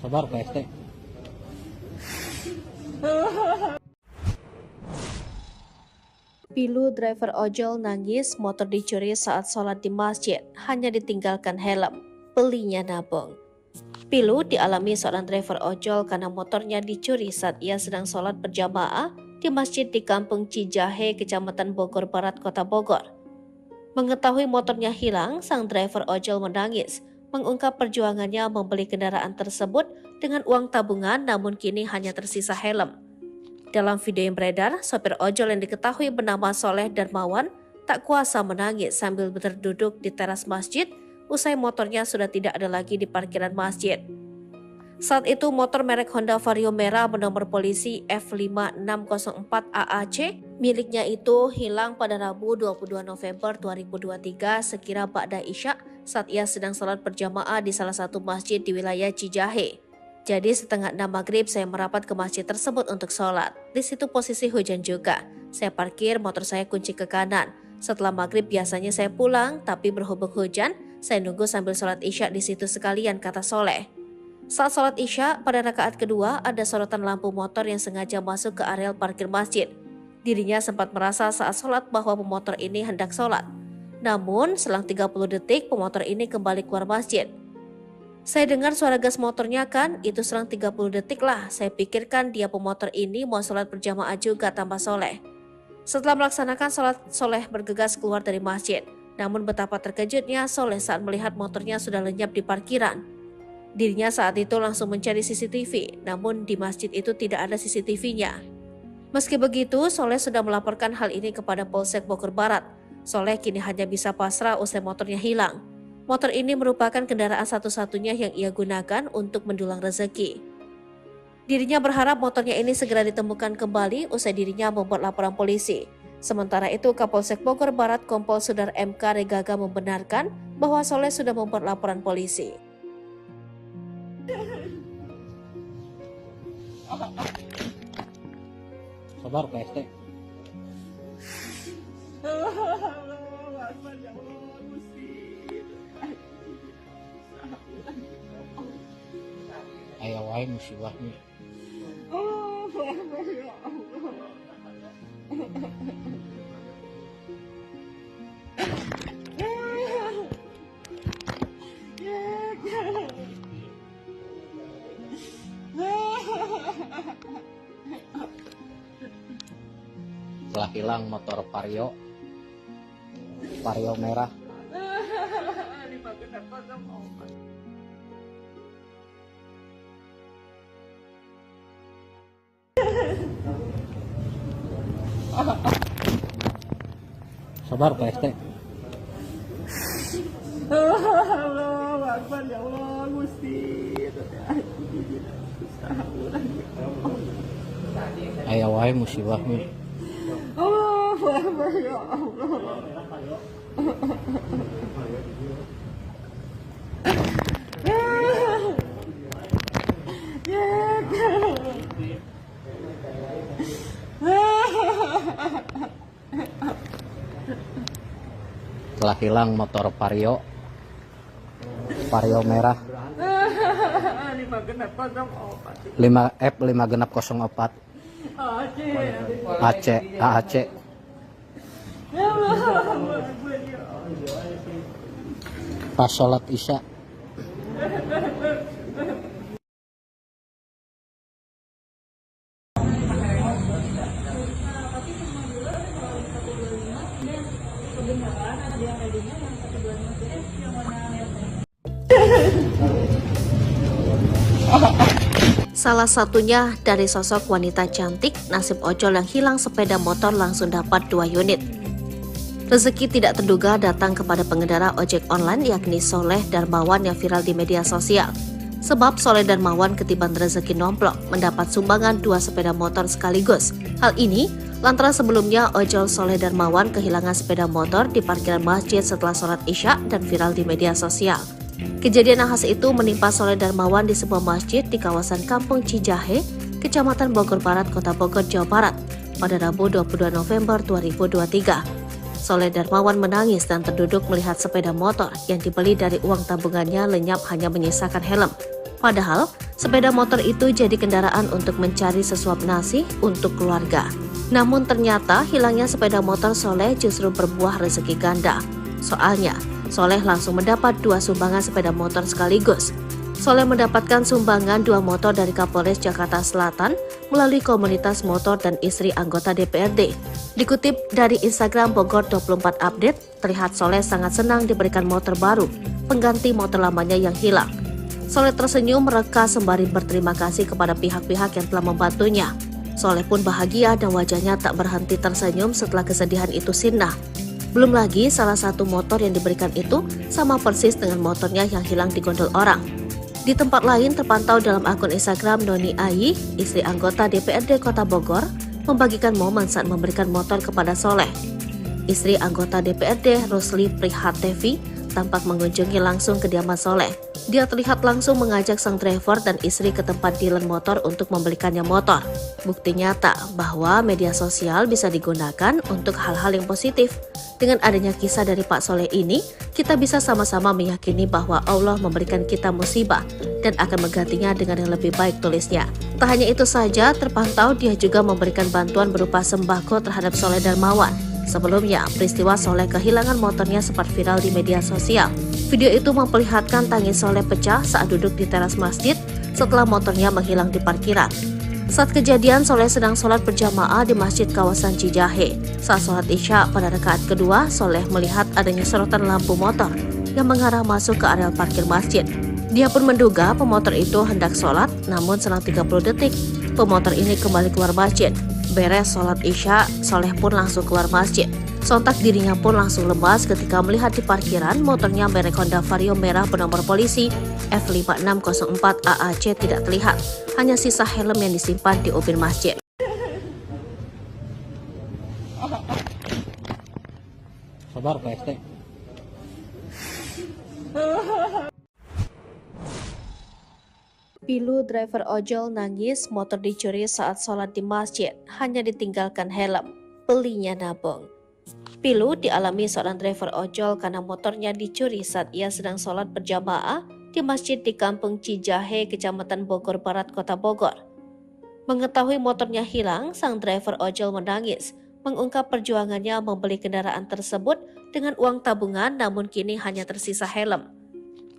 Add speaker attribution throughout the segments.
Speaker 1: Sabar PST.
Speaker 2: Pilu driver ojol nangis motor dicuri saat sholat di masjid, hanya ditinggalkan helm, belinya nabung. Pilu dialami seorang driver ojol karena motornya dicuri saat ia sedang sholat berjamaah di masjid di Kampung Cijahe, Kecamatan Bogor Barat, Kota Bogor. Mengetahui motornya hilang, sang driver ojol menangis, mengungkap perjuangannya membeli kendaraan tersebut dengan uang tabungan namun kini hanya tersisa helm. Dalam video yang beredar, sopir ojol yang diketahui bernama Soleh Darmawan tak kuasa menangis sambil berduduk di teras masjid usai motornya sudah tidak ada lagi di parkiran masjid. Saat itu motor merek Honda Vario merah bernomor polisi F5604 AAC miliknya itu hilang pada Rabu 22 November 2023 sekira ba'da Isya saat ia sedang sholat berjamaah di salah satu masjid di wilayah Cijahe. Jadi setengah 6 maghrib saya merapat ke masjid tersebut untuk sholat. Di situ posisi hujan juga. Saya parkir motor saya kunci ke kanan. Setelah maghrib biasanya saya pulang, tapi berhubung hujan, saya nunggu sambil sholat isya di situ sekalian, kata Soleh. Saat sholat isya, pada rakaat kedua ada sorotan lampu motor yang sengaja masuk ke areal parkir masjid. Dirinya sempat merasa saat sholat bahwa pemotor ini hendak sholat. Namun selang 30 detik pemotor ini kembali keluar masjid. Saya dengar suara gas motornya kan, itu selang 30 detik lah. Saya pikirkan dia pemotor ini mau sholat berjamaah juga, tambah Soleh. Setelah melaksanakan sholat, Soleh bergegas keluar dari masjid. Namun betapa terkejutnya Soleh saat melihat motornya sudah lenyap di parkiran. Dirinya saat itu langsung mencari CCTV, namun di masjid itu tidak ada CCTV-nya. Meski begitu, Soleh sudah melaporkan hal ini kepada Polsek Bogor Barat. Soleh kini hanya bisa pasrah usai motornya hilang. Motor ini merupakan kendaraan satu-satunya yang ia gunakan untuk mendulang rezeki. Dirinya berharap motornya ini segera ditemukan kembali usai dirinya membuat laporan polisi. Sementara itu, Kapolsek Bogor Barat Kompol Sudar MK Regaga membenarkan bahwa Soleh sudah membuat laporan polisi.
Speaker 1: Sabar PST. Aya wae musibahnya. Telah hilang motor Vario merah. Sabar PST.
Speaker 3: Allahu Akbar, ya Allah, Gusti.
Speaker 1: Aya wae musibahnya.
Speaker 3: Allahu Akbar, ya Allah.
Speaker 1: Telah hilang motor Vario merah 5F5604 AAC. Pas sholat isya.
Speaker 2: Salah satunya dari sosok wanita cantik, nasib ojol yang hilang sepeda motor langsung dapat 2 unit. Rezeki tidak terduga datang kepada pengendara ojek online yakni Soleh Darmawan yang viral di media sosial. Sebab Soleh Darmawan ketiban rezeki nomplok mendapat sumbangan 2 sepeda motor sekaligus. Hal ini lantaran sebelumnya ojol Soleh Darmawan kehilangan sepeda motor di parkiran masjid setelah sholat isya dan viral di media sosial. Kejadian nahas itu menimpa Soleh Darmawan di sebuah masjid di kawasan Kampung Cijahe, Kecamatan Bogor Barat, Kota Bogor, Jawa Barat pada Rabu 22 November 2023. Soleh Darmawan menangis dan terduduk melihat sepeda motor yang dibeli dari uang tabungannya lenyap hanya menyisakan helm. Padahal, sepeda motor itu jadi kendaraan untuk mencari sesuap nasi untuk keluarga. Namun ternyata hilangnya sepeda motor Soleh justru berbuah rezeki ganda. Soalnya, Soleh langsung mendapat 2 sumbangan sepeda motor sekaligus. Soleh mendapatkan sumbangan 2 motor dari Kapolres Jakarta Selatan melalui komunitas motor dan istri anggota DPRD. Dikutip dari Instagram Bogor 24 Update, terlihat Soleh sangat senang diberikan motor baru, pengganti motor lamanya yang hilang. Soleh tersenyum mereka sembari berterima kasih kepada pihak-pihak yang telah membantunya. Soleh pun bahagia dan wajahnya tak berhenti tersenyum setelah kesedihan itu sirna. Belum lagi salah satu motor yang diberikan itu sama persis dengan motornya yang hilang di gondol orang. Di tempat lain terpantau dalam akun Instagram Noni Ayi, istri anggota DPRD Kota Bogor, membagikan momen saat memberikan motor kepada Soleh. Istri anggota DPRD Rusli Prihatevi tampak mengunjungi langsung kediaman Soleh. Dia terlihat langsung mengajak sang driver dan istri ke tempat dealer motor untuk membelikannya motor. Bukti nyata bahwa media sosial bisa digunakan untuk hal-hal yang positif. Dengan adanya kisah dari Pak Soleh ini, kita bisa sama-sama meyakini bahwa Allah memberikan kita musibah dan akan menggantinya dengan yang lebih baik, tulisnya. Tak hanya itu saja, terpantau dia juga memberikan bantuan berupa sembako terhadap Soleh Darmawan. Sebelumnya, peristiwa Soleh kehilangan motornya sempat viral di media sosial. Video itu memperlihatkan tangis Soleh pecah saat duduk di teras masjid setelah motornya menghilang di parkiran. Saat kejadian, Soleh sedang sholat berjamaah di masjid kawasan Cijahe. Saat sholat Isya pada rakaat kedua, Soleh melihat adanya sorotan lampu motor yang mengarah masuk ke areal parkir masjid. Dia pun menduga pemotor itu hendak sholat, namun selang 30 detik, pemotor ini kembali keluar masjid. Beres sholat Isya, Soleh pun langsung keluar masjid. Sontak dirinya pun langsung lemas ketika melihat di parkiran motornya merek Honda Vario merah bernomor polisi F5604 AAC tidak terlihat. Hanya sisa helm yang disimpan di ubin masjid.
Speaker 1: Sabar Pak ST.
Speaker 2: Pilu driver ojol nangis motor dicuri saat sholat di masjid, hanya ditinggalkan helm. Belinya nabung. Pilu dialami seorang driver ojol karena motornya dicuri saat ia sedang sholat berjamaah di masjid di Kampung Cijahe, Kecamatan Bogor Barat, Kota Bogor. Mengetahui motornya hilang, sang driver ojol menangis, mengungkap perjuangannya membeli kendaraan tersebut dengan uang tabungan namun kini hanya tersisa helm.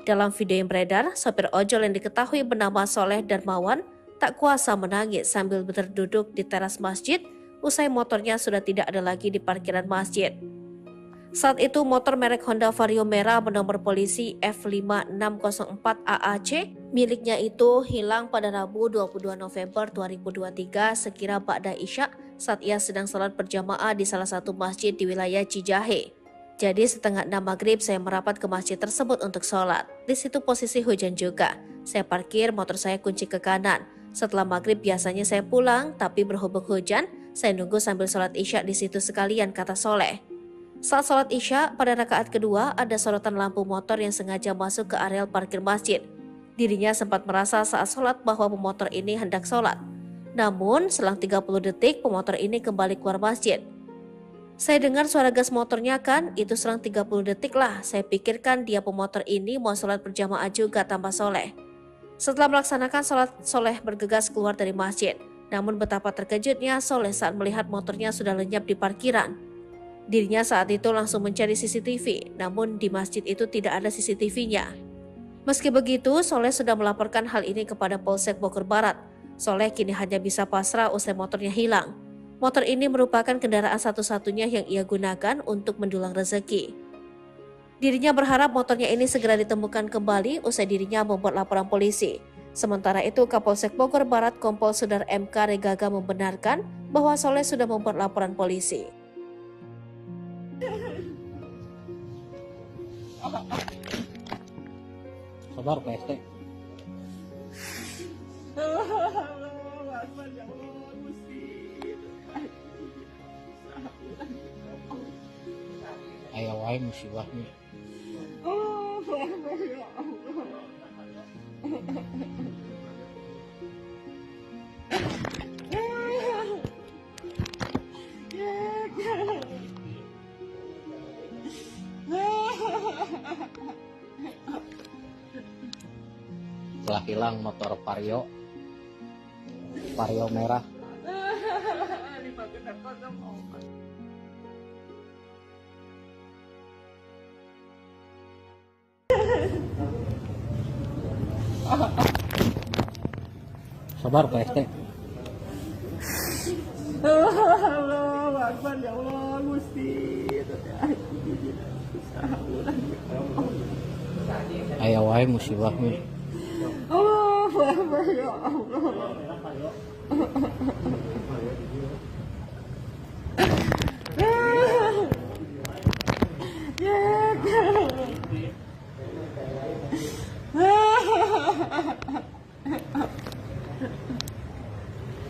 Speaker 2: Dalam video yang beredar, sopir ojol yang diketahui bernama Soleh Darmawan tak kuasa menangis sambil berduduk di teras masjid usai motornya sudah tidak ada lagi di parkiran masjid. Saat itu motor merek Honda Vario merah bernomor polisi F5604 AAC miliknya itu hilang pada Rabu 22 November 2023 sekira ba'da Isya saat ia sedang sholat berjamaah di salah satu masjid di wilayah Cijahe. Jadi setengah 6 maghrib saya merapat ke masjid tersebut untuk sholat. Di situ posisi hujan juga. Saya parkir motor saya kunci ke kanan. Setelah maghrib biasanya saya pulang, tapi berhubung hujan, saya nunggu sambil sholat Isya di situ sekalian, kata Soleh. Saat sholat Isya, pada rakaat kedua ada sorotan lampu motor yang sengaja masuk ke areal parkir masjid. Dirinya sempat merasa saat sholat bahwa pemotor ini hendak sholat. Namun, selang 30 detik pemotor ini kembali keluar masjid. Saya dengar suara gas motornya kan, itu selang 30 detik lah. Saya pikirkan dia pemotor ini mau sholat berjamaah juga, tambah Soleh. Setelah melaksanakan sholat, Soleh bergegas keluar dari masjid. Namun betapa terkejutnya Soleh saat melihat motornya sudah lenyap di parkiran. Dirinya saat itu langsung mencari CCTV, namun di masjid itu tidak ada CCTV-nya. Meski begitu, Soleh sudah melaporkan hal ini kepada Polsek Bogor Barat. Soleh kini hanya bisa pasrah usai motornya hilang. Motor ini merupakan kendaraan satu-satunya yang ia gunakan untuk mendulang rezeki. Dirinya berharap motornya ini segera ditemukan kembali usai dirinya membuat laporan polisi. Sementara itu, Kapolsek Bogor Barat Kompol Sudar MK Regaga membenarkan bahwa Soleh sudah membuat laporan polisi.
Speaker 1: Sabar Pak ST. Aya wae musibahnya. Telah hilang motor Vario merah. Sabar Pak ST.
Speaker 3: Allahu Akbar ya Allah Gusti.
Speaker 1: Aya wae musibahnya.
Speaker 3: Allahu Akbar ya Allah.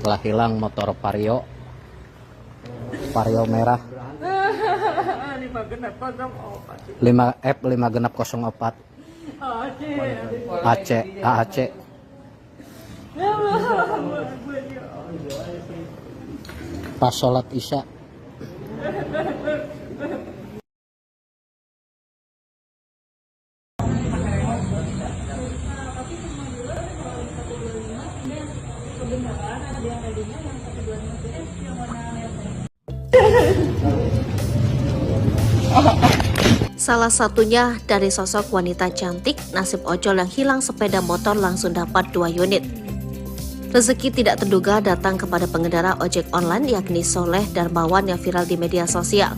Speaker 1: Telah hilang motor Vario merah 5F5604 AAC. Pas sholat isya.
Speaker 2: Salah satunya dari sosok wanita cantik, nasib ojol yang hilang sepeda motor langsung dapat 2 unit. Rezeki tidak terduga datang kepada pengendara ojek online yakni Soleh Darmawan yang viral di media sosial.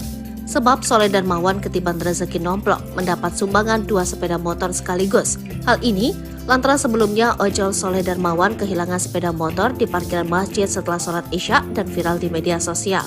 Speaker 2: Sebab Soleh Darmawan ketiban rezeki nomplok mendapat sumbangan 2 sepeda motor sekaligus. Hal ini lantaran sebelumnya ojol Soleh Darmawan kehilangan sepeda motor di parkiran masjid setelah sholat isya dan viral di media sosial.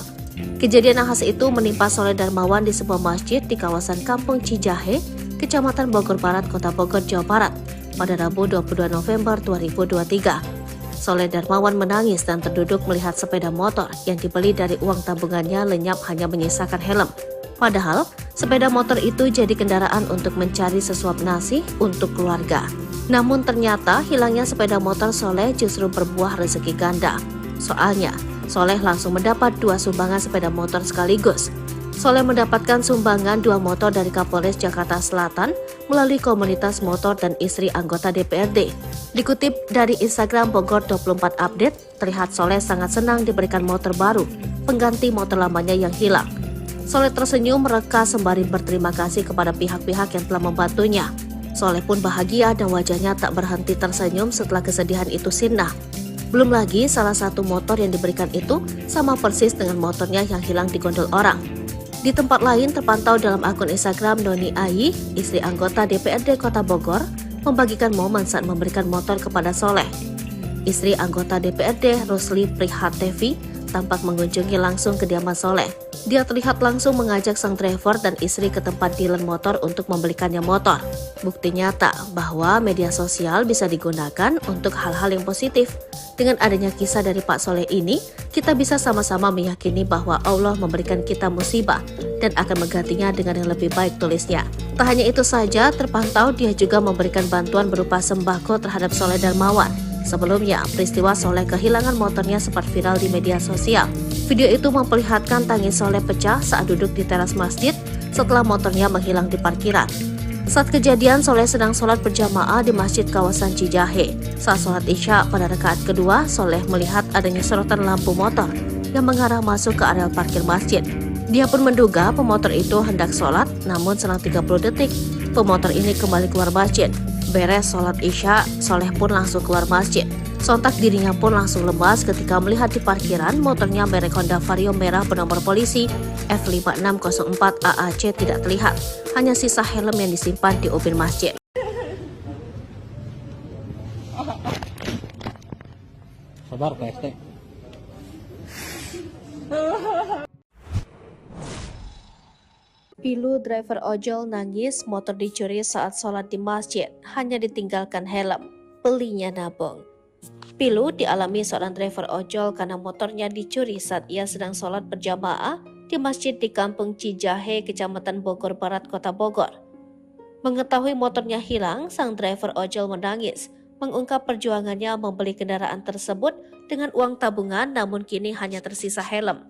Speaker 2: Kejadian nahas itu menimpa Soleh Darmawan di sebuah masjid di kawasan Kampung Cijahe, Kecamatan Bogor Barat, Kota Bogor, Jawa Barat, pada Rabu 22 November 2023. Soleh Darmawan menangis dan terduduk melihat sepeda motor yang dibeli dari uang tabungannya lenyap hanya menyisakan helm. Padahal, sepeda motor itu jadi kendaraan untuk mencari sesuap nasi untuk keluarga. Namun ternyata hilangnya sepeda motor Soleh justru berbuah rezeki ganda. Soalnya, Soleh langsung mendapat 2 sumbangan sepeda motor sekaligus. Soleh mendapatkan sumbangan 2 motor dari Kapolres Jakarta Selatan melalui komunitas motor dan istri anggota DPRD. Dikutip dari Instagram Bogor 24 Update, terlihat Soleh sangat senang diberikan motor baru, pengganti motor lamanya yang hilang. Soleh tersenyum mereka sembari berterima kasih kepada pihak-pihak yang telah membantunya. Soleh pun bahagia dan wajahnya tak berhenti tersenyum setelah kesedihan itu sirna. Belum lagi salah satu motor yang diberikan itu sama persis dengan motornya yang hilang di gondol orang. Di tempat lain terpantau dalam akun Instagram Noni Ayi, istri anggota DPRD Kota Bogor, membagikan momen saat memberikan motor kepada Soleh. Istri anggota DPRD Rusli Prihatevi tampak mengunjungi langsung kediaman Soleh. Dia terlihat langsung mengajak sang driver dan istri ke tempat dealer motor untuk membelikannya motor. Bukti nyata bahwa media sosial bisa digunakan untuk hal-hal yang positif. Dengan adanya kisah dari Pak Soleh ini, kita bisa sama-sama meyakini bahwa Allah memberikan kita musibah dan akan menggantinya dengan yang lebih baik, tulisnya. Tak hanya itu saja, terpantau dia juga memberikan bantuan berupa sembako terhadap Soleh Darmawan. Sebelumnya, peristiwa Soleh kehilangan motornya sempat viral di media sosial. Video itu memperlihatkan tangis Soleh pecah saat duduk di teras masjid setelah motornya menghilang di parkiran. Saat kejadian, Soleh sedang sholat berjamaah di masjid kawasan Cijahe. Saat sholat isya pada rakaat kedua, Soleh melihat adanya sorotan lampu motor yang mengarah masuk ke area parkir masjid. Dia pun menduga pemotor itu hendak sholat, namun selang 30 detik, pemotor ini kembali keluar masjid. Beres sholat isya, Soleh pun langsung keluar masjid. Sontak dirinya pun langsung lemas ketika melihat di parkiran motornya merek Honda Vario merah bernomor polisi F5604 AAC tidak terlihat. Hanya sisa helm yang disimpan di ubin masjid.
Speaker 1: Sabar Pak ST.
Speaker 2: Pilu driver ojol nangis motor dicuri saat sholat di masjid, hanya ditinggalkan helm. Belinya nabung. Pilu dialami seorang driver ojol karena motornya dicuri saat ia sedang sholat berjamaah di masjid di Kampung Cijahe, Kecamatan Bogor Barat, Kota Bogor. Mengetahui motornya hilang, sang driver ojol menangis, mengungkap perjuangannya membeli kendaraan tersebut dengan uang tabungan namun kini hanya tersisa helm.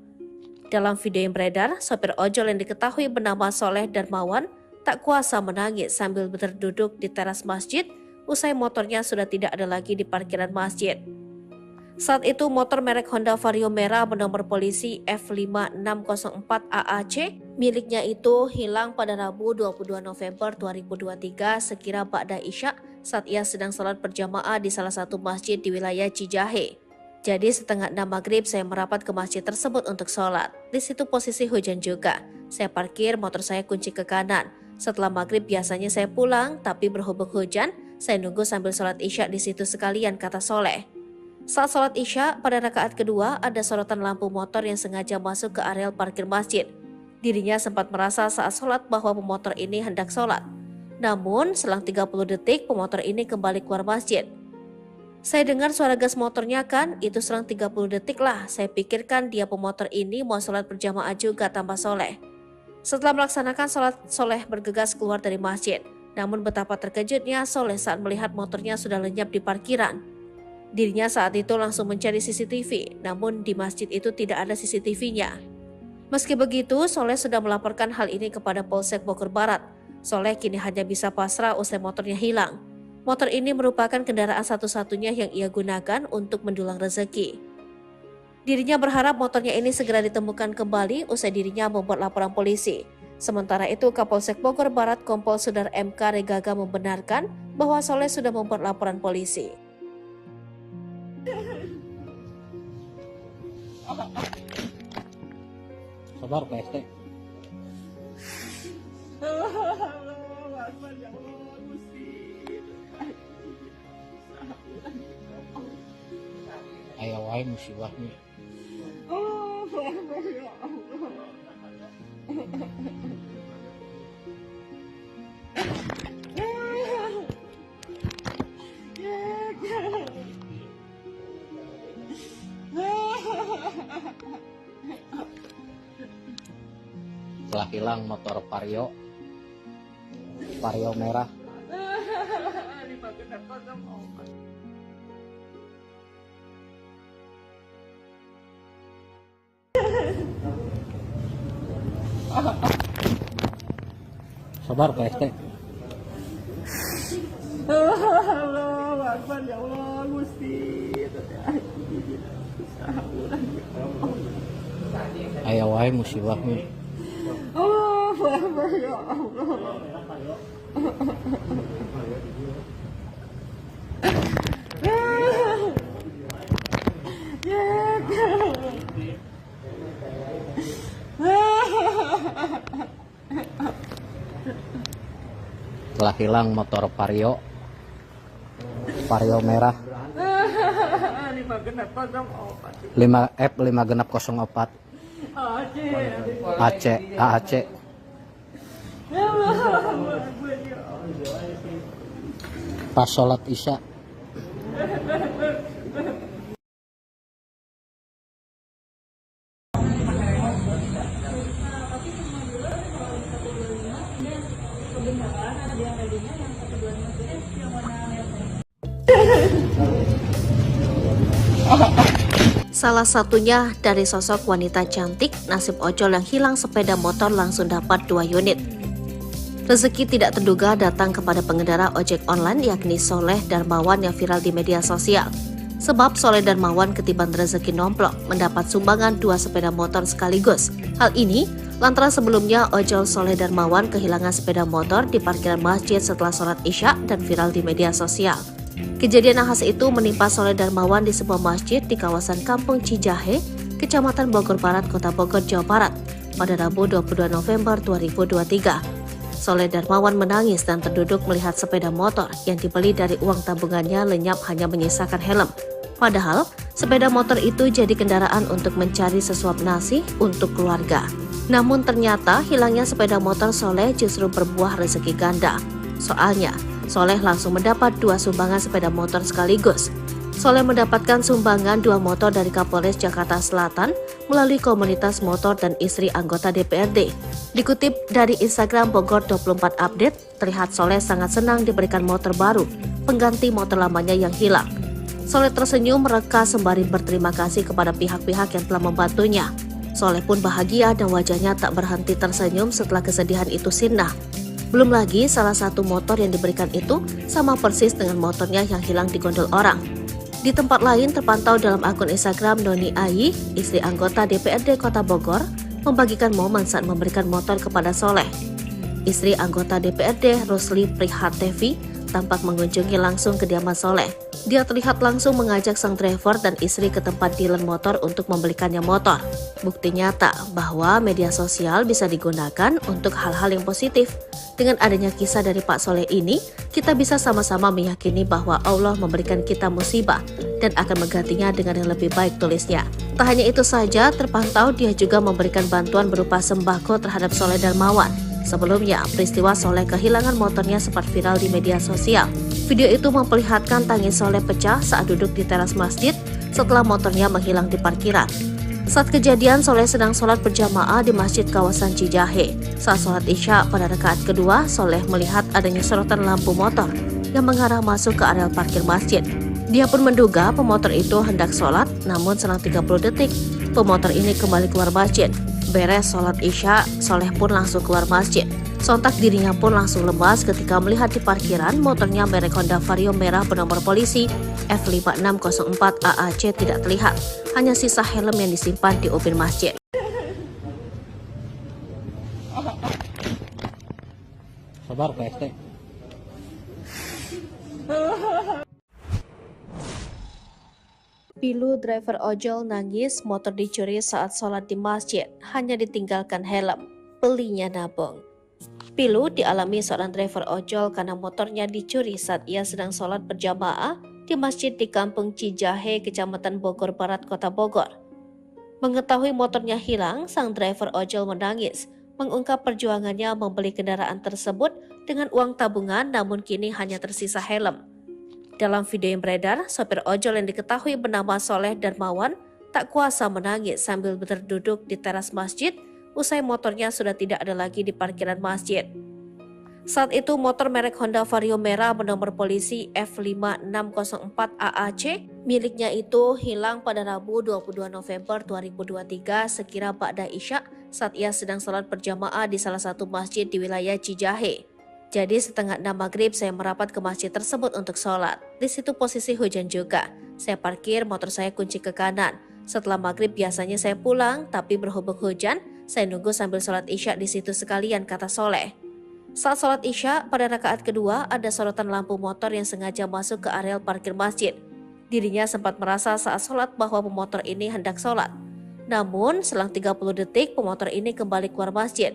Speaker 2: Dalam video yang beredar, sopir ojol yang diketahui bernama Soleh Darmawan tak kuasa menangis sambil berduduk di teras masjid usai motornya sudah tidak ada lagi di parkiran masjid. Saat itu motor merek Honda Vario merah bernomor polisi F5604 AAC miliknya itu hilang pada Rabu 22 November 2023 sekira ba'da isya saat ia sedang sholat berjamaah di salah satu masjid di wilayah Cijahe. Jadi setengah 6 maghrib saya merapat ke masjid tersebut untuk sholat. Di situ posisi hujan juga. Saya parkir motor saya kunci ke kanan. Setelah maghrib biasanya saya pulang, tapi berhubung hujan, saya nunggu sambil sholat isya di situ sekalian, kata Soleh. Saat sholat isya, pada rakaat kedua ada sorotan lampu motor yang sengaja masuk ke areal parkir masjid. Dirinya sempat merasa saat sholat bahwa pemotor ini hendak sholat. Namun, selang 30 detik pemotor ini kembali keluar masjid. Saya dengar suara gas motornya kan, itu selang 30 detik lah. Saya pikirkan dia pemotor ini mau sholat berjamaah juga, tambah Soleh. Setelah melaksanakan sholat, Soleh bergegas keluar dari masjid. Namun betapa terkejutnya Soleh saat melihat motornya sudah lenyap di parkiran. Dirinya saat itu langsung mencari CCTV, namun di masjid itu tidak ada CCTV-nya. Meski begitu, Soleh sudah melaporkan hal ini kepada Polsek Bogor Barat. Soleh kini hanya bisa pasrah usai motornya hilang. Motor ini merupakan kendaraan satu-satunya yang ia gunakan untuk mendulang rezeki. Dirinya berharap motornya ini segera ditemukan kembali usai dirinya membuat laporan polisi. Sementara itu, Kapolsek Bogor Barat Kompol Sudar MK Regaga membenarkan bahwa Soleh sudah membuat laporan polisi.
Speaker 1: Sabar Pak ST.
Speaker 3: Allahu Akbar, ya Allah, Gusti.
Speaker 1: Aya wae musibahnya.
Speaker 3: Allahu Akbar, ya Allah.
Speaker 1: Telah hilang motor Vario merah. Sabar Pak ST.
Speaker 3: Allahu Akbar, ya Allah, Gusti.
Speaker 1: Aya wae musibahnya.
Speaker 3: Allahu Akbar, ya Allah.
Speaker 1: Telah hilang motor Vario merah 5F5604 AAC. Pas sholat isya.
Speaker 2: Salah satunya dari sosok wanita cantik, nasib ojol yang hilang sepeda motor langsung dapat 2 unit. Rezeki tidak terduga datang kepada pengendara ojek online yakni Soleh Darmawan yang viral di media sosial. Sebab Soleh Darmawan ketiban rezeki nomplok mendapat sumbangan 2 sepeda motor sekaligus. Hal ini lantaran sebelumnya ojol Soleh Darmawan kehilangan sepeda motor di parkiran masjid setelah sholat isya dan viral di media sosial. Kejadian nahas itu menimpa Soleh Darmawan di sebuah masjid di kawasan Kampung Cijahe, Kecamatan Bogor Barat, Kota Bogor, Jawa Barat, pada Rabu 22 November 2023. Soleh Darmawan menangis dan terduduk melihat sepeda motor yang dibeli dari uang tabungannya lenyap hanya menyisakan helm. Padahal, sepeda motor itu jadi kendaraan untuk mencari sesuap nasi untuk keluarga. Namun ternyata hilangnya sepeda motor Soleh justru berbuah rezeki ganda. Soalnya, Soleh langsung mendapat 2 sumbangan sepeda motor sekaligus. Soleh mendapatkan sumbangan 2 motor dari Kapolres Jakarta Selatan melalui komunitas motor dan istri anggota DPRD. Dikutip dari Instagram Bogor 24 Update, terlihat Soleh sangat senang diberikan motor baru, pengganti motor lamanya yang hilang. Soleh tersenyum mereka sembari berterima kasih kepada pihak-pihak yang telah membantunya. Soleh pun bahagia dan wajahnya tak berhenti tersenyum setelah kesedihan itu sirna. Belum lagi salah satu motor yang diberikan itu sama persis dengan motornya yang hilang di gondol orang. Di tempat lain terpantau dalam akun Instagram Noni Ayi, istri anggota DPRD Kota Bogor, membagikan momen saat memberikan motor kepada Soleh. Istri anggota DPRD Rusli Prihatevi tampak mengunjungi langsung kediaman Soleh. Dia terlihat langsung mengajak sang driver dan istri ke tempat dealer motor untuk membelikannya motor. Bukti nyata bahwa media sosial bisa digunakan untuk hal-hal yang positif. Dengan adanya kisah dari Pak Soleh ini, kita bisa sama-sama meyakini bahwa Allah memberikan kita musibah dan akan menggantinya dengan yang lebih baik, tulisnya. Tak hanya itu saja, terpantau dia juga memberikan bantuan berupa sembako terhadap Soleh Darmawan. Sebelumnya, peristiwa Soleh kehilangan motornya sempat viral di media sosial. Video itu memperlihatkan tangis Soleh pecah saat duduk di teras masjid setelah motornya menghilang di parkiran. Saat kejadian, Soleh sedang sholat berjamaah di masjid kawasan Cijahe. Saat sholat Isya pada rakaat kedua, Soleh melihat adanya sorotan lampu motor yang mengarah masuk ke areal parkir masjid. Dia pun menduga pemotor itu hendak sholat, namun selang 30 detik, pemotor ini kembali keluar masjid. Beres sholat Isya, Soleh pun langsung keluar masjid. Sontak dirinya pun langsung lemas ketika melihat di parkiran motornya merek Honda Vario merah bernomor polisi F5604 AAC tidak terlihat. Hanya sisa helm yang disimpan di ubin masjid.
Speaker 1: Sabar PST.
Speaker 2: Pilu driver ojol nangis motor dicuri saat sholat di masjid, hanya ditinggalkan helm. Belinya nabung. Pilu dialami seorang driver ojol karena motornya dicuri saat ia sedang sholat berjamaah di masjid di Kampung Cijahe, Kecamatan Bogor Barat, Kota Bogor. Mengetahui motornya hilang, sang driver ojol menangis, mengungkap perjuangannya membeli kendaraan tersebut dengan uang tabungan namun kini hanya tersisa helm. Dalam video yang beredar, sopir ojol yang diketahui bernama Soleh Darmawan tak kuasa menangis sambil berduduk di teras masjid usai motornya sudah tidak ada lagi di parkiran masjid. Saat itu motor merek Honda Vario merah bernomor polisi F5604 AAC miliknya itu hilang pada Rabu 22 November 2023 sekira ba'da Isya saat ia sedang sholat berjamaah di salah satu masjid di wilayah Cijahe. Jadi setengah 6 maghrib saya merapat ke masjid tersebut untuk sholat. Di situ posisi hujan juga. Saya parkir motor saya kunci ke kanan. Setelah maghrib biasanya saya pulang, tapi berhubung hujan, saya nunggu sambil sholat Isya di situ sekalian, kata Soleh. Saat sholat Isya, pada rakaat kedua ada sorotan lampu motor yang sengaja masuk ke areal parkir masjid. Dirinya sempat merasa saat sholat bahwa pemotor ini hendak sholat. Namun, selang 30 detik pemotor ini kembali keluar masjid.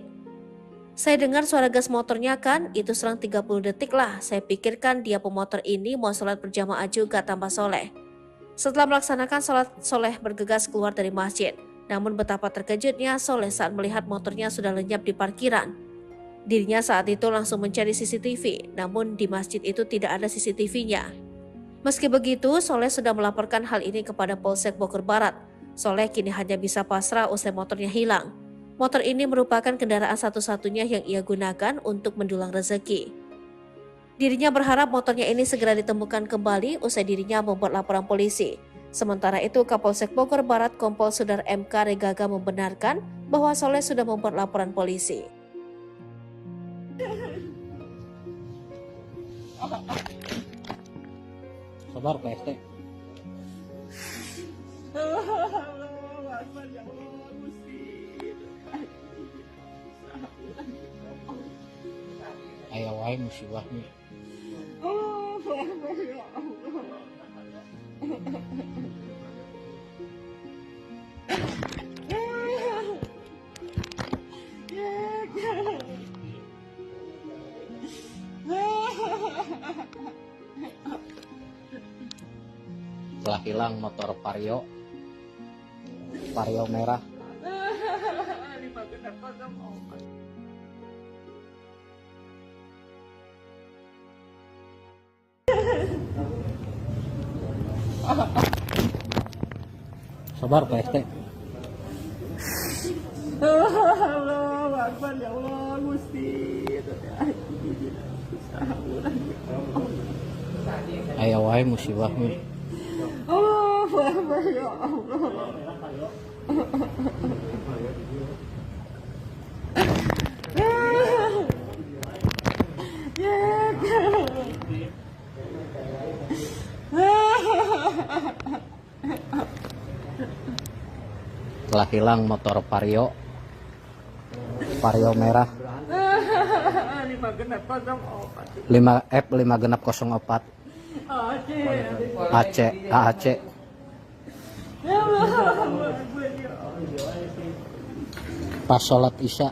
Speaker 2: Saya dengar suara gas motornya kan, itu selang 30 detik lah. Saya pikirkan dia pemotor ini mau sholat berjamaah juga, tambah Soleh. Setelah melaksanakan sholat, Soleh bergegas keluar dari masjid. Namun betapa terkejutnya Soleh saat melihat motornya sudah lenyap di parkiran. Dirinya saat itu langsung mencari CCTV, namun di masjid itu tidak ada CCTV-nya. Meski begitu, Soleh sudah melaporkan hal ini kepada Polsek Bogor Barat. Soleh kini hanya bisa pasrah usai motornya hilang. Motor ini merupakan kendaraan satu-satunya yang ia gunakan untuk mendulang rezeki. Dirinya berharap motornya ini segera ditemukan kembali usai dirinya membuat laporan polisi. Sementara itu, Kapolsek Bogor Barat Kompol Sudar MK Regaga membenarkan bahwa Soleh sudah membuat laporan polisi.
Speaker 1: Sabar PST. Aya wae musibahnya. Telah hilang motor Vario merah. Sabar PST.
Speaker 3: Allahu Akbar, ya Allah, Gusti.
Speaker 1: Aya wae musibahnya.
Speaker 3: Allahu Akbar, ya Allah.
Speaker 1: Telah hilang motor Vario merah
Speaker 3: Lima genap kosong opat.
Speaker 1: 5F5604
Speaker 3: Aceh.
Speaker 1: AAC.
Speaker 3: Ya Allah.
Speaker 1: Pas sholat isya.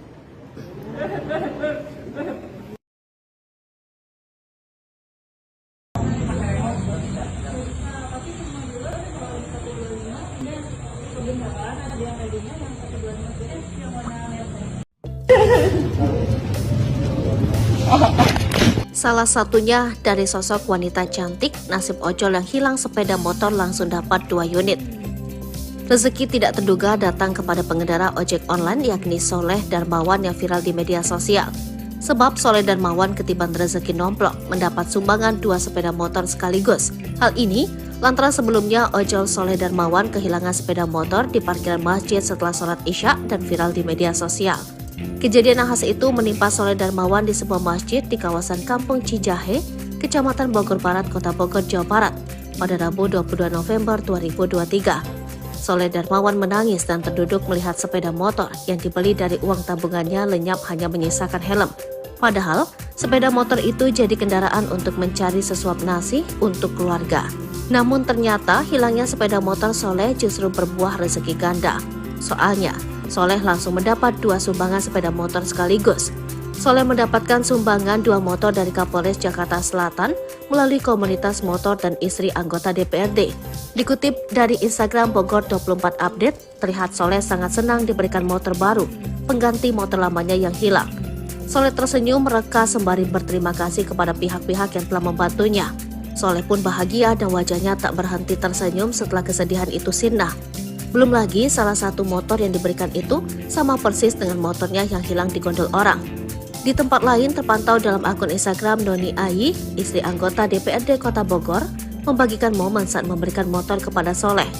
Speaker 2: Salah satunya dari sosok wanita cantik, nasib ojol yang hilang sepeda motor langsung dapat 2 unit. Rezeki tidak terduga datang kepada pengendara ojek online yakni Soleh Darmawan yang viral di media sosial. Sebab Soleh Darmawan ketiban rezeki nomplok mendapat sumbangan 2 sepeda motor sekaligus. Hal ini lantaran sebelumnya ojol Soleh Darmawan kehilangan sepeda motor di parkiran masjid setelah sholat isya dan viral di media sosial. Kejadian nahas itu menimpa Soleh Darmawan di sebuah masjid di kawasan Kampung Cijahe, Kecamatan Bogor Barat, Kota Bogor, Jawa Barat pada Rabu 22 November 2023. Soleh Darmawan menangis dan terduduk melihat sepeda motor yang dibeli dari uang tabungannya lenyap hanya menyisakan helm. Padahal, sepeda motor itu jadi kendaraan untuk mencari sesuap nasi untuk keluarga. Namun ternyata hilangnya sepeda motor Soleh justru berbuah rezeki ganda. Soalnya, Soleh langsung mendapat 2 sumbangan sepeda motor sekaligus. Soleh mendapatkan sumbangan 2 motor dari Kapolres Jakarta Selatan melalui komunitas motor dan istri anggota DPRD. Dikutip dari Instagram Bogor 24 Update, terlihat Soleh sangat senang diberikan motor baru, pengganti motor lamanya yang hilang. Soleh tersenyum mereka sembari berterima kasih kepada pihak-pihak yang telah membantunya. Soleh pun bahagia dan wajahnya tak berhenti tersenyum setelah kesedihan itu sirna. Belum lagi salah satu motor yang diberikan itu sama persis dengan motornya yang hilang di gondol orang. Di tempat lain terpantau dalam akun Instagram Noni Ayi, istri anggota DPRD Kota Bogor, membagikan momen saat memberikan motor kepada Soleh.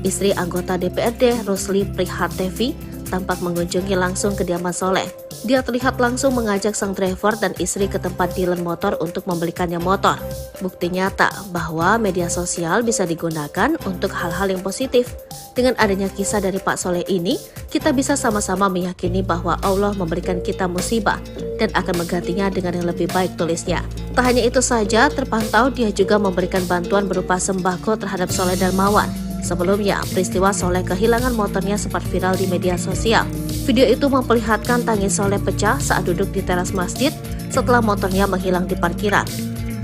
Speaker 2: Istri anggota DPRD Rusli Prihatevi tampak mengunjungi langsung kediaman Soleh. Dia terlihat langsung mengajak sang driver dan istri ke tempat dealer motor untuk membelikannya motor. Bukti nyata bahwa media sosial bisa digunakan untuk hal-hal yang positif. Dengan adanya kisah dari Pak Soleh ini, kita bisa sama-sama meyakini bahwa Allah memberikan kita musibah dan akan menggantinya dengan yang lebih baik, tulisnya. Tak hanya itu saja, terpantau dia juga memberikan bantuan berupa sembako terhadap Soleh Darmawan. Sebelumnya, peristiwa Soleh kehilangan motornya sempat viral di media sosial. Video itu memperlihatkan tangis Soleh pecah saat duduk di teras masjid setelah motornya menghilang di parkiran.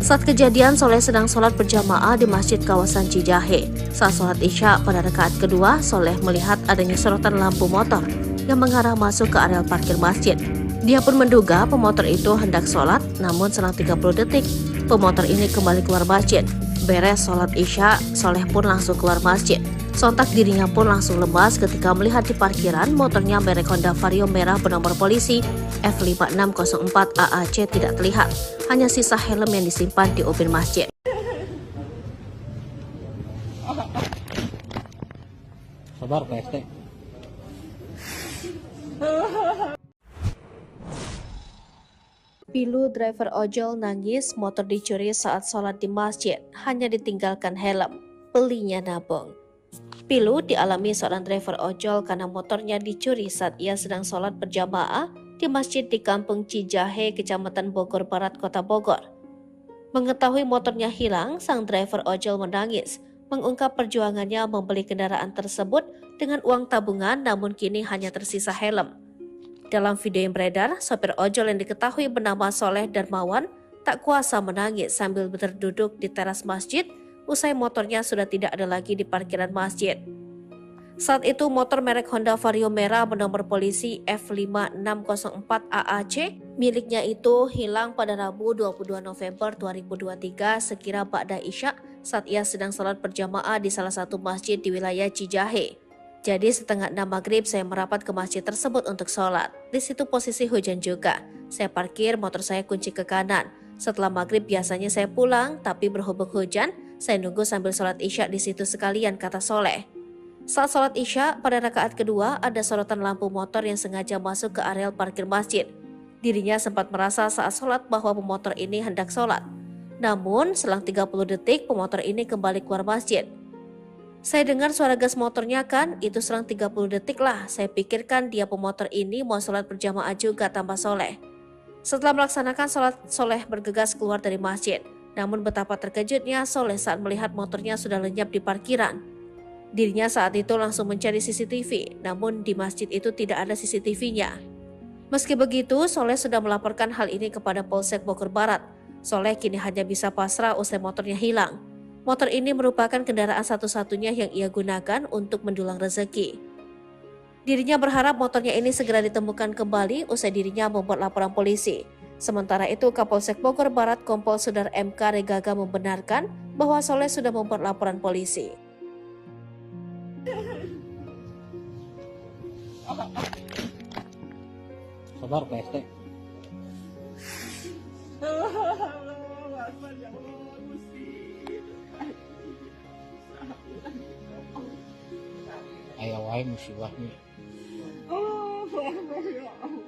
Speaker 2: Saat kejadian, Soleh sedang sholat berjamaah di masjid kawasan Cijahe. Saat sholat isya pada rakaat kedua, Soleh melihat adanya sorotan lampu motor yang mengarah masuk ke areal parkir masjid. Dia pun menduga pemotor itu hendak sholat, namun selang 30 detik, pemotor ini kembali keluar masjid. Beres sholat isya, Soleh pun langsung keluar masjid. Sontak dirinya pun langsung lemas ketika melihat di parkiran motornya merek Honda Vario merah bernomor polisi F5604 AAC tidak terlihat. Hanya sisa helm yang disimpan di ubin masjid.
Speaker 1: Sabar Pak ST.
Speaker 2: Pilu driver ojol nangis motor dicuri saat sholat di masjid, hanya ditinggalkan helm. Belinya nabung. Pilu dialami seorang driver ojol karena motornya dicuri saat ia sedang sholat berjamaah di masjid di Kampung Cijahe, Kecamatan Bogor Barat, Kota Bogor. Mengetahui motornya hilang, sang driver ojol menangis, mengungkap perjuangannya membeli kendaraan tersebut dengan uang tabungan namun kini hanya tersisa helm. Dalam video yang beredar, sopir ojol yang diketahui bernama Soleh Darmawan tak kuasa menangis sambil berduduk di teras masjid usai motornya sudah tidak ada lagi di parkiran masjid. Saat itu motor merek Honda Vario merah bernomor polisi F5604 AAC miliknya itu hilang pada Rabu 22 November 2023 sekira ba'da isya saat ia sedang sholat berjamaah di salah satu masjid di wilayah Cijahe. Jadi setengah 6 maghrib saya merapat ke masjid tersebut untuk sholat. Di situ posisi hujan juga. Saya parkir motor saya kunci ke kanan. Setelah maghrib biasanya saya pulang, tapi berhubung hujan, saya nunggu sambil sholat isya di situ sekalian, kata Soleh. Saat sholat isya, pada rakaat kedua ada sorotan lampu motor yang sengaja masuk ke areal parkir masjid. Dirinya sempat merasa saat sholat bahwa pemotor ini hendak sholat. Namun, selang 30 detik pemotor ini kembali keluar masjid. Saya dengar suara gas motornya kan, itu selang 30 detik lah. Saya pikirkan dia pemotor ini mau sholat berjamaah juga tambah soleh. Setelah melaksanakan sholat, Soleh bergegas keluar dari masjid. Namun betapa terkejutnya Soleh saat melihat motornya sudah lenyap di parkiran. Dirinya saat itu langsung mencari CCTV, namun di masjid itu tidak ada CCTV-nya. Meski begitu, Soleh sudah melaporkan hal ini kepada Polsek Bogor Barat. Soleh kini hanya bisa pasrah usai motornya hilang. Motor ini merupakan kendaraan satu-satunya yang ia gunakan untuk mendulang rezeki. Dirinya berharap motornya ini segera ditemukan kembali usai dirinya membuat laporan polisi. Sementara itu, Kapolsek Bogor Barat Kompol Sudar MK Regaga membenarkan bahwa Soleh sudah membuat laporan polisi.
Speaker 1: Sabar Pak RT.
Speaker 3: Allahu Akbar ya Allah Gusti.
Speaker 1: Aya wae musibahnya.
Speaker 3: Allahu Akbar ya Allah.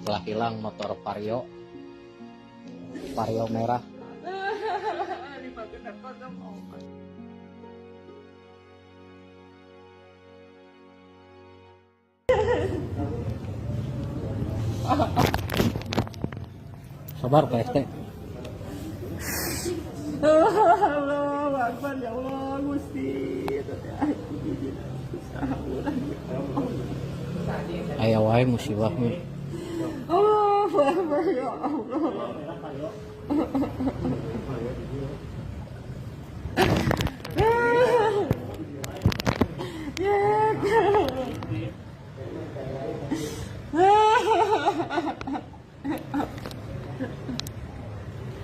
Speaker 1: Telah hilang motor Vario merah. Sabar Pak RT.
Speaker 3: Allahu Akbar ya Allah Gusti.
Speaker 1: Aya wae musibahnya.
Speaker 3: Allahu Akbar ya Allah.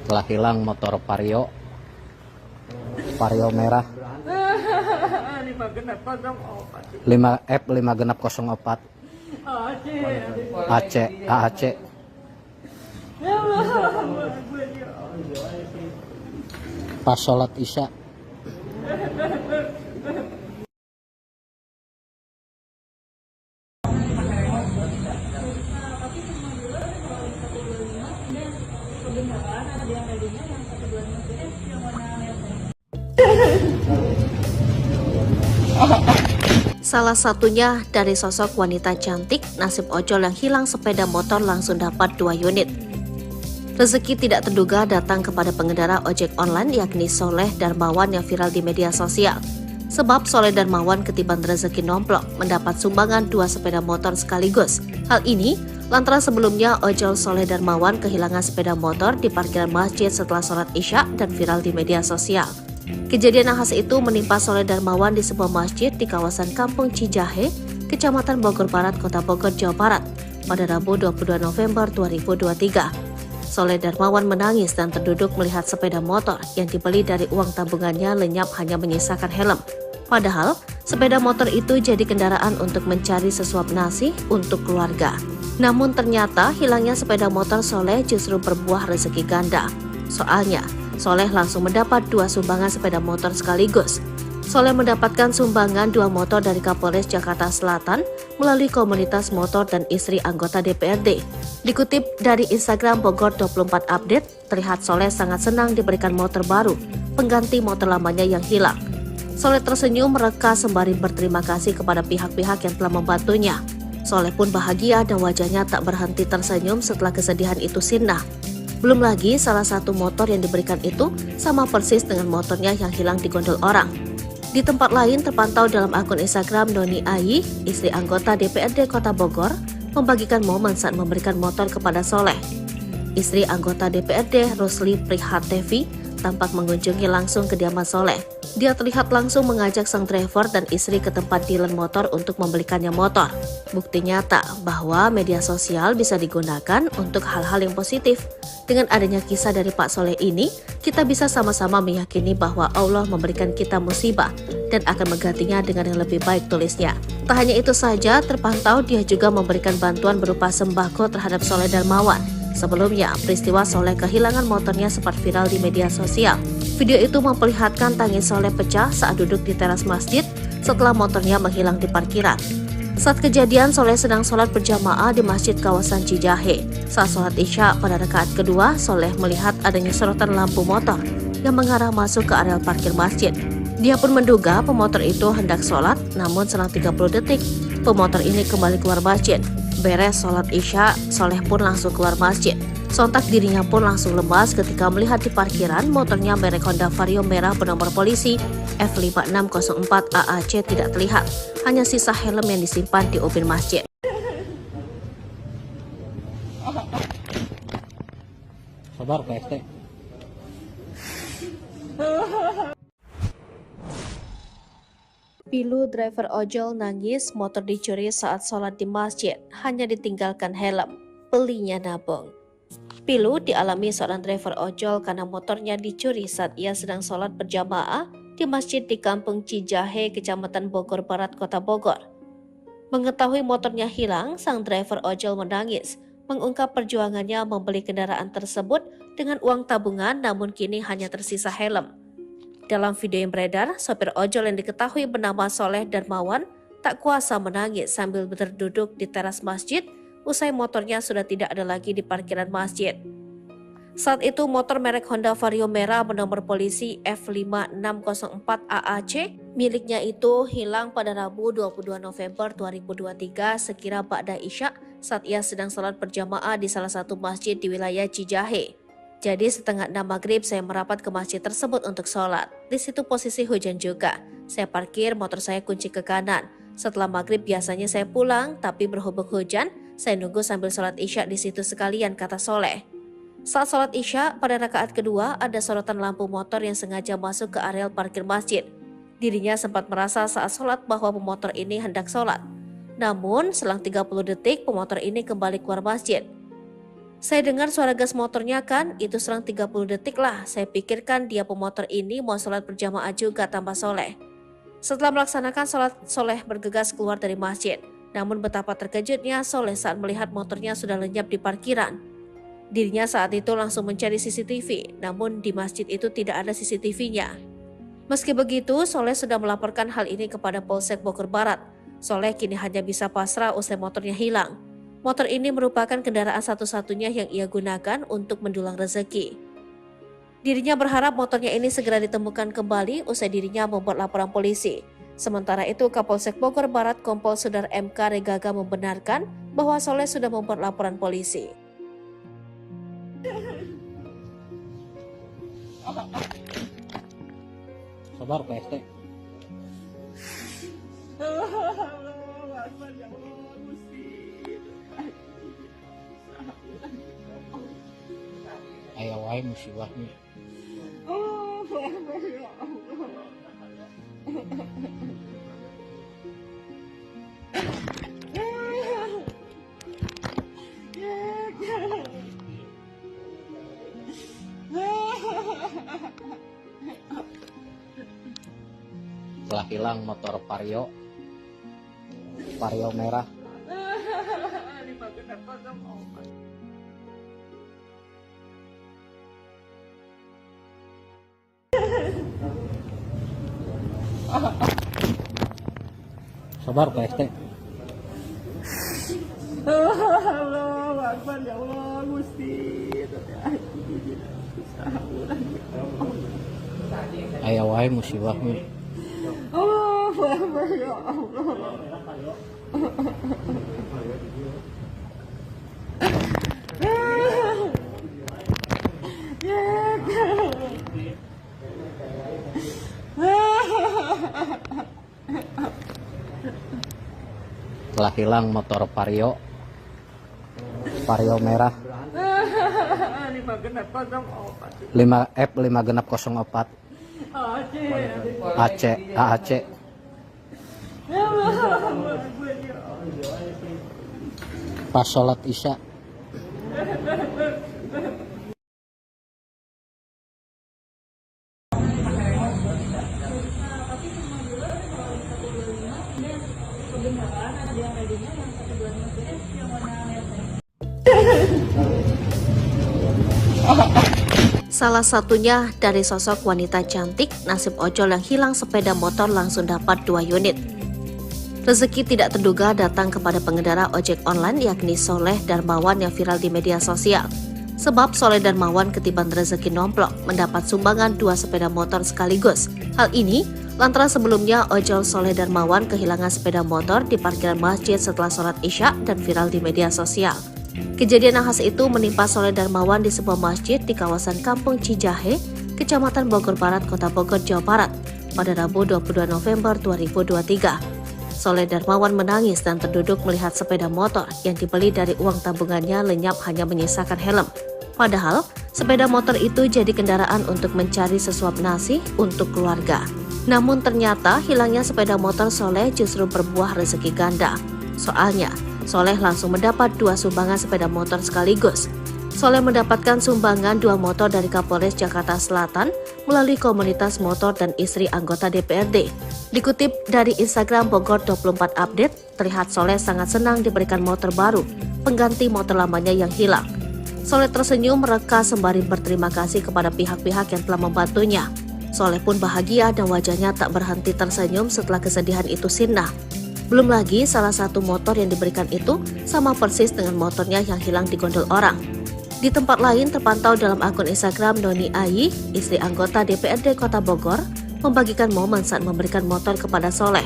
Speaker 1: Telah hilang motor Vario merah 5F5604 AAC. Pas sholat Isya.
Speaker 2: Salah satunya dari sosok wanita cantik, nasib ojol yang hilang sepeda motor langsung dapat 2 unit. Rezeki tidak terduga datang kepada pengendara ojek online yakni Soleh Darmawan yang viral di media sosial. Sebab Soleh Darmawan ketiban rezeki nomplok mendapat sumbangan 2 sepeda motor sekaligus. Hal ini lantaran sebelumnya ojol Soleh Darmawan kehilangan sepeda motor di parkiran masjid setelah sholat Isya dan viral di media sosial. Kejadian nahas itu menimpa Soleh Darmawan di sebuah masjid di kawasan Kampung Cijahe, Kecamatan Bogor Barat, Kota Bogor, Jawa Barat pada Rabu 22 November 2023. Soleh Darmawan menangis dan terduduk melihat sepeda motor yang dibeli dari uang tabungannya lenyap hanya menyisakan helm. Padahal, sepeda motor itu jadi kendaraan untuk mencari sesuap nasi untuk keluarga. Namun ternyata hilangnya sepeda motor Soleh justru berbuah rezeki ganda. Soalnya, Soleh langsung mendapat 2 sumbangan sepeda motor sekaligus. Soleh mendapatkan sumbangan 2 motor dari Kapolres Jakarta Selatan melalui komunitas motor dan istri anggota DPRD. Dikutip dari Instagram Bogor 24 Update, terlihat Soleh sangat senang diberikan motor baru, pengganti motor lamanya yang hilang. Soleh tersenyum mereka sembari berterima kasih kepada pihak-pihak yang telah membantunya. Soleh pun bahagia dan wajahnya tak berhenti tersenyum setelah kesedihan itu sirna. Belum lagi salah satu motor yang diberikan itu sama persis dengan motornya yang hilang di gondol orang. Di tempat lain terpantau dalam akun Instagram Doni Ayi, istri anggota DPRD Kota Bogor, membagikan momen saat memberikan motor kepada Soleh. Istri anggota DPRD Rosli Prihatevi tampak mengunjungi langsung kediaman Soleh. Dia terlihat langsung mengajak sang driver dan istri ke tempat dealer motor untuk membelikannya motor. Bukti nyata bahwa media sosial bisa digunakan untuk hal-hal yang positif. Dengan adanya kisah dari Pak Soleh ini, kita bisa sama-sama meyakini bahwa Allah memberikan kita musibah dan akan menggantinya dengan yang lebih baik, tulisnya. Tak hanya itu saja, terpantau dia juga memberikan bantuan berupa sembako terhadap Soleh Darmawan. Sebelumnya, peristiwa Soleh kehilangan motornya sempat viral di media sosial. Video itu memperlihatkan tangis Soleh pecah saat duduk di teras masjid setelah motornya menghilang di parkiran. Saat kejadian, Soleh sedang sholat berjamaah di masjid kawasan Cijahe. Saat sholat Isya pada rakaat kedua, Soleh melihat adanya sorotan lampu motor yang mengarah masuk ke areal parkir masjid. Dia pun menduga pemotor itu hendak sholat, namun selang 30 detik, pemotor ini kembali keluar masjid. Beres sholat Isya, Soleh pun langsung keluar masjid. Sontak dirinya pun langsung lemas ketika melihat di parkiran motornya merek Honda Vario merah bernomor polisi F5604 AAC tidak terlihat. Hanya sisa helm yang disimpan di ubin masjid.
Speaker 1: Sabar Pak ST.
Speaker 2: Pilu driver ojol nangis motor dicuri saat sholat di masjid, hanya ditinggalkan helm. Belinya nabung. Pilu dialami seorang driver ojol karena motornya dicuri saat ia sedang sholat berjamaah di masjid di Kampung Cijahe, Kecamatan Bogor Barat, Kota Bogor. Mengetahui motornya hilang, sang driver ojol menangis, mengungkap perjuangannya membeli kendaraan tersebut dengan uang tabungan, namun kini hanya tersisa helm. Dalam video yang beredar, sopir ojol yang diketahui bernama Soleh Darmawan tak kuasa menangis sambil berduduk di teras masjid usai motornya sudah tidak ada lagi di parkiran masjid. Saat itu motor merek Honda Vario merah bernomor polisi F5604 AAC miliknya itu hilang pada Rabu 22 November 2023 sekira ba'da Isya saat ia sedang sholat berjamaah di salah satu masjid di wilayah Cijahe. Jadi setengah 6 maghrib saya merapat ke masjid tersebut untuk sholat. Di situ posisi hujan juga. Saya parkir motor saya kunci ke kanan. Setelah maghrib biasanya saya pulang, tapi berhubung hujan, saya nunggu sambil sholat Isya di situ sekalian, kata Soleh. Saat sholat Isya, pada rakaat kedua ada sorotan lampu motor yang sengaja masuk ke areal parkir masjid. Dirinya sempat merasa saat sholat bahwa pemotor ini hendak sholat. Namun, selang 30 detik pemotor ini kembali keluar masjid. Saya dengar suara gas motornya kan, itu selang 30 detik lah. Saya pikirkan dia pemotor ini mau sholat berjamaah juga, tambah Soleh. Setelah melaksanakan sholat, Soleh bergegas keluar dari masjid. Namun betapa terkejutnya Soleh saat melihat motornya sudah lenyap di parkiran. Dirinya saat itu langsung mencari CCTV, namun di masjid itu tidak ada CCTV-nya. Meski begitu, Soleh sudah melaporkan hal ini kepada Polsek Bogor Barat. Soleh kini hanya bisa pasrah usai motornya hilang. Motor ini merupakan kendaraan satu-satunya yang ia gunakan untuk mendulang rezeki. Dirinya berharap motornya ini segera ditemukan kembali usai dirinya membuat laporan polisi. Sementara itu, Kapolsek Bogor Barat Kompol Sudar MK Regaga membenarkan bahwa Soleh sudah membuat laporan polisi.
Speaker 1: Sabar Pak ST.
Speaker 3: Allahu Akbar, ya Allah, Gusti.
Speaker 1: Aya wae musibahnya.
Speaker 3: Allahu Akbar, ya Allah.
Speaker 1: Telah hilang motor Vario merah. Sabar Pak ST.
Speaker 3: Allahu Akbar, ya Allah, Gusti.
Speaker 1: Aya wae musibahnya.
Speaker 3: Allahu Akbar, ya Allah.
Speaker 1: Telah hilang motor Vario merah F5604 AAC. Pas sholat Isya.
Speaker 2: Salah satunya dari sosok wanita cantik, nasib ojol yang hilang sepeda motor langsung dapat 2 unit. Rezeki tidak terduga datang kepada pengendara ojek online yakni Soleh Darmawan yang viral di media sosial. Sebab Soleh Darmawan ketiban rezeki nomplok mendapat sumbangan 2 sepeda motor sekaligus. Hal ini lantaran sebelumnya ojol Soleh Darmawan kehilangan sepeda motor di parkiran masjid setelah sholat Isya dan viral di media sosial. Kejadian nahas itu menimpa Soleh Darmawan di sebuah masjid di kawasan Kampung Cijahe, Kecamatan Bogor Barat, Kota Bogor, Jawa Barat pada Rabu 22 November 2023. Soleh Darmawan menangis dan terduduk melihat sepeda motor yang dibeli dari uang tabungannya lenyap hanya menyisakan helm. Padahal, sepeda motor itu jadi kendaraan untuk mencari sesuap nasi untuk keluarga. Namun ternyata hilangnya sepeda motor Soleh justru berbuah rezeki ganda. Soalnya, Soleh langsung mendapat 2 sumbangan sepeda motor sekaligus. Soleh mendapatkan sumbangan 2 motor dari Kapolres Jakarta Selatan melalui komunitas motor dan istri anggota DPRD. Dikutip dari Instagram Bogor 24 Update, terlihat Soleh sangat senang diberikan motor baru, pengganti motor lamanya yang hilang. Soleh tersenyum mereka sembari berterima kasih kepada pihak-pihak yang telah membantunya. Soleh pun bahagia dan wajahnya tak berhenti tersenyum setelah kesedihan itu sirna. Belum lagi salah satu motor yang diberikan itu sama persis dengan motornya yang hilang di gondol orang. Di tempat lain terpantau dalam akun Instagram Noni Ayi, istri anggota DPRD Kota Bogor, membagikan momen saat memberikan motor kepada Soleh.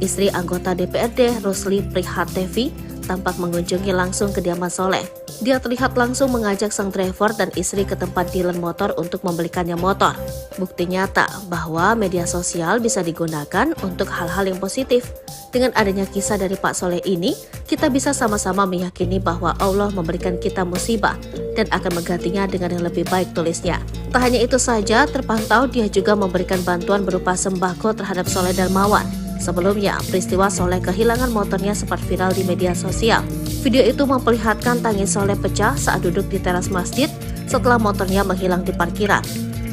Speaker 2: Istri anggota DPRD Rusli Prihatevi tampak mengunjungi langsung kediaman Soleh. Dia terlihat langsung mengajak sang driver dan istri ke tempat dealer motor untuk membelikannya motor. Bukti nyata bahwa media sosial bisa digunakan untuk hal-hal yang positif. Dengan adanya kisah dari Pak Soleh ini, kita bisa sama-sama meyakini bahwa Allah memberikan kita musibah dan akan menggantinya dengan yang lebih baik, tulisnya. Tak hanya itu saja, terpantau dia juga memberikan bantuan berupa sembako terhadap Soleh Darmawan. Sebelumnya, peristiwa Soleh kehilangan motornya sempat viral di media sosial. Video itu memperlihatkan tangis Soleh pecah saat duduk di teras masjid setelah motornya menghilang di parkiran.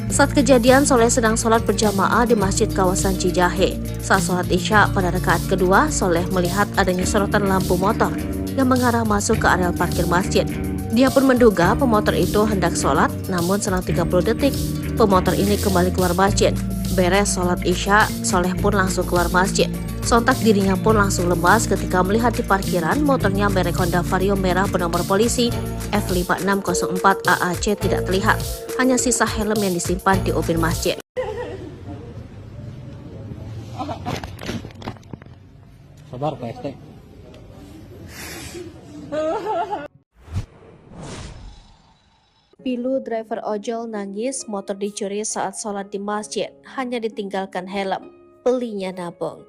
Speaker 2: Saat kejadian, Soleh sedang sholat berjamaah di masjid kawasan Cijahe. Saat sholat Isya pada rakaat kedua, Soleh melihat adanya sorotan lampu motor yang mengarah masuk ke areal parkir masjid. Dia pun menduga pemotor itu hendak sholat, namun selang 30 detik, pemotor ini kembali keluar masjid. Beres sholat Isya, Soleh pun langsung keluar masjid. Sontak dirinya pun langsung lemas ketika melihat di parkiran motornya merek Honda Vario merah bernomor polisi F5604 AAC tidak terlihat. Hanya sisa helm yang disimpan di ubin masjid.
Speaker 1: Sabar Pak ST.
Speaker 2: Pilu driver ojol nangis motor dicuri saat sholat di masjid, hanya ditinggalkan helm. Belinya nabung.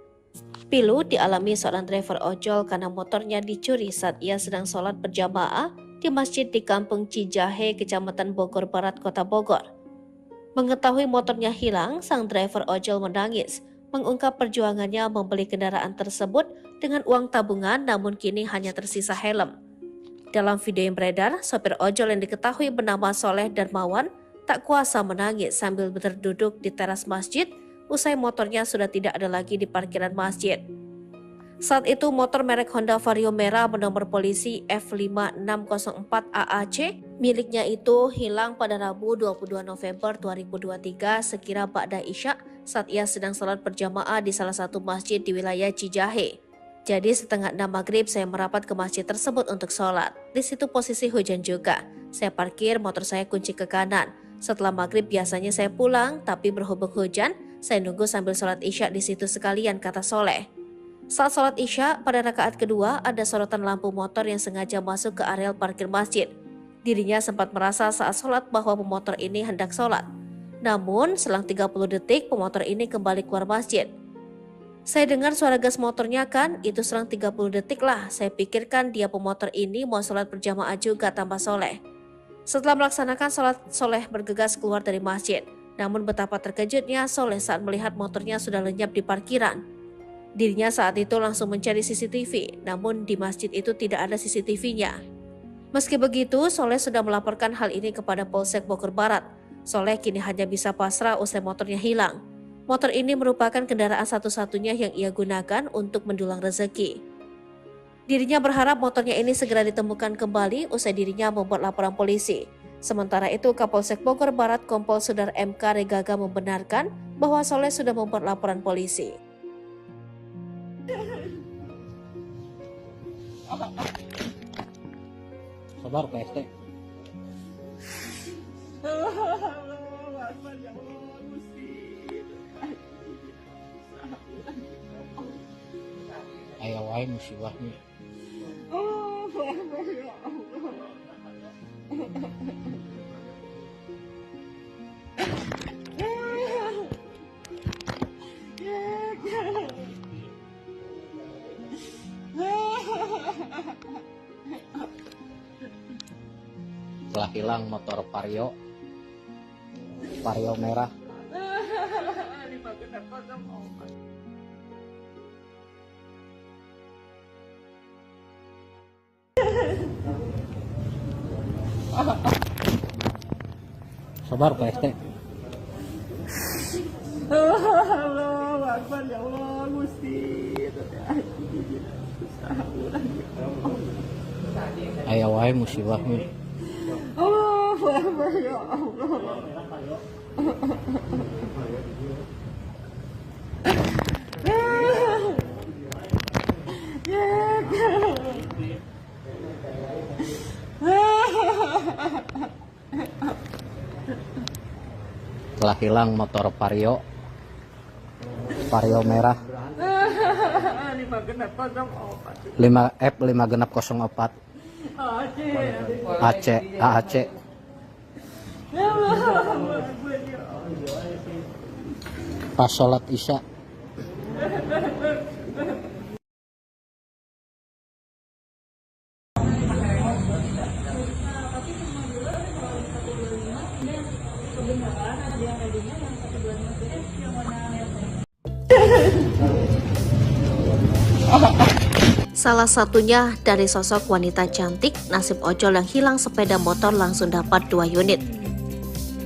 Speaker 2: Pilu dialami seorang driver ojol karena motornya dicuri saat ia sedang sholat berjamaah di masjid di Kampung Cijahe, Kecamatan Bogor Barat, Kota Bogor. Mengetahui motornya hilang, sang driver ojol menangis, mengungkap perjuangannya membeli kendaraan tersebut dengan uang tabungan namun kini hanya tersisa helm. Dalam video yang beredar, sopir ojol yang diketahui bernama Soleh Darmawan tak kuasa menangis sambil berduduk di teras masjid usai motornya sudah tidak ada lagi di parkiran masjid. Saat itu motor merek Honda Vario merah bernomor polisi F5604 AAC miliknya itu hilang pada Rabu 22 November 2023 sekira ba'da Isya saat ia sedang sholat berjamaah di salah satu masjid di wilayah Cijahe. Jadi setengah 6 maghrib saya merapat ke masjid tersebut untuk sholat. Di situ posisi hujan juga. Saya parkir motor saya kunci ke kanan. Setelah maghrib biasanya saya pulang, tapi berhubung hujan, saya nunggu sambil sholat Isya di situ sekalian, kata Soleh. Saat sholat Isya, pada rakaat kedua ada sorotan lampu motor yang sengaja masuk ke areal parkir masjid. Dirinya sempat merasa saat sholat bahwa pemotor ini hendak sholat. Namun, selang 30 detik pemotor ini kembali keluar masjid. Saya dengar suara gas motornya kan, itu selang 30 detik lah. Saya pikirkan dia pemotor ini mau sholat berjamaah juga, tambah Soleh. Setelah melaksanakan sholat, Soleh bergegas keluar dari masjid. Namun betapa terkejutnya Soleh saat melihat motornya sudah lenyap di parkiran. Dirinya saat itu langsung mencari CCTV, namun di masjid itu tidak ada CCTV-nya. Meski begitu, Soleh sudah melaporkan hal ini kepada Polsek Bogor Barat. Soleh kini hanya bisa pasrah usai motornya hilang. Motor ini merupakan kendaraan satu-satunya yang ia gunakan untuk mendulang rezeki. Dirinya berharap motornya ini segera ditemukan kembali usai dirinya membuat laporan polisi. Sementara itu, Kapolsek Bogor Barat Kompol Sudar MK Regaga membenarkan bahwa Soleh sudah membuat laporan polisi.
Speaker 1: Sabar Pak ST.
Speaker 3: Allahu Akbar ya Allah Gusti.
Speaker 1: Aya wae musibahnya.
Speaker 3: Allahu Akbar ya Allah.
Speaker 1: Telah hilang motor Vario merah. Sabar Pak ST.
Speaker 3: Allahu Akbar ya Allah Gusti.
Speaker 1: Aya wae musibahnya.
Speaker 3: Allahu Akbar ya Allah.
Speaker 1: Telah hilang motor Vario merah 5F5604 AAC. Pas sholat Isya.
Speaker 2: Salah satunya dari sosok wanita cantik, nasib ojol yang hilang sepeda motor langsung dapat 2 unit.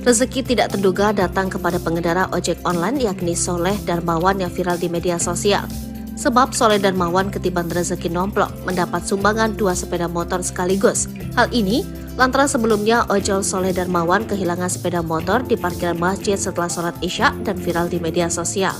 Speaker 2: Rezeki tidak terduga datang kepada pengendara ojek online yakni Soleh Darmawan yang viral di media sosial. Sebab Soleh Darmawan ketiban rezeki nomplok mendapat sumbangan 2 sepeda motor sekaligus. Hal ini lantaran sebelumnya ojol Soleh Darmawan kehilangan sepeda motor di parkiran masjid setelah sholat Isya dan viral di media sosial.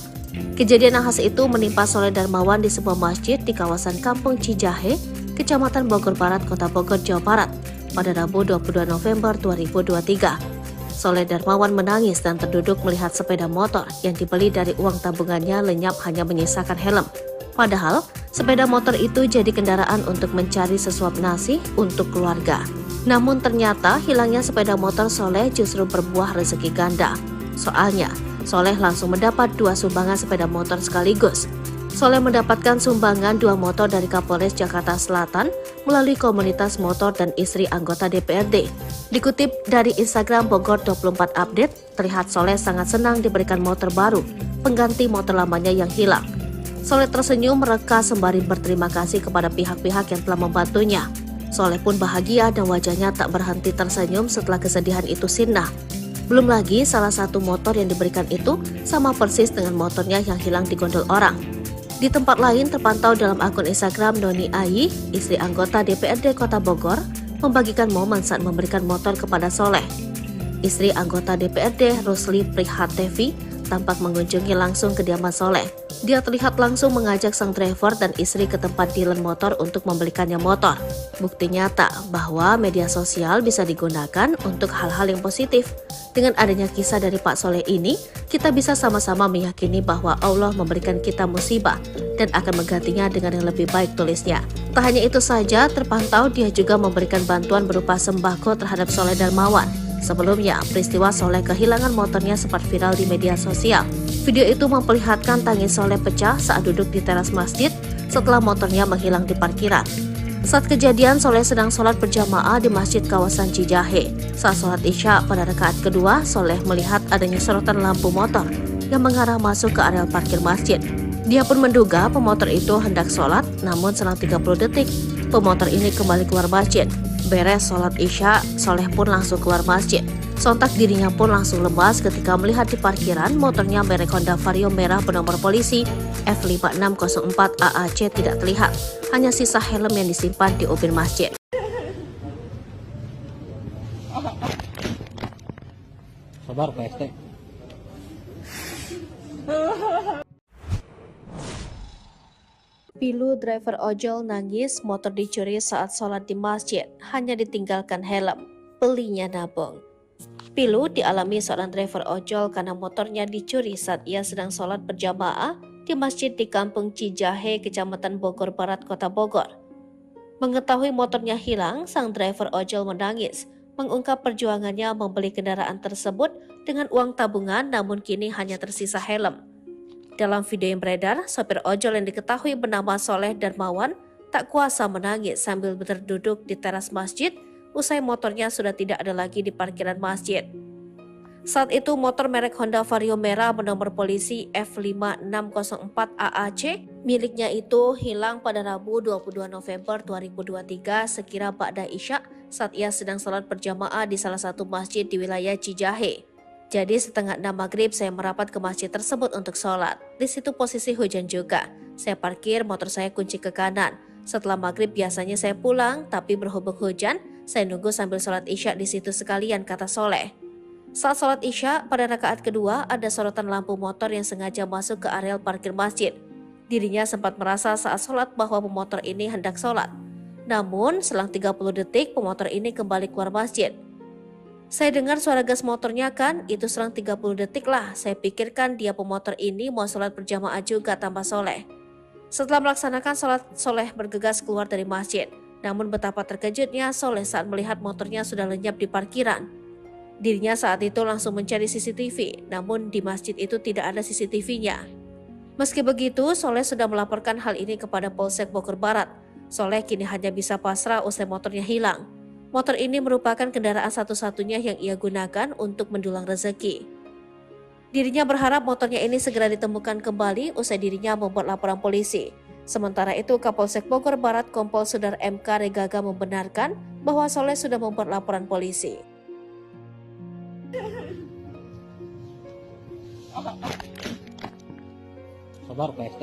Speaker 2: Kejadian nahas itu menimpa Soleh Darmawan di sebuah masjid di kawasan Kampung Cijahe, Kecamatan Bogor Barat, Kota Bogor, Jawa Barat, pada Rabu 22 November 2023. Soleh Darmawan menangis dan terduduk melihat sepeda motor yang dibeli dari uang tabungannya lenyap hanya menyisakan helm. Padahal, sepeda motor itu jadi kendaraan untuk mencari sesuap nasi untuk keluarga. Namun ternyata hilangnya sepeda motor Soleh justru berbuah rezeki ganda. Soalnya, Soleh langsung mendapat 2 sumbangan sepeda motor sekaligus. Soleh mendapatkan sumbangan 2 motor dari Kapolres Jakarta Selatan melalui komunitas motor dan istri anggota DPRD. Dikutip dari Instagram Bogor 24 Update, terlihat Soleh sangat senang diberikan motor baru, pengganti motor lamanya yang hilang. Soleh tersenyum mereka sembari berterima kasih kepada pihak-pihak yang telah membantunya. Soleh pun bahagia dan wajahnya tak berhenti tersenyum setelah kesedihan itu sirna. Belum lagi salah satu motor yang diberikan itu sama persis dengan motornya yang hilang di gondol orang. Di tempat lain terpantau dalam akun Instagram Noni Ayi, istri anggota DPRD Kota Bogor, membagikan momen saat memberikan motor kepada Soleh. Istri anggota DPRD Rusli Prihatevi tampak mengunjungi langsung kediaman Soleh. Dia terlihat langsung mengajak sang driver dan istri ke tempat dealer motor untuk membelikannya motor. Bukti nyata bahwa media sosial bisa digunakan untuk hal-hal yang positif. Dengan adanya kisah dari Pak Soleh ini, kita bisa sama-sama meyakini bahwa Allah memberikan kita musibah dan akan menggantinya dengan yang lebih baik, tulisnya. Tak hanya itu saja, terpantau dia juga memberikan bantuan berupa sembako terhadap Soleh Darmawan. Sebelumnya, peristiwa Soleh kehilangan motornya sempat viral di media sosial. Video itu memperlihatkan tangis Soleh pecah saat duduk di teras masjid setelah motornya menghilang di parkiran. Saat kejadian, Soleh sedang sholat berjamaah di masjid kawasan Cijahe. Saat sholat Isya pada rakaat kedua, Soleh melihat adanya sorotan lampu motor yang mengarah masuk ke area parkir masjid. Dia pun menduga pemotor itu hendak sholat, namun selang 30 detik, pemotor ini kembali keluar masjid. Beres sholat Isya, Soleh pun langsung keluar masjid. Sontak dirinya pun langsung lemas ketika melihat di parkiran motornya merek Honda Vario merah bernomor polisi F5604 AAC tidak terlihat. Hanya sisa helm yang disimpan di ubin masjid.
Speaker 1: Sabar PST.
Speaker 2: Pilu driver ojol nangis motor dicuri saat sholat di masjid, hanya ditinggalkan helm. Belinya nabung. Pilu dialami seorang driver ojol karena motornya dicuri saat ia sedang sholat berjamaah di masjid di Kampung Cijahe, Kecamatan Bogor Barat, Kota Bogor. Mengetahui motornya hilang, sang driver ojol menangis, mengungkap perjuangannya membeli kendaraan tersebut dengan uang tabungan, namun kini hanya tersisa helm. Dalam video yang beredar, sopir ojol yang diketahui bernama Soleh Darmawan tak kuasa menangis sambil berduduk di teras masjid usai motornya sudah tidak ada lagi di parkiran masjid. Saat itu motor merek Honda Vario merah bernomor polisi F5604 AAC miliknya itu hilang pada Rabu 22 November 2023 sekira ba'da Isya saat ia sedang sholat berjamaah di salah satu masjid di wilayah Cijahe. Jadi setengah 6 maghrib saya merapat ke masjid tersebut untuk sholat. Di situ posisi hujan juga. Saya parkir motor saya kunci ke kanan. Setelah maghrib biasanya saya pulang, tapi berhubung hujan, saya nunggu sambil sholat isya di situ sekalian, kata Soleh. Saat sholat isya, pada rakaat kedua ada sorotan lampu motor yang sengaja masuk ke areal parkir masjid. Dirinya sempat merasa saat sholat bahwa pemotor ini hendak sholat. Namun selang 30 detik pemotor ini kembali keluar masjid. Saya dengar suara gas motornya kan, itu selang 30 detik lah. Saya pikirkan dia pemotor ini mau sholat berjamaah juga, tambah Soleh. Setelah melaksanakan sholat, Soleh bergegas keluar dari masjid. Namun betapa terkejutnya Soleh saat melihat motornya sudah lenyap di parkiran. Dirinya saat itu langsung mencari CCTV, namun di masjid itu tidak ada CCTV-nya. Meski begitu, Soleh sudah melaporkan hal ini kepada Polsek Bogor Barat. Soleh kini hanya bisa pasrah usai motornya hilang. Motor ini merupakan kendaraan satu-satunya yang ia gunakan untuk mendulang rezeki. Dirinya berharap motornya ini segera ditemukan kembali usai dirinya membuat laporan polisi. Sementara itu, Kapolsek Bogor Barat Kompol Sudar MK Regaga membenarkan bahwa Soleh sudah membuat laporan polisi.
Speaker 1: Sabar PST.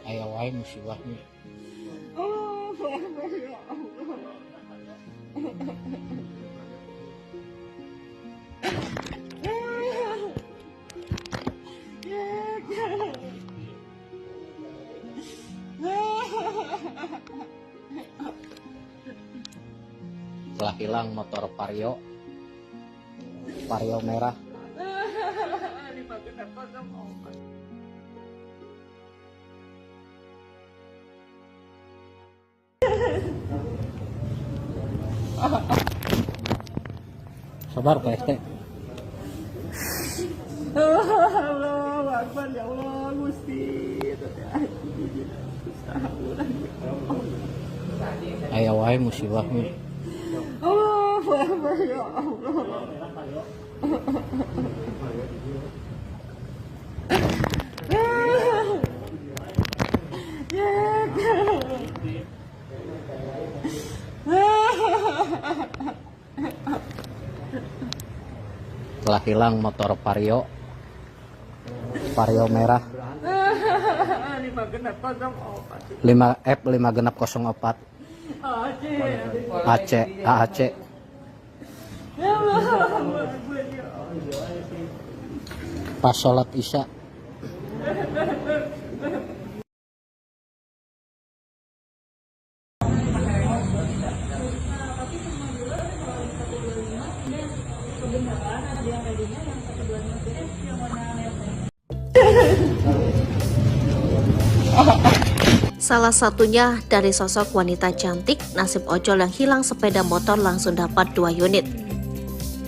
Speaker 1: Ayo wae musibahnya. Telah hilang motor Vario merah. Sabar PST.
Speaker 3: Allahu Akbar, ya Allah, Gusti.
Speaker 1: Ayo wae musibahnya.
Speaker 3: Allahu Akbar, ya Allah.
Speaker 1: Telah hilang motor Vario merah 5F5604 AAC. Pas sholat isya.
Speaker 2: Salah satunya dari sosok wanita cantik, nasib ojol yang hilang sepeda motor langsung dapat 2 unit.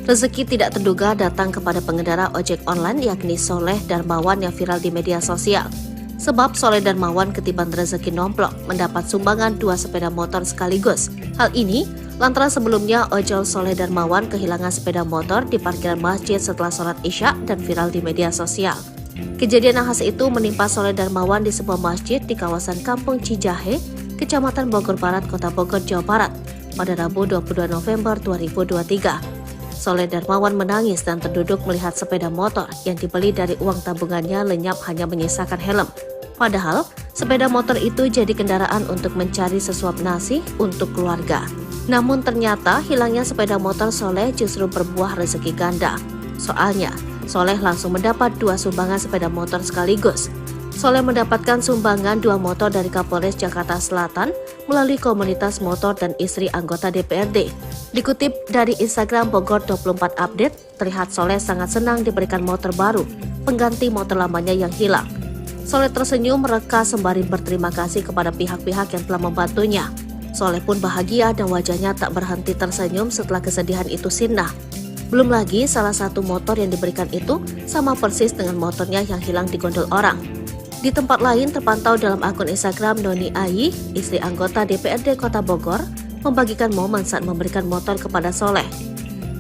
Speaker 2: Rezeki tidak terduga datang kepada pengendara ojek online yakni Soleh Darmawan yang viral di media sosial. Sebab Soleh Darmawan ketiban rezeki nomplok mendapat sumbangan 2 sepeda motor sekaligus. Hal ini lantaran sebelumnya ojol Soleh Darmawan kehilangan sepeda motor di parkiran masjid setelah sholat isya dan viral di media sosial. Kejadian nahas itu menimpa Soleh Darmawan di sebuah masjid di kawasan Kampung Cijahe, Kecamatan Bogor Barat, Kota Bogor, Jawa Barat, pada Rabu 22 November 2023. Soleh Darmawan menangis dan terduduk melihat sepeda motor yang dibeli dari uang tabungannya lenyap hanya menyisakan helm. Padahal, Sepeda motor itu jadi kendaraan untuk mencari sesuap nasi untuk keluarga. Namun ternyata hilangnya sepeda motor Soleh justru berbuah rezeki ganda. Soalnya, Soleh langsung mendapat 2 sumbangan sepeda motor sekaligus. Soleh mendapatkan sumbangan 2 motor dari Kapolres Jakarta Selatan melalui komunitas motor dan istri anggota DPRD. Dikutip dari Instagram Bogor 24 Update, terlihat Soleh sangat senang diberikan motor baru, pengganti motor lamanya yang hilang. Soleh tersenyum mereka sembari berterima kasih kepada pihak-pihak yang telah membantunya. Soleh pun bahagia dan wajahnya tak berhenti tersenyum setelah kesedihan itu sirna. Belum lagi salah satu motor yang diberikan itu sama persis dengan motornya yang hilang di gondol orang. Di tempat lain terpantau dalam akun Instagram Noni Ayi, istri anggota DPRD Kota Bogor, membagikan momen saat memberikan motor kepada Soleh.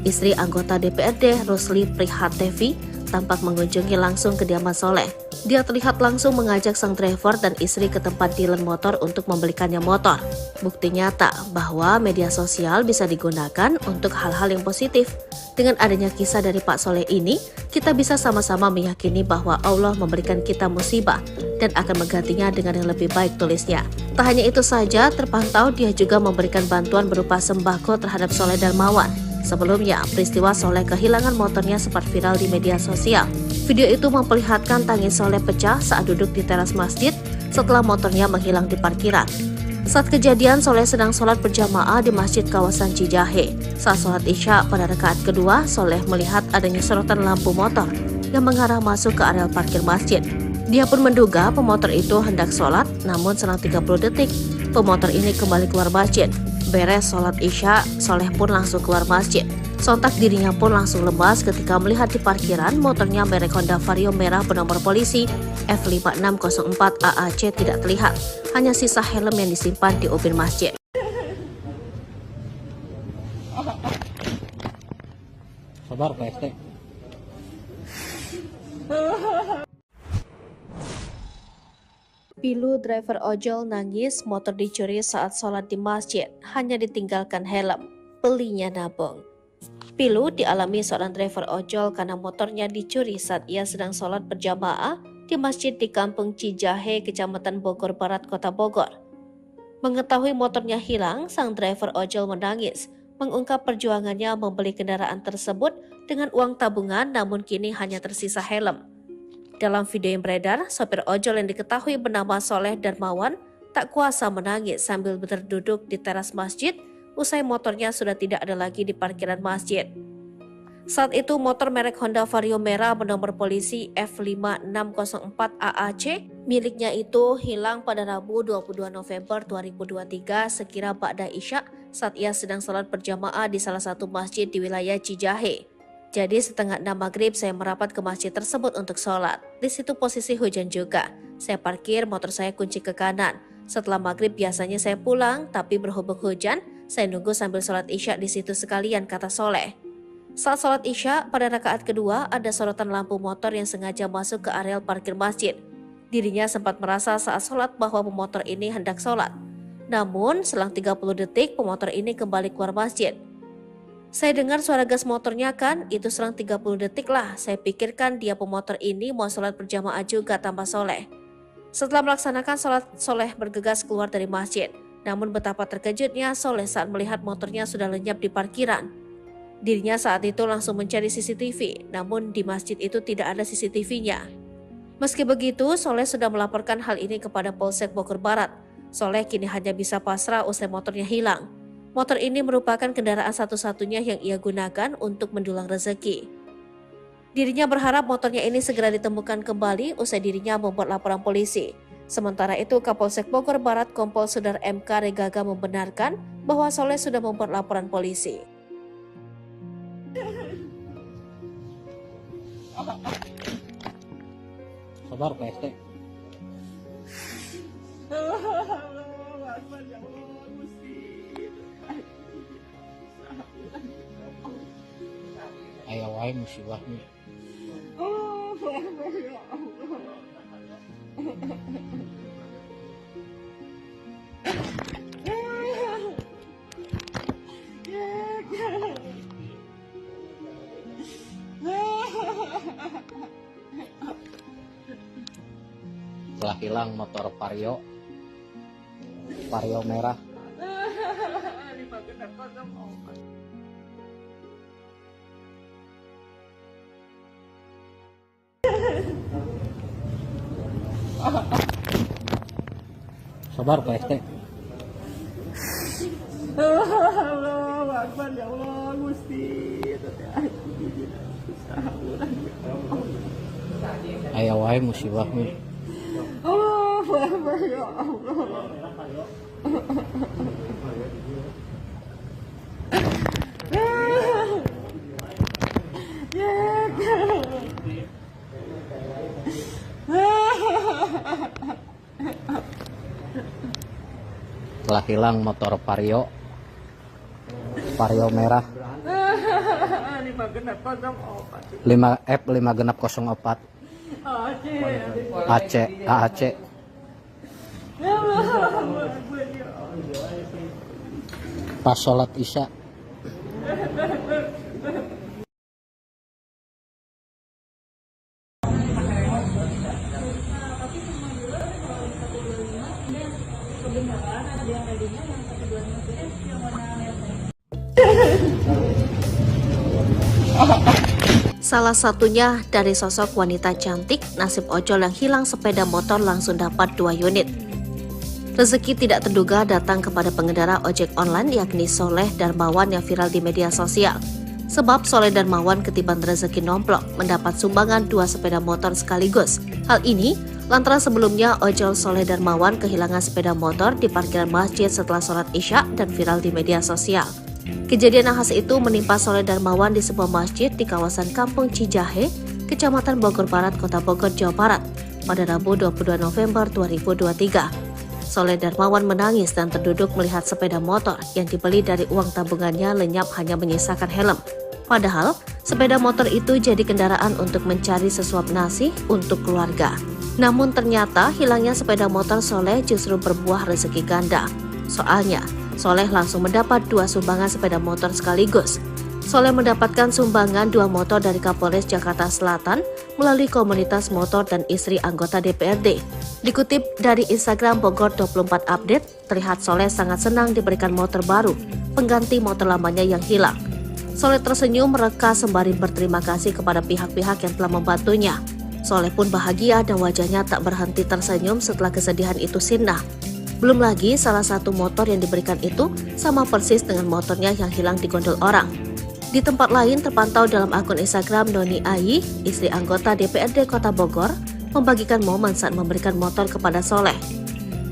Speaker 2: Istri anggota DPRD Rusli Prihatevi tampak mengunjungi langsung kediaman Soleh. Dia terlihat langsung mengajak sang driver dan istri ke tempat dealer motor untuk membelikannya motor. Bukti nyata bahwa media sosial bisa digunakan untuk hal-hal yang positif. Dengan adanya kisah dari Pak Soleh ini, kita bisa sama-sama meyakini bahwa Allah memberikan kita musibah dan akan menggantinya dengan yang lebih baik, tulisnya. Tak hanya itu saja, terpantau dia juga memberikan bantuan berupa sembako terhadap Soleh Darmawan. Sebelumnya, peristiwa Soleh kehilangan motornya sempat viral di media sosial. Video itu memperlihatkan tangis Soleh pecah saat duduk di teras masjid setelah motornya menghilang di parkiran. Saat kejadian, Soleh sedang sholat berjamaah di masjid kawasan Cijahe. Saat sholat Isya pada rakaat kedua, Soleh melihat adanya sorotan lampu motor yang mengarah masuk ke areal parkir masjid. Dia pun menduga pemotor itu hendak sholat, namun selang 30 detik, pemotor ini kembali keluar masjid. Beres sholat Isya, Soleh pun langsung keluar masjid. Sontak dirinya pun langsung lemas ketika melihat di parkiran motornya merek Honda Vario merah bernomor polisi F5604 AAC tidak terlihat. Hanya sisa helm yang disimpan di ubin masjid.
Speaker 1: Sabar Pak ST.
Speaker 2: Pilu driver ojol nangis motor dicuri saat sholat di masjid, hanya ditinggalkan helm. Belinya nabung. Pilu dialami seorang driver ojol karena motornya dicuri saat ia sedang sholat berjamaah di masjid di Kampung Cijahe, Kecamatan Bogor Barat, Kota Bogor. Mengetahui motornya hilang, sang driver ojol menangis, mengungkap perjuangannya membeli kendaraan tersebut dengan uang tabungan namun kini hanya tersisa helm. Dalam video yang beredar, sopir ojol yang diketahui bernama Soleh Darmawan tak kuasa menangis sambil berduduk di teras masjid usai motornya sudah tidak ada lagi di parkiran masjid. Saat itu motor merek Honda Vario merah bernomor polisi F5604 AAC miliknya itu hilang pada Rabu 22 November 2023 sekira ba'da Isya saat ia sedang sholat berjamaah di salah satu masjid di wilayah Cijahe. Jadi setengah 6 maghrib saya merapat ke masjid tersebut untuk sholat. Di situ posisi hujan juga. Saya parkir motor saya kunci ke kanan. Setelah maghrib biasanya saya pulang, tapi berhubung hujan, saya nunggu sambil sholat Isya di situ sekalian, kata Soleh. Saat sholat Isya pada rakaat kedua ada sorotan lampu motor yang sengaja masuk ke areal parkir masjid. Dirinya sempat merasa saat sholat bahwa pemotor ini hendak sholat. Namun selang 30 detik pemotor ini kembali keluar masjid. Saya dengar suara gas motornya kan, itu selang 30 detik lah. Saya pikirkan dia pemotor ini mau sholat berjamaah juga, tambah Soleh. Setelah melaksanakan sholat, Soleh bergegas keluar dari masjid. Namun betapa terkejutnya Soleh saat melihat motornya sudah lenyap di parkiran. Dirinya saat itu langsung mencari CCTV, namun di masjid itu tidak ada CCTV-nya. Meski begitu, Soleh sudah melaporkan hal ini kepada Polsek Bogor Barat. Soleh kini hanya bisa pasrah usai motornya hilang. Motor ini merupakan kendaraan satu-satunya yang ia gunakan untuk mendulang rezeki. Dirinya berharap motornya ini segera ditemukan kembali usai dirinya membuat laporan polisi. Sementara itu, Kapolsek Bogor Barat Kompol Sudar MK Regaga membenarkan bahwa Soleh sudah membuat laporan polisi.
Speaker 1: Sabar Pak ST. Ayo wae musibahnya. Telah Telah hilang motor Vario merah. Sabar Pak ST.
Speaker 3: Allahu Akbar ya Allah Gusti.
Speaker 1: Aya wae musibah mi.
Speaker 3: Allahu Akbar ya Allah.
Speaker 1: Telah hilang motor Vario merah 5F5604 AAC. Pas sholat isya.
Speaker 2: Salah satunya dari sosok wanita cantik, nasib ojol yang hilang sepeda motor langsung dapat 2 unit. Rezeki tidak terduga datang kepada pengendara ojek online yakni Soleh Darmawan yang viral di media sosial. Sebab Soleh Darmawan ketiban rezeki nomplok mendapat sumbangan 2 sepeda motor sekaligus. Hal ini lantaran sebelumnya ojol Soleh Darmawan kehilangan sepeda motor di parkiran masjid setelah sholat isya dan viral di media sosial. Kejadian nahas itu menimpa Soleh Darmawan di sebuah masjid di kawasan Kampung Cijahe, Kecamatan Bogor Barat, Kota Bogor, Jawa Barat, pada Rabu 22 November 2023. Soleh Darmawan menangis dan terduduk melihat sepeda motor yang dibeli dari uang tabungannya lenyap hanya menyisakan helm. Padahal, sepeda motor itu jadi kendaraan untuk mencari sesuap nasi untuk keluarga. Namun ternyata hilangnya sepeda motor Soleh justru berbuah rezeki ganda. Soalnya, Soleh langsung mendapat 2 sumbangan sepeda motor sekaligus. Soleh mendapatkan sumbangan 2 motor dari Kapolres Jakarta Selatan melalui komunitas motor dan istri anggota DPRD. Dikutip dari Instagram Bogor 24 Update, terlihat Soleh sangat senang diberikan motor baru, pengganti motor lamanya yang hilang. Soleh tersenyum mereka sembari berterima kasih kepada pihak-pihak yang telah membantunya. Soleh pun bahagia dan wajahnya tak berhenti tersenyum setelah kesedihan itu sirna. Belum lagi salah satu motor yang diberikan itu sama persis dengan motornya yang hilang di gondol orang. Di tempat lain terpantau dalam akun Instagram Noni Ayi, istri anggota DPRD Kota Bogor, membagikan momen saat memberikan motor kepada Soleh.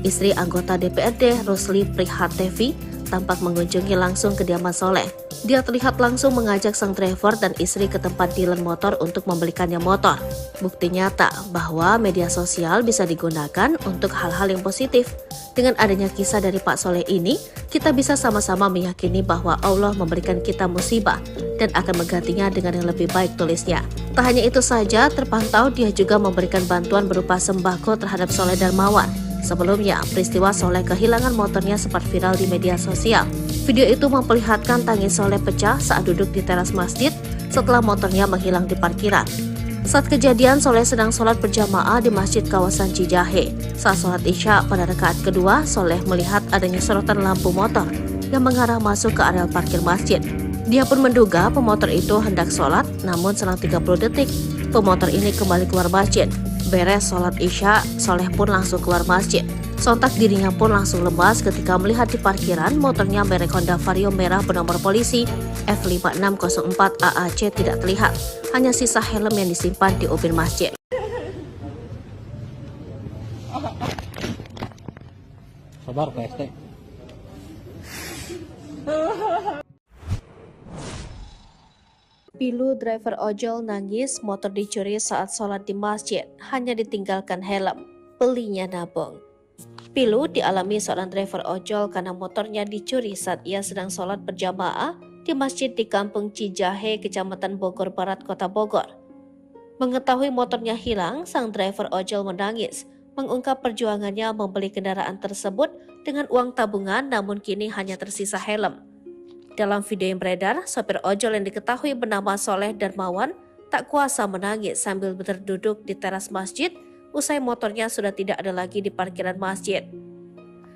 Speaker 2: Istri anggota DPRD Rusli Prihatevi tampak mengunjungi langsung kediaman Soleh. Dia terlihat langsung mengajak sang driver dan istri ke tempat dealer motor untuk membelikannya motor. Bukti nyata bahwa media sosial bisa digunakan untuk hal-hal yang positif. Dengan adanya kisah dari Pak Soleh ini, kita bisa sama-sama meyakini bahwa Allah memberikan kita musibah dan akan menggantinya dengan yang lebih baik, tulisnya. Tak hanya itu saja, terpantau dia juga memberikan bantuan berupa sembako terhadap Soleh Darmawan. Sebelumnya, peristiwa Soleh kehilangan motornya sempat viral di media sosial. Video itu memperlihatkan tangis Soleh pecah saat duduk di teras masjid setelah motornya menghilang di parkiran. Saat kejadian, Soleh sedang sholat berjamaah di masjid kawasan Cijahe. Saat sholat isya pada rakaat kedua, Soleh melihat adanya sorotan lampu motor yang mengarah masuk ke area parkir masjid. Dia pun menduga pemotor itu hendak sholat, namun selang 30 detik, pemotor ini kembali keluar masjid. Beres sholat isya, Soleh pun langsung keluar masjid. Sontak dirinya pun langsung lemas ketika melihat di parkiran motornya merek Honda Vario merah bernomor polisi F5604 AAC tidak terlihat. Hanya sisa helm yang disimpan di ubin masjid.
Speaker 1: Sabar Pak ST.
Speaker 2: Pilu driver ojol nangis motor dicuri saat sholat di masjid, hanya ditinggalkan helm. Belinya nabung. Pilu dialami seorang driver ojol karena motornya dicuri saat ia sedang sholat berjamaah di masjid di Kampung Cijahe, Kecamatan Bogor Barat, Kota Bogor. Mengetahui motornya hilang, sang driver ojol menangis, mengungkap perjuangannya membeli kendaraan tersebut dengan uang tabungan namun kini hanya tersisa helm. Dalam video yang beredar, sopir ojol yang diketahui bernama Soleh Darmawan tak kuasa menangis sambil berduduk di teras masjid usai motornya sudah tidak ada lagi di parkiran masjid.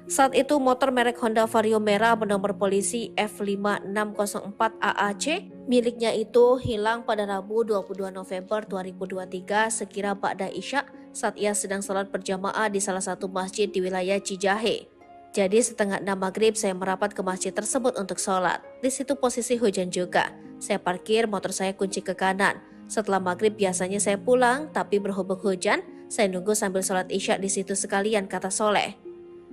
Speaker 2: Saat itu motor merek Honda Vario merah bernomor polisi F5604 AAC miliknya itu hilang pada Rabu 22 November 2023 sekira ba'da isya saat ia sedang sholat berjamaah di salah satu masjid di wilayah Cijahe. Jadi setengah 6 maghrib saya merapat ke masjid tersebut untuk sholat. Di situ posisi hujan juga. Saya parkir motor saya kunci ke kanan. Setelah maghrib biasanya saya pulang, tapi berhubung hujan, saya nunggu sambil sholat isya di situ sekalian, kata Soleh.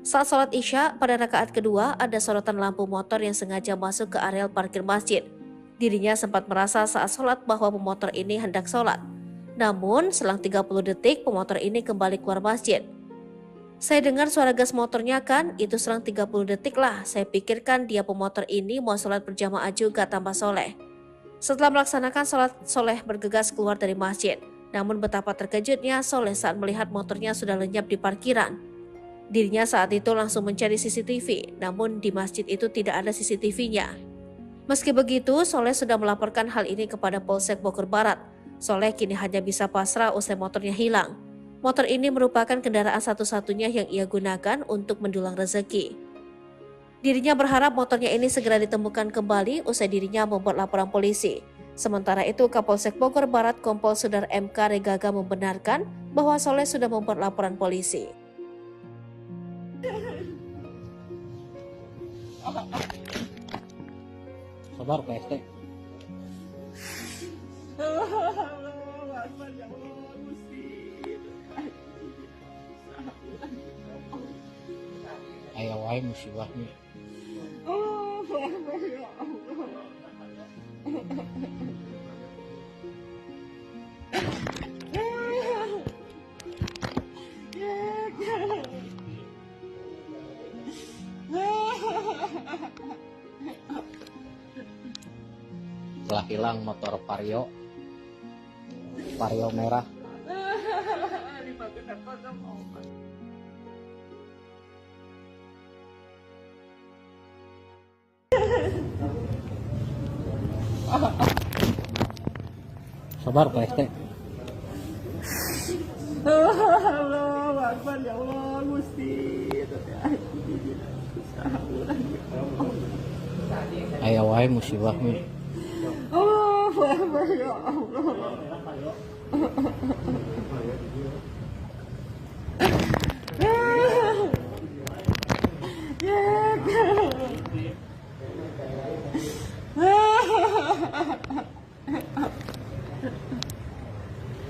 Speaker 2: Saat sholat isya, pada rakaat kedua ada sorotan lampu motor yang sengaja masuk ke areal parkir masjid. Dirinya sempat merasa saat sholat bahwa pemotor ini hendak sholat. Namun, selang 30 detik pemotor ini kembali keluar masjid. Saya dengar suara gas motornya kan, itu selang 30 detik lah. Saya pikirkan dia pemotor ini mau sholat berjamaah juga, tambah Soleh. Setelah melaksanakan sholat, Soleh bergegas keluar dari masjid. Namun betapa terkejutnya Soleh saat melihat motornya sudah lenyap di parkiran. Dirinya saat itu langsung mencari CCTV, namun di masjid itu tidak ada CCTV-nya. Meski begitu, Soleh sudah melaporkan hal ini kepada Polsek Bogor Barat. Soleh kini hanya bisa pasrah usai motornya hilang. Motor ini merupakan kendaraan satu-satunya yang ia gunakan untuk mendulang rezeki. Dirinya berharap motornya ini segera ditemukan kembali usai dirinya membuat laporan polisi. Sementara itu, Kapolsek Bogor Barat Kompol Sudar MK Regaga membenarkan bahwa Soleh sudah membuat laporan polisi.
Speaker 1: Sabar Pak ST.
Speaker 3: Allahu Akbar, ya Allah, Gusti.
Speaker 1: Aya wae musibahnya.
Speaker 3: Allahu Akbar, ya Allah.
Speaker 1: Telah hilang motor Vario merah. Sabar Pak ST.
Speaker 3: Allahu Akbar, ya Allah, Gusti.
Speaker 1: Aya wae musibahnya.
Speaker 3: Allahu Akbar, ya Allah.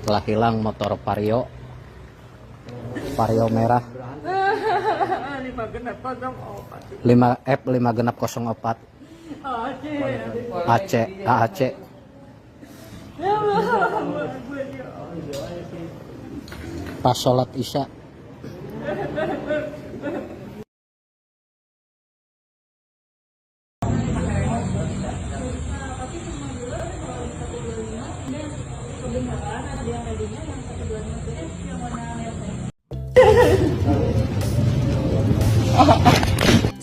Speaker 1: Telah hilang motor Vario merah 5F5604 AAC. Pas sholat isya.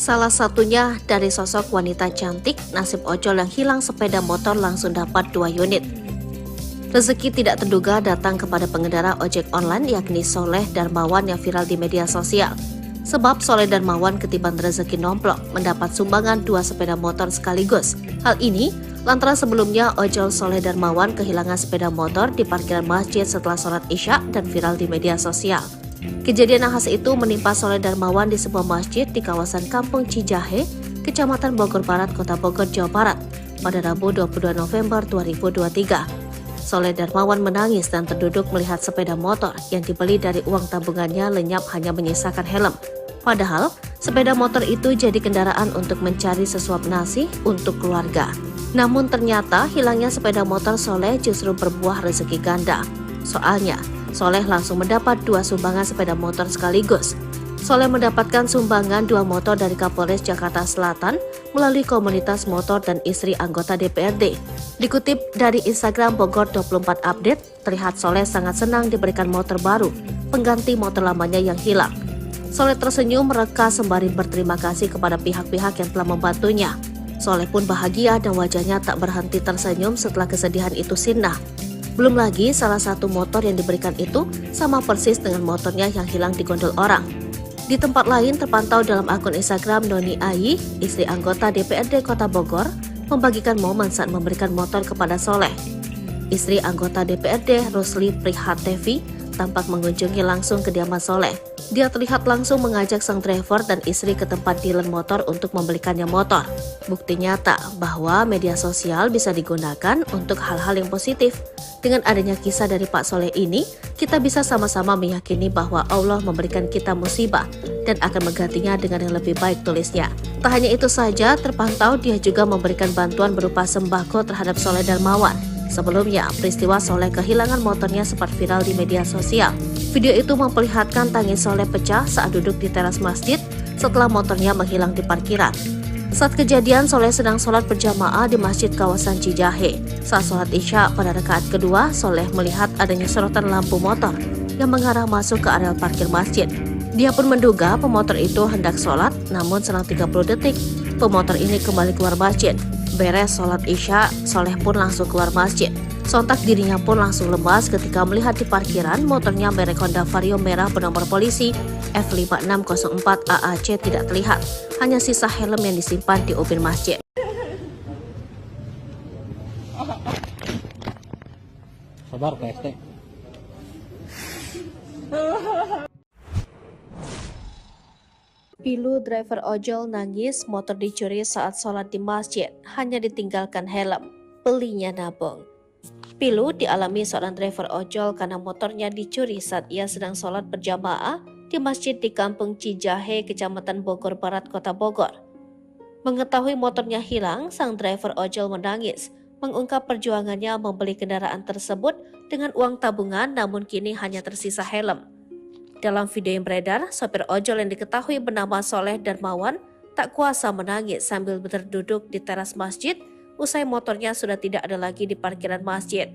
Speaker 2: Salah satunya dari sosok wanita cantik, nasib ojol yang hilang sepeda motor langsung dapat 2 unit. Rezeki tidak terduga datang kepada pengendara ojek online yakni Soleh Darmawan yang viral di media sosial. Sebab Soleh Darmawan ketiban rezeki nomplok mendapat sumbangan 2 sepeda motor sekaligus. Hal ini lantaran sebelumnya ojol Soleh Darmawan kehilangan sepeda motor di parkiran masjid setelah sholat isya dan viral di media sosial. Kejadian nahas itu menimpa Soleh Darmawan di sebuah masjid di kawasan Kampung Cijahe, Kecamatan Bogor Barat, Kota Bogor, Jawa Barat, pada Rabu 22 November 2023. Soleh Darmawan menangis dan terduduk melihat sepeda motor yang dibeli dari uang tabungannya lenyap hanya menyisakan helm. Padahal, sepeda motor itu jadi kendaraan untuk mencari sesuap nasi untuk keluarga. Namun ternyata hilangnya sepeda motor Soleh justru berbuah rezeki ganda. Soalnya, Soleh langsung mendapat 2 sumbangan sepeda motor sekaligus. Soleh mendapatkan sumbangan 2 motor dari Kapolres Jakarta Selatan melalui komunitas motor dan istri anggota DPRD. Dikutip dari Instagram Bogor 24 Update, terlihat Soleh sangat senang diberikan motor baru, pengganti motor lamanya yang hilang. Soleh tersenyum mereka sembari berterima kasih kepada pihak-pihak yang telah membantunya. Soleh pun bahagia dan wajahnya tak berhenti tersenyum setelah kesedihan itu sirna. Belum lagi salah satu motor yang diberikan itu sama persis dengan motornya yang hilang di gondol orang. Di tempat lain terpantau dalam akun Instagram Noni Ayi, istri anggota DPRD Kota Bogor, membagikan momen saat memberikan motor kepada Soleh. Istri anggota DPRD Rusli Prihatevi tampak mengunjungi langsung kediaman Soleh. Dia terlihat langsung mengajak sang driver dan istri ke tempat dealer motor untuk membelikannya motor. Bukti nyata bahwa media sosial bisa digunakan untuk hal-hal yang positif. Dengan adanya kisah dari Pak Soleh ini, kita bisa sama-sama meyakini bahwa Allah memberikan kita musibah dan akan menggantinya dengan yang lebih baik, tulisnya. Tak hanya itu saja, terpantau dia juga memberikan bantuan berupa sembako terhadap Soleh Darmawan. Sebelumnya, peristiwa Soleh kehilangan motornya sempat viral di media sosial. Video itu memperlihatkan tangis Soleh pecah saat duduk di teras masjid setelah motornya menghilang di parkiran. Saat kejadian, Soleh sedang sholat berjamaah di masjid kawasan Cijahe. Saat sholat Isya pada rakaat kedua, Soleh melihat adanya sorotan lampu motor yang mengarah masuk ke areal parkir masjid. Dia pun menduga pemotor itu hendak sholat, namun selang 30 detik, pemotor ini kembali keluar masjid. Beres sholat Isya, Soleh pun langsung keluar masjid. Sontak dirinya pun langsung lemas ketika melihat di parkiran motornya merek Honda Vario merah bernomor polisi F5604 AAC tidak terlihat. Hanya sisa helm yang disimpan di ubin masjid.
Speaker 1: Sabar PST.
Speaker 2: Pilu driver ojol nangis motor dicuri saat sholat di masjid, hanya ditinggalkan helm. Belinya nabung. Pilu dialami seorang driver ojol karena motornya dicuri saat ia sedang sholat berjamaah di masjid di Kampung Cijahe, Kecamatan Bogor Barat, Kota Bogor. Mengetahui motornya hilang, sang driver ojol menangis, mengungkap perjuangannya membeli kendaraan tersebut dengan uang tabungan, namun kini hanya tersisa helm. Dalam video yang beredar, sopir ojol yang diketahui bernama Soleh Darmawan tak kuasa menangis sambil berduduk di teras masjid usai motornya sudah tidak ada lagi di parkiran masjid.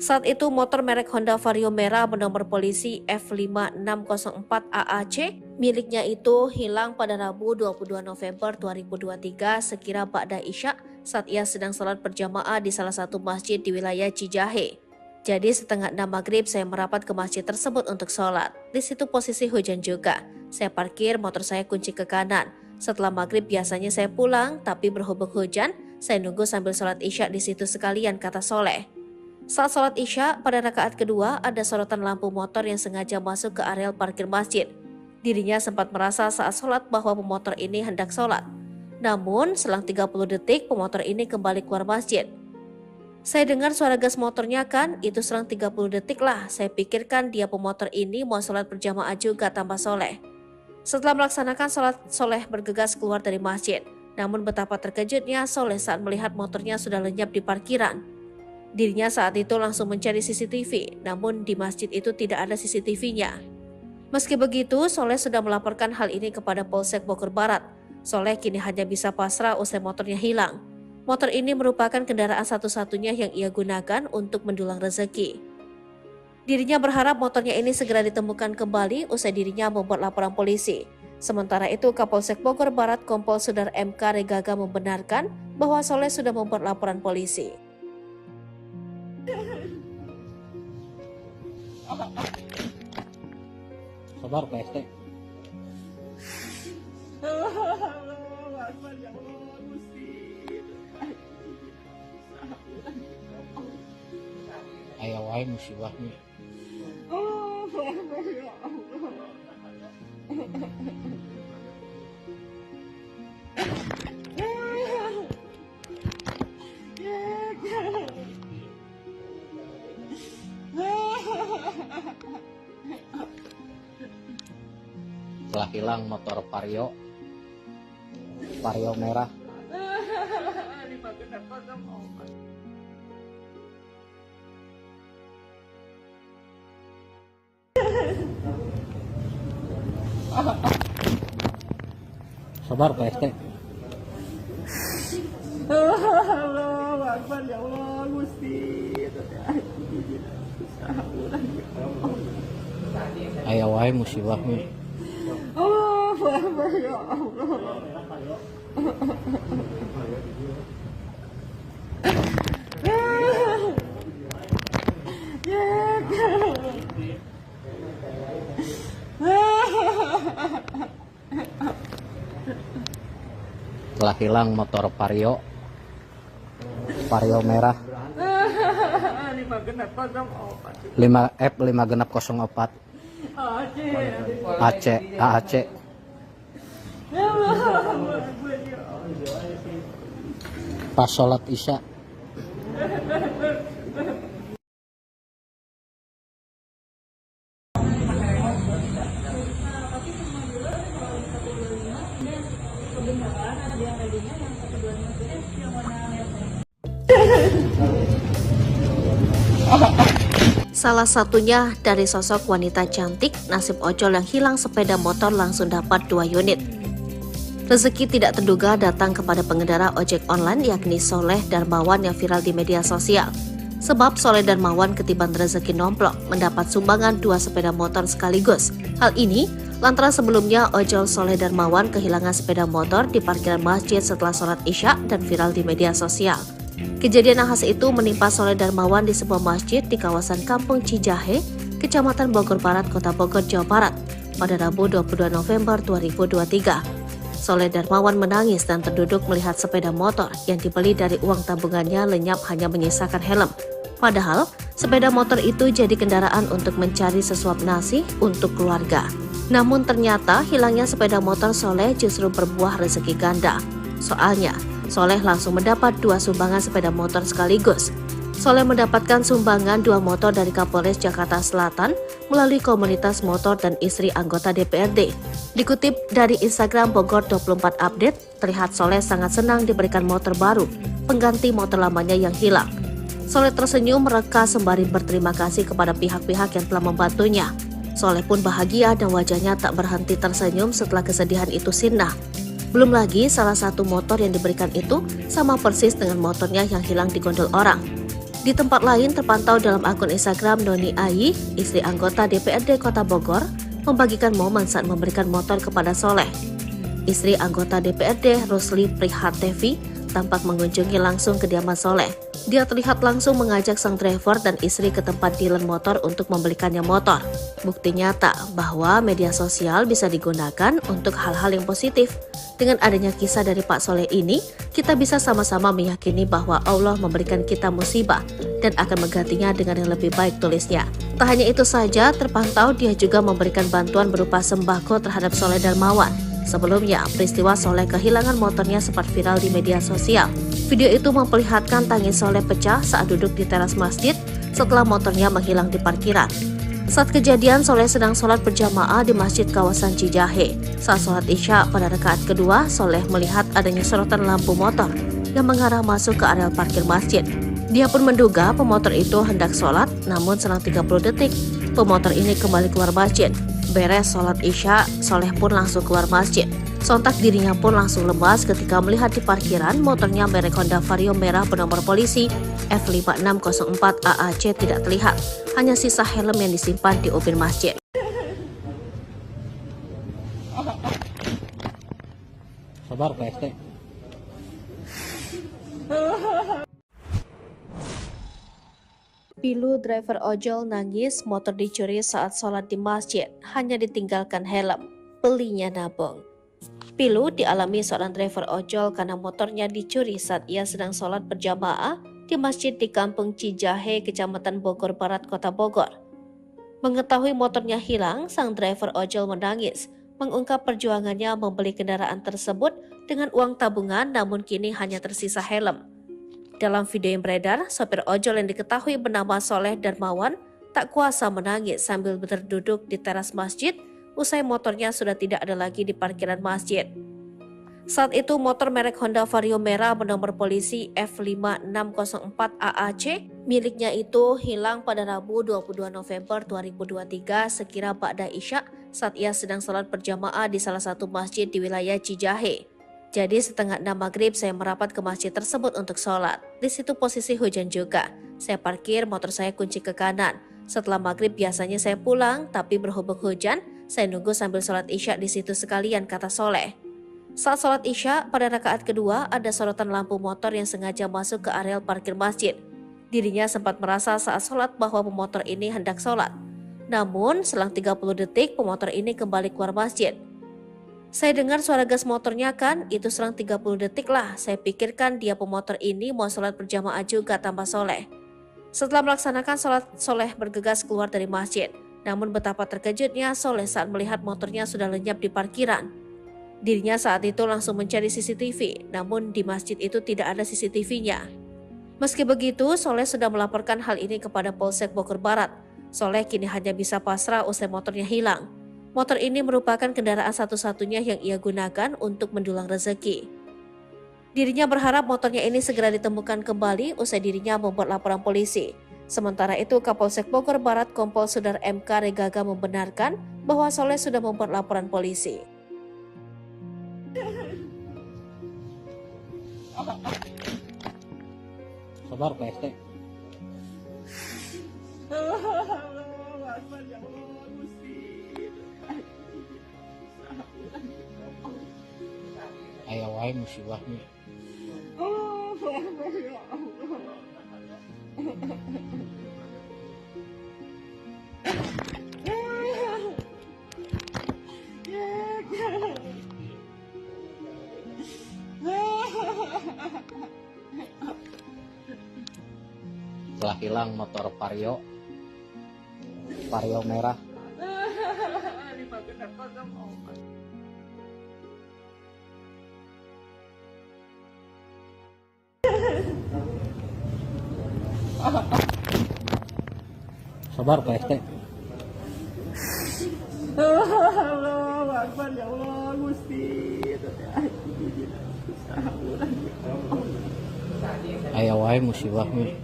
Speaker 2: Saat itu motor merek Honda Vario merah bernomor polisi F5604 AAC miliknya itu hilang pada Rabu 22 November 2023 sekira ba'da Isya saat ia sedang sholat berjamaah di salah satu masjid di wilayah Cijahe. Jadi setengah 6 maghrib saya merapat ke masjid tersebut untuk sholat. Di situ posisi hujan juga. Saya parkir motor saya kunci ke kanan. Setelah maghrib biasanya saya pulang, tapi berhubung hujan, saya nunggu sambil sholat Isya di situ sekalian, kata Soleh. Saat sholat Isya, pada rakaat kedua ada sorotan lampu motor yang sengaja masuk ke areal parkir masjid. Dirinya sempat merasa saat sholat bahwa pemotor ini hendak sholat. Namun, selang 30 detik pemotor ini kembali keluar masjid. Saya dengar suara gas motornya kan, itu selang 30 detik lah. Saya pikirkan dia pemotor ini mau sholat berjamaah juga, tambah Soleh. Setelah melaksanakan sholat, Soleh bergegas keluar dari masjid. Namun betapa terkejutnya Soleh saat melihat motornya sudah lenyap di parkiran. Dirinya saat itu langsung mencari CCTV, namun di masjid itu tidak ada CCTV-nya. Meski begitu, Soleh sudah melaporkan hal ini kepada Polsek Bogor Barat. Soleh kini hanya bisa pasrah usai motornya hilang. Motor ini merupakan kendaraan satu-satunya yang ia gunakan untuk mendulang rezeki. Dirinya berharap motornya ini segera ditemukan kembali usai dirinya membuat laporan polisi. Sementara itu, Kapolsek Bogor Barat Kompol Sudar MK Regaga membenarkan bahwa Soleh sudah membuat laporan polisi.
Speaker 1: Sabar PST. Aya wae musibahnya. Telah hilang motor Vario merah. Sabar PST.
Speaker 3: Allahu Akbar, ya Allah Gusti.
Speaker 1: Aya wae musibahnya.
Speaker 3: Allahu Akbar, ya Allah.
Speaker 1: Telah hilang motor Vario merah
Speaker 3: Ini mah genap 04.
Speaker 1: 5F 5 genap 04 AAC. Pas sholat isya.
Speaker 2: Salah satunya dari sosok wanita cantik, nasib ojol yang hilang sepeda motor langsung dapat 2 unit. Rezeki tidak terduga datang kepada pengendara ojek online yakni Soleh Darmawan yang viral di media sosial. Sebab Soleh Darmawan ketiban rezeki nomplok mendapat sumbangan 2 sepeda motor sekaligus. Hal ini lantaran sebelumnya ojol Soleh Darmawan kehilangan sepeda motor di parkiran masjid setelah sholat isya dan viral di media sosial. Kejadian nahas itu menimpa Soleh Darmawan di sebuah masjid di kawasan Kampung Cijahe, Kecamatan Bogor Barat, Kota Bogor, Jawa Barat pada Rabu 22 November 2023. Soleh Darmawan menangis dan terduduk melihat sepeda motor yang dibeli dari uang tabungannya lenyap hanya menyisakan helm. Padahal, sepeda motor itu jadi kendaraan untuk mencari sesuap nasi untuk keluarga. Namun ternyata hilangnya sepeda motor Soleh justru berbuah rezeki ganda. Soalnya, Soleh langsung mendapat 2 sumbangan sepeda motor sekaligus. Soleh mendapatkan sumbangan 2 motor dari Kapolres Jakarta Selatan melalui komunitas motor dan istri anggota DPRD. Dikutip dari Instagram Bogor 24 Update, terlihat Soleh sangat senang diberikan motor baru, pengganti motor lamanya yang hilang. Soleh tersenyum mereka sembari berterima kasih kepada pihak-pihak yang telah membantunya. Soleh pun bahagia dan wajahnya tak berhenti tersenyum setelah kesedihan itu sirna. Belum lagi salah satu motor yang diberikan itu sama persis dengan motornya yang hilang di gondol orang. Di tempat lain terpantau dalam akun Instagram Noni Ayi, istri anggota DPRD Kota Bogor, membagikan momen saat memberikan motor kepada Soleh. Istri anggota DPRD Rusli Prihatevi tampak mengunjungi langsung kediaman Soleh. Dia terlihat langsung mengajak sang driver dan istri ke tempat dealer motor untuk membelikannya motor. Bukti nyata bahwa media sosial bisa digunakan untuk hal-hal yang positif. Dengan adanya kisah dari Pak Soleh ini, kita bisa sama-sama meyakini bahwa Allah memberikan kita musibah dan akan menggantinya dengan yang lebih baik, tulisnya. Tak hanya itu saja, terpantau dia juga memberikan bantuan berupa sembako terhadap Soleh Darmawan. Sebelumnya, peristiwa Soleh kehilangan motornya sempat viral di media sosial. Video itu memperlihatkan tangis Soleh pecah saat duduk di teras masjid setelah motornya menghilang di parkiran. Saat kejadian, Soleh sedang sholat berjamaah di masjid kawasan Cijahe. Saat sholat isya pada rakaat kedua, Soleh melihat adanya sorotan lampu motor yang mengarah masuk ke areal parkir masjid. Dia pun menduga pemotor itu hendak sholat, namun selang 30 detik, pemotor ini kembali keluar masjid. Beres sholat isya, Soleh pun langsung keluar masjid. Sontak dirinya pun langsung lemas ketika melihat di parkiran motornya merek Honda Vario merah bernomor polisi F5604 AAC tidak terlihat. Hanya sisa helm yang disimpan di ubin masjid.
Speaker 1: Sabar Pak ST.
Speaker 2: Pilu driver ojol nangis motor dicuri saat sholat di masjid, hanya ditinggalkan helm. Belinya nabung. Pilu dialami seorang driver ojol karena motornya dicuri saat ia sedang sholat berjamaah di masjid di Kampung Cijahe, Kecamatan Bogor Barat, Kota Bogor. Mengetahui motornya hilang, sang driver ojol menangis, mengungkap perjuangannya membeli kendaraan tersebut dengan uang tabungan namun kini hanya tersisa helm. Dalam video yang beredar, sopir ojol yang diketahui bernama Soleh Darmawan tak kuasa menangis sambil berduduk di teras masjid usai motornya sudah tidak ada lagi di parkiran masjid. Saat itu motor merek Honda Vario merah bernomor polisi F5604 AAC miliknya itu hilang pada Rabu 22 November 2023 sekira ba'da isya saat ia sedang sholat berjamaah di salah satu masjid di wilayah Cijahe. Jadi setengah 6 maghrib saya merapat ke masjid tersebut untuk sholat. Di situ posisi hujan juga. Saya parkir motor saya kunci ke kanan. Setelah maghrib biasanya saya pulang, tapi berhubung hujan, saya nunggu sambil sholat isya di situ sekalian, kata Soleh. Saat sholat isya, pada rakaat kedua ada sorotan lampu motor yang sengaja masuk ke areal parkir masjid. Dirinya sempat merasa saat sholat bahwa pemotor ini hendak sholat. Namun, selang 30 detik pemotor ini kembali keluar masjid. Saya dengar suara gas motornya kan, itu selang 30 detik lah. Saya pikirkan dia pemotor ini mau sholat berjamaah juga tanpa soleh. Setelah melaksanakan sholat, Soleh bergegas keluar dari masjid. Namun betapa terkejutnya Soleh saat melihat motornya sudah lenyap di parkiran. Dirinya saat itu langsung mencari CCTV, namun di masjid itu tidak ada CCTV-nya. Meski begitu, Soleh sudah melaporkan hal ini kepada Polsek Bogor Barat. Soleh kini hanya bisa pasrah usai motornya hilang. Motor ini merupakan kendaraan satu-satunya yang ia gunakan untuk mendulang rezeki. Dirinya berharap motornya ini segera ditemukan kembali usai dirinya membuat laporan polisi. Sementara itu, Kapolsek Bogor Barat Kompol Sudar MK Regaga membenarkan bahwa Soleh sudah membuat laporan polisi.
Speaker 1: Sabar Pak ST.
Speaker 3: Allahu Akbar ya Allah Gusti.
Speaker 1: Aya wae musibahnya.
Speaker 3: Allahu Akbar ya Allah.
Speaker 1: Telah hilang motor Vario merah. Sabar Pak ST.
Speaker 3: Allahu Akbar ya Allah Gusti.
Speaker 1: Aya wae musibahnya.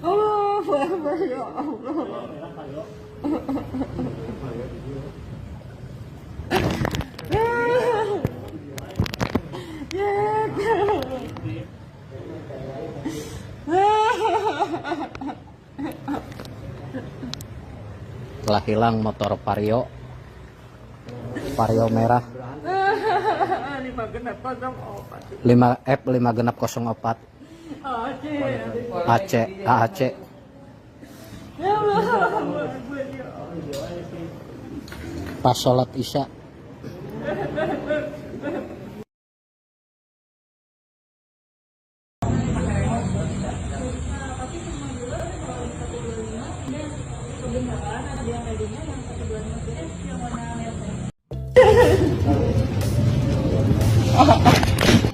Speaker 3: Allahu Akbar ya Allah.
Speaker 1: Telah hilang motor Vario merah 5F504 AAC. Pas sholat Isya.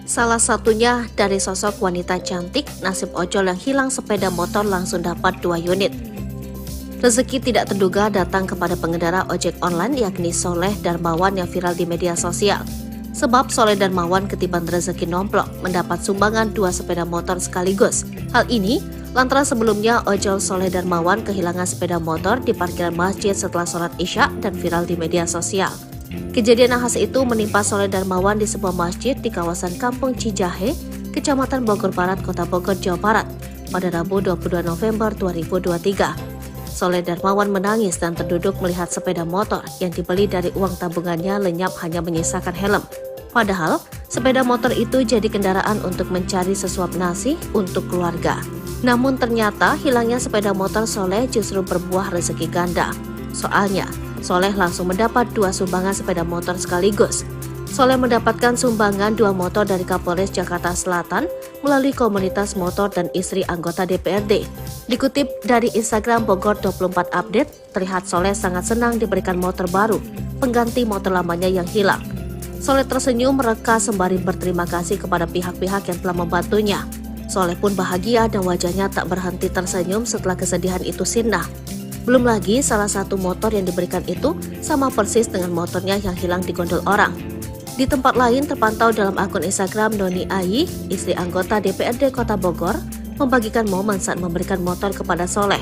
Speaker 2: Salah satunya dari sosok wanita cantik, nasib ojol yang hilang sepeda motor langsung dapat 2 unit. Rezeki tidak terduga datang kepada pengendara ojek online yakni Soleh Darmawan yang viral di media sosial. Sebab Soleh Darmawan ketiban rezeki nomplok mendapat sumbangan 2 sepeda motor sekaligus. Hal ini lantaran sebelumnya ojol Soleh Darmawan kehilangan sepeda motor di parkiran masjid setelah sholat Isya dan viral di media sosial. Kejadian nahas itu menimpa Soleh Darmawan di sebuah masjid di kawasan Kampung Cijahe, Kecamatan Bogor Barat, Kota Bogor, Jawa Barat pada Rabu 22 November 2023. Soleh Darmawan menangis dan terduduk melihat sepeda motor yang dibeli dari uang tabungannya lenyap hanya menyisakan helm. Padahal, sepeda motor itu jadi kendaraan untuk mencari sesuap nasi untuk keluarga. Namun ternyata hilangnya sepeda motor Soleh justru berbuah rezeki ganda. Soalnya, Soleh langsung mendapat 2 sumbangan sepeda motor sekaligus. Soleh mendapatkan sumbangan 2 motor dari Kapolres Jakarta Selatan melalui komunitas motor dan istri anggota DPRD. Dikutip dari Instagram Bogor 24 Update, terlihat Soleh sangat senang diberikan motor baru, pengganti motor lamanya yang hilang. Soleh tersenyum mereka sembari berterima kasih kepada pihak-pihak yang telah membantunya. Soleh pun bahagia dan wajahnya tak berhenti tersenyum setelah kesedihan itu sirna. Belum lagi salah satu motor yang diberikan itu sama persis dengan motornya yang hilang di gondol orang. Di tempat lain terpantau dalam akun Instagram Noni Ayi, istri anggota DPRD Kota Bogor, membagikan momen saat memberikan motor kepada Soleh.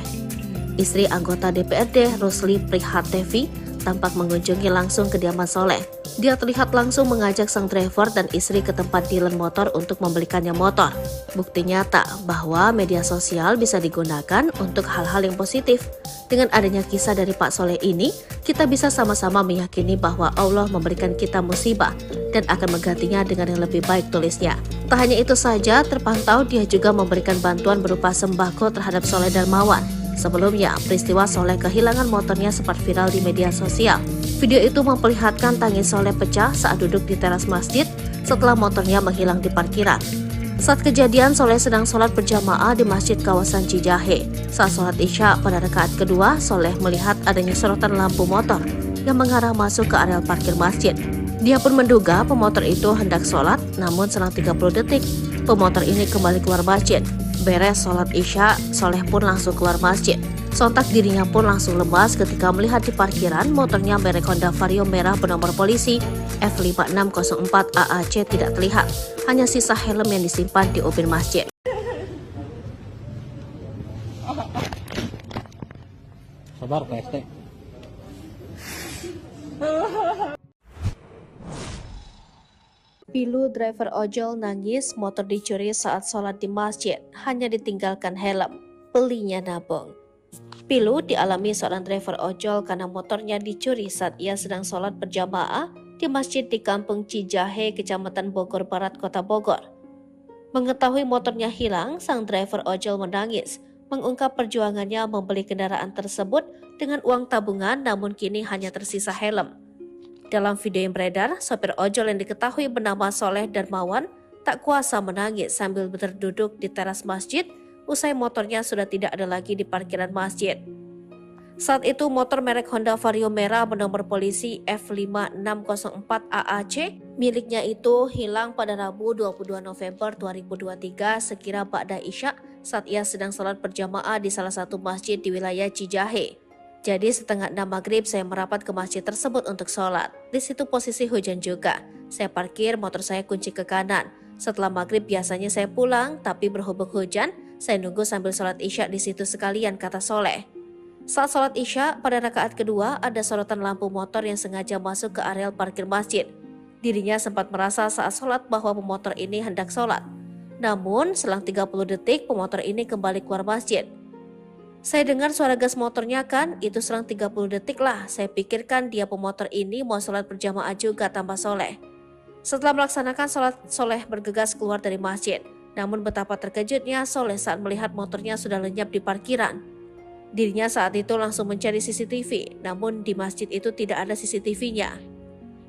Speaker 2: Istri anggota DPRD Rusli Prihatevi tampak mengunjungi langsung kediaman Soleh. Dia terlihat langsung mengajak sang driver dan istri ke tempat dealer motor untuk membelikannya motor. Bukti nyata bahwa media sosial bisa digunakan untuk hal-hal yang positif. Dengan adanya kisah dari Pak Soleh ini, kita bisa sama-sama meyakini bahwa Allah memberikan kita musibah dan akan menggantinya dengan yang lebih baik, tulisnya. Tak hanya itu saja, terpantau dia juga memberikan bantuan berupa sembako terhadap Soleh Darmawan. Sebelumnya, peristiwa Soleh kehilangan motornya sempat viral di media sosial. Video itu memperlihatkan tangis Soleh pecah saat duduk di teras masjid setelah motornya menghilang di parkiran. Saat kejadian, Soleh sedang sholat berjamaah di masjid kawasan Cijahe. Saat sholat Isya pada rakaat kedua, Soleh melihat adanya sorotan lampu motor yang mengarah masuk ke areal parkir masjid. Dia pun menduga pemotor itu hendak sholat, namun selang 30 detik, pemotor ini kembali keluar masjid. Beres sholat Isya, Soleh pun langsung keluar masjid. Sontak dirinya pun langsung lemas ketika melihat di parkiran motornya merek Honda Vario merah bernomor polisi F5604 AAC tidak terlihat. Hanya sisa helm yang disimpan di ubin masjid.
Speaker 1: Sabar PST.
Speaker 2: Pilu driver ojol nangis motor dicuri saat sholat di masjid, hanya ditinggalkan helm. Belinya nabung. Pilu dialami seorang driver ojol karena motornya dicuri saat ia sedang sholat berjamaah di masjid di Kampung Cijahe, Kecamatan Bogor Barat, Kota Bogor. Mengetahui motornya hilang, sang driver ojol menangis, mengungkap perjuangannya membeli kendaraan tersebut dengan uang tabungan, namun kini hanya tersisa helm. Dalam video yang beredar, sopir ojol yang diketahui bernama Soleh Darmawan tak kuasa menangis sambil berduduk di teras masjid usai motornya sudah tidak ada lagi di parkiran masjid. Saat itu motor merek Honda Vario merah bernomor polisi F5604 AAC miliknya itu hilang pada Rabu 22 November 2023 sekira ba'da Isya saat ia sedang sholat berjamaah di salah satu masjid di wilayah Cijahe. Jadi setengah 6 maghrib saya merapat ke masjid tersebut untuk sholat. Di situ posisi hujan juga. Saya parkir, motor saya kunci ke kanan. Setelah maghrib biasanya saya pulang, tapi berhubung hujan, saya nunggu sambil sholat Isya di situ sekalian, kata Soleh. Saat sholat Isya, pada rakaat kedua ada sorotan lampu motor yang sengaja masuk ke areal parkir masjid. Dirinya sempat merasa saat sholat bahwa pemotor ini hendak sholat. Namun, selang 30 detik pemotor ini kembali keluar masjid. Saya dengar suara gas motornya kan, itu selang 30 detik lah. Saya pikirkan dia pemotor ini mau sholat berjamaah juga, tambah Soleh. Setelah melaksanakan sholat, Soleh bergegas keluar dari masjid. Namun betapa terkejutnya Soleh saat melihat motornya sudah lenyap di parkiran. Dirinya saat itu langsung mencari CCTV, namun di masjid itu tidak ada CCTV-nya.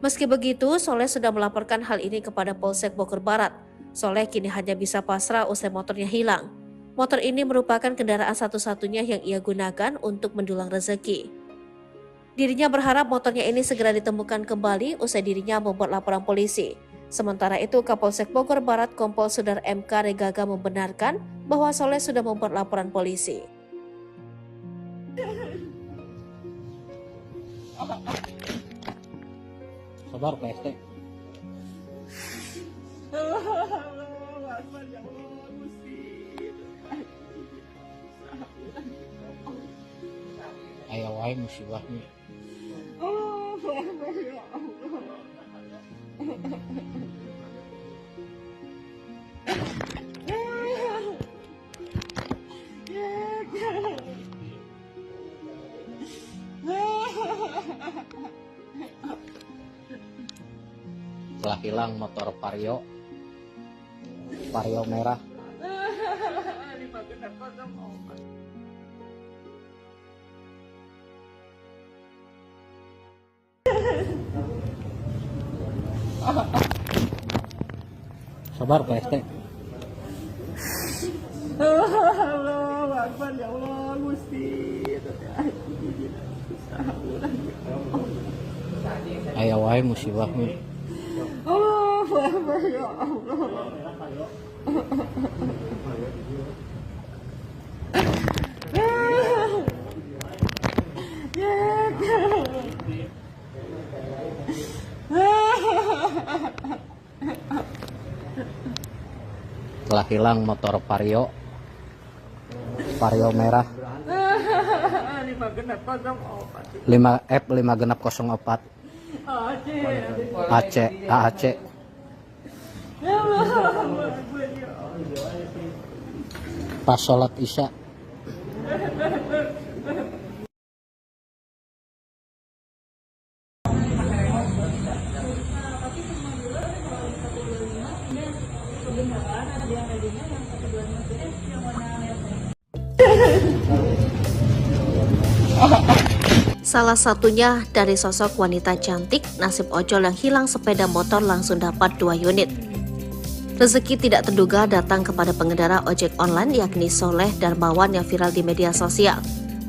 Speaker 2: Meski begitu, Soleh sudah melaporkan hal ini kepada Polsek Bogor Barat. Soleh kini hanya bisa pasrah usai motornya hilang. Motor ini merupakan kendaraan satu-satunya yang ia gunakan untuk mendulang rezeki. Dirinya berharap motornya ini segera ditemukan kembali usai dirinya membuat laporan polisi. Sementara itu, Kapolsek Bogor Barat Kompol Sudar MK Regaga membenarkan bahwa Soleh sudah membuat laporan polisi.
Speaker 1: Sabar PST. Ayo wae musibahnya. Telah hilang motor Vario merah. Sabar PST.
Speaker 3: Allahu Akbar, ya Allah, Gusti.
Speaker 1: Ayo wae musibahnya.
Speaker 3: Allahu Akbar, ya Allah.
Speaker 1: Telah hilang motor Vario merah 5F5604 AAC. Pas sholat Isya.
Speaker 2: Salah satunya dari sosok wanita cantik, nasib ojol yang hilang sepeda motor langsung dapat 2 unit. Rezeki tidak terduga datang kepada pengendara ojek online yakni Soleh Darmawan yang viral di media sosial.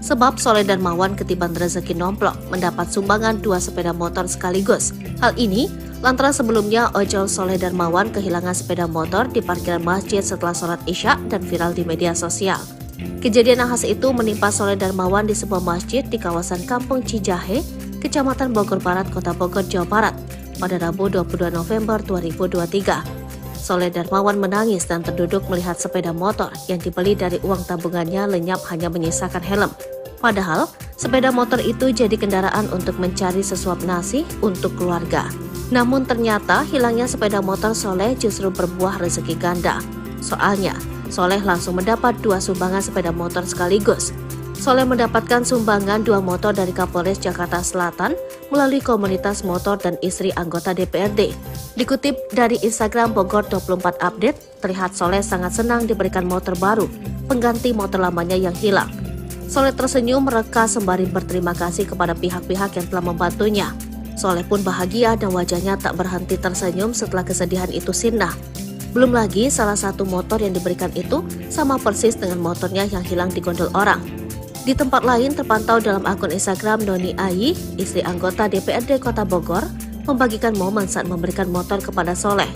Speaker 2: Sebab Soleh Darmawan ketiban rezeki nomplok mendapat sumbangan 2 sepeda motor sekaligus. Hal ini lantaran sebelumnya ojol Soleh Darmawan kehilangan sepeda motor di parkiran masjid setelah sholat Isya dan viral di media sosial. Kejadian nahas itu menimpa Soleh Darmawan di sebuah masjid di kawasan Kampung Cijahe, Kecamatan Bogor Barat, Kota Bogor, Jawa Barat pada Rabu 22 November 2023. Soleh Darmawan menangis dan terduduk melihat sepeda motor yang dibeli dari uang tabungannya lenyap hanya menyisakan helm. Padahal, sepeda motor itu jadi kendaraan untuk mencari sesuap nasi untuk keluarga. Namun ternyata hilangnya sepeda motor Soleh justru berbuah rezeki ganda. Soalnya, Soleh langsung mendapat 2 sumbangan sepeda motor sekaligus. Soleh mendapatkan sumbangan 2 motor dari Kapolres Jakarta Selatan melalui komunitas motor dan istri anggota DPRD. Dikutip dari Instagram Bogor 24 Update, terlihat Soleh sangat senang diberikan motor baru, pengganti motor lamanya yang hilang. Soleh tersenyum mereka sembari berterima kasih kepada pihak-pihak yang telah membantunya. Soleh pun bahagia dan wajahnya tak berhenti tersenyum setelah kesedihan itu sirna. Belum lagi salah satu motor yang diberikan itu sama persis dengan motornya yang hilang di gondol orang. Di tempat lain terpantau dalam akun Instagram Noni Ayi, istri anggota DPRD Kota Bogor, membagikan momen saat memberikan motor kepada Soleh.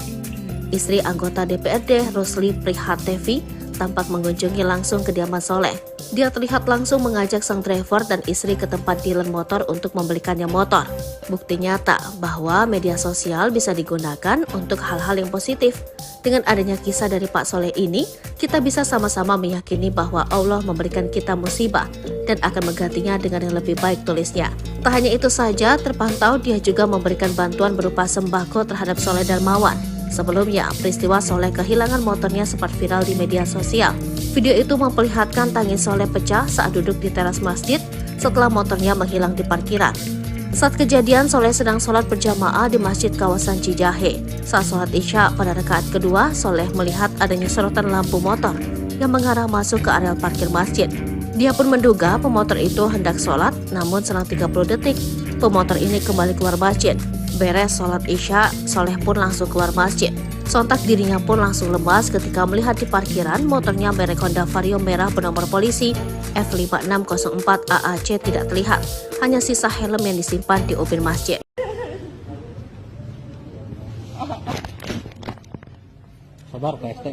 Speaker 2: Istri anggota DPRD Rusli Prihatevi tampak mengunjungi langsung kediaman Soleh. Dia terlihat langsung mengajak sang driver dan istri ke tempat dealer motor untuk membelikannya motor. Bukti nyata bahwa media sosial bisa digunakan untuk hal-hal yang positif. Dengan adanya kisah dari Pak Soleh ini, kita bisa sama-sama meyakini bahwa Allah memberikan kita musibah dan akan menggantinya dengan yang lebih baik, tulisnya. Tak hanya itu saja, terpantau dia juga memberikan bantuan berupa sembako terhadap Soleh Darmawan. Sebelumnya, peristiwa Soleh kehilangan motornya sempat viral di media sosial. Video itu memperlihatkan tangis Soleh pecah saat duduk di teras masjid setelah motornya menghilang di parkiran. Saat kejadian, Soleh sedang sholat berjamaah di masjid kawasan Cijahe. Saat sholat Isya pada rakaat kedua, Soleh melihat adanya sorotan lampu motor yang mengarah masuk ke areal parkir masjid. Dia pun menduga pemotor itu hendak sholat, namun selang 30 detik, pemotor ini kembali keluar masjid. Beres sholat Isya, Soleh pun langsung keluar masjid. Sontak dirinya pun langsung lemas ketika melihat di parkiran motornya merek Honda Vario merah bernomor polisi F5604 AAC tidak terlihat. Hanya sisa helm yang disimpan di ubin masjid.
Speaker 1: Sabar Pak RT.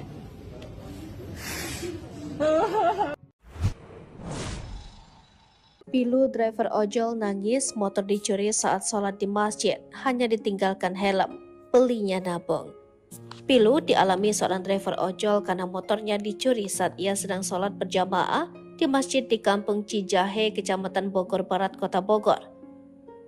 Speaker 2: Pilu driver ojol nangis motor dicuri saat sholat di masjid, hanya ditinggalkan helm. Belinya nabung. Pilu dialami seorang driver ojol karena motornya dicuri saat ia sedang sholat berjamaah di masjid di Kampung Cijahe, Kecamatan Bogor Barat, Kota Bogor.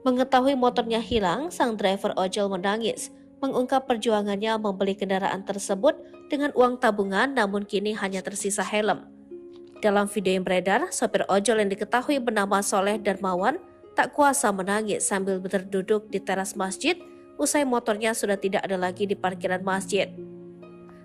Speaker 2: Mengetahui motornya hilang, sang driver ojol menangis, mengungkap perjuangannya membeli kendaraan tersebut dengan uang tabungan namun kini hanya tersisa helm. Dalam video yang beredar, sopir ojol yang diketahui bernama Soleh Darmawan tak kuasa menangis sambil berduduk di teras masjid usai motornya sudah tidak ada lagi di parkiran masjid.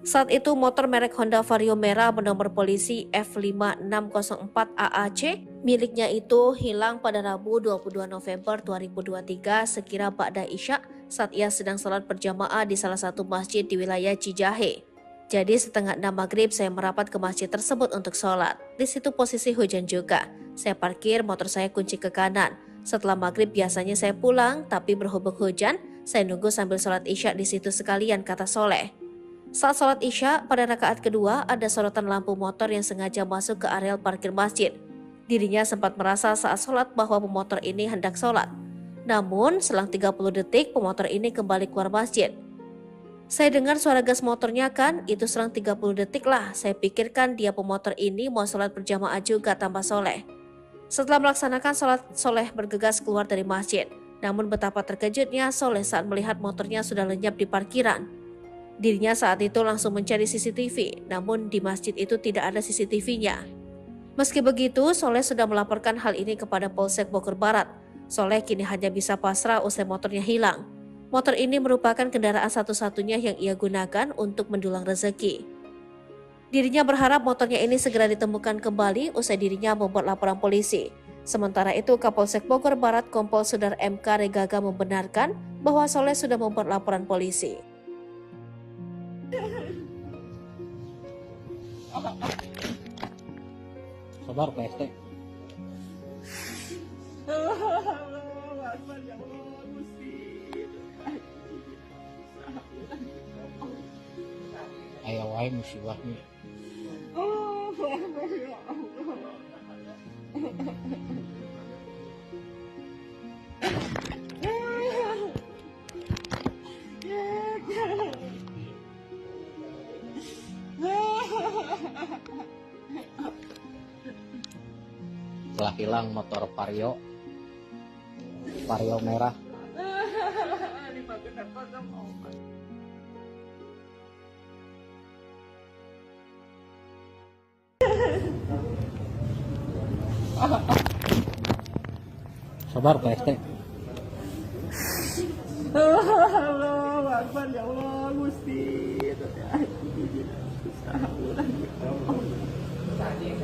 Speaker 2: Saat itu motor merek Honda Vario merah bernomor polisi F5604 AAC miliknya itu hilang pada Rabu 22 November 2023 sekira ba'da Isya saat ia sedang sholat berjamaah di salah satu masjid di wilayah Cijahe. Jadi setengah 6 maghrib saya merapat ke masjid tersebut untuk sholat. Di situ posisi hujan juga. Saya parkir motor saya kunci ke kanan. Setelah maghrib biasanya saya pulang, tapi berhubung hujan, saya nunggu sambil sholat Isya di situ sekalian, kata Soleh. Saat sholat Isya pada rakaat kedua ada sorotan lampu motor yang sengaja masuk ke areal parkir masjid. Dirinya sempat merasa saat sholat bahwa pemotor ini hendak sholat. Namun selang 30 detik pemotor ini kembali keluar masjid. Saya dengar suara gas motornya kan, itu selang 30 detik lah. Saya pikirkan dia pemotor ini mau sholat berjamaah juga, tambah Soleh. Setelah melaksanakan sholat, Soleh bergegas keluar dari masjid. Namun betapa terkejutnya Soleh saat melihat motornya sudah lenyap di parkiran. Dirinya saat itu langsung mencari CCTV, namun di masjid itu tidak ada CCTV-nya. Meski begitu, Soleh sudah melaporkan hal ini kepada Polsek Bogor Barat. Soleh kini hanya bisa pasrah usai motornya hilang. Motor ini merupakan kendaraan satu-satunya yang ia gunakan untuk mendulang rezeki. Dirinya berharap motornya ini segera ditemukan kembali usai dirinya membuat laporan polisi. Sementara itu, Kapolsek Bogor Barat Kompol Sudar MK Regaga membenarkan bahwa Soleh sudah membuat laporan polisi.
Speaker 1: Sabar Pak RT.
Speaker 3: Allahu Akbar ya Allah Gusti.
Speaker 1: Aya wae musibahnya.
Speaker 3: Allahu Akbar ya Allah.
Speaker 1: Telah hilang motor Vario merah. Sabar Pak RT.
Speaker 3: Allahu Akbar ya Allah Gusti.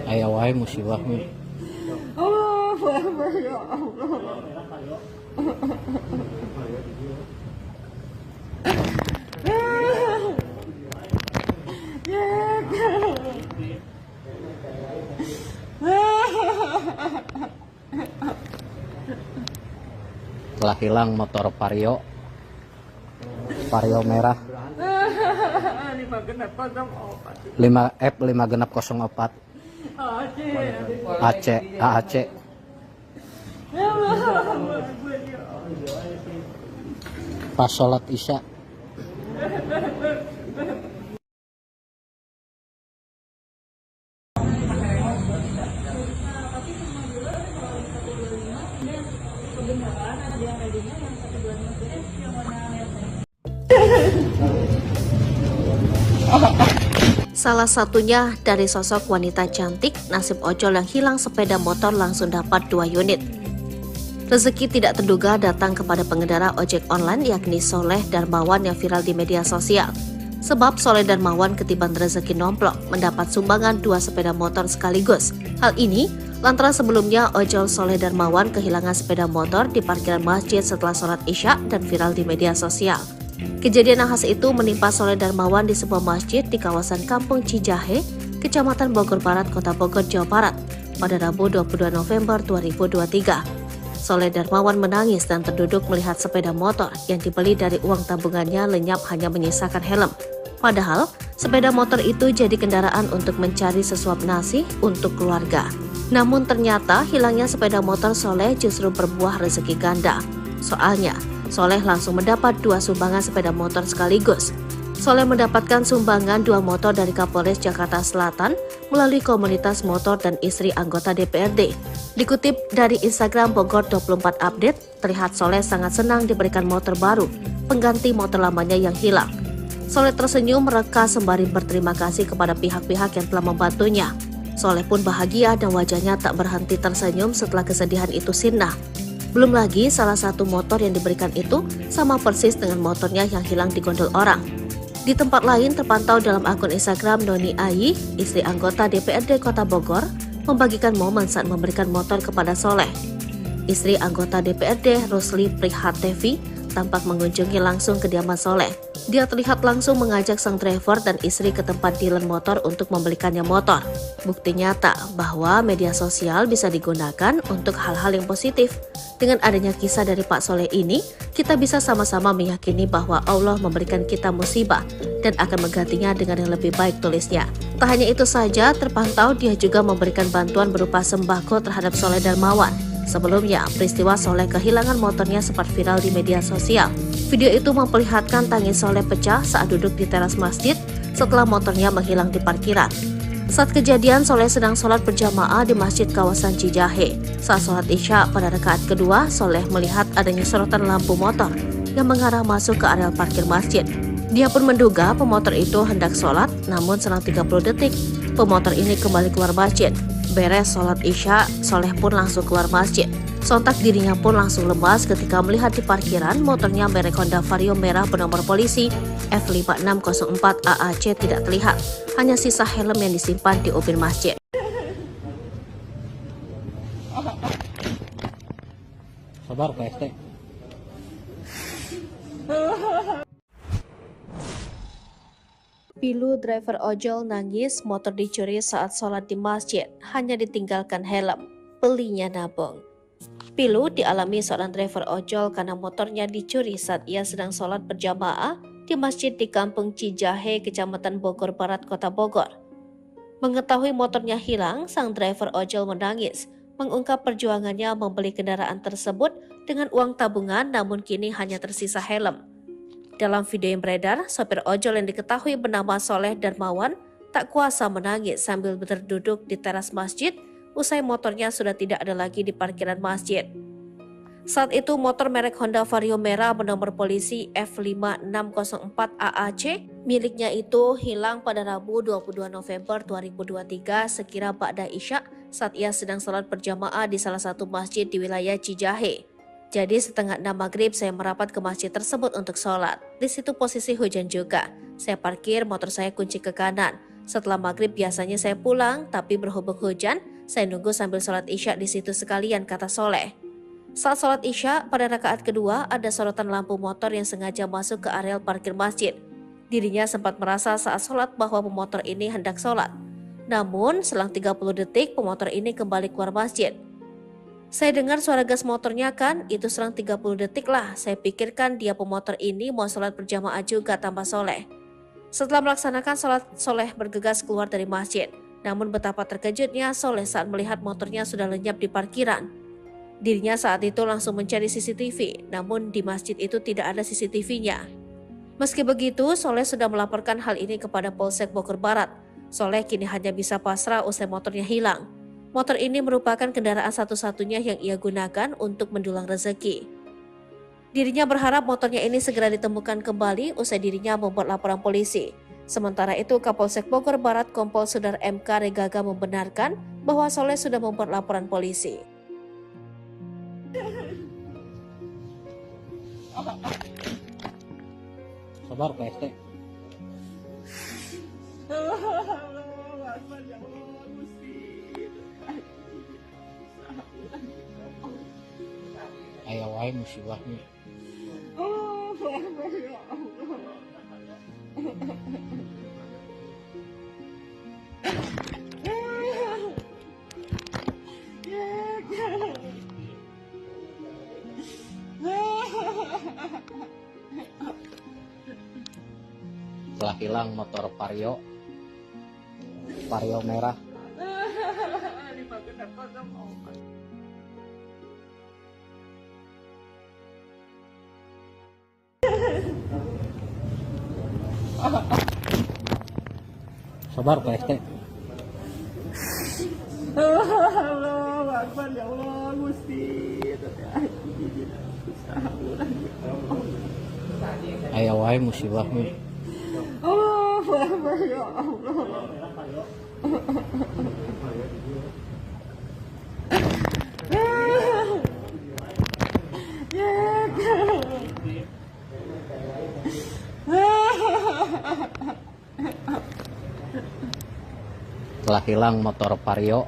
Speaker 1: Aya wae musibahnya.
Speaker 3: Allahu Akbar ya Allah.
Speaker 1: Telah hilang motor Vario merah 5F 5 genap 04 AAC. Pas sholat isya.
Speaker 2: Salah satunya dari sosok wanita cantik, nasib ojol yang hilang sepeda motor langsung dapat 2 unit. Rezeki tidak terduga datang kepada pengendara ojek online yakni Soleh Darmawan yang viral di media sosial. Sebab Soleh Darmawan ketiban rezeki nomplok mendapat sumbangan 2 sepeda motor sekaligus. Hal ini lantaran sebelumnya ojol Soleh Darmawan kehilangan sepeda motor di parkiran masjid setelah sholat isya dan viral di media sosial. Kejadian nahas itu menimpa Soleh Darmawan di sebuah masjid di kawasan Kampung Cijahe, Kecamatan Bogor Barat, Kota Bogor, Jawa Barat, pada Rabu 22 November 2023. Soleh Darmawan menangis dan terduduk melihat sepeda motor yang dibeli dari uang tabungannya lenyap hanya menyisakan helm. Padahal, sepeda motor itu jadi kendaraan untuk mencari sesuap nasi untuk keluarga. Namun ternyata hilangnya sepeda motor Soleh justru berbuah rezeki ganda. Soalnya, Soleh langsung mendapat 2 sumbangan sepeda motor sekaligus. Soleh mendapatkan sumbangan 2 motor dari Kapolres Jakarta Selatan melalui komunitas motor dan istri anggota DPRD. Dikutip dari Instagram Bogor 24 Update, terlihat Soleh sangat senang diberikan motor baru, pengganti motor lamanya yang hilang. Soleh tersenyum mereka sembari berterima kasih kepada pihak-pihak yang telah membantunya. Soleh pun bahagia dan wajahnya tak berhenti tersenyum setelah kesedihan itu sirna. Belum lagi salah satu motor yang diberikan itu sama persis dengan motornya yang hilang di gondol orang. Di tempat lain terpantau dalam akun Instagram Noni Ayi, istri anggota DPRD Kota Bogor, membagikan momen saat memberikan motor kepada Soleh. Istri anggota DPRD Rusli Prihatevi tampak mengunjungi langsung kediaman Soleh. Dia terlihat langsung mengajak sang driver dan istri ke tempat dealer motor untuk membelikannya motor. Bukti nyata bahwa media sosial bisa digunakan untuk hal-hal yang positif. Dengan adanya kisah dari Pak Soleh ini, kita bisa sama-sama meyakini bahwa Allah memberikan kita musibah dan akan menggantinya dengan yang lebih baik, tulisnya. Tak hanya itu saja, terpantau dia juga memberikan bantuan berupa sembako terhadap Soleh Darmawan. Sebelumnya, peristiwa Soleh kehilangan motornya sempat viral di media sosial. Video itu memperlihatkan tangis Soleh pecah saat duduk di teras masjid setelah motornya menghilang di parkiran. Saat kejadian, Soleh sedang sholat berjamaah di masjid kawasan Cijahe. Saat sholat isya pada rakaat kedua, Soleh melihat adanya sorotan lampu motor yang mengarah masuk ke area parkir masjid. Dia pun menduga pemotor itu hendak sholat, namun selang 30 detik, pemotor ini kembali keluar masjid. Beres sholat isya, Soleh pun langsung keluar masjid. Sontak dirinya pun langsung lemas ketika melihat di parkiran motornya merek Honda Vario merah bernomor polisi F5604 AAC tidak terlihat. Hanya sisa helm yang disimpan di ubin masjid.
Speaker 1: Sabar PST.
Speaker 2: Pilu driver ojol nangis motor dicuri saat sholat di masjid, hanya ditinggalkan helm. Belinya nabung. Pilu dialami seorang driver ojol karena motornya dicuri saat ia sedang sholat berjamaah di masjid di Kampung Cijahe, Kecamatan Bogor Barat, Kota Bogor. Mengetahui motornya hilang, sang driver ojol menangis, mengungkap perjuangannya membeli kendaraan tersebut dengan uang tabungan, namun kini hanya tersisa helm. Dalam video yang beredar, sopir ojol yang diketahui bernama Soleh Darmawan tak kuasa menangis sambil berduduk di teras masjid usai motornya sudah tidak ada lagi di parkiran masjid. Saat itu motor merek Honda Vario merah bernomor polisi F5604 AAC miliknya itu hilang pada Rabu 22 November 2023 sekira ba'da Isya saat ia sedang sholat berjamaah di salah satu masjid di wilayah Cijahe. Jadi setengah 6 maghrib saya merapat ke masjid tersebut untuk sholat. Di situ posisi hujan juga. Saya parkir motor saya kunci ke kanan. Setelah maghrib biasanya saya pulang, tapi berhubung hujan, saya nunggu sambil sholat isya di situ sekalian, kata Soleh. Saat sholat isya, pada rakaat kedua ada sorotan lampu motor yang sengaja masuk ke areal parkir masjid. Dirinya sempat merasa saat sholat bahwa pemotor ini hendak sholat. Namun selang 30 detik pemotor ini kembali keluar masjid. Saya dengar suara gas motornya kan, itu selang 30 detik lah. Saya pikirkan dia pemotor ini mau sholat berjamaah juga, tambah Soleh. Setelah melaksanakan sholat, Soleh bergegas keluar dari masjid. Namun betapa terkejutnya Soleh saat melihat motornya sudah lenyap di parkiran. Dirinya saat itu langsung mencari CCTV, namun di masjid itu tidak ada CCTV-nya. Meski begitu, Soleh sudah melaporkan hal ini kepada Polsek Bogor Barat. Soleh kini hanya bisa pasrah usai motornya hilang. Motor ini merupakan kendaraan satu-satunya yang ia gunakan untuk mendulang rezeki. Dirinya berharap motornya ini segera ditemukan kembali usai dirinya membuat laporan polisi. Sementara itu, Kapolsek Bogor Barat Kompol Sudar MK Regaga membenarkan bahwa Soleh sudah membuat laporan polisi.
Speaker 1: Sabar PST.
Speaker 3: Allahu Akbar, ya Allah, Gusti.
Speaker 1: Aya wae musibahnya.
Speaker 3: Allahu Akbar, ya Allah.
Speaker 1: Telah hilang motor Vario merah. Sabar PST.
Speaker 3: Allahu Akbar, ya Allah, Gusti.
Speaker 1: Aya wae musibahnya.
Speaker 3: Allahu Akbar, ya Allah.
Speaker 1: Telah hilang motor Vario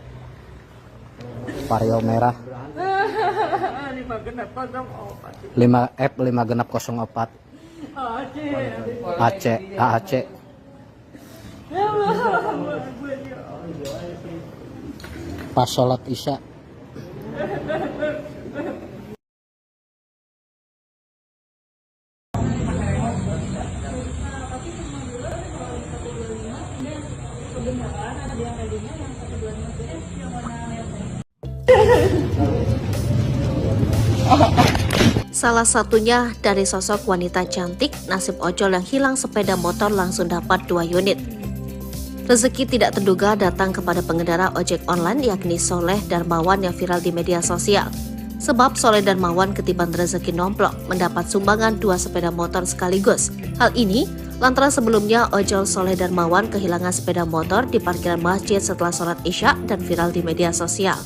Speaker 1: merah 5F5604 AAC. Pas sholat isya.
Speaker 2: Salah satunya dari sosok wanita cantik, nasib ojol yang hilang sepeda motor langsung dapat 2 unit. Rezeki tidak terduga datang kepada pengendara ojek online yakni Soleh Darmawan yang viral di media sosial. Sebab Soleh Darmawan ketiban rezeki nomplok mendapat sumbangan 2 sepeda motor sekaligus. Hal ini lantaran sebelumnya ojol Soleh Darmawan kehilangan sepeda motor di parkiran masjid setelah sholat isya dan viral di media sosial.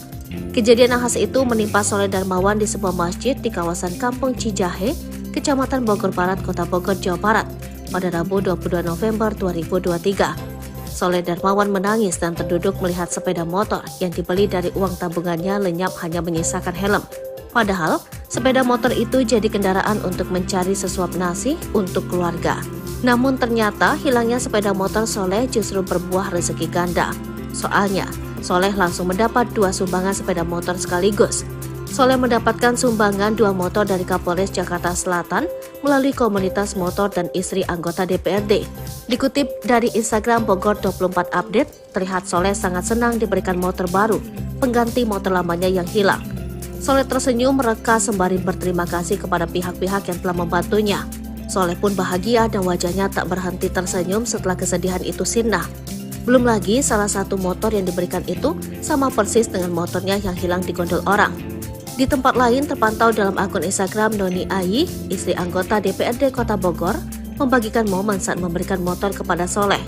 Speaker 2: Kejadian nahas itu menimpa Soleh Darmawan di sebuah masjid di kawasan Kampung Cijahe, Kecamatan Bogor Barat, Kota Bogor, Jawa Barat pada Rabu 22 November 2023. Soleh Darmawan menangis dan terduduk melihat sepeda motor yang dibeli dari uang tabungannya lenyap hanya menyisakan helm. Padahal, sepeda motor itu jadi kendaraan untuk mencari sesuap nasi untuk keluarga. Namun ternyata hilangnya sepeda motor Soleh justru berbuah rezeki ganda. Soalnya, Soleh langsung mendapat 2 sumbangan sepeda motor sekaligus. Soleh mendapatkan sumbangan 2 motor dari Kapolres Jakarta Selatan melalui komunitas motor dan istri anggota DPRD. Dikutip dari Instagram Bogor 24 Update, terlihat Soleh sangat senang diberikan motor baru, pengganti motor lamanya yang hilang. Soleh tersenyum mereka sembari berterima kasih kepada pihak-pihak yang telah membantunya. Soleh pun bahagia dan wajahnya tak berhenti tersenyum setelah kesedihan itu sirna. Belum lagi salah satu motor yang diberikan itu sama persis dengan motornya yang hilang di gondol orang. Di tempat lain terpantau dalam akun Instagram Noni Ayi, istri anggota DPRD Kota Bogor, membagikan momen saat memberikan motor kepada Soleh.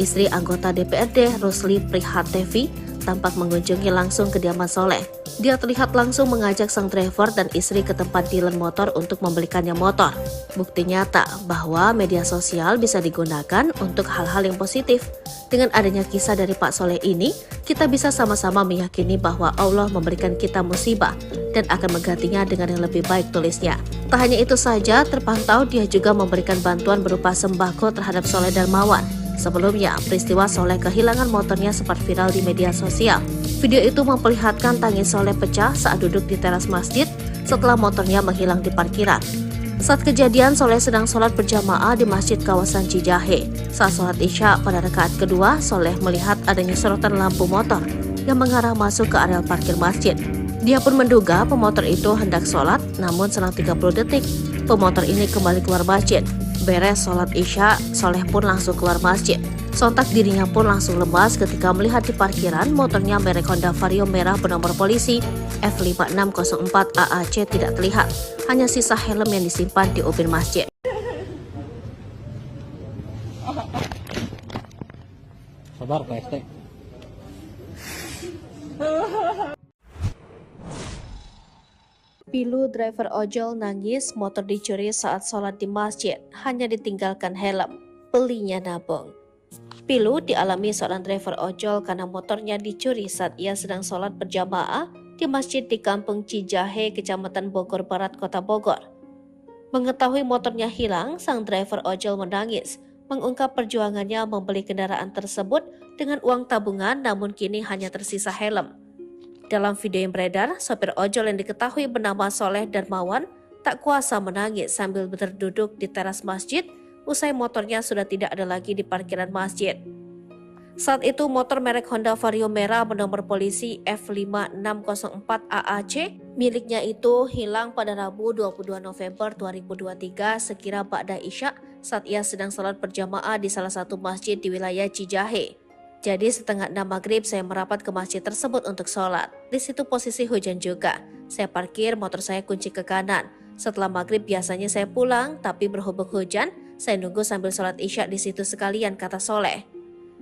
Speaker 2: Istri anggota DPRD Rusli Prihatevi tampak mengunjungi langsung kediaman Soleh. Dia terlihat langsung mengajak sang driver dan istri ke tempat dealer motor untuk membelikannya motor. Bukti nyata bahwa media sosial bisa digunakan untuk hal-hal yang positif. Dengan adanya kisah dari Pak Soleh ini, kita bisa sama-sama meyakini bahwa Allah memberikan kita musibah dan akan menggantinya dengan yang lebih baik, tulisnya. Tak hanya itu saja, terpantau dia juga memberikan bantuan berupa sembako terhadap Soleh Darmawan. Sebelumnya, peristiwa Soleh kehilangan motornya sempat viral di media sosial. Video itu memperlihatkan tangis Soleh pecah saat duduk di teras masjid setelah motornya menghilang di parkiran. Saat kejadian, Soleh sedang sholat berjamaah di masjid kawasan Cijahe. Saat sholat Isya pada rakaat kedua, Soleh melihat adanya sorotan lampu motor yang mengarah masuk ke area parkir masjid. Dia pun menduga pemotor itu hendak sholat, namun selang 30 detik, pemotor ini kembali keluar masjid. Beres sholat Isya, Soleh pun langsung keluar masjid. Sontak dirinya pun langsung lemas ketika melihat di parkiran motornya merek Honda Vario merah bernomor polisi F5604 AAC tidak terlihat. Hanya sisa helm yang disimpan di ubin masjid.
Speaker 1: Sabar Pak ST.
Speaker 2: Pilu driver ojol nangis motor dicuri saat sholat di masjid, hanya ditinggalkan helm. Belinya nabung. Pilu dialami seorang driver ojol karena motornya dicuri saat ia sedang sholat berjamaah di masjid di Kampung Cijahe, Kecamatan Bogor Barat, Kota Bogor. Mengetahui motornya hilang, sang driver ojol menangis, mengungkap perjuangannya membeli kendaraan tersebut dengan uang tabungan namun kini hanya tersisa helm. Dalam video yang beredar, sopir ojol yang diketahui bernama Soleh Darmawan tak kuasa menangis sambil berduduk di teras masjid usai motornya sudah tidak ada lagi di parkiran masjid. Saat itu motor merek Honda Vario merah bernomor polisi F5604 AAC miliknya itu hilang pada Rabu 22 November 2023 sekira ba'da Isya saat ia sedang sholat berjamaah di salah satu masjid di wilayah Cijahe. Jadi setengah 6 maghrib saya merapat ke masjid tersebut untuk sholat. Di situ posisi hujan juga. Saya parkir motor saya kunci ke kanan. Setelah maghrib biasanya saya pulang, tapi berhubung hujan, saya nunggu sambil sholat Isya di situ sekalian, kata Soleh.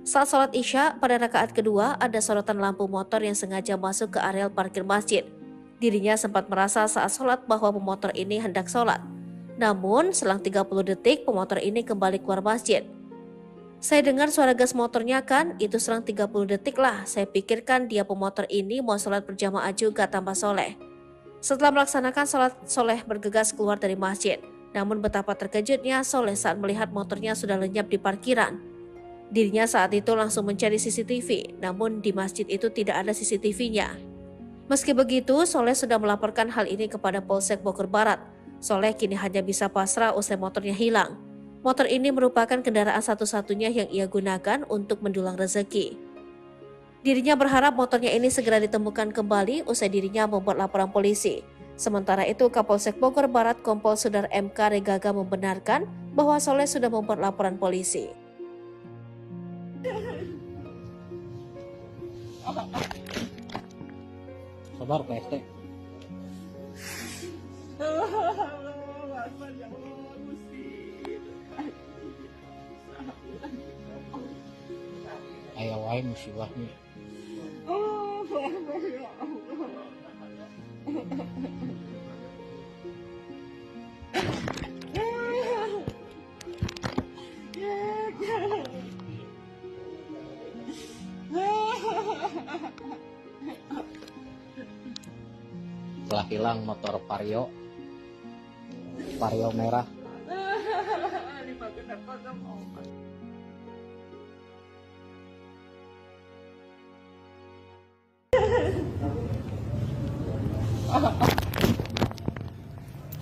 Speaker 2: Saat sholat Isya, pada rakaat kedua ada sorotan lampu motor yang sengaja masuk ke areal parkir masjid. Dirinya sempat merasa saat sholat bahwa pemotor ini hendak sholat. Namun, selang 30 detik pemotor ini kembali keluar masjid. Saya dengar suara gas motornya kan, itu selang 30 detik lah. Saya pikirkan dia pemotor ini mau sholat berjamaah juga, tambah Soleh. Setelah melaksanakan sholat, Soleh bergegas keluar dari masjid. Namun betapa terkejutnya Soleh saat melihat motornya sudah lenyap di parkiran. Dirinya saat itu langsung mencari CCTV, namun di masjid itu tidak ada CCTV-nya. Meski begitu, Soleh sudah melaporkan hal ini kepada Polsek Bogor Barat. Soleh kini hanya bisa pasrah usai motornya hilang. Motor ini merupakan kendaraan satu-satunya yang ia gunakan untuk mendulang rezeki. Dirinya berharap motornya ini segera ditemukan kembali usai dirinya membuat laporan polisi. Sementara itu, Kapolsek Bogor Barat Kompol Sudar MK Regaga membenarkan bahwa Soleh sudah membuat laporan polisi.
Speaker 1: Sabar Pak ST. Aya wae musibahnya. Telah hilang motor Vario merah.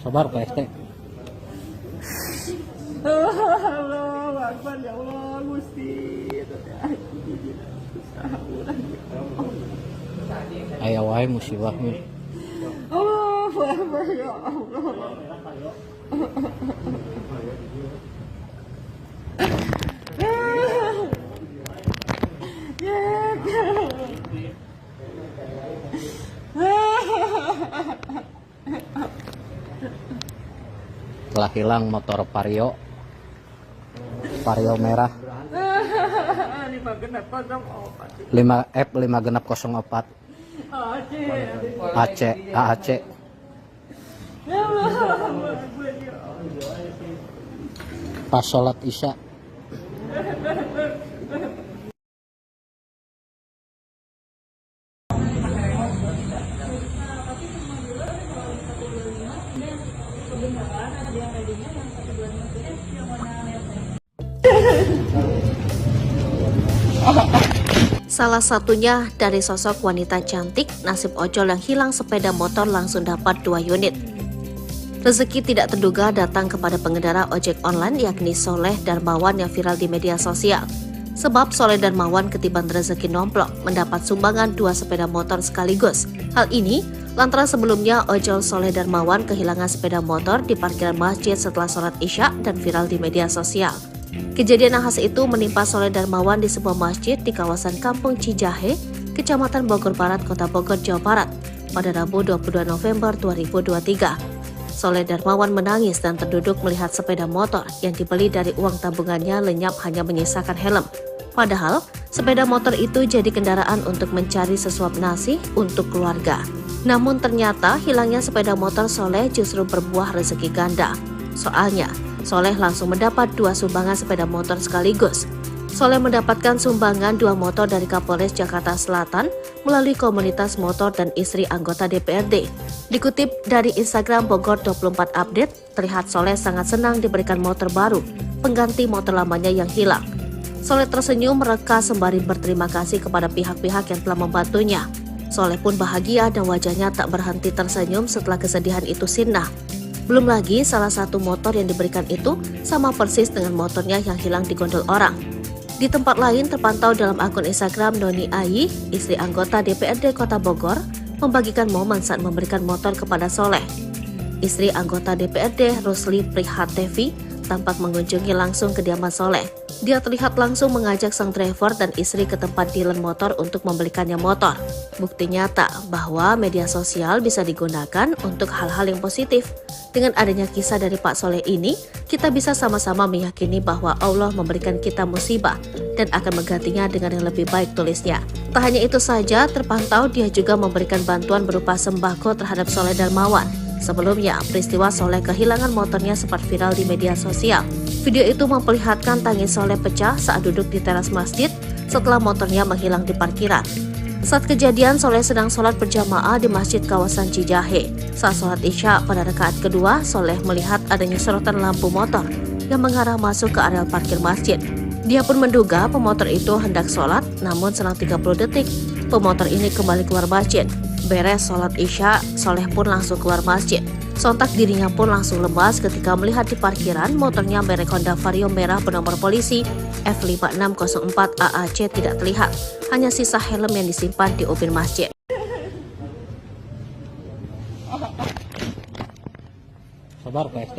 Speaker 1: Sabar Pak RT.
Speaker 3: Allahu Akbar ya Allah Gusti.
Speaker 1: Aya wae musibahnya.
Speaker 3: Allahu Akbar ya Allah.
Speaker 1: Telah hilang motor Vario merah. 5F5604 AAC. Pas sholat Isya.
Speaker 2: Salah satunya dari sosok wanita cantik, nasib ojol yang hilang sepeda motor langsung dapat 2 unit. Rezeki tidak terduga datang kepada pengendara ojek online yakni Soleh Darmawan yang viral di media sosial. Sebab Soleh Darmawan ketiban rezeki nomplok mendapat sumbangan 2 sepeda motor sekaligus. Hal ini lantaran sebelumnya ojol Soleh Darmawan kehilangan sepeda motor di parkiran masjid setelah sholat Isya dan viral di media sosial. Kejadian nahas itu menimpa Soleh Darmawan di sebuah masjid di kawasan Kampung Cijahe, Kecamatan Bogor Barat, Kota Bogor, Jawa Barat, pada Rabu 22 November 2023. Soleh Darmawan menangis dan terduduk melihat sepeda motor yang dibeli dari uang tabungannya lenyap hanya menyisakan helm. Padahal, sepeda motor itu jadi kendaraan untuk mencari sesuap nasi untuk keluarga. Namun ternyata hilangnya sepeda motor Soleh justru berbuah rezeki ganda. Soalnya, Soleh langsung mendapat 2 sumbangan sepeda motor sekaligus. Soleh mendapatkan sumbangan 2 motor dari Kapolres Jakarta Selatan melalui komunitas motor dan istri anggota DPRD. Dikutip dari Instagram Bogor 24 Update, terlihat Soleh sangat senang diberikan motor baru, pengganti motor lamanya yang hilang. Soleh tersenyum mereka sembari berterima kasih kepada pihak-pihak yang telah membantunya. Soleh pun bahagia dan wajahnya tak berhenti tersenyum setelah kesedihan itu sirna. Belum lagi salah satu motor yang diberikan itu sama persis dengan motornya yang hilang di gondol orang. Di tempat lain terpantau dalam akun Instagram Noni Ayi, istri anggota DPRD Kota Bogor, membagikan momen saat memberikan motor kepada Soleh. Istri anggota DPRD Rusli Prihatevi tampak mengunjungi langsung kediaman Soleh. Dia terlihat langsung mengajak sang driver dan istri ke tempat dealer motor untuk membelikannya motor. Bukti nyata bahwa media sosial bisa digunakan untuk hal-hal yang positif. Dengan adanya kisah dari Pak Soleh ini, kita bisa sama-sama meyakini bahwa Allah memberikan kita musibah dan akan menggantinya dengan yang lebih baik, tulisnya. Tak hanya itu saja, terpantau dia juga memberikan bantuan berupa sembako terhadap Soleh Darmawan. Sebelumnya, peristiwa Soleh kehilangan motornya sempat viral di media sosial. Video itu memperlihatkan tangis Soleh pecah saat duduk di teras masjid setelah motornya menghilang di parkiran. Saat kejadian, Soleh sedang sholat berjamaah di masjid kawasan Cijahe. Saat sholat Isya pada rakaat kedua, Soleh melihat adanya sorotan lampu motor yang mengarah masuk ke areal parkir masjid. Dia pun menduga pemotor itu hendak sholat, namun selang 30 detik, pemotor ini kembali keluar masjid. Beres sholat Isya, Soleh pun langsung keluar masjid. Sontak dirinya pun langsung lemas ketika melihat di parkiran motornya merek Honda Vario merah bernomor polisi F5604 AAC tidak terlihat. Hanya sisa helm yang disimpan di ubin masjid.
Speaker 1: Sabar Pak RT.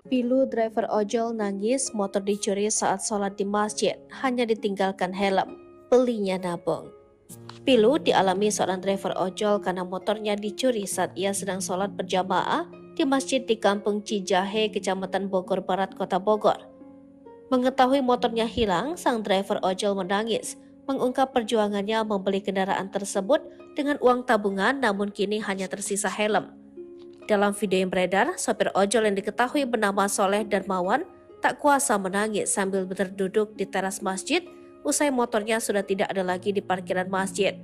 Speaker 2: Pilu driver ojol nangis motor dicuri saat sholat di masjid, hanya ditinggalkan helm. Belinya nabung. Pilu dialami seorang driver ojol karena motornya dicuri saat ia sedang sholat berjamaah di masjid di Kampung Cijahe, Kecamatan Bogor Barat, Kota Bogor. Mengetahui motornya hilang, sang driver ojol menangis, mengungkap perjuangannya membeli kendaraan tersebut dengan uang tabungan namun kini hanya tersisa helm. Dalam video yang beredar, sopir ojol yang diketahui bernama Soleh Darmawan tak kuasa menangis sambil berduduk di teras masjid usai motornya sudah tidak ada lagi di parkiran masjid.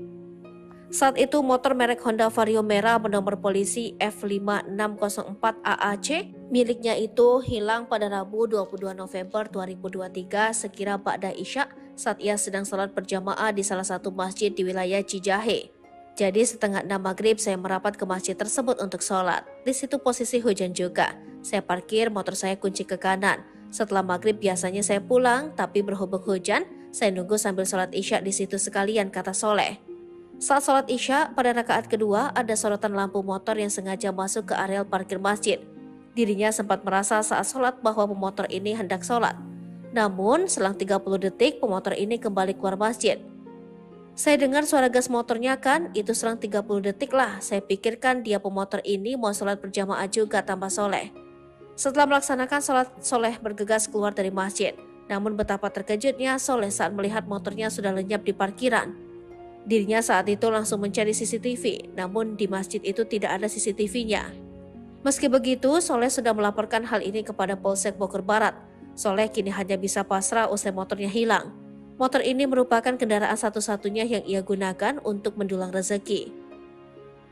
Speaker 2: Saat itu motor merek Honda Vario merah bernomor polisi F5604 AAC miliknya itu hilang pada Rabu 22 November 2023 sekira ba'da Isya saat ia sedang sholat berjamaah di salah satu masjid di wilayah Cijahe. Jadi setengah 6 maghrib saya merapat ke masjid tersebut untuk sholat. Di situ posisi hujan juga. Saya parkir motor saya kunci ke kanan. Setelah maghrib biasanya saya pulang, tapi berhubung hujan, saya nunggu sambil sholat isya di situ sekalian, kata Soleh. Saat sholat isya, pada rakaat kedua ada sorotan lampu motor yang sengaja masuk ke areal parkir masjid. Dirinya sempat merasa saat sholat bahwa pemotor ini hendak sholat. Namun, selang 30 detik pemotor ini kembali keluar masjid. Saya dengar suara gas motornya kan, itu selang 30 detik lah. Saya pikirkan dia pemotor ini mau sholat berjamaah juga, tambah Soleh. Setelah melaksanakan sholat, Soleh bergegas keluar dari masjid. Namun betapa terkejutnya Soleh saat melihat motornya sudah lenyap di parkiran. Dirinya saat itu langsung mencari CCTV, namun di masjid itu tidak ada CCTV-nya. Meski begitu, Soleh sudah melaporkan hal ini kepada Polsek Bogor Barat. Soleh kini hanya bisa pasrah usai motornya hilang. Motor ini merupakan kendaraan satu-satunya yang ia gunakan untuk mendulang rezeki.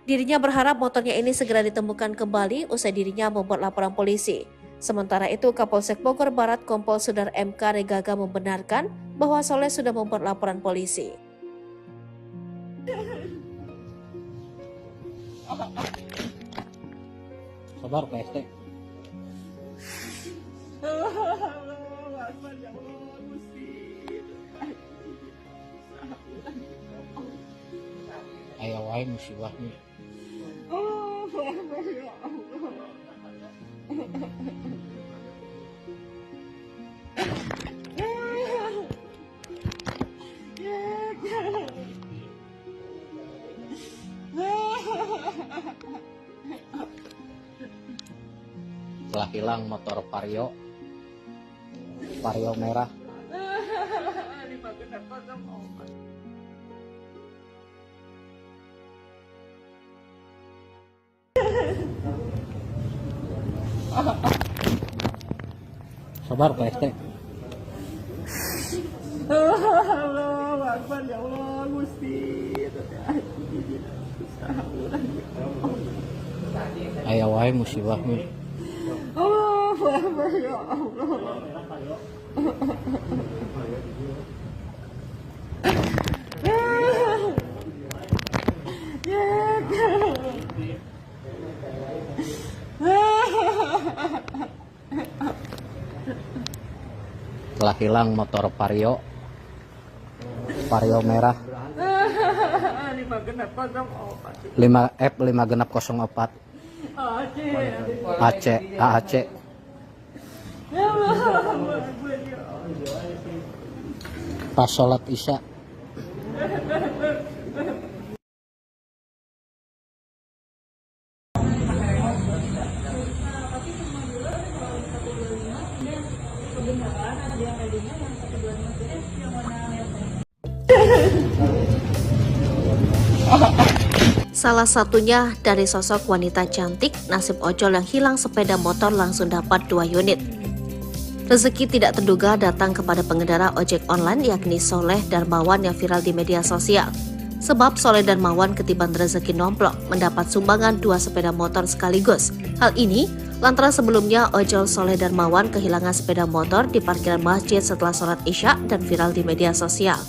Speaker 2: Dirinya berharap motornya ini segera ditemukan kembali usai dirinya membuat laporan polisi. Sementara itu, Kapolsek Bogor Barat Kompol Sudar MK Regaga membenarkan bahwa Soleh sudah membuat laporan polisi.
Speaker 1: Sabar Pak RT.
Speaker 3: Allahu Akbar, ya Allah Gusti.
Speaker 1: Aya wae musibahnya.
Speaker 3: Allahu Akbar, ya Allah.
Speaker 1: Telah hilang motor Vario merah. Sabar Pak RT.
Speaker 3: Allahu Akbar, ya Allah Gusti.
Speaker 1: Aya wae musibahnya.
Speaker 3: Allahu Akbar, ya Allah.
Speaker 1: Telah hilang motor Vario merah 5F5604 AAC. Pas sholat isya.
Speaker 2: Salah satunya dari sosok wanita cantik, nasib ojol yang hilang sepeda motor langsung dapat 2 unit. Rezeki tidak terduga datang kepada pengendara ojek online yakni Soleh Darmawan yang viral di media sosial. Sebab Soleh Darmawan ketiban rezeki nomplok mendapat sumbangan 2 sepeda motor sekaligus. Hal ini lantaran sebelumnya ojol Soleh Darmawan kehilangan sepeda motor di parkiran masjid setelah sholat isya dan viral di media sosial.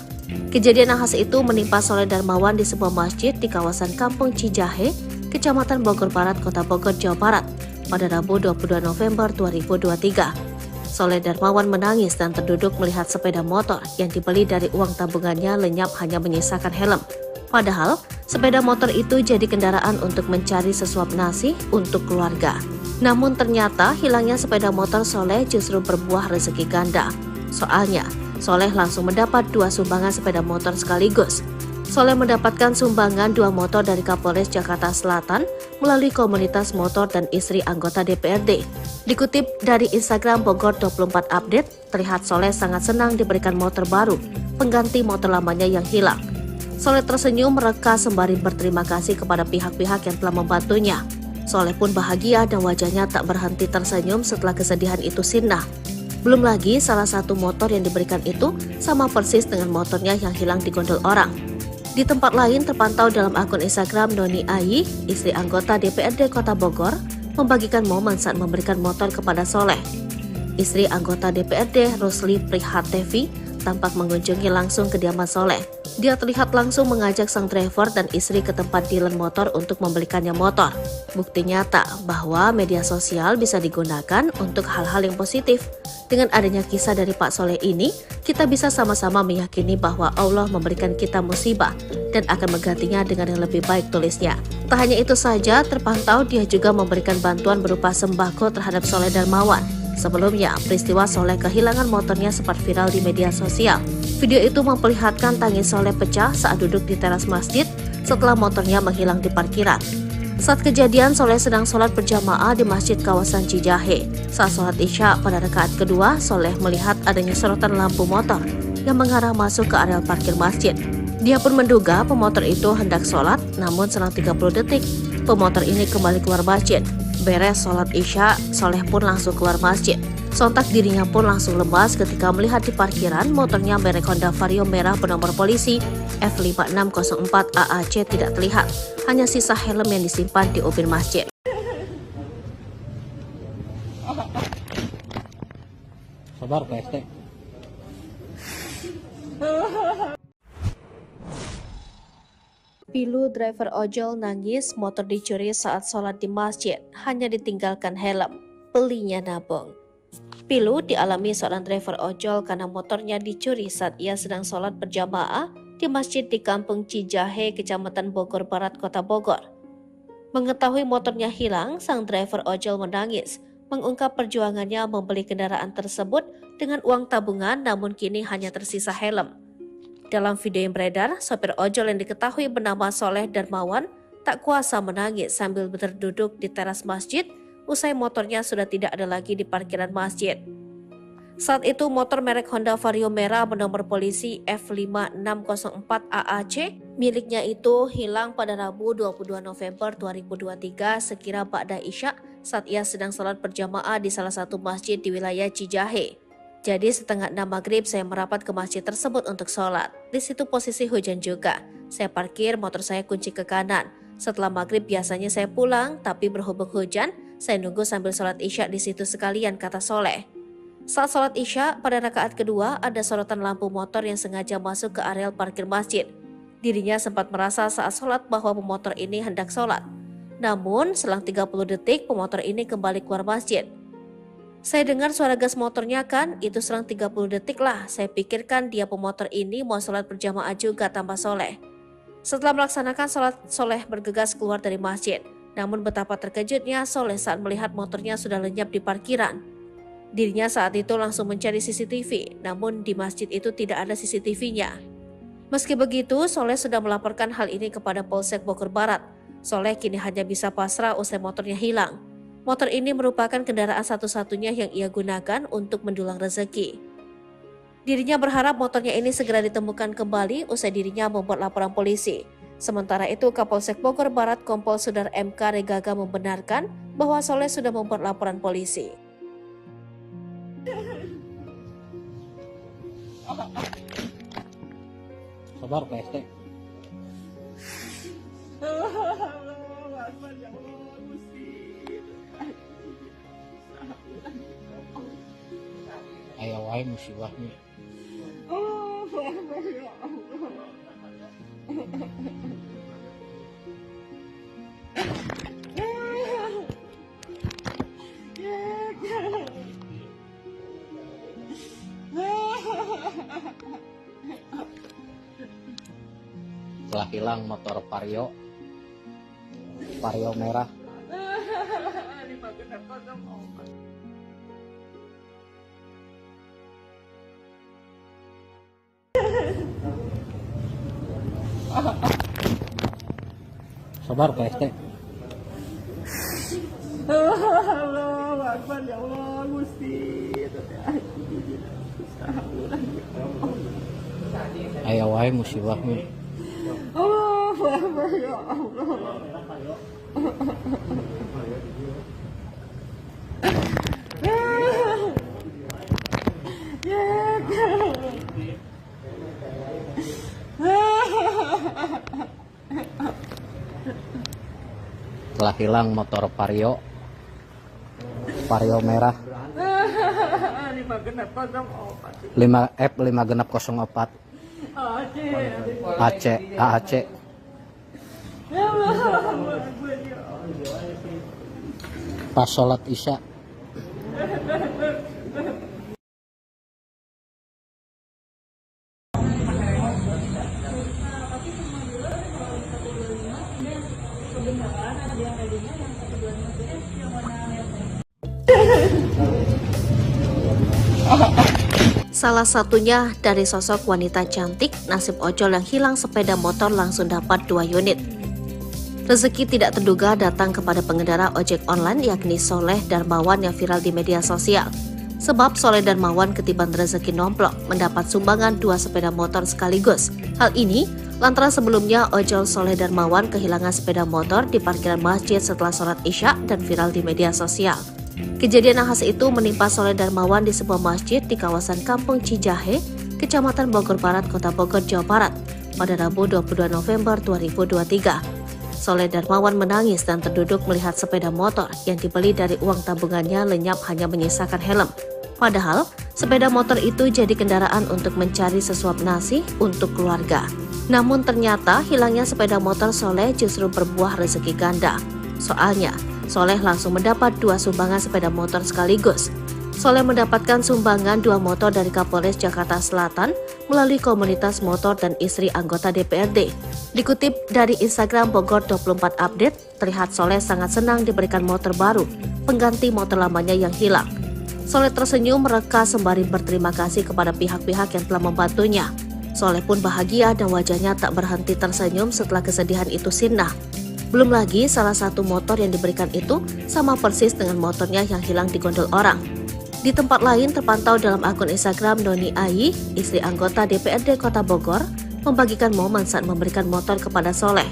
Speaker 2: Kejadian nahas itu menimpa Soleh Darmawan di sebuah masjid di kawasan Kampung Cijahe, Kecamatan Bogor Barat, Kota Bogor, Jawa Barat, pada Rabu 22 November 2023. Soleh Darmawan menangis dan terduduk melihat sepeda motor yang dibeli dari uang tabungannya lenyap hanya menyisakan helm. Padahal, sepeda motor itu jadi kendaraan untuk mencari sesuap nasi untuk keluarga. Namun ternyata hilangnya sepeda motor Soleh justru berbuah rezeki ganda. Soalnya, Soleh langsung mendapat 2 sumbangan sepeda motor sekaligus. Soleh mendapatkan sumbangan 2 motor dari Kapolres Jakarta Selatan melalui komunitas motor dan istri anggota DPRD. Dikutip dari Instagram Bogor 24 Update, terlihat Soleh sangat senang diberikan motor baru, pengganti motor lamanya yang hilang. Soleh tersenyum mereka sembari berterima kasih kepada pihak-pihak yang telah membantunya. Soleh pun bahagia dan wajahnya tak berhenti tersenyum setelah kesedihan itu sirna. Belum lagi salah satu motor yang diberikan itu sama persis dengan motornya yang hilang di gondol orang. Di tempat lain terpantau dalam akun Instagram Noni Ayi, istri anggota DPRD Kota Bogor, membagikan momen saat memberikan motor kepada Soleh. Istri anggota DPRD Rusli Prihatevi tampak mengunjungi langsung kediaman Soleh. Dia terlihat langsung mengajak sang driver dan istri ke tempat dealer motor untuk membelikannya motor. Bukti nyata bahwa media sosial bisa digunakan untuk hal-hal yang positif. Dengan adanya kisah dari Pak Soleh ini, kita bisa sama-sama meyakini bahwa Allah memberikan kita musibah dan akan menggantinya dengan yang lebih baik, tulisnya. Tak hanya itu saja, terpantau dia juga memberikan bantuan berupa sembako terhadap Soleh Darmawan. Sebelumnya, peristiwa Soleh kehilangan motornya sempat viral di media sosial. Video itu memperlihatkan tangis Soleh pecah saat duduk di teras masjid setelah motornya menghilang di parkiran. Saat kejadian, Soleh sedang sholat berjamaah di masjid kawasan Cijahe. Saat sholat Isya pada rakaat kedua, Soleh melihat adanya sorotan lampu motor yang mengarah masuk ke areal parkir masjid. Dia pun menduga pemotor itu hendak sholat, namun selang 30 detik, pemotor ini kembali keluar masjid. Beres sholat Isya, Soleh pun langsung keluar masjid. Sontak dirinya pun langsung lemas ketika melihat di parkiran motornya merek Honda Vario merah bernomor polisi F5604 AAC tidak terlihat. Hanya sisa helm yang disimpan di ubin masjid.
Speaker 1: Sabar Pak ST.
Speaker 2: Pilu driver ojol nangis motor dicuri saat sholat di masjid, hanya ditinggalkan helm. Belinya nabung. Pilu dialami seorang driver ojol karena motornya dicuri saat ia sedang sholat berjamaah di masjid di Kampung Cijahe, Kecamatan Bogor Barat, Kota Bogor. Mengetahui motornya hilang, sang driver ojol menangis, mengungkap perjuangannya membeli kendaraan tersebut dengan uang tabungan namun kini hanya tersisa helm. Dalam video yang beredar, sopir ojol yang diketahui bernama Soleh Darmawan tak kuasa menangis sambil berduduk di teras masjid usai motornya sudah tidak ada lagi di parkiran masjid. Saat itu motor merek Honda Vario merah bernomor polisi F5604 AAC miliknya itu hilang pada Rabu 22 November 2023 sekira ba'da Isya saat ia sedang sholat berjamaah di salah satu masjid di wilayah Cijahe. Jadi setengah 6 maghrib saya merapat ke masjid tersebut untuk sholat. Di situ posisi hujan juga. Saya parkir motor saya kunci ke kanan. Setelah maghrib biasanya saya pulang, tapi berhubung hujan, saya nunggu sambil sholat Isya di situ sekalian, kata Soleh. Saat sholat Isya, pada rakaat kedua ada sorotan lampu motor yang sengaja masuk ke areal parkir masjid. Dirinya sempat merasa saat sholat bahwa pemotor ini hendak sholat. Namun, selang 30 detik pemotor ini kembali keluar masjid. Saya dengar suara gas motornya kan, itu selang 30 detik lah. Saya pikirkan dia pemotor ini mau sholat berjamaah juga, tambah Soleh. Setelah melaksanakan sholat, Soleh bergegas keluar dari masjid. Namun betapa terkejutnya Soleh saat melihat motornya sudah lenyap di parkiran. Dirinya saat itu langsung mencari CCTV, namun di masjid itu tidak ada CCTV-nya. Meski begitu, Soleh sudah melaporkan hal ini kepada Polsek Bogor Barat. Soleh kini hanya bisa pasrah usai motornya hilang. Motor ini merupakan kendaraan satu-satunya yang ia gunakan untuk mendulang rezeki. Dirinya berharap motornya ini segera ditemukan kembali usai dirinya membuat laporan polisi. Sementara itu, Kapolsek Bogor Barat Kompol Sudar MK Regaga membenarkan bahwa Soleh sudah membuat laporan polisi.
Speaker 1: Sabar Pak ST. Aya wae musibahnya. Telah hilang motor Vario merah. Sabar Pak ST.
Speaker 3: Allahu Akbar, ya Allah, Gusti.
Speaker 1: Aya wae musibahnya.
Speaker 3: Allahu Akbar, ya Allah.
Speaker 1: Telah hilang motor Vario merah
Speaker 3: Lima genap kosong opat.
Speaker 1: 5F 5 genap 04 AAC.
Speaker 3: Ya Allah Akbar ya Allah.
Speaker 1: Pas sholat isya.
Speaker 2: Salah satunya dari sosok wanita cantik, nasib ojol yang hilang sepeda motor langsung dapat 2 unit. Rezeki tidak terduga datang kepada pengendara ojek online yakni Soleh Darmawan yang viral di media sosial. Sebab Soleh Darmawan ketiban rezeki nomplok mendapat sumbangan 2 sepeda motor sekaligus. Hal ini lantaran sebelumnya ojol Soleh Darmawan kehilangan sepeda motor di parkiran masjid setelah sholat isya dan viral di media sosial. Kejadian nahas itu menimpa Soleh Darmawan di sebuah masjid di kawasan Kampung Cijahe, Kecamatan Bogor Barat, Kota Bogor, Jawa Barat pada Rabu 22 November 2023. Soleh Darmawan menangis dan terduduk melihat sepeda motor yang dibeli dari uang tabungannya lenyap hanya menyisakan helm. Padahal, sepeda motor itu jadi kendaraan untuk mencari sesuap nasi untuk keluarga. Namun ternyata hilangnya sepeda motor Soleh justru berbuah rezeki ganda. Soalnya, Soleh langsung mendapat 2 sumbangan sepeda motor sekaligus. Soleh mendapatkan sumbangan 2 motor dari Kapolres Jakarta Selatan melalui komunitas motor dan istri anggota DPRD. Dikutip dari Instagram Bogor 24 Update, terlihat Soleh sangat senang diberikan motor baru, pengganti motor lamanya yang hilang. Soleh tersenyum mereka sembari berterima kasih kepada pihak-pihak yang telah membantunya. Soleh pun bahagia dan wajahnya tak berhenti tersenyum setelah kesedihan itu sirna. Belum lagi salah satu motor yang diberikan itu sama persis dengan motornya yang hilang di gondol orang. Di tempat lain terpantau dalam akun Instagram Noni Ayi, istri anggota DPRD Kota Bogor, membagikan momen saat memberikan motor kepada Soleh.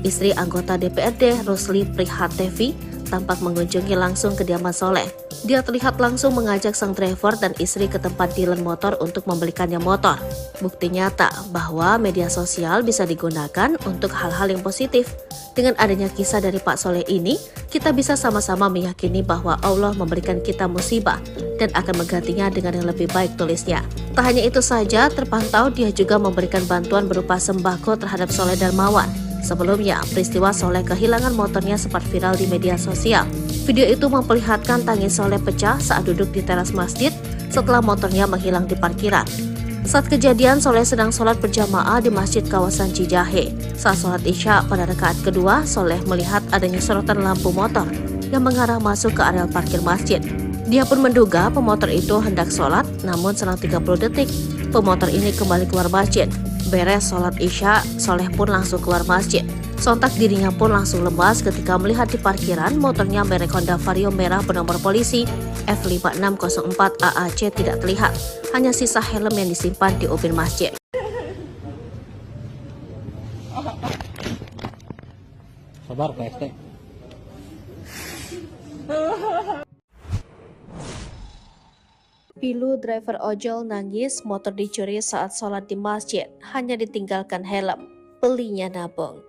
Speaker 2: Istri anggota DPRD Rusli Prihatevi tampak mengunjungi langsung kediaman Soleh. Dia terlihat langsung mengajak sang driver dan istri ke tempat dealer motor untuk membelikannya motor. Bukti nyata bahwa media sosial bisa digunakan untuk hal-hal yang positif. Dengan adanya kisah dari Pak Soleh ini, kita bisa sama-sama meyakini bahwa Allah memberikan kita musibah dan akan menggantinya dengan yang lebih baik, tulisnya. Tak hanya itu saja, terpantau dia juga memberikan bantuan berupa sembako terhadap Soleh Darmawan. Sebelumnya, peristiwa Soleh kehilangan motornya sempat viral di media sosial. Video itu memperlihatkan tangis Soleh pecah saat duduk di teras masjid setelah motornya menghilang di parkiran. Saat kejadian, Soleh sedang sholat berjamaah di masjid kawasan Cijahe. Saat sholat isya pada rakaat kedua, Soleh melihat adanya sorotan lampu motor yang mengarah masuk ke areal parkir masjid. Dia pun menduga pemotor itu hendak sholat, namun selang 30 detik, pemotor ini kembali keluar masjid. Beres sholat isya, Soleh pun langsung keluar masjid. Sontak dirinya pun langsung lemas ketika melihat di parkiran motornya merek Honda Vario merah bernomor polisi F5604 AAC tidak terlihat. Hanya sisa helm yang disimpan di ubin masjid.
Speaker 1: Sabar Pak ST.
Speaker 2: Pilu driver ojol nangis motor dicuri saat sholat di masjid, hanya ditinggalkan helm. Belinya nabung.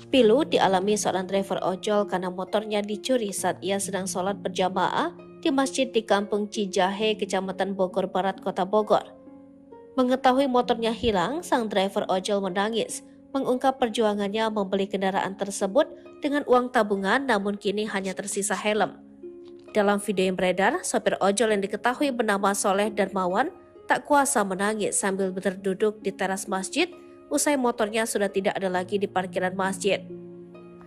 Speaker 2: Pilu dialami seorang driver ojol karena motornya dicuri saat ia sedang sholat berjamaah di masjid di Kampung Cijahe, Kecamatan Bogor Barat, Kota Bogor. Mengetahui motornya hilang, sang driver ojol menangis, mengungkap perjuangannya membeli kendaraan tersebut dengan uang tabungan namun kini hanya tersisa helm. Dalam video yang beredar, sopir ojol yang diketahui bernama Soleh Darmawan tak kuasa menangis sambil berduduk di teras masjid usai motornya sudah tidak ada lagi di parkiran masjid.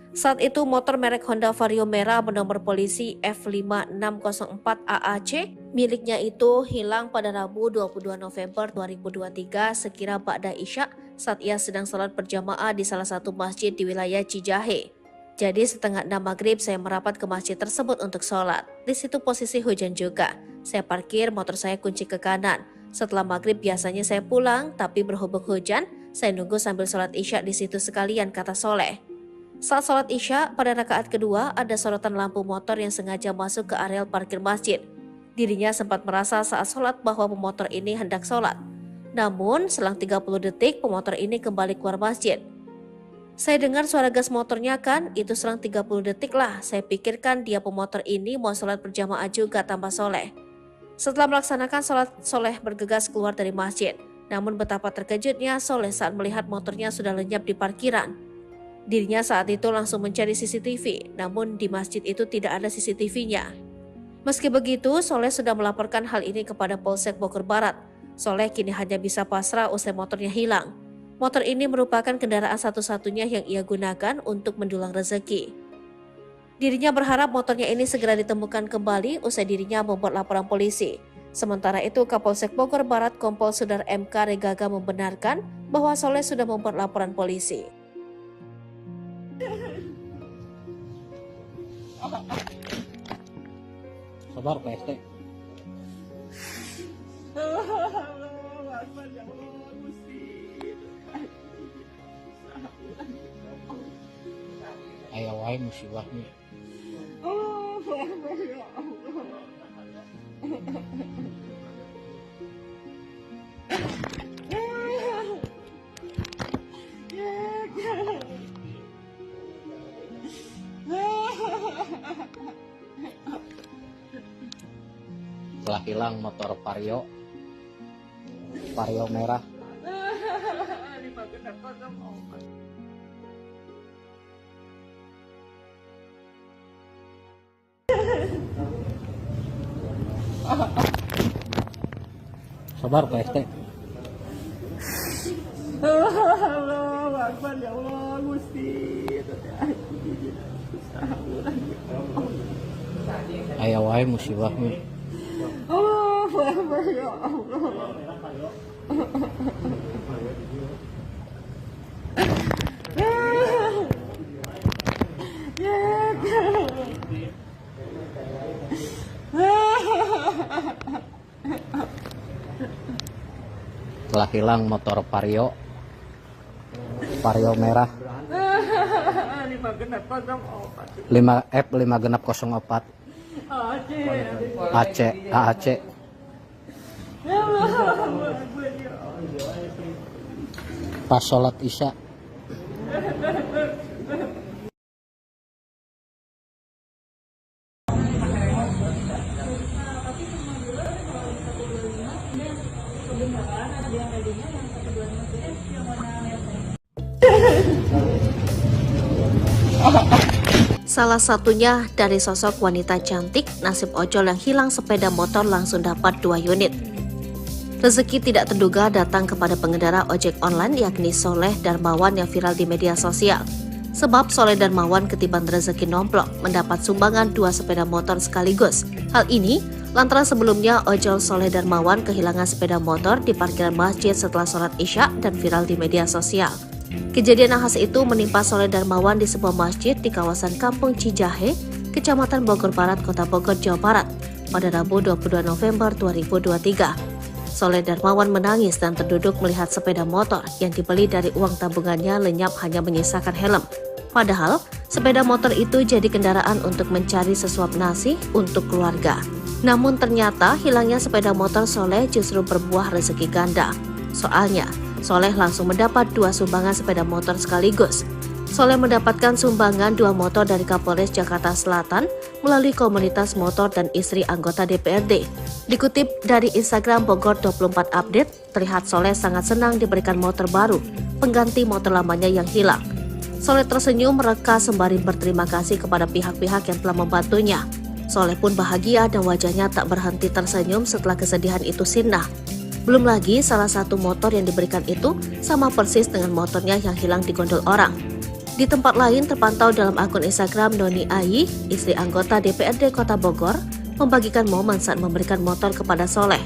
Speaker 2: Saat itu motor merek Honda Vario merah bernomor polisi F5604 AAC miliknya itu hilang pada Rabu 22 November 2023 sekira ba'da isya saat ia sedang sholat berjamaah di salah satu masjid di wilayah Cijahe. Jadi setengah 6 maghrib saya merapat ke masjid tersebut untuk sholat. Di situ posisi hujan juga. Saya parkir motor saya kunci ke kanan. Setelah maghrib biasanya saya pulang, tapi berhubung hujan, saya nunggu sambil sholat isya di situ sekalian, kata Soleh. Saat sholat isya, pada rakaat kedua ada sorotan lampu motor yang sengaja masuk ke areal parkir masjid. Dirinya sempat merasa saat sholat bahwa pemotor ini hendak sholat. Namun, selang 30 detik pemotor ini kembali keluar masjid. Saya dengar suara gas motornya kan, itu selang 30 detik lah. Saya pikirkan dia pemotor ini mau sholat berjamaah juga tambah soleh. Setelah melaksanakan sholat, Soleh bergegas keluar dari masjid. Namun betapa terkejutnya Soleh saat melihat motornya sudah lenyap di parkiran. Dirinya saat itu langsung mencari CCTV, namun di masjid itu tidak ada CCTV-nya. Meski begitu, Soleh sudah melaporkan hal ini kepada Polsek Bogor Barat. Soleh kini hanya bisa pasrah usai motornya hilang. Motor ini merupakan kendaraan satu-satunya yang ia gunakan untuk mendulang rezeki. Dirinya berharap motornya ini segera ditemukan kembali usai dirinya membuat laporan polisi. Sementara itu, Kapolsek Bogor Barat Kompol Sudar MK Regaga membenarkan bahwa Soleh sudah membuat laporan polisi.
Speaker 1: Sabar Pak RT.
Speaker 3: Allahu Akbar ya Allah Gusti.
Speaker 1: Aya wae musibahnya.
Speaker 3: Allahu Akbar ya Allah.
Speaker 1: Telah hilang motor Vario merah. Sabar Pak RT.
Speaker 3: Allahu Akbar ya Allah Gusti.
Speaker 1: Aya wae musibahnya.
Speaker 3: Allahu Akbar ya Allah.
Speaker 1: Telah hilang motor Vario merah 5F5604 AAC. Pas sholat Isya.
Speaker 2: Salah satunya dari sosok wanita cantik, nasib ojol yang hilang sepeda motor langsung dapat 2 unit. Rezeki tidak terduga datang kepada pengendara ojek online yakni Soleh Darmawan yang viral di media sosial. Sebab Soleh Darmawan ketiban rezeki nomplok mendapat sumbangan 2 sepeda motor sekaligus. Hal ini lantaran sebelumnya ojol Soleh Darmawan kehilangan sepeda motor di parkiran masjid setelah sholat Isya dan viral di media sosial. Kejadian nahas itu menimpa Soleh Darmawan di sebuah masjid di kawasan Kampung Cijahe, Kecamatan Bogor Barat, Kota Bogor, Jawa Barat pada Rabu 22 November 2023. Soleh Darmawan menangis dan terduduk melihat sepeda motor yang dibeli dari uang tabungannya lenyap hanya menyisakan helm. Padahal, sepeda motor itu jadi kendaraan untuk mencari sesuap nasi untuk keluarga. Namun ternyata hilangnya sepeda motor Soleh justru berbuah rezeki ganda. Soalnya, Soleh langsung mendapat 2 sumbangan sepeda motor sekaligus. Soleh mendapatkan sumbangan 2 motor dari Kapolres Jakarta Selatan melalui komunitas motor dan istri anggota DPRD. Dikutip dari Instagram Bogor 24 Update, terlihat Soleh sangat senang diberikan motor baru, pengganti motor lamanya yang hilang. Soleh tersenyum mereka sembari berterima kasih kepada pihak-pihak yang telah membantunya. Soleh pun bahagia dan wajahnya tak berhenti tersenyum setelah kesedihan itu sirna. Belum lagi salah satu motor yang diberikan itu sama persis dengan motornya yang hilang di gondol orang. Di tempat lain terpantau dalam akun Instagram Noni Ayi, istri anggota DPRD Kota Bogor, membagikan momen saat memberikan motor kepada Soleh.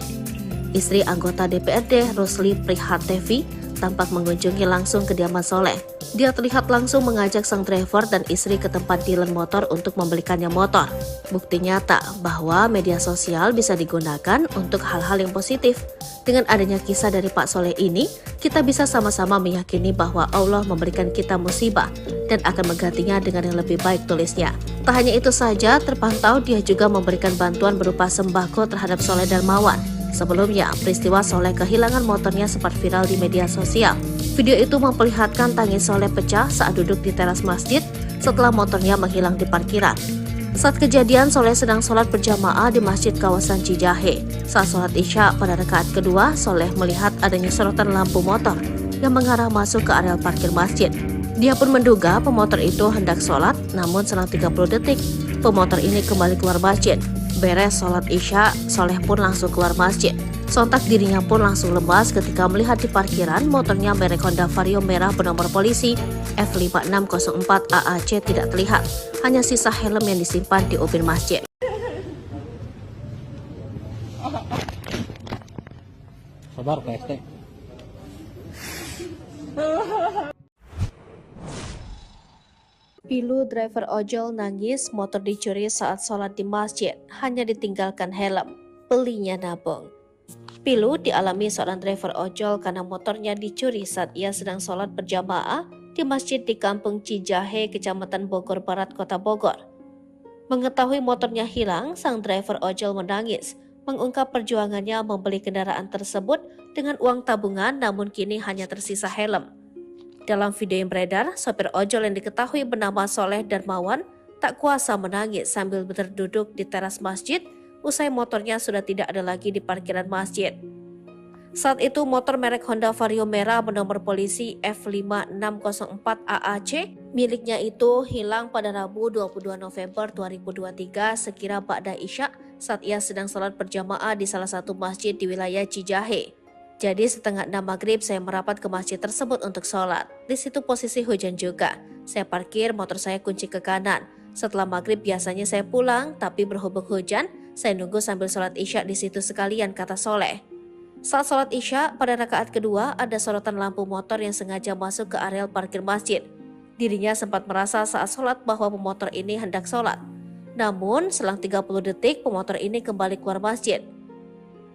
Speaker 2: Istri anggota DPRD Rusli Prihatevi tampak mengunjungi langsung kediaman Soleh. Dia terlihat langsung mengajak sang driver dan istri ke tempat dealer motor untuk membelikannya motor. Bukti nyata bahwa media sosial bisa digunakan untuk hal-hal yang positif. Dengan adanya kisah dari Pak Soleh ini, kita bisa sama-sama meyakini bahwa Allah memberikan kita musibah dan akan menggantinya dengan yang lebih baik, tulisnya. Tak hanya itu saja, terpantau dia juga memberikan bantuan berupa sembako terhadap Soleh Darmawan. Sebelumnya, peristiwa Soleh kehilangan motornya sempat viral di media sosial. Video itu memperlihatkan tangis Soleh pecah saat duduk di teras masjid setelah motornya menghilang di parkiran. Saat kejadian, Soleh sedang sholat berjamaah di masjid kawasan Cijahe. Saat sholat Isya pada rakaat kedua, Soleh melihat adanya sorotan lampu motor yang mengarah masuk ke areal parkir masjid. Dia pun menduga pemotor itu hendak sholat, namun selang 30 detik, pemotor ini kembali keluar masjid. Beres sholat Isya, Soleh pun langsung keluar masjid. Sontak dirinya pun langsung lemas ketika melihat di parkiran motornya merek Honda Vario merah bernomor polisi F5604 AAC tidak terlihat. Hanya sisa helm yang disimpan di ubin masjid.
Speaker 1: Sabar PST.
Speaker 2: Pilu driver ojol nangis motor dicuri saat sholat di masjid, hanya ditinggalkan helm. Belinya nabung. Pilu dialami seorang driver ojol karena motornya dicuri saat ia sedang sholat berjamaah di masjid di Kampung Cijahe, Kecamatan Bogor Barat, Kota Bogor. Mengetahui motornya hilang, sang driver ojol menangis, mengungkap perjuangannya membeli kendaraan tersebut dengan uang tabungan namun kini hanya tersisa helm. Dalam video yang beredar, sopir ojol yang diketahui bernama Soleh Darmawan tak kuasa menangis sambil berduduk di teras masjid usai motornya sudah tidak ada lagi di parkiran masjid. Saat itu motor merek Honda Vario merah bernomor polisi F5604 AAC miliknya itu hilang pada Rabu 22 November 2023 sekira ba'da Isya saat ia sedang sholat berjamaah di salah satu masjid di wilayah Cijahe. Jadi setengah 6 maghrib saya merapat ke masjid tersebut untuk sholat. Di situ posisi hujan juga. Saya parkir motor saya kunci ke kanan. Setelah maghrib biasanya saya pulang, tapi berhubung hujan, saya nunggu sambil sholat Isya di situ sekalian, kata Soleh. Saat sholat Isya, pada rakaat kedua ada sorotan lampu motor yang sengaja masuk ke areal parkir masjid. Dirinya sempat merasa saat sholat bahwa pemotor ini hendak sholat. Namun, selang 30 detik pemotor ini kembali keluar masjid.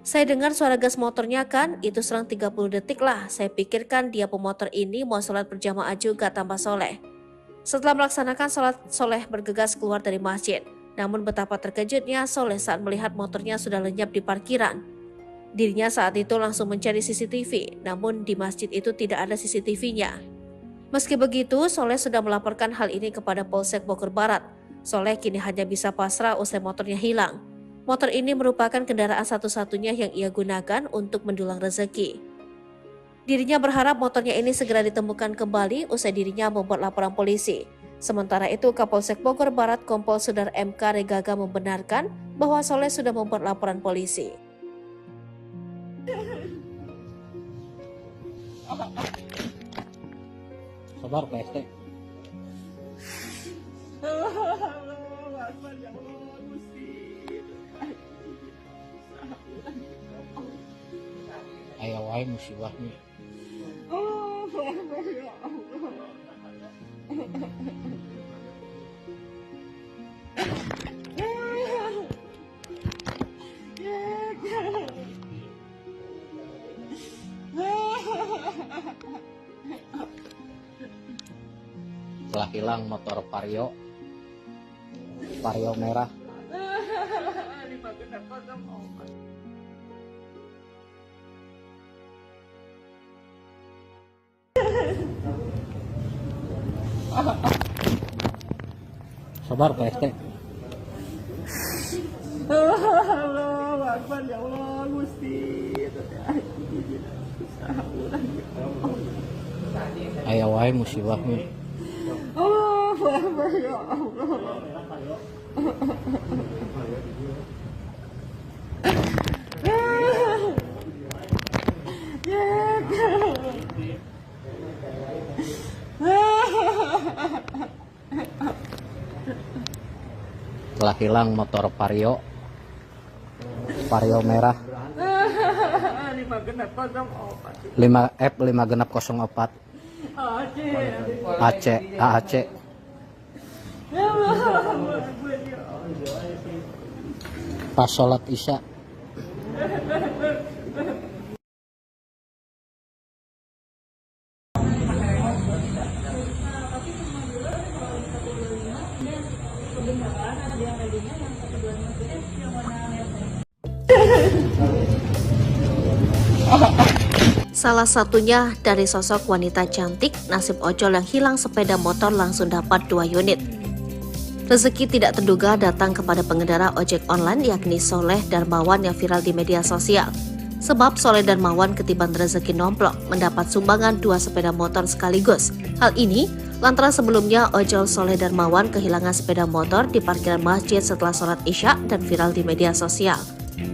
Speaker 2: Saya dengar suara gas motornya kan, itu selang 30 detik lah. Saya pikirkan dia pemotor ini mau sholat berjamaah juga, tambah Soleh. Setelah melaksanakan sholat, Soleh bergegas keluar dari masjid. Namun betapa terkejutnya Soleh saat melihat motornya sudah lenyap di parkiran. Dirinya saat itu langsung mencari CCTV, namun di masjid itu tidak ada CCTV-nya. Meski begitu, Soleh sudah melaporkan hal ini kepada Polsek Bogor Barat. Soleh kini hanya bisa pasrah usai motornya hilang. Motor ini merupakan kendaraan satu-satunya yang ia gunakan untuk mendulang rezeki. Dirinya berharap motornya ini segera ditemukan kembali usai dirinya membuat laporan polisi. Sementara itu, Kapolsek Bogor Barat Kompol Sudar MK Regaga membenarkan bahwa Soleh sudah membuat laporan polisi.
Speaker 1: Sabar PST. Aya wae musibahnya. Telah hilang motor Vario merah. Sabar PST.
Speaker 3: Allahu Akbar, ya Allah, Gusti.
Speaker 1: Aya wae musibahnya.
Speaker 3: Allahu Akbar, ya Allah.
Speaker 1: Telah hilang motor Vario merah F5604 AAC. Pas sholat Isya.
Speaker 2: Salah satunya dari sosok wanita cantik, nasib ojol yang hilang sepeda motor langsung dapat 2 unit. Rezeki tidak terduga datang kepada pengendara ojek online yakni Soleh Darmawan yang viral di media sosial. Sebab Soleh Darmawan ketiban rezeki nomplok mendapat sumbangan 2 sepeda motor sekaligus. Hal ini lantaran sebelumnya ojol Soleh Darmawan kehilangan sepeda motor di parkiran masjid setelah sholat Isya dan viral di media sosial.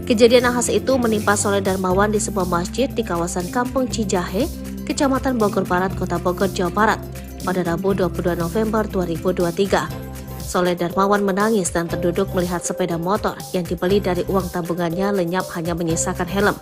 Speaker 2: Kejadian nahas itu menimpa Soleh Darmawan di sebuah masjid di kawasan Kampung Cijahe, Kecamatan Bogor Barat, Kota Bogor, Jawa Barat pada Rabu 22 November 2023. Soleh Darmawan menangis dan terduduk melihat sepeda motor yang dibeli dari uang tabungannya lenyap hanya menyisakan helm.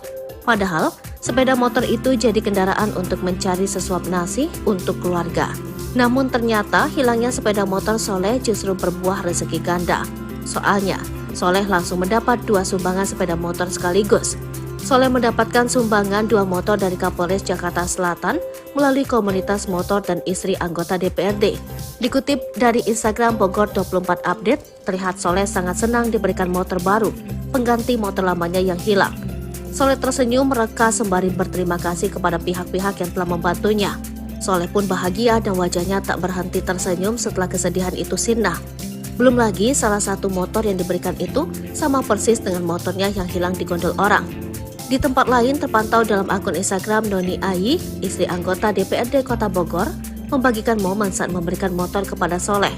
Speaker 2: Padahal, sepeda motor itu jadi kendaraan untuk mencari sesuap nasi untuk keluarga. Namun ternyata hilangnya sepeda motor Soleh justru berbuah rezeki ganda. Soalnya, Soleh langsung mendapat 2 sumbangan sepeda motor sekaligus. Soleh mendapatkan sumbangan 2 motor dari Kapolres Jakarta Selatan melalui komunitas motor dan istri anggota DPRD. Dikutip dari Instagram Bogor 24 Update, terlihat Soleh sangat senang diberikan motor baru, pengganti motor lamanya yang hilang. Soleh tersenyum mereka sembari berterima kasih kepada pihak-pihak yang telah membantunya. Soleh pun bahagia dan wajahnya tak berhenti tersenyum setelah kesedihan itu sirna. Belum lagi salah satu motor yang diberikan itu sama persis dengan motornya yang hilang di gondol orang. Di tempat lain terpantau dalam akun Instagram Noni Ayi, istri anggota DPRD Kota Bogor, membagikan momen saat memberikan motor kepada Soleh.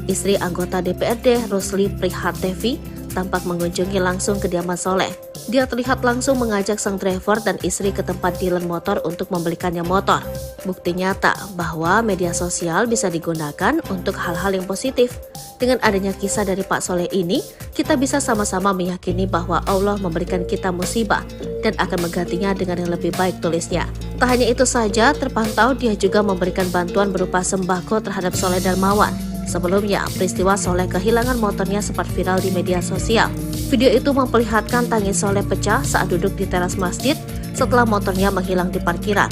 Speaker 2: Istri anggota DPRD Rusli Prihatevi tampak mengunjungi langsung kediaman Soleh. Dia terlihat langsung mengajak sang driver dan istri ke tempat dealer motor untuk membelikannya motor. Bukti nyata bahwa media sosial bisa digunakan untuk hal-hal yang positif. Dengan adanya kisah dari Pak Soleh ini, kita bisa sama-sama meyakini bahwa Allah memberikan kita musibah dan akan menggantinya dengan yang lebih baik, tulisnya. Tak hanya itu saja, terpantau dia juga memberikan bantuan berupa sembako terhadap Soleh Darmawan. Sebelumnya, peristiwa Soleh kehilangan motornya sempat viral di media sosial. Video itu memperlihatkan tangis Soleh pecah saat duduk di teras masjid setelah motornya menghilang di parkiran.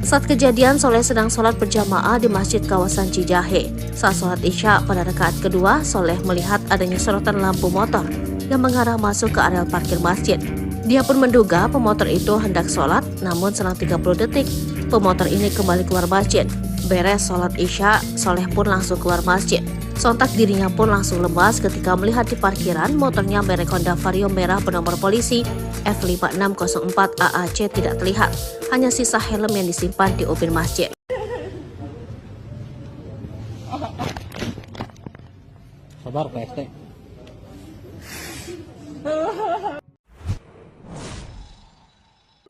Speaker 2: Saat kejadian, Soleh sedang sholat berjamaah di masjid kawasan Cijahe. Saat sholat Isya pada rakaat kedua, Soleh melihat adanya sorotan lampu motor yang mengarah masuk ke areal parkir masjid. Dia pun menduga pemotor itu hendak sholat, namun selang 30 detik, pemotor ini kembali keluar masjid. Beres sholat Isya, Soleh pun langsung keluar masjid. Sontak dirinya pun langsung lemas ketika melihat di parkiran motornya merek Honda Vario merah bernomor polisi F5604 AAC tidak terlihat. Hanya sisa helm yang disimpan di ubin masjid.
Speaker 1: Sabar PST.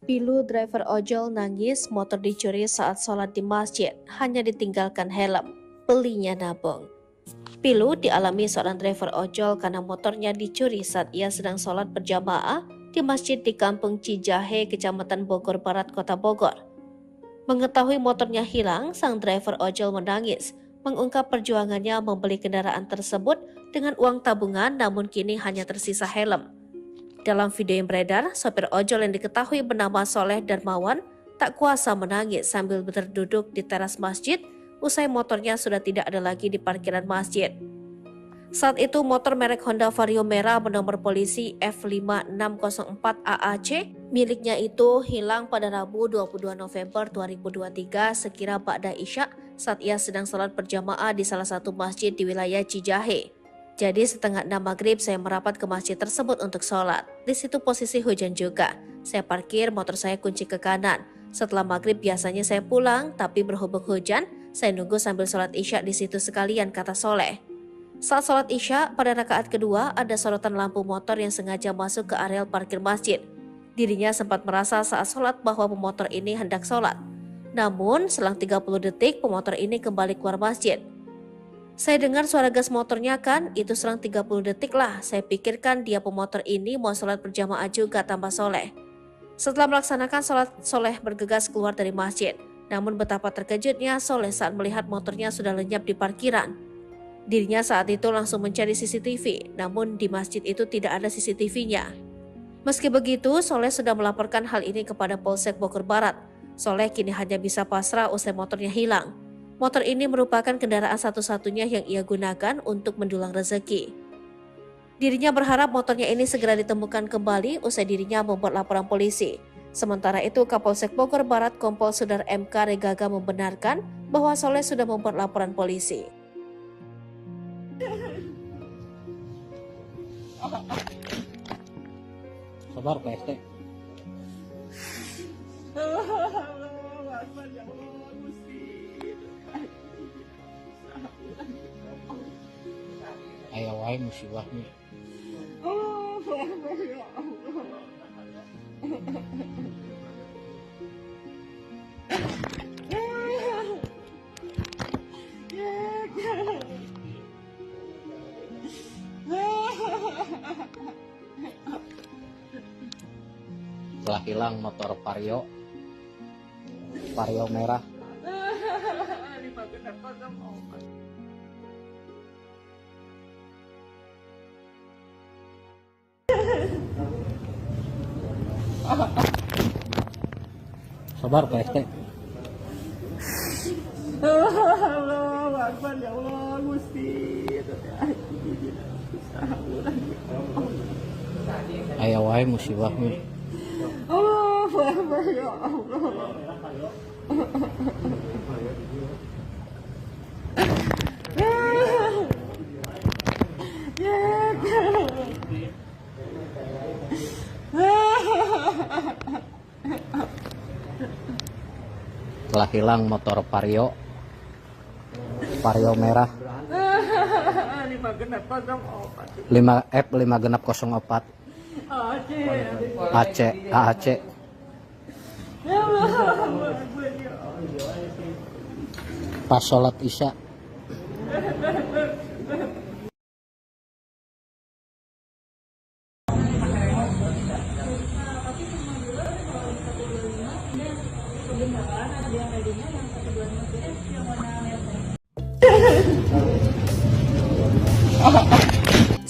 Speaker 2: Pilu driver ojol nangis motor dicuri saat sholat di masjid, hanya ditinggalkan helm. Belinya nabung. Pilu dialami seorang driver ojol karena motornya dicuri saat ia sedang sholat berjamaah di masjid di Kampung Cijahe, Kecamatan Bogor Barat, Kota Bogor. Mengetahui motornya hilang, sang driver ojol menangis, mengungkap perjuangannya membeli kendaraan tersebut dengan uang tabungan namun kini hanya tersisa helm. Dalam video yang beredar, sopir ojol yang diketahui bernama Soleh Darmawan tak kuasa menangis sambil berduduk di teras masjid usai motornya sudah tidak ada lagi di parkiran masjid. Saat itu motor merek Honda Vario merah bernomor polisi F5604 AAC miliknya itu hilang pada Rabu 22 November 2023 sekira ba'da Isya saat ia sedang sholat berjamaah di salah satu masjid di wilayah Cijahe. Jadi setengah 6 maghrib saya merapat ke masjid tersebut untuk sholat. Di situ posisi hujan juga. Saya parkir motor saya kunci ke kanan. Setelah maghrib biasanya saya pulang, tapi berhubung hujan, saya nunggu sambil sholat Isya di situ sekalian, kata Soleh. Saat sholat Isya, pada rakaat kedua ada sorotan lampu motor yang sengaja masuk ke areal parkir masjid. Dirinya sempat merasa saat sholat bahwa pemotor ini hendak sholat. Namun, selang 30 detik pemotor ini kembali keluar masjid. Saya dengar suara gas motornya kan, itu selang 30 detik lah. Saya pikirkan dia pemotor ini mau sholat berjamaah juga, tambah Soleh. Setelah melaksanakan sholat, Soleh bergegas keluar dari masjid. Namun betapa terkejutnya Soleh saat melihat motornya sudah lenyap di parkiran. Dirinya saat itu langsung mencari CCTV, namun di masjid itu tidak ada CCTV-nya. Meski begitu, Soleh sudah melaporkan hal ini kepada Polsek Bogor Barat. Soleh kini hanya bisa pasrah usai motornya hilang. Motor ini merupakan kendaraan satu-satunya yang ia gunakan untuk mendulang rezeki. Dirinya berharap motornya ini segera ditemukan kembali usai dirinya membuat laporan polisi. Sementara itu, Kapolsek Bogor Barat Kompol Sudar MK Regaga membenarkan bahwa Soleh sudah membuat laporan polisi.
Speaker 1: Sabar Pak ST.
Speaker 3: Allahu Akbar ya Allah Gusti.
Speaker 1: Aya wae musibahnya.
Speaker 3: Allahu Akbar ya Allah.
Speaker 1: Telah hilang motor Vario merah. Sabar Pak ST.
Speaker 3: Allahu Akbar ya Allah Gusti.
Speaker 1: Aya wae musibahnya.
Speaker 3: Allahu Akbar ya Allah.
Speaker 1: Telah hilang motor Vario merah 5F5604 AAC. Pas sholat Isya.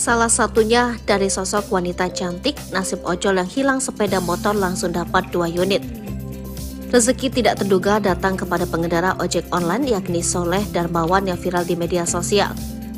Speaker 2: Salah satunya dari sosok wanita cantik, nasib ojol yang hilang sepeda motor langsung dapat 2 unit. Rezeki tidak terduga datang kepada pengendara ojek online yakni Soleh Darmawan yang viral di media sosial.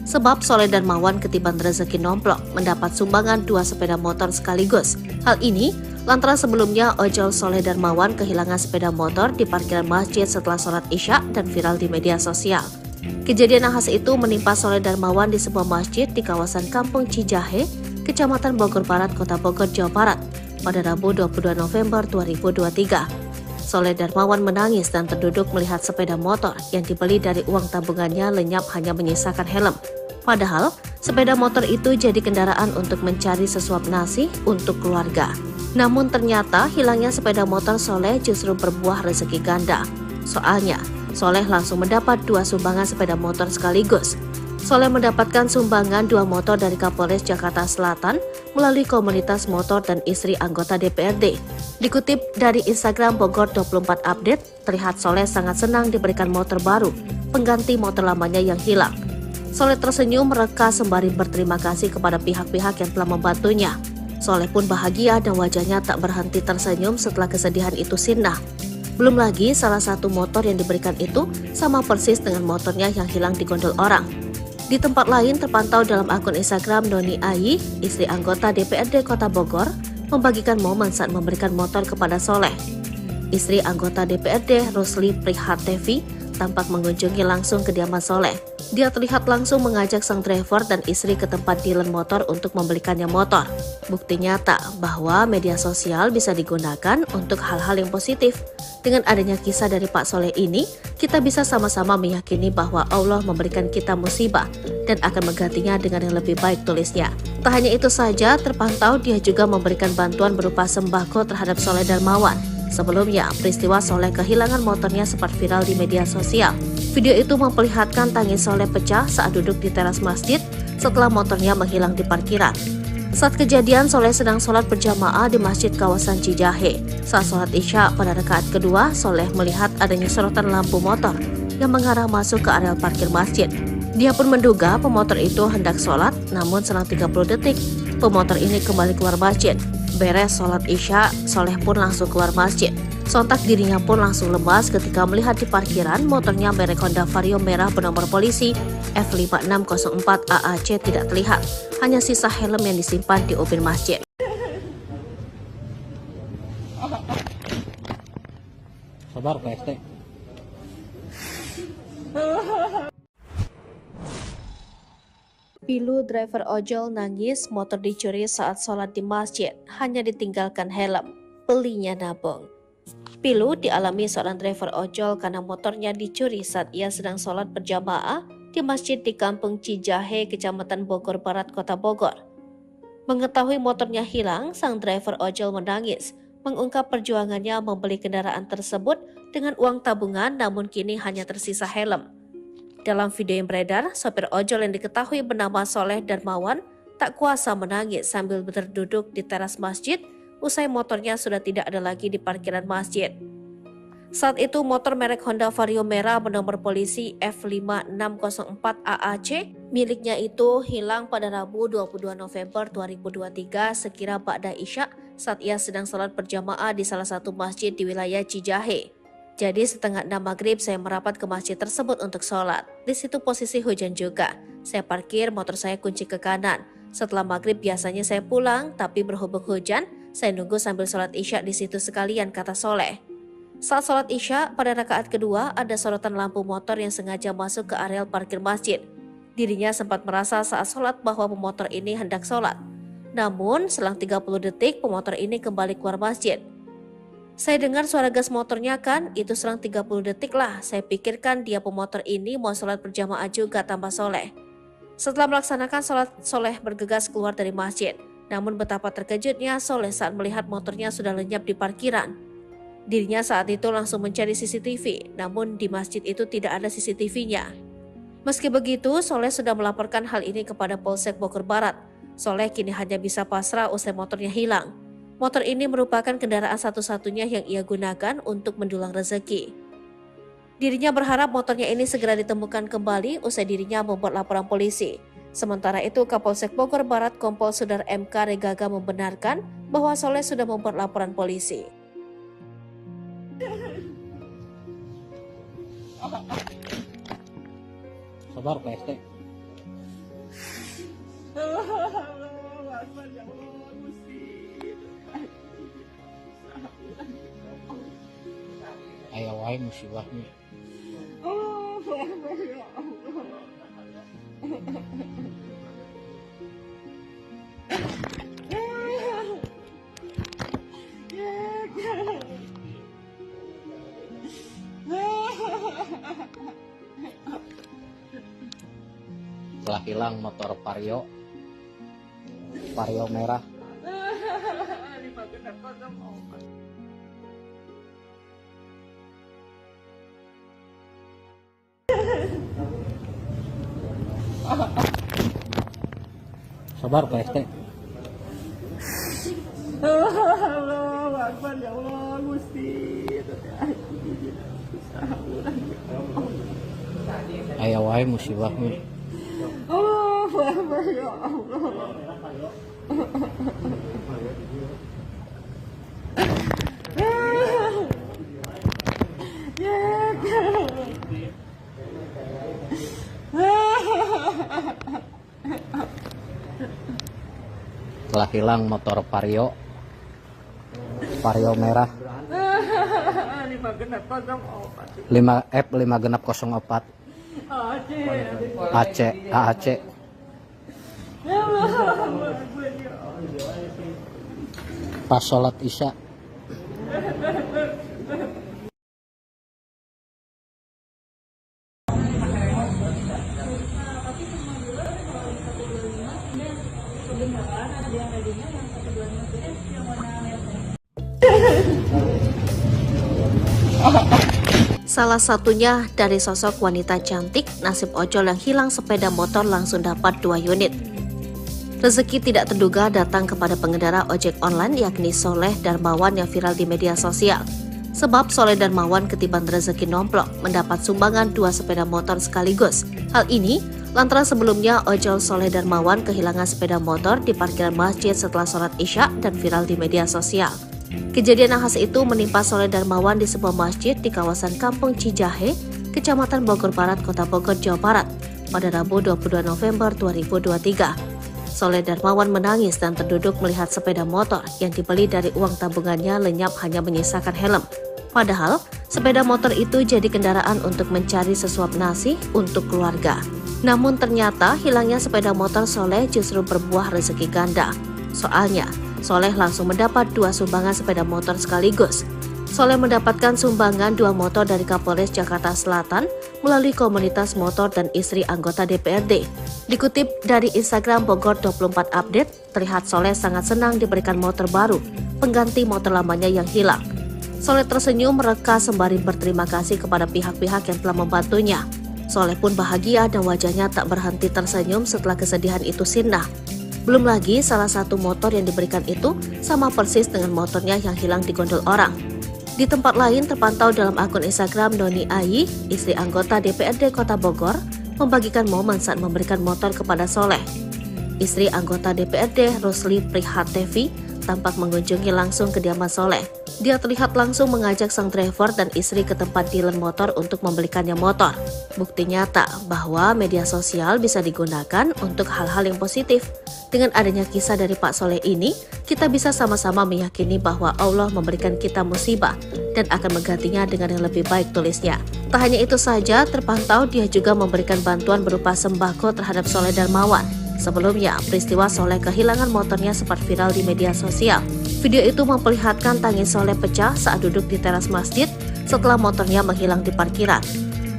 Speaker 2: Sebab Soleh Darmawan ketiban rezeki nomplok mendapat sumbangan 2 sepeda motor sekaligus. Hal ini lantaran sebelumnya ojol Soleh Darmawan kehilangan sepeda motor di parkiran masjid setelah sholat Isya dan viral di media sosial. Kejadian nahas itu menimpa Soleh Darmawan di sebuah masjid di kawasan Kampung Cijahe, Kecamatan Bogor Barat, Kota Bogor, Jawa Barat, pada Rabu 22 November 2023. Soleh Darmawan menangis dan terduduk melihat sepeda motor yang dibeli dari uang tabungannya lenyap hanya menyisakan helm. Padahal, sepeda motor itu jadi kendaraan untuk mencari sesuap nasi untuk keluarga. Namun ternyata hilangnya sepeda motor Soleh justru berbuah rezeki ganda. Soalnya, Soleh langsung mendapat 2 sumbangan sepeda motor sekaligus. Soleh mendapatkan sumbangan 2 motor dari Kapolres Jakarta Selatan melalui komunitas motor dan istri anggota DPRD. Dikutip dari Instagram Bogor 24 Update, terlihat Soleh sangat senang diberikan motor baru, pengganti motor lamanya yang hilang. Soleh tersenyum mereka sembari berterima kasih kepada pihak-pihak yang telah membantunya. Soleh pun bahagia dan wajahnya tak berhenti tersenyum setelah kesedihan itu sirna. Belum lagi salah satu motor yang diberikan itu sama persis dengan motornya yang hilang di gondol orang. Di tempat lain terpantau dalam akun Instagram Noni Ayi, istri anggota DPRD Kota Bogor, membagikan momen saat memberikan motor kepada Soleh. Istri anggota DPRD Rusli Prihatevi tampak mengunjungi langsung kediaman Soleh. Dia terlihat langsung mengajak sang driver dan istri ke tempat dealer motor untuk membelikannya motor. Bukti nyata bahwa media sosial bisa digunakan untuk hal-hal yang positif. Dengan adanya kisah dari Pak Soleh ini, kita bisa sama-sama meyakini bahwa Allah memberikan kita musibah dan akan menggantinya dengan yang lebih baik, tulisnya. Tak hanya itu saja, terpantau dia juga memberikan bantuan berupa sembako terhadap Soleh Darmawan. Sebelumnya, peristiwa Soleh kehilangan motornya sempat viral di media sosial. Video itu memperlihatkan tangis Soleh pecah saat duduk di teras masjid setelah motornya menghilang di parkiran. Saat kejadian, Soleh sedang sholat berjamaah di masjid kawasan Cijahe. Saat sholat Isya pada rakaat kedua, Soleh melihat adanya sorotan lampu motor yang mengarah masuk ke areal parkir masjid. Dia pun menduga pemotor itu hendak sholat, namun selang 30 detik, pemotor ini kembali keluar masjid. Beres sholat Isya, Soleh pun langsung keluar masjid. Sontak dirinya pun langsung lemas ketika melihat di parkiran motornya merek Honda Vario merah bernomor polisi F5604 AAC tidak terlihat. Hanya sisa helm yang disimpan di ubin masjid.
Speaker 1: Sabar Pak RT.
Speaker 2: Pilu driver ojol nangis motor dicuri saat sholat di masjid, hanya ditinggalkan helm. Belinya nabung. Pilu dialami seorang driver ojol karena motornya dicuri saat ia sedang sholat berjamaah di masjid di Kampung Cijahe, Kecamatan Bogor Barat, Kota Bogor. Mengetahui motornya hilang, sang driver ojol menangis, mengungkap perjuangannya membeli kendaraan tersebut dengan uang tabungan namun kini hanya tersisa helm. Dalam video yang beredar, sopir ojol yang diketahui bernama Soleh Darmawan tak kuasa menangis sambil berduduk di teras masjid usai motornya sudah tidak ada lagi di parkiran masjid. Saat itu motor merek Honda Vario merah bernomor polisi F5604 AAC miliknya itu hilang pada Rabu 22 November 2023 sekira ba'da Isya saat ia sedang sholat berjamaah di salah satu masjid di wilayah Cijahe. Jadi setengah 6 maghrib saya merapat ke masjid tersebut untuk sholat. Di situ posisi hujan juga. Saya parkir motor saya kunci ke kanan. Setelah maghrib biasanya saya pulang, tapi berhubung hujan, saya nunggu sambil sholat isya di situ sekalian, kata Soleh. Saat sholat isya, pada rakaat kedua ada sorotan lampu motor yang sengaja masuk ke areal parkir masjid. Dirinya sempat merasa saat sholat bahwa pemotor ini hendak sholat. Namun selang 30 detik pemotor ini kembali keluar masjid. Saya dengar suara gas motornya kan, itu selang 30 detik lah. Saya pikirkan dia pemotor ini mau sholat berjamaah juga, tambah Soleh. Setelah melaksanakan sholat, Soleh bergegas keluar dari masjid. Namun betapa terkejutnya Soleh saat melihat motornya sudah lenyap di parkiran. Dirinya saat itu langsung mencari CCTV, namun di masjid itu tidak ada CCTV-nya. Meski begitu, Soleh sudah melaporkan hal ini kepada Polsek Bogor Barat. Soleh kini hanya bisa pasrah usai motornya hilang. Motor ini merupakan kendaraan satu-satunya yang ia gunakan untuk mendulang rezeki. Dirinya berharap motornya ini segera ditemukan kembali usai dirinya membuat laporan polisi. Sementara itu, Kapolsek Bogor Barat Kompol Sudar MK Regaga membenarkan bahwa Soleh sudah membuat laporan polisi.
Speaker 1: Sabar Pak RT.
Speaker 3: Allahu Akbar, ya Allah, Gusti.
Speaker 1: Aya wae musibahnya.
Speaker 3: Allahu Akbar, ya Allah.
Speaker 1: Telah hilang motor Vario merah. Sabar Pak RT.
Speaker 3: Allahu Akbar, ya Allah, Gusti.
Speaker 1: Aya wae musibahnya.
Speaker 3: Allahu Akbar, ya Allah.
Speaker 1: Telah hilang motor Vario merah 5F5604 AAC. Pas sholat isya.
Speaker 2: Salah satunya dari sosok wanita cantik, nasib ojol yang hilang sepeda motor langsung dapat 2 unit. Rezeki tidak terduga datang kepada pengendara ojek online yakni Soleh Darmawan yang viral di media sosial. Sebab Soleh Darmawan ketiban rezeki nomplok mendapat sumbangan 2 sepeda motor sekaligus. Hal ini lantaran sebelumnya ojol Soleh Darmawan kehilangan sepeda motor di parkiran masjid setelah sholat isya dan viral di media sosial. Kejadian nahas itu menimpa Soleh Darmawan di sebuah masjid di kawasan Kampung Cijahe, Kecamatan Bogor Barat, Kota Bogor, Jawa Barat, pada Rabu 22 November 2023. Soleh Darmawan menangis dan terduduk melihat sepeda motor yang dibeli dari uang tabungannya lenyap hanya menyisakan helm. Padahal, sepeda motor itu jadi kendaraan untuk mencari sesuap nasi untuk keluarga. Namun ternyata hilangnya sepeda motor Soleh justru berbuah rezeki ganda. Soalnya, Soleh langsung mendapat 2 sumbangan sepeda motor sekaligus. Soleh mendapatkan sumbangan 2 motor dari Kapolres Jakarta Selatan melalui komunitas motor dan istri anggota DPRD. Dikutip dari Instagram Bogor 24 Update, terlihat Soleh sangat senang diberikan motor baru, pengganti motor lamanya yang hilang. Soleh tersenyum mereka sembari berterima kasih kepada pihak-pihak yang telah membantunya. Soleh pun bahagia dan wajahnya tak berhenti tersenyum setelah kesedihan itu sirna. Belum lagi salah satu motor yang diberikan itu sama persis dengan motornya yang hilang di gondol orang. Di tempat lain terpantau dalam akun Instagram Noni Ayi, istri anggota DPRD Kota Bogor, membagikan momen saat memberikan motor kepada Soleh. Istri anggota DPRD Rosli Prihatevi tampak mengunjungi langsung kediaman Soleh. Dia terlihat langsung mengajak sang driver dan istri ke tempat dealer motor untuk membelikannya motor. Bukti nyata bahwa media sosial bisa digunakan untuk hal-hal yang positif. Dengan adanya kisah dari Pak Soleh ini, kita bisa sama-sama meyakini bahwa Allah memberikan kita musibah dan akan menggantinya dengan yang lebih baik, tulisnya. Tak hanya itu saja, terpantau dia juga memberikan bantuan berupa sembako terhadap Soleh Darmawan. Sebelumnya, peristiwa Soleh kehilangan motornya sempat viral di media sosial. Video itu memperlihatkan tangis Soleh pecah saat duduk di teras masjid setelah motornya menghilang di parkiran.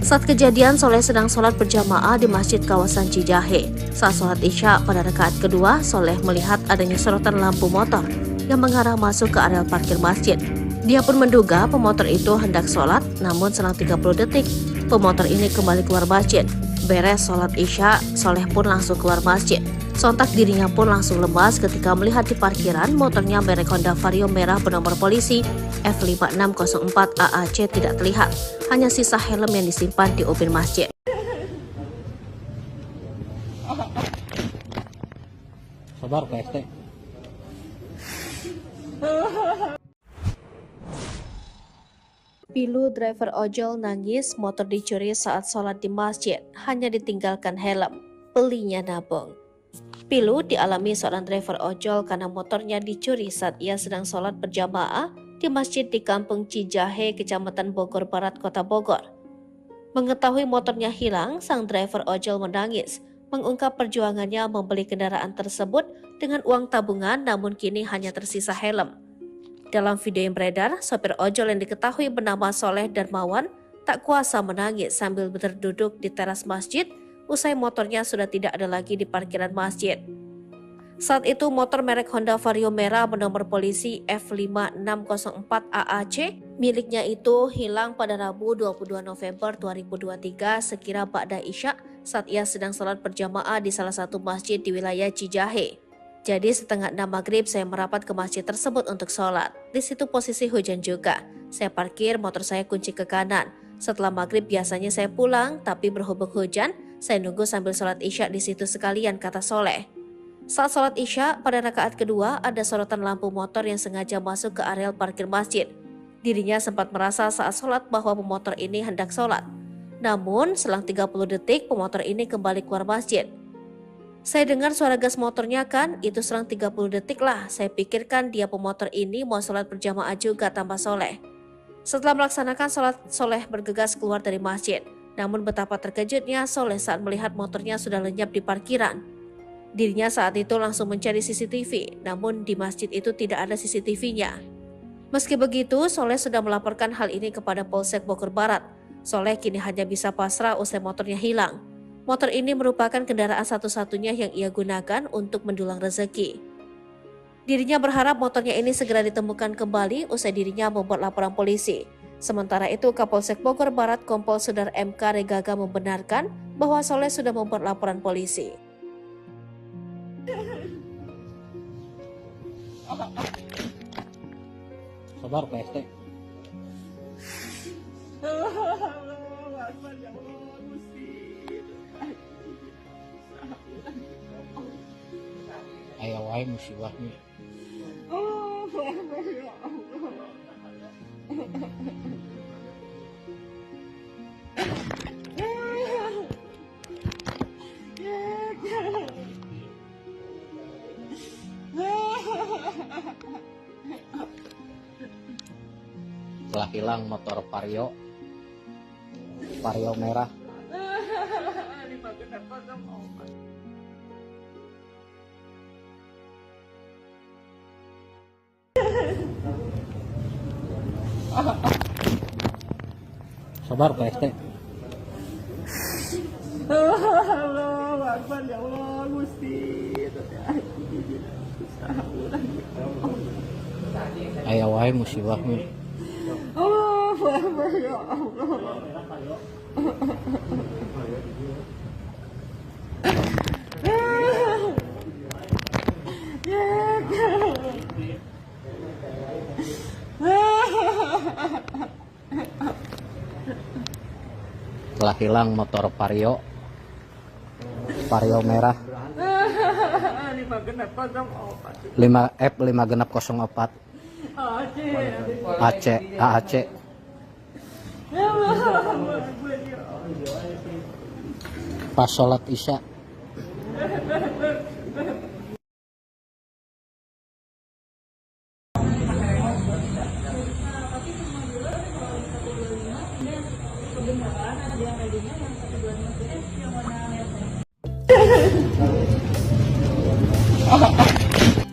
Speaker 2: Saat kejadian, Soleh sedang sholat berjamaah di masjid kawasan Cijahe. Saat sholat Isya pada rakaat kedua, Soleh melihat adanya sorotan lampu motor yang mengarah masuk ke areal parkir masjid. Dia pun menduga pemotor itu hendak sholat, namun selang 30 detik, pemotor ini kembali keluar masjid. Beres sholat Isya, Soleh pun langsung keluar masjid. Sontak dirinya pun langsung lemas ketika melihat di parkiran motornya merek Honda Vario merah bernomor polisi F5604 AAC tidak terlihat. Hanya sisa helm yang disimpan di ubin masjid.
Speaker 1: Sabar Pak ST.
Speaker 2: Pilu driver ojol nangis motor dicuri saat sholat di masjid, hanya ditinggalkan helm. Belinya nabung. Pilu dialami seorang driver ojol karena motornya dicuri saat ia sedang sholat berjamaah di masjid di Kampung Cijahe, Kecamatan Bogor Barat, Kota Bogor. Mengetahui motornya hilang, sang driver ojol menangis, mengungkap perjuangannya membeli kendaraan tersebut dengan uang tabungan, namun kini hanya tersisa helm. Dalam video yang beredar, sopir ojol yang diketahui bernama Soleh Darmawan tak kuasa menangis sambil berduduk di teras masjid usai motornya sudah tidak ada lagi di parkiran masjid. Saat itu motor merek Honda Vario merah bernomor polisi F5604 AAC miliknya itu hilang pada Rabu 22 November 2023 sekira ba'da Isya saat ia sedang sholat berjamaah di salah satu masjid di wilayah Cijahe. Jadi setengah 6 maghrib saya merapat ke masjid tersebut untuk sholat. Di situ posisi hujan juga. Saya parkir motor saya kunci ke kanan. Setelah maghrib biasanya saya pulang, tapi berhubung hujan, saya nunggu sambil sholat Isya di situ sekalian, kata Soleh. Saat sholat Isya, pada rakaat kedua ada sorotan lampu motor yang sengaja masuk ke areal parkir masjid. Dirinya sempat merasa saat sholat bahwa pemotor ini hendak sholat. Namun, selang 30 detik pemotor ini kembali keluar masjid. Saya dengar suara gas motornya kan, itu selang 30 detik lah. Saya pikirkan dia pemotor ini mau sholat berjamaah juga, tambah Soleh. Setelah melaksanakan sholat, Soleh bergegas keluar dari masjid. Namun betapa terkejutnya Soleh saat melihat motornya sudah lenyap di parkiran. Dirinya saat itu langsung mencari CCTV, namun di masjid itu tidak ada CCTV-nya. Meski begitu, Soleh sudah melaporkan hal ini kepada Polsek Bogor Barat. Soleh kini hanya bisa pasrah usai motornya hilang. Motor ini merupakan kendaraan satu-satunya yang ia gunakan untuk mendulang rezeki. Dirinya berharap motornya ini segera ditemukan kembali usai dirinya membuat laporan polisi. Sementara itu, Kapolsek Bogor Barat Kompol Sudar MK Regaga membenarkan bahwa Soleh sudah membuat laporan polisi.
Speaker 1: Sabar Pak ST. Aya wae musibahnya. Telah Telah hilang motor Vario merah. Sabar Pak ST.
Speaker 3: Allahu Akbar ya Allah Gusti.
Speaker 1: Aya wae musibah mi.
Speaker 3: Allahu Akbar ya Allah.
Speaker 1: Telah hilang motor Vario merah. 5 genap 04 AAC. Pas sholat isya.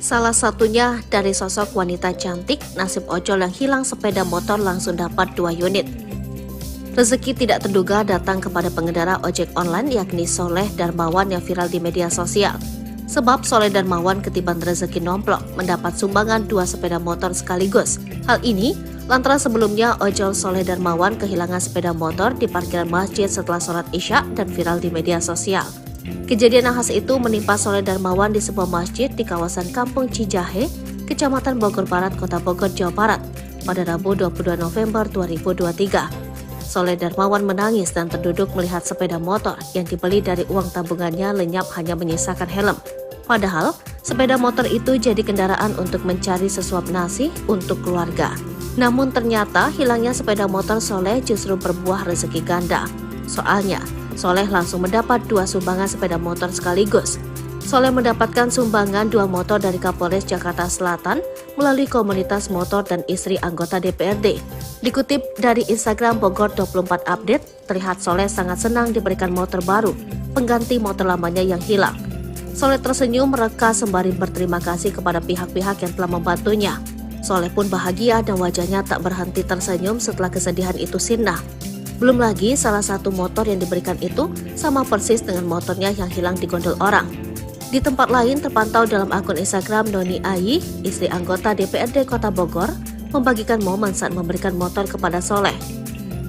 Speaker 2: Salah satunya dari sosok wanita cantik, nasib ojol yang hilang sepeda motor langsung dapat 2 unit. Rezeki tidak terduga datang kepada pengendara ojek online yakni Soleh Darmawan yang viral di media sosial. Sebab Soleh Darmawan ketiban rezeki nomplok mendapat sumbangan 2 sepeda motor sekaligus. Hal ini lantaran sebelumnya ojol Soleh Darmawan kehilangan sepeda motor di parkiran masjid setelah sholat isya dan viral di media sosial. Kejadian nahas itu menimpa Soleh Darmawan di sebuah masjid di kawasan Kampung Cijahe, Kecamatan Bogor Barat, Kota Bogor, Jawa Barat pada Rabu 22 November 2023. Soleh Darmawan menangis dan terduduk melihat sepeda motor yang dibeli dari uang tabungannya lenyap hanya menyisakan helm. Padahal, sepeda motor itu jadi kendaraan untuk mencari sesuap nasi untuk keluarga. Namun ternyata hilangnya sepeda motor Soleh justru berbuah rezeki ganda. Soalnya, Soleh langsung mendapat 2 sumbangan sepeda motor sekaligus. Soleh mendapatkan sumbangan 2 motor dari Kapolres Jakarta Selatan melalui komunitas motor dan istri anggota DPRD. Dikutip dari Instagram Bogor 24 Update, terlihat Soleh sangat senang diberikan motor baru, pengganti motor lamanya yang hilang. Soleh tersenyum mereka sembari berterima kasih kepada pihak-pihak yang telah membantunya. Soleh pun bahagia dan wajahnya tak berhenti tersenyum setelah kesedihan itu sirna. Belum lagi salah satu motor yang diberikan itu sama persis dengan motornya yang hilang di gondol orang. Di tempat lain terpantau dalam akun Instagram Noni Ayi, istri anggota DPRD Kota Bogor, membagikan momen saat memberikan motor kepada Soleh.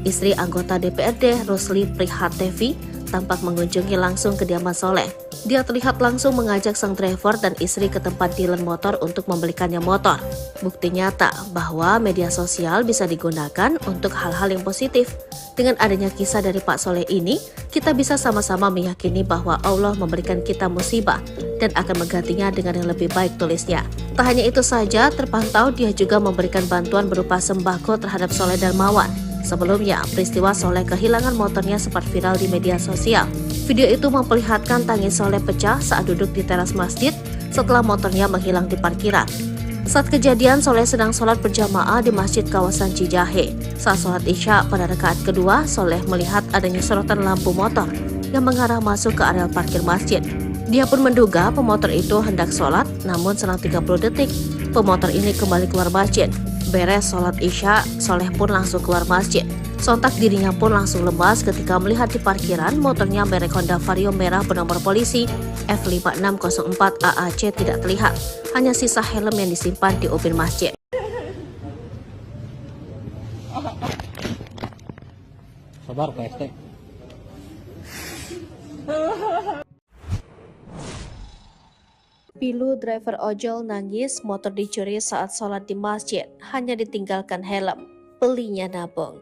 Speaker 2: Istri anggota DPRD Rusli Prihatevi tampak mengunjungi langsung kediaman Soleh. Dia terlihat langsung mengajak sang driver dan istri ke tempat dealer motor untuk membelikannya motor. Bukti nyata bahwa media sosial bisa digunakan untuk hal-hal yang positif. Dengan adanya kisah dari Pak Soleh ini, kita bisa sama-sama meyakini bahwa Allah memberikan kita musibah dan akan menggantinya dengan yang lebih baik, tulisnya. Tak hanya itu saja, terpantau dia juga memberikan bantuan berupa sembako terhadap Soleh Darmawan. Sebelumnya, peristiwa Soleh kehilangan motornya sempat viral di media sosial. Video itu memperlihatkan tangis Soleh pecah saat duduk di teras masjid setelah motornya menghilang di parkiran. Saat kejadian, Soleh sedang sholat berjamaah di masjid kawasan Cijahe. Saat sholat isya pada rakaat kedua, Soleh melihat adanya sorotan lampu motor yang mengarah masuk ke area parkir masjid. Dia pun menduga pemotor itu hendak sholat, namun selang 30 detik, pemotor ini kembali keluar masjid. Beres sholat isya, Soleh pun langsung keluar masjid. Sontak dirinya pun langsung lemas ketika melihat di parkiran motornya merek Honda Vario merah bernomor polisi F5604 AAC tidak terlihat. Hanya sisa helm yang disimpan di ubin masjid.
Speaker 1: Sabar Pak ST.
Speaker 2: Pilu driver ojol nangis motor dicuri saat sholat di masjid, hanya ditinggalkan helm. Belinya nabung.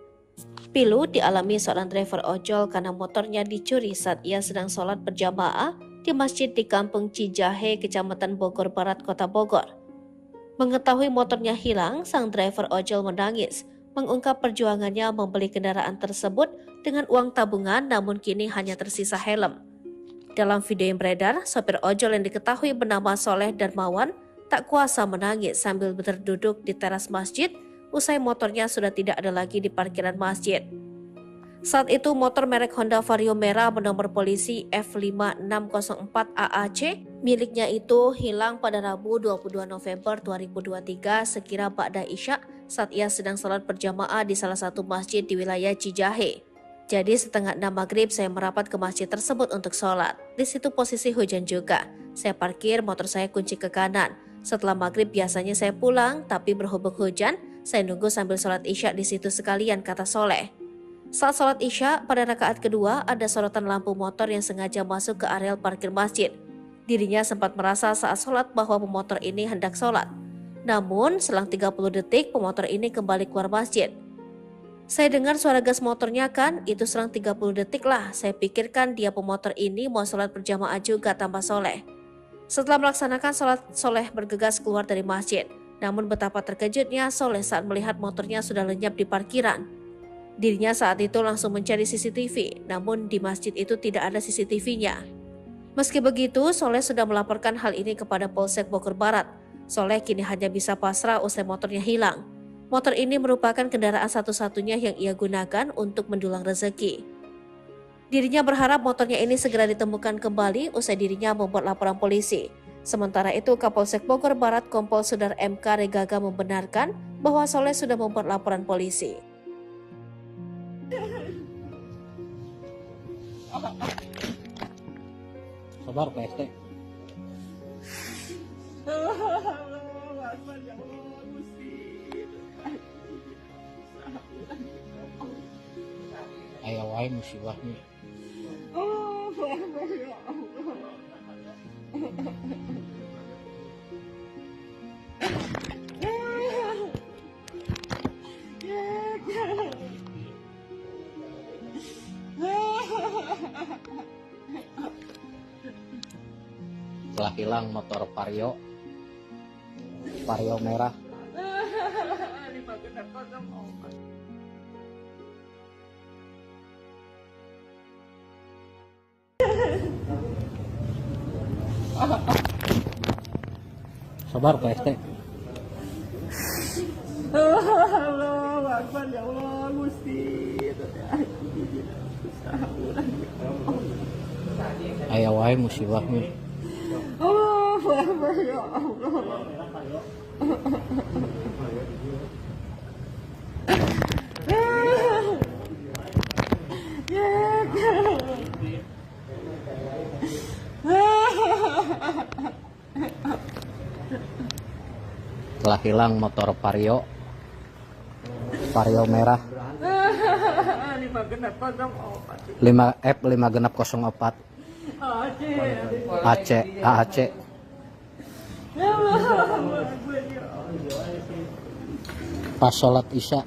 Speaker 2: Pilu dialami seorang driver ojol karena motornya dicuri saat ia sedang sholat berjamaah di masjid di Kampung Cijahe, Kecamatan Bogor Barat, Kota Bogor. Mengetahui motornya hilang, sang driver ojol menangis, mengungkap perjuangannya membeli kendaraan tersebut dengan uang tabungan namun kini hanya tersisa helm. Dalam video yang beredar, sopir ojol yang diketahui bernama Soleh Darmawan tak kuasa menangis sambil berduduk di teras masjid usai motornya sudah tidak ada lagi di parkiran masjid. Saat itu motor merek Honda Vario merah bernomor polisi F5604 AAC miliknya itu hilang pada Rabu 22 November 2023 sekira ba'da isya saat ia sedang sholat berjamaah di salah satu masjid di wilayah Cijahe. Jadi setengah 6 maghrib saya merapat ke masjid tersebut untuk sholat. Di situ posisi hujan juga. Saya parkir, motor saya kunci ke kanan. Setelah maghrib biasanya saya pulang, tapi berhubung hujan, saya nunggu sambil sholat isya di situ sekalian, kata Soleh. Saat sholat isya, pada rakaat kedua ada sorotan lampu motor yang sengaja masuk ke areal parkir masjid. Dirinya sempat merasa saat sholat bahwa pemotor ini hendak sholat. Namun, selang 30 detik pemotor ini kembali keluar masjid. Saya dengar suara gas motornya kan, itu selang 30 detik lah. Saya pikirkan dia pemotor ini mau sholat berjamaah juga, tambah Soleh. Setelah melaksanakan sholat, Soleh bergegas keluar dari masjid. Namun betapa terkejutnya Soleh saat melihat motornya sudah lenyap di parkiran. Dirinya saat itu langsung mencari CCTV, namun di masjid itu tidak ada CCTV-nya. Meski begitu, Soleh sudah melaporkan hal ini kepada Polsek Bogor Barat. Soleh kini hanya bisa pasrah usai motornya hilang. Motor ini merupakan kendaraan satu-satunya yang ia gunakan untuk mendulang rezeki. Dirinya berharap motornya ini segera ditemukan kembali usai dirinya membuat laporan polisi. Sementara itu, Kapolsek Bogor Barat Kompol Sudar MK Regaga membenarkan bahwa Soleh sudah membuat laporan polisi.
Speaker 1: Sabar Pak ST.
Speaker 3: Allahu Akbar, ya Allah, Gusti.
Speaker 1: Aya wae musibahnya.
Speaker 3: Allahu Akbar, ya Allah.
Speaker 1: Telah hilang motor Vario merah. Sabar Pak ST.
Speaker 3: Allahu Akbar, ya Allah, Gusti.
Speaker 1: Aya wae musibahnya.
Speaker 3: Allahu Akbar, ya Allah.
Speaker 1: Telah hilang motor Vario merah 5 F5604 AAC. Pas sholat isya.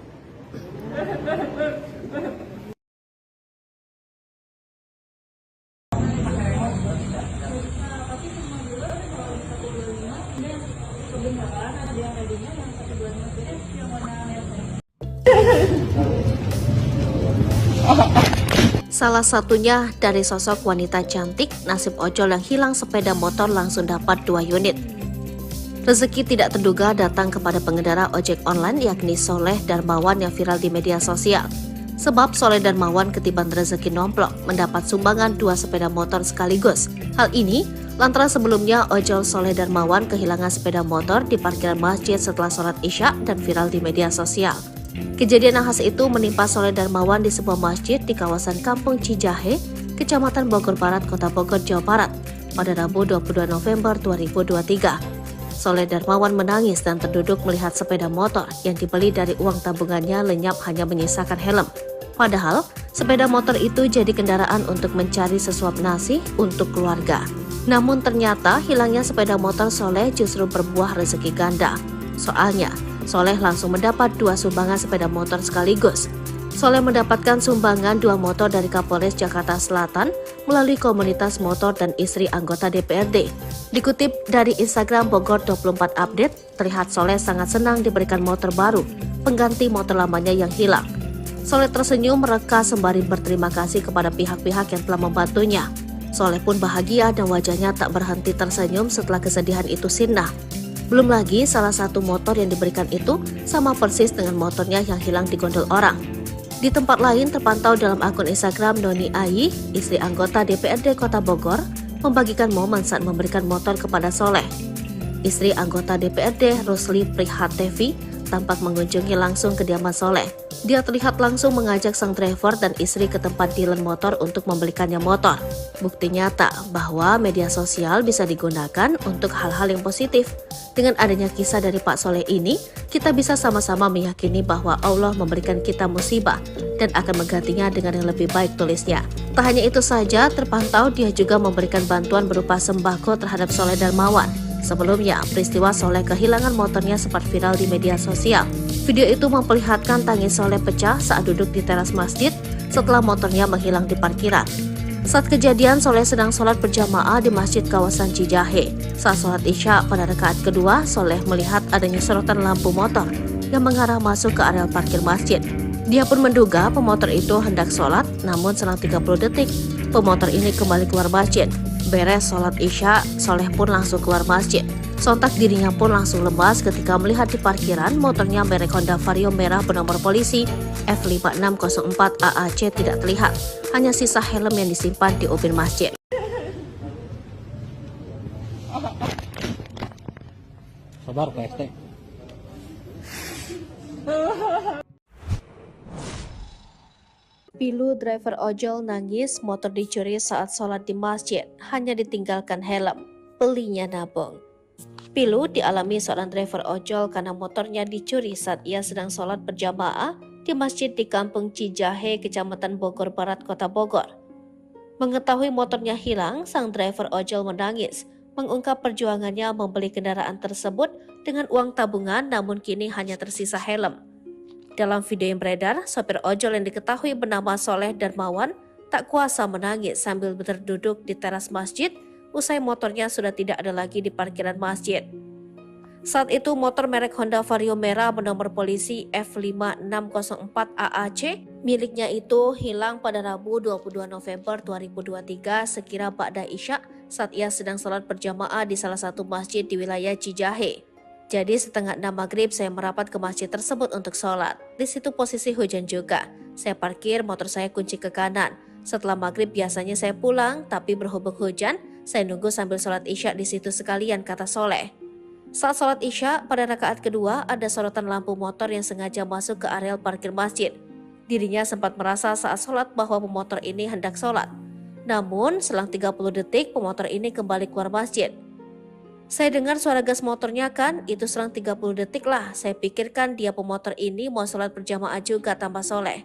Speaker 2: Salah satunya dari sosok wanita cantik, nasib ojol yang hilang sepeda motor langsung dapat 2 unit. Rezeki tidak terduga datang kepada pengendara ojek online yakni Soleh Darmawan yang viral di media sosial. Sebab Soleh Darmawan ketiban rezeki nomplok mendapat sumbangan 2 sepeda motor sekaligus. Hal ini lantaran sebelumnya ojol Soleh Darmawan kehilangan sepeda motor di parkiran masjid setelah sholat isya dan viral di media sosial. Kejadian nahas itu menimpa Soleh Darmawan di sebuah masjid di kawasan Kampung Cijahe, Kecamatan Bogor Barat, Kota Bogor, Jawa Barat, pada Rabu 22 November 2023. Soleh Darmawan menangis dan terduduk melihat sepeda motor yang dibeli dari uang tabungannya lenyap hanya menyisakan helm. Padahal, sepeda motor itu jadi kendaraan untuk mencari sesuap nasi untuk keluarga. Namun ternyata hilangnya sepeda motor Soleh justru berbuah rezeki ganda. Soalnya, Soleh langsung mendapat 2 sumbangan sepeda motor sekaligus. Soleh mendapatkan sumbangan 2 motor dari Kapolres Jakarta Selatan melalui komunitas motor dan istri anggota DPRD. Dikutip dari Instagram Bogor 24 Update, terlihat Soleh sangat senang diberikan motor baru, pengganti motor lamanya yang hilang. Soleh tersenyum mereka sembari berterima kasih kepada pihak-pihak yang telah membantunya. Soleh pun bahagia dan wajahnya tak berhenti tersenyum setelah kesedihan itu sirna. Belum lagi salah satu motor yang diberikan itu sama persis dengan motornya yang hilang di gondol orang. Di tempat lain terpantau dalam akun Instagram Noni Ai, istri anggota DPRD Kota Bogor, membagikan momen saat memberikan motor kepada Soleh. Istri anggota DPRD Rusli Prihatevi tampak mengunjungi langsung kediaman Soleh. Dia terlihat langsung mengajak sang driver dan istri ke tempat dealer motor untuk membelikannya motor. Bukti nyata bahwa media sosial bisa digunakan untuk hal-hal yang positif. Dengan adanya kisah dari Pak Soleh ini, kita bisa sama-sama meyakini bahwa Allah memberikan kita musibah dan akan menggantinya dengan yang lebih baik, tulisnya. Tak hanya itu saja, terpantau dia juga memberikan bantuan berupa sembako terhadap Soleh Darmawan. Sebelumnya, peristiwa Soleh kehilangan motornya sempat viral di media sosial. Video itu memperlihatkan tangis Soleh pecah saat duduk di teras masjid setelah motornya menghilang di parkiran. Saat kejadian, Soleh sedang sholat berjamaah di masjid kawasan Cijahe. Saat sholat Isya pada rakaat kedua, Soleh melihat adanya sorotan lampu motor yang mengarah masuk ke area parkir masjid. Dia pun menduga pemotor itu hendak sholat, namun selang 30 detik, pemotor ini kembali keluar masjid. Beres sholat Isya, Soleh pun langsung keluar masjid. Sontak dirinya pun langsung lemas ketika melihat di parkiran motornya merek Honda Vario merah bernomor polisi F5604 AAC tidak terlihat. Hanya sisa helm yang disimpan di ubin masjid.
Speaker 1: Sabar PST.
Speaker 2: Pilu driver ojol nangis motor dicuri saat sholat di masjid, hanya ditinggalkan helm. Belinya nabung. Pilu dialami seorang driver ojol karena motornya dicuri saat ia sedang sholat berjamaah di masjid di Kampung Cijahe, Kecamatan Bogor Barat, Kota Bogor. Mengetahui motornya hilang, sang driver ojol menangis, mengungkap perjuangannya membeli kendaraan tersebut dengan uang tabungan, namun kini hanya tersisa helm. Dalam video yang beredar, sopir ojol yang diketahui bernama Soleh Darmawan tak kuasa menangis sambil berduduk di teras masjid usai motornya sudah tidak ada lagi di parkiran masjid. Saat itu motor merek Honda Vario merah bernomor polisi F5604 AAC miliknya itu hilang pada Rabu 22 November 2023 sekira ba'da Isya saat ia sedang sholat berjamaah di salah satu masjid di wilayah Cijahe. Jadi setengah 6 maghrib saya merapat ke masjid tersebut untuk sholat. Di situ posisi hujan juga. Saya parkir motor saya kunci ke kanan. Setelah maghrib biasanya saya pulang, tapi berhubung hujan, saya nunggu sambil sholat Isya di situ sekalian, kata Soleh. Saat sholat Isya, pada rakaat kedua ada sorotan lampu motor yang sengaja masuk ke areal parkir masjid. Dirinya sempat merasa saat sholat bahwa pemotor ini hendak sholat. Namun, selang 30 detik pemotor ini kembali keluar masjid. Saya dengar suara gas motornya kan, itu selang 30 detik lah. Saya pikirkan dia pemotor ini mau sholat berjamaah juga, tambah Soleh.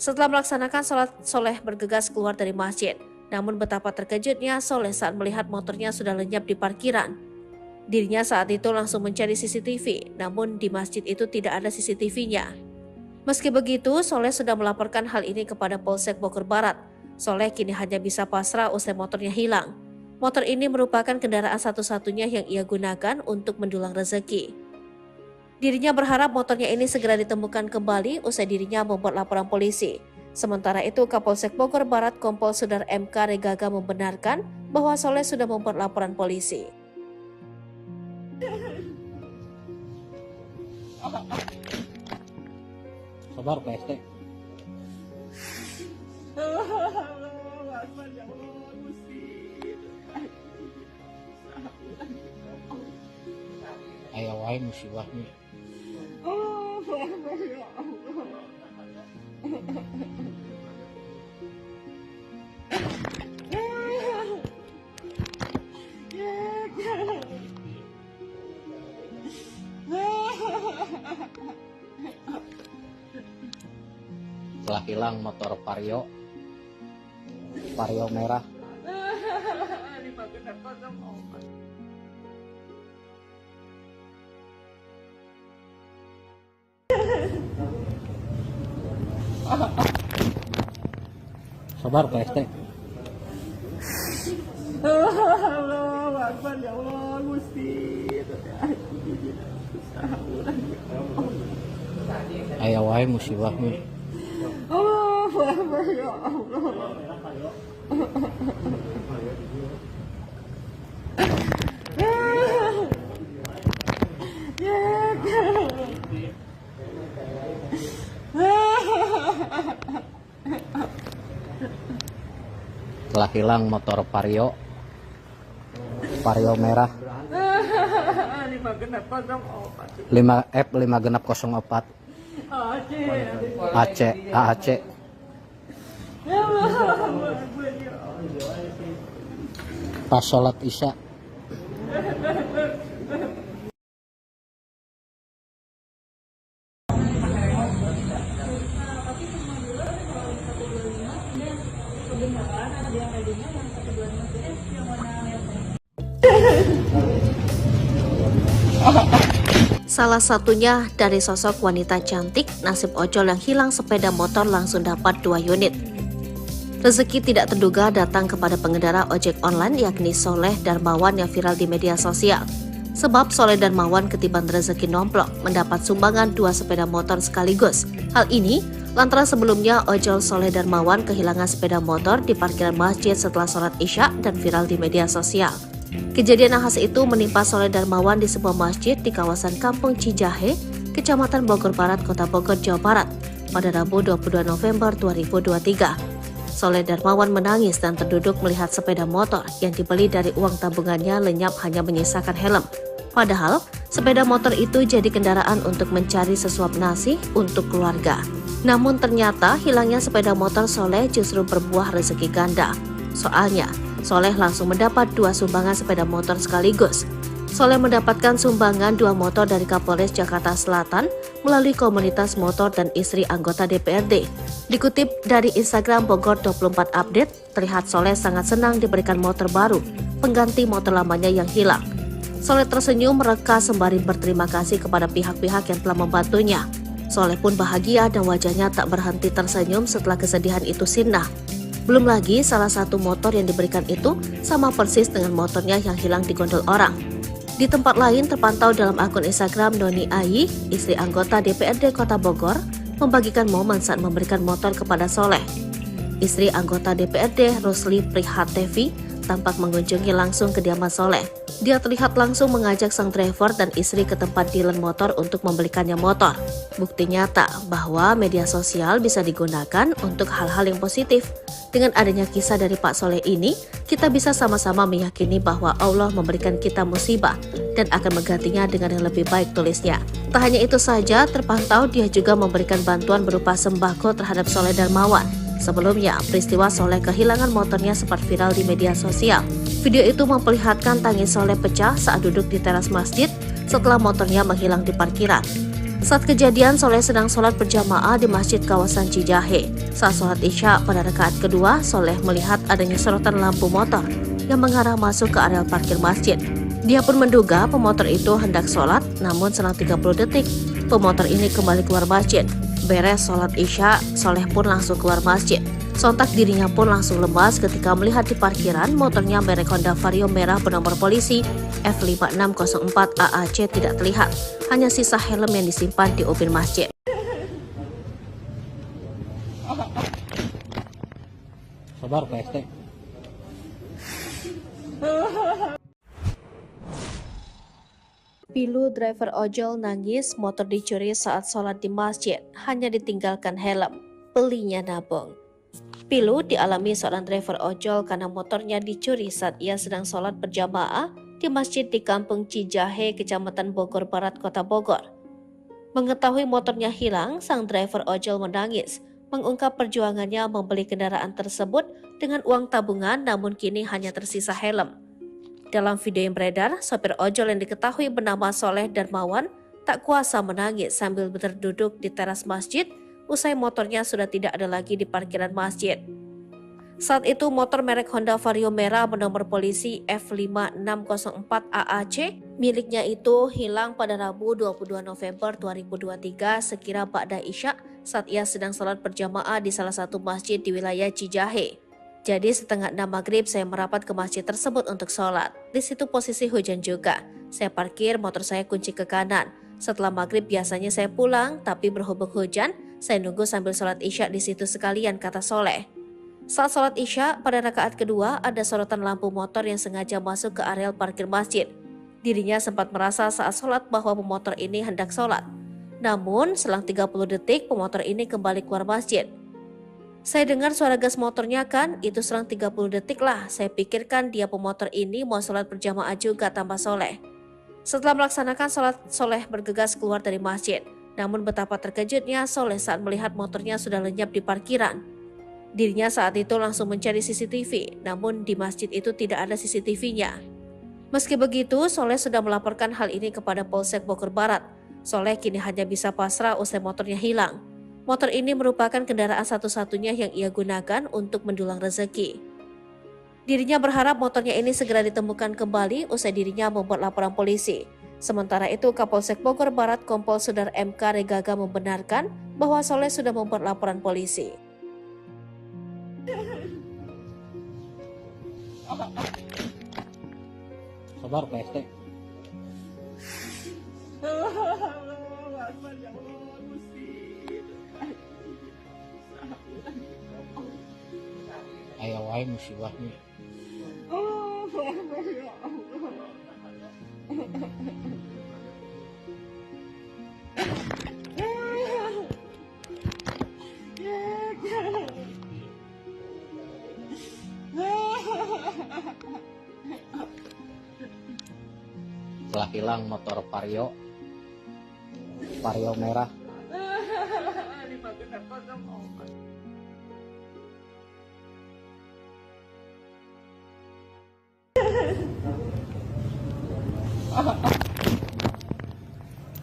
Speaker 2: Setelah melaksanakan sholat, Soleh bergegas keluar dari masjid. Namun betapa terkejutnya Soleh saat melihat motornya sudah lenyap di parkiran. Dirinya saat itu langsung mencari CCTV, namun di masjid itu tidak ada CCTV-nya. Meski begitu, Soleh sudah melaporkan hal ini kepada Polsek Bogor Barat. Soleh kini hanya bisa pasrah usai motornya hilang. Motor ini merupakan kendaraan satu-satunya yang ia gunakan untuk mendulang rezeki. Dirinya berharap motornya ini segera ditemukan kembali usai dirinya membuat laporan polisi. Sementara itu, Kapolsek Bogor Barat Kompol Sudar MK Regaga membenarkan bahwa Soleh sudah membuat laporan polisi.
Speaker 1: Sabar PST. Aya wae musibahnya. Telah hilang motor Vario merah. Sabar PST.
Speaker 3: Allahu Akbar, ya Allah, Gusti.
Speaker 1: Aya wae musibahnya.
Speaker 3: Allahu Akbar, ya Allah.
Speaker 1: Telah hilang motor Vario merah 5 genap 04 AAC. Pas sholat isya.
Speaker 2: Salah satunya dari sosok wanita cantik, nasib ojol yang hilang sepeda motor langsung dapat 2 unit. Rezeki tidak terduga datang kepada pengendara ojek online yakni Soleh Darmawan yang viral di media sosial. Sebab Soleh Darmawan ketiban rezeki nomplok mendapat sumbangan 2 sepeda motor sekaligus. Hal ini lantaran sebelumnya ojol Soleh Darmawan kehilangan sepeda motor di parkiran masjid setelah sholat isya dan viral di media sosial. Kejadian nahas itu menimpa Soleh Darmawan di sebuah masjid di kawasan Kampung Cijahe, Kecamatan Bogor Barat, Kota Bogor, Jawa Barat pada Rabu 22 November 2023. Soleh Darmawan menangis dan terduduk melihat sepeda motor yang dibeli dari uang tabungannya lenyap hanya menyisakan helm. Padahal, sepeda motor itu jadi kendaraan untuk mencari sesuap nasi untuk keluarga. Namun ternyata hilangnya sepeda motor Soleh justru berbuah rezeki ganda. Soalnya, Soleh langsung mendapat 2 sumbangan sepeda motor sekaligus. Soleh mendapatkan sumbangan 2 motor dari Kapolres Jakarta Selatan melalui komunitas motor dan istri anggota DPRD. Dikutip dari Instagram Bogor 24 Update, terlihat Soleh sangat senang diberikan motor baru, pengganti motor lamanya yang hilang. Soleh tersenyum mereka sembari berterima kasih kepada pihak-pihak yang telah membantunya. Soleh pun bahagia dan wajahnya tak berhenti tersenyum setelah kesedihan itu sirna. Belum lagi salah satu motor yang diberikan itu sama persis dengan motornya yang hilang di gondol orang. Di tempat lain terpantau dalam akun Instagram Noni Ayi, istri anggota DPRD Kota Bogor, membagikan momen saat memberikan motor kepada Soleh. Istri anggota DPRD Rusli Prihatevi tampak mengunjungi langsung kediaman Soleh. Dia terlihat langsung mengajak sang driver dan istri ke tempat dealer motor untuk membelikannya motor. Bukti nyata bahwa media sosial bisa digunakan untuk hal-hal yang positif. Dengan adanya kisah dari Pak Soleh ini, kita bisa sama-sama meyakini bahwa Allah memberikan kita musibah dan akan menggantinya dengan yang lebih baik, tulisnya. Tak hanya itu saja, terpantau dia juga memberikan bantuan berupa sembako terhadap Soleh Darmawan. Sebelumnya, peristiwa Soleh kehilangan motornya sempat viral di media sosial. Video itu memperlihatkan tangis Soleh pecah saat duduk di teras masjid setelah motornya menghilang di parkiran. Saat kejadian, Soleh sedang sholat berjamaah di masjid kawasan Cijahe. Saat sholat isya pada rakaat kedua, Soleh melihat adanya sorotan lampu motor yang mengarah masuk ke areal parkir masjid. Dia pun menduga pemotor itu hendak sholat, namun selang 30 detik, pemotor ini kembali keluar masjid. Beres sholat isya, Soleh pun langsung keluar masjid. Sontak dirinya pun langsung lemas ketika melihat di parkiran motornya merek Honda Vario merah bernomor polisi F5604 AAC tidak terlihat. Hanya sisa helm yang disimpan di ubin masjid.
Speaker 1: Sabar Pak ST.
Speaker 2: Pilu driver ojol nangis motor dicuri saat sholat di masjid, hanya ditinggalkan helm. Belinya nabung. Pilu dialami seorang driver ojol karena motornya dicuri saat ia sedang sholat berjamaah di masjid di Kampung Cijahe, Kecamatan Bogor Barat, Kota Bogor. Mengetahui motornya hilang, sang driver ojol menangis, mengungkap perjuangannya membeli kendaraan tersebut dengan uang tabungan namun kini hanya tersisa helm. Dalam video yang beredar, sopir ojol yang diketahui bernama Soleh Darmawan tak kuasa menangis sambil berduduk di teras masjid usai motornya sudah tidak ada lagi di parkiran masjid. Saat itu motor merek Honda Vario merah bernomor polisi F5604 AAC miliknya itu hilang pada Rabu 22 November 2023 sekira ba'da isya saat ia sedang sholat berjamaah di salah satu masjid di wilayah Cijahe. Jadi setengah 6 maghrib saya merapat ke masjid tersebut untuk sholat. Di situ posisi hujan juga. Saya parkir motor saya kunci ke kanan. Setelah maghrib biasanya saya pulang, tapi berhubung hujan, saya nunggu sambil sholat isya di situ sekalian, kata Soleh. Saat sholat isya, pada rakaat kedua ada sorotan lampu motor yang sengaja masuk ke areal parkir masjid. Dirinya sempat merasa saat sholat bahwa pemotor ini hendak sholat. Namun, selang 30 detik pemotor ini kembali keluar masjid. Saya dengar suara gas motornya kan, itu selang 30 detik lah. Saya pikirkan dia pemotor ini mau sholat berjamaah juga tambah soleh. Setelah melaksanakan sholat, Soleh bergegas keluar dari masjid. Namun betapa terkejutnya Soleh saat melihat motornya sudah lenyap di parkiran. Dirinya saat itu langsung mencari CCTV, namun di masjid itu tidak ada CCTV-nya. Meski begitu, Soleh sudah melaporkan hal ini kepada Polsek Bogor Barat. Soleh kini hanya bisa pasrah usai motornya hilang. Motor ini merupakan kendaraan satu-satunya yang ia gunakan untuk mendulang rezeki. Dirinya berharap motornya ini segera ditemukan kembali usai dirinya membuat laporan polisi. Sementara itu, Kapolsek Bogor Barat Kompol Sudar MK Regaga membenarkan bahwa Soleh sudah membuat laporan polisi.
Speaker 1: Sabar Pak ST.
Speaker 3: Allahu Akbar ya Allah Gusti.
Speaker 1: Aya wae musibahnya.
Speaker 3: Allahu Akbar ya Allah.
Speaker 1: Telah hilang motor Vario merah.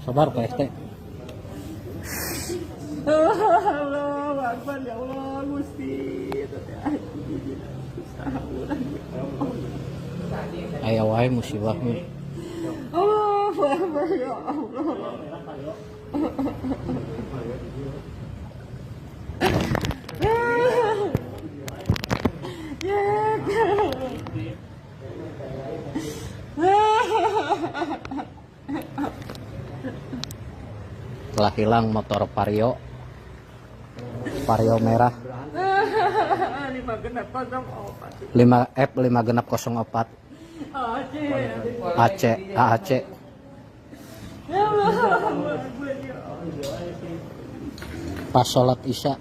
Speaker 1: Sabar Pak ST.
Speaker 3: Allahu Akbar ya Allah Gusti.
Speaker 1: Aya wae musibahnya.
Speaker 3: Allahu Akbar ya Allah.
Speaker 1: Telah hilang motor Vario merah 5F 5 genap 04 AAC. Pas sholat isya.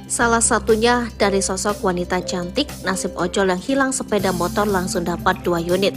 Speaker 2: Salah satunya dari sosok wanita cantik, nasib ojol yang hilang sepeda motor langsung dapat 2 unit.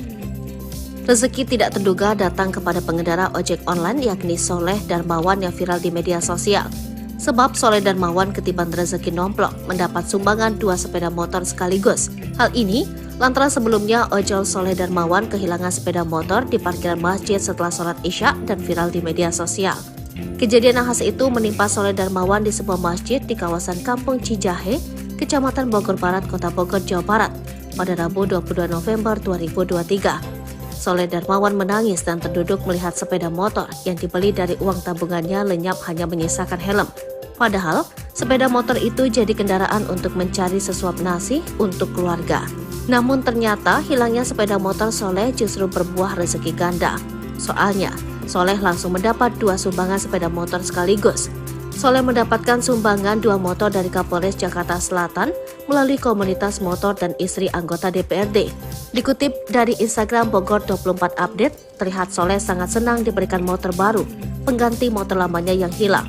Speaker 2: Rezeki tidak terduga datang kepada pengendara ojek online yakni Soleh Darmawan yang viral di media sosial. Sebab Soleh Darmawan ketiban rezeki nomplok mendapat sumbangan 2 sepeda motor sekaligus. Hal ini lantaran sebelumnya ojol Soleh Darmawan kehilangan sepeda motor di parkiran masjid setelah sholat isya dan viral di media sosial. Kejadian nahas itu menimpa Soleh Darmawan di sebuah masjid di kawasan Kampung Cijahe, Kecamatan Bogor Barat, Kota Bogor, Jawa Barat pada Rabu 22 November 2023. Soleh Darmawan menangis dan terduduk melihat sepeda motor yang dibeli dari uang tabungannya lenyap hanya menyisakan helm. Padahal, sepeda motor itu jadi kendaraan untuk mencari sesuap nasi untuk keluarga. Namun ternyata hilangnya sepeda motor Soleh justru berbuah rezeki ganda. Soalnya, Soleh langsung mendapat 2 sumbangan sepeda motor sekaligus. Soleh mendapatkan sumbangan 2 motor dari Kapolres Jakarta Selatan melalui komunitas motor dan istri anggota DPRD. Dikutip dari Instagram Bogor 24 Update, terlihat Soleh sangat senang diberikan motor baru, pengganti motor lamanya yang hilang.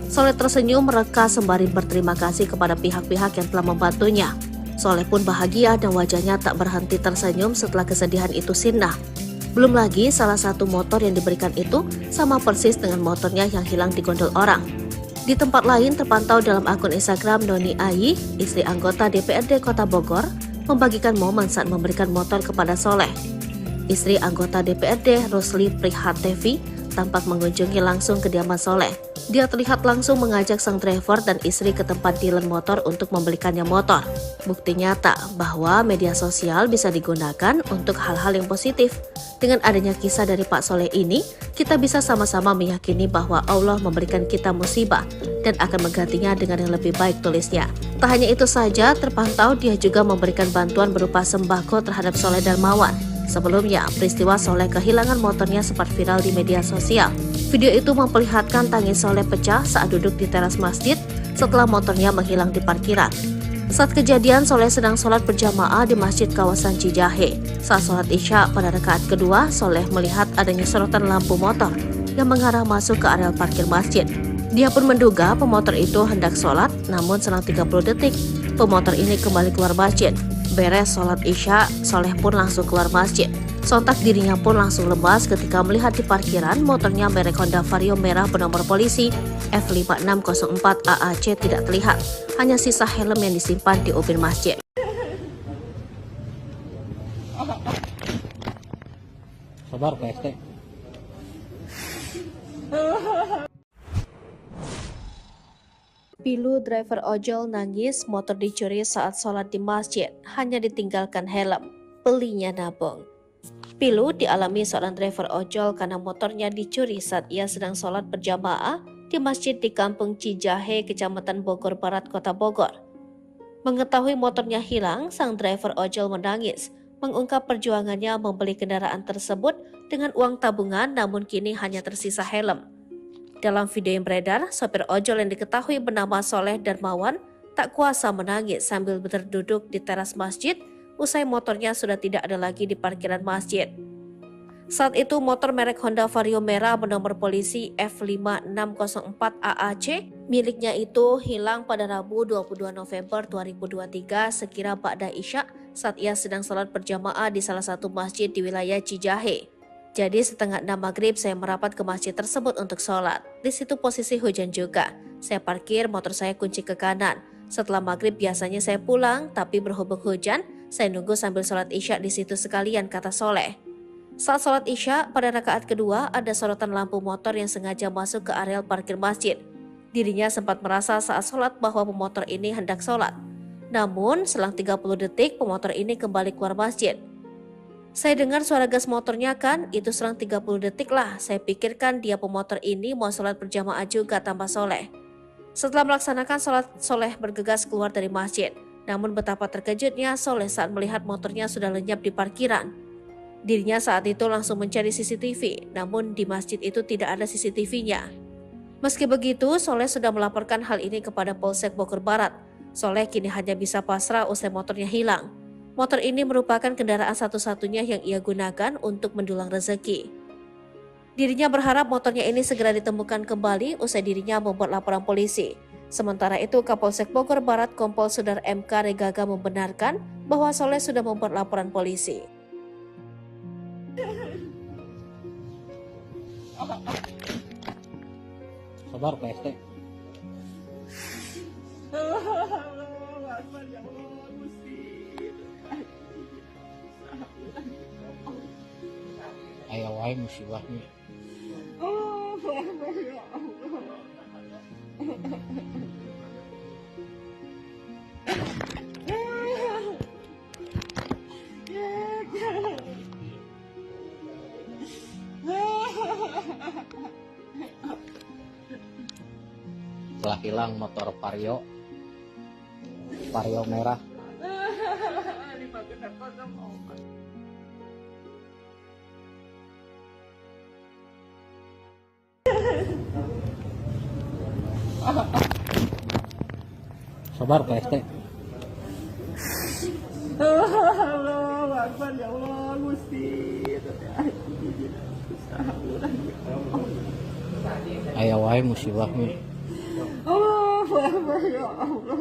Speaker 2: Soleh tersenyum mereka sembari berterima kasih kepada pihak-pihak yang telah membantunya. Soleh pun bahagia dan wajahnya tak berhenti tersenyum setelah kesedihan itu sirna. Belum lagi salah satu motor yang diberikan itu sama persis dengan motornya yang hilang di gondol orang. Di tempat lain terpantau dalam akun Instagram Noni Ayi, istri anggota DPRD Kota Bogor, membagikan momen saat memberikan motor kepada Soleh. Istri anggota DPRD Rosli Prihatevi tampak mengunjungi langsung kediaman Soleh. Dia terlihat langsung mengajak sang driver dan istri ke tempat dealer motor untuk membelikannya motor. Bukti nyata bahwa media sosial bisa digunakan untuk hal-hal yang positif. Dengan adanya kisah dari Pak Soleh ini, kita bisa sama-sama meyakini bahwa Allah memberikan kita musibah dan akan menggantinya dengan yang lebih baik, tulisnya. Tak hanya itu saja, terpantau dia juga memberikan bantuan berupa sembako terhadap Soleh Darmawan. Sebelumnya, peristiwa Soleh kehilangan motornya sempat viral di media sosial. Video itu memperlihatkan tangis Soleh pecah saat duduk di teras masjid setelah motornya menghilang di parkiran. Saat kejadian, Soleh sedang sholat berjamaah di masjid kawasan Cijahe. Saat sholat Isya pada rakaat kedua, Soleh melihat adanya sorotan lampu motor yang mengarah masuk ke areal parkir masjid. Dia pun menduga pemotor itu hendak sholat, namun selang 30 detik, pemotor ini kembali keluar masjid. Beres sholat Isya, Soleh pun langsung keluar masjid. Sontak dirinya pun langsung lemas ketika melihat di parkiran motornya merek Honda Vario merah bernomor polisi F5604 AAC tidak terlihat. Hanya sisa helm yang disimpan di ubin masjid.
Speaker 1: Sabar Pak ST.
Speaker 2: Pilu driver ojol nangis motor dicuri saat sholat di masjid, hanya ditinggalkan helm. Belinya nabung. Pilu dialami seorang driver ojol karena motornya dicuri saat ia sedang sholat berjamaah di masjid di Kampung Cijahe, Kecamatan Bogor Barat, Kota Bogor. Mengetahui motornya hilang, sang driver ojol menangis, mengungkap perjuangannya membeli kendaraan tersebut dengan uang tabungan, namun kini hanya tersisa helm. Dalam video yang beredar, sopir ojol yang diketahui bernama Soleh Darmawan tak kuasa menangis sambil berduduk di teras masjid usai motornya sudah tidak ada lagi di parkiran masjid. Saat itu motor merek Honda Vario merah bernomor polisi F5604 AAC miliknya itu hilang pada Rabu 22 November 2023 sekira ba'da Isya saat ia sedang sholat berjamaah di salah satu masjid di wilayah Cijahe. Jadi setengah 6 maghrib saya merapat ke masjid tersebut untuk sholat. Di situ posisi hujan juga. Saya parkir motor saya kunci ke kanan. Setelah maghrib biasanya saya pulang, tapi berhubung hujan, saya nunggu sambil sholat Isya di situ sekalian, kata Soleh. Saat sholat Isya, pada rakaat kedua ada sorotan lampu motor yang sengaja masuk ke areal parkir masjid. Dirinya sempat merasa saat sholat bahwa pemotor ini hendak sholat. Namun, selang 30 detik pemotor ini kembali keluar masjid. Saya dengar suara gas motornya kan, itu selang 30 detik lah. Saya pikirkan dia pemotor ini mau sholat berjamaah juga, tambah Soleh. Setelah melaksanakan sholat, Soleh bergegas keluar dari masjid. Namun betapa terkejutnya Soleh saat melihat motornya sudah lenyap di parkiran. Dirinya saat itu langsung mencari CCTV, namun di masjid itu tidak ada CCTV-nya. Meski begitu, Soleh sudah melaporkan hal ini kepada Polsek Bogor Barat. Soleh kini hanya bisa pasrah usai motornya hilang. Motor ini merupakan kendaraan satu-satunya yang ia gunakan untuk mendulang rezeki. Dirinya berharap motornya ini segera ditemukan kembali usai dirinya membuat laporan polisi. Sementara itu, Kapolsek Bogor Barat Kompol Sudar MK Regaga membenarkan bahwa Soleh sudah membuat laporan polisi.
Speaker 1: Sabar Pak ST. Aya wae musibahnya. Telah hilang motor Vario merah. Sabar Pak ST.
Speaker 3: Allahu Akbar, ya Allah, Gusti.
Speaker 1: Aya wae musibahnya.
Speaker 3: Allahu Akbar, ya Allah.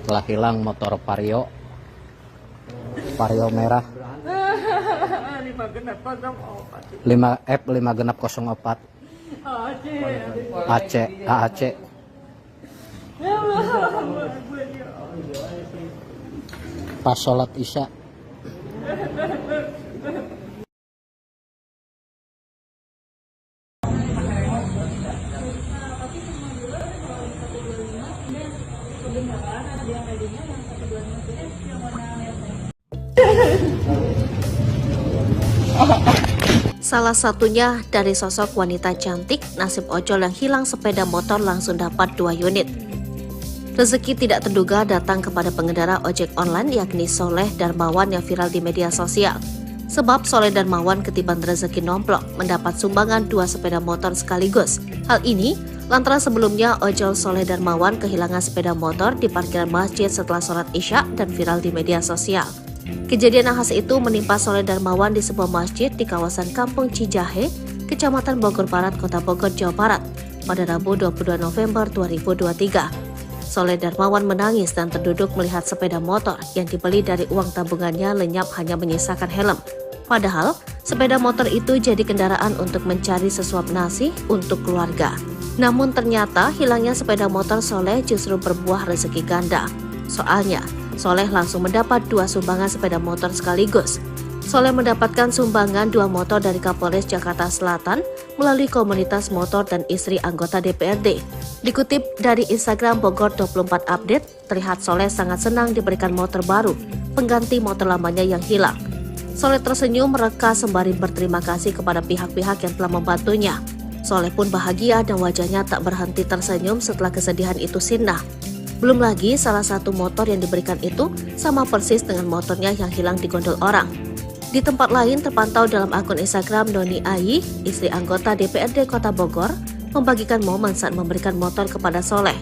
Speaker 1: Telah hilang motor Vario merah F5604 AAC. Pas sholat Isya.
Speaker 2: Salah satunya dari sosok wanita cantik, nasib ojol yang hilang sepeda motor langsung dapat 2 unit. Rezeki tidak terduga datang kepada pengendara ojek online yakni Soleh Darmawan yang viral di media sosial. Sebab Soleh Darmawan ketiban rezeki nomplok mendapat sumbangan 2 sepeda motor sekaligus. Hal ini lantaran sebelumnya ojol Soleh Darmawan kehilangan sepeda motor di parkiran masjid setelah sholat Isya dan viral di media sosial. Kejadian nahas itu menimpa Soleh Darmawan di sebuah masjid di kawasan Kampung Cijahe, Kecamatan Bogor Barat, Kota Bogor, Jawa Barat pada Rabu 22 November 2023. Soleh Darmawan menangis dan terduduk melihat sepeda motor yang dibeli dari uang tabungannya lenyap hanya menyisakan helm. Padahal, sepeda motor itu jadi kendaraan untuk mencari sesuap nasi untuk keluarga. Namun ternyata hilangnya sepeda motor Soleh justru berbuah rezeki ganda. Soalnya, Soleh langsung mendapat 2 sumbangan sepeda motor sekaligus. Soleh mendapatkan sumbangan 2 motor dari Kapolres Jakarta Selatan melalui komunitas motor dan istri anggota DPRD. Dikutip dari Instagram Bogor 24 Update, terlihat Soleh sangat senang diberikan motor baru, pengganti motor lamanya yang hilang. Soleh tersenyum mereka sembari berterima kasih kepada pihak-pihak yang telah membantunya. Soleh pun bahagia dan wajahnya tak berhenti tersenyum setelah kesedihan itu sirna. Belum lagi salah satu motor yang diberikan itu sama persis dengan motornya yang hilang di gondol orang. Di tempat lain terpantau dalam akun Instagram Noni Ayi, istri anggota DPRD Kota Bogor, membagikan momen saat memberikan motor kepada Soleh.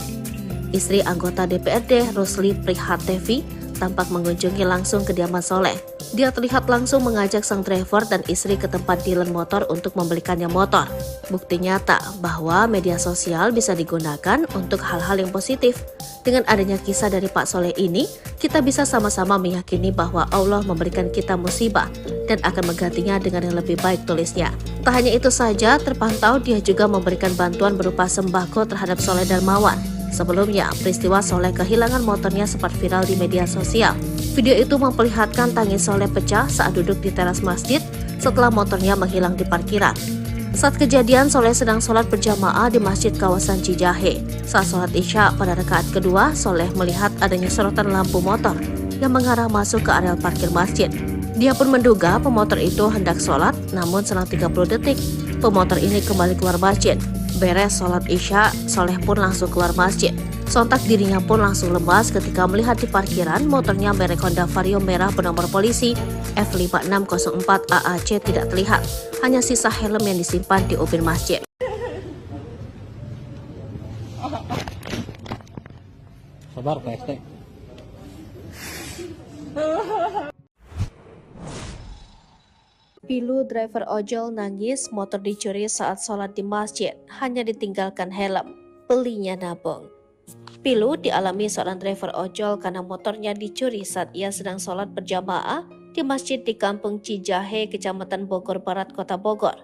Speaker 2: Istri anggota DPRD Rusli Prihatevi tampak mengunjungi langsung kediaman Soleh. Dia terlihat langsung mengajak sang driver dan istri ke tempat dealer motor untuk membelikannya motor. Bukti nyata bahwa media sosial bisa digunakan untuk hal-hal yang positif. Dengan adanya kisah dari Pak Soleh ini, kita bisa sama-sama meyakini bahwa Allah memberikan kita musibah dan akan menggantinya dengan yang lebih baik, tulisnya. Tak hanya itu saja, terpantau dia juga memberikan bantuan berupa sembako terhadap Soleh Darmawan. Sebelumnya, peristiwa Soleh kehilangan motornya sempat viral di media sosial. Video itu memperlihatkan tangis Soleh pecah saat duduk di teras masjid setelah motornya menghilang di parkiran. Saat kejadian, Soleh sedang sholat berjamaah di masjid kawasan Cijahe. Saat sholat Isya pada rakaat kedua, Soleh melihat adanya sorotan lampu motor yang mengarah masuk ke areal parkir masjid. Dia pun menduga pemotor itu hendak sholat, namun selang 30 detik, pemotor ini kembali keluar masjid. Beres sholat Isya, Soleh pun langsung keluar masjid. Sontak dirinya pun langsung lemas ketika melihat di parkiran motornya merek Honda Vario merah bernomor polisi F5604 AAC tidak terlihat. Hanya sisa helm yang disimpan di ubin masjid.
Speaker 1: Sabar Pak ST.
Speaker 2: Pilu driver ojol nangis motor dicuri saat sholat di masjid, hanya ditinggalkan helm. Belinya nabung. Pilu dialami seorang driver ojol karena motornya dicuri saat ia sedang sholat berjamaah di masjid di Kampung Cijahe, Kecamatan Bogor Barat, Kota Bogor.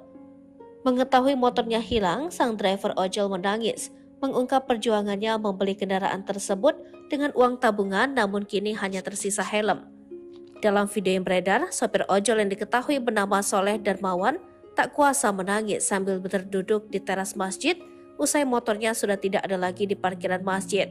Speaker 2: Mengetahui motornya hilang, sang driver ojol menangis, mengungkap perjuangannya membeli kendaraan tersebut dengan uang tabungan namun kini hanya tersisa helm. Dalam video yang beredar, sopir ojol yang diketahui bernama Soleh Darmawan tak kuasa menangis sambil berduduk di teras masjid usai motornya sudah tidak ada lagi di parkiran masjid.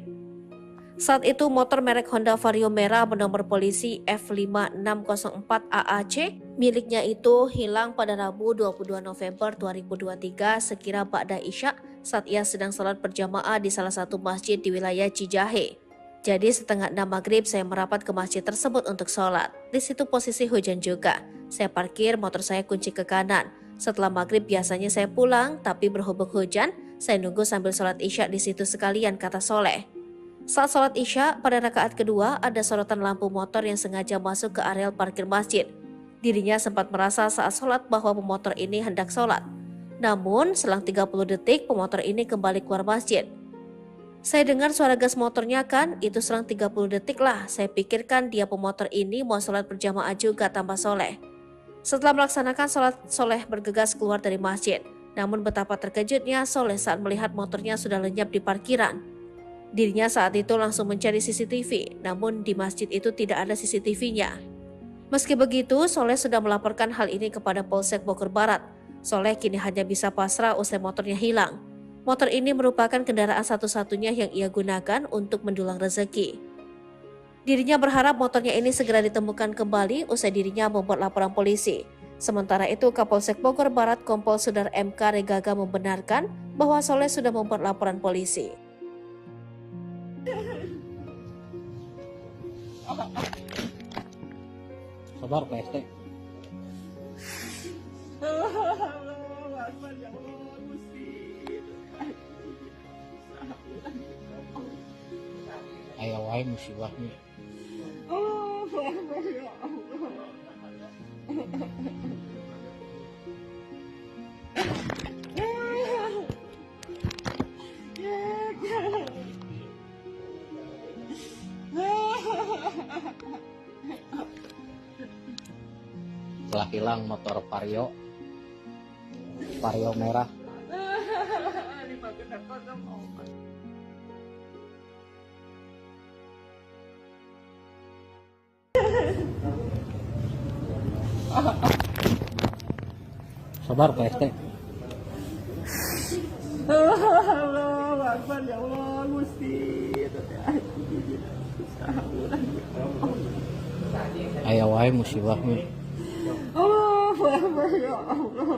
Speaker 2: Saat itu motor merek Honda Vario merah bernomor polisi F5604 AAC miliknya itu hilang pada Rabu 22 November 2023 sekira ba'da Isya saat ia sedang sholat berjamaah di salah satu masjid di wilayah Cijahe. Jadi setengah 6 maghrib saya merapat ke masjid tersebut untuk sholat. Di situ posisi hujan juga. Saya parkir motor saya kunci ke kanan. Setelah maghrib biasanya saya pulang, tapi berhubung hujan, saya nunggu sambil sholat Isya di situ sekalian, kata Soleh. Saat sholat Isya, pada rakaat kedua ada sorotan lampu motor yang sengaja masuk ke areal parkir masjid. Dirinya sempat merasa saat sholat bahwa pemotor ini hendak sholat. Namun, selang 30 detik pemotor ini kembali keluar masjid. Saya dengar suara gas motornya kan, itu selang 30 detik lah. Saya pikirkan dia pemotor ini mau sholat berjamaah juga, tambah Soleh. Setelah melaksanakan sholat, Soleh bergegas keluar dari masjid. Namun betapa terkejutnya Soleh saat melihat motornya sudah lenyap di parkiran. Dirinya saat itu langsung mencari CCTV, namun di masjid itu tidak ada CCTV-nya. Meski begitu, Soleh sudah melaporkan hal ini kepada Polsek Bogor Barat. Soleh kini hanya bisa pasrah usai motornya hilang. Motor ini merupakan kendaraan satu-satunya yang ia gunakan untuk mendulang rezeki. Dirinya berharap motornya ini segera ditemukan kembali usai dirinya membuat laporan polisi. Sementara itu, Kapolsek Bogor Barat Kompol Sudar MK Regaga membenarkan bahwa Soleh sudah membuat laporan polisi.
Speaker 1: Sabar Pak ST.
Speaker 3: Allahu Akbar ya Allah Gusti.
Speaker 1: Aya wae musibahnya.
Speaker 3: Allahu Akbar ya Allah.
Speaker 1: Telah hilang motor Vario merah. Sabar Pak ST.
Speaker 3: Allahu Akbar ya Allah Gusti.
Speaker 1: Aya wae musibahnya.
Speaker 3: Allahu Akbar ya Allah.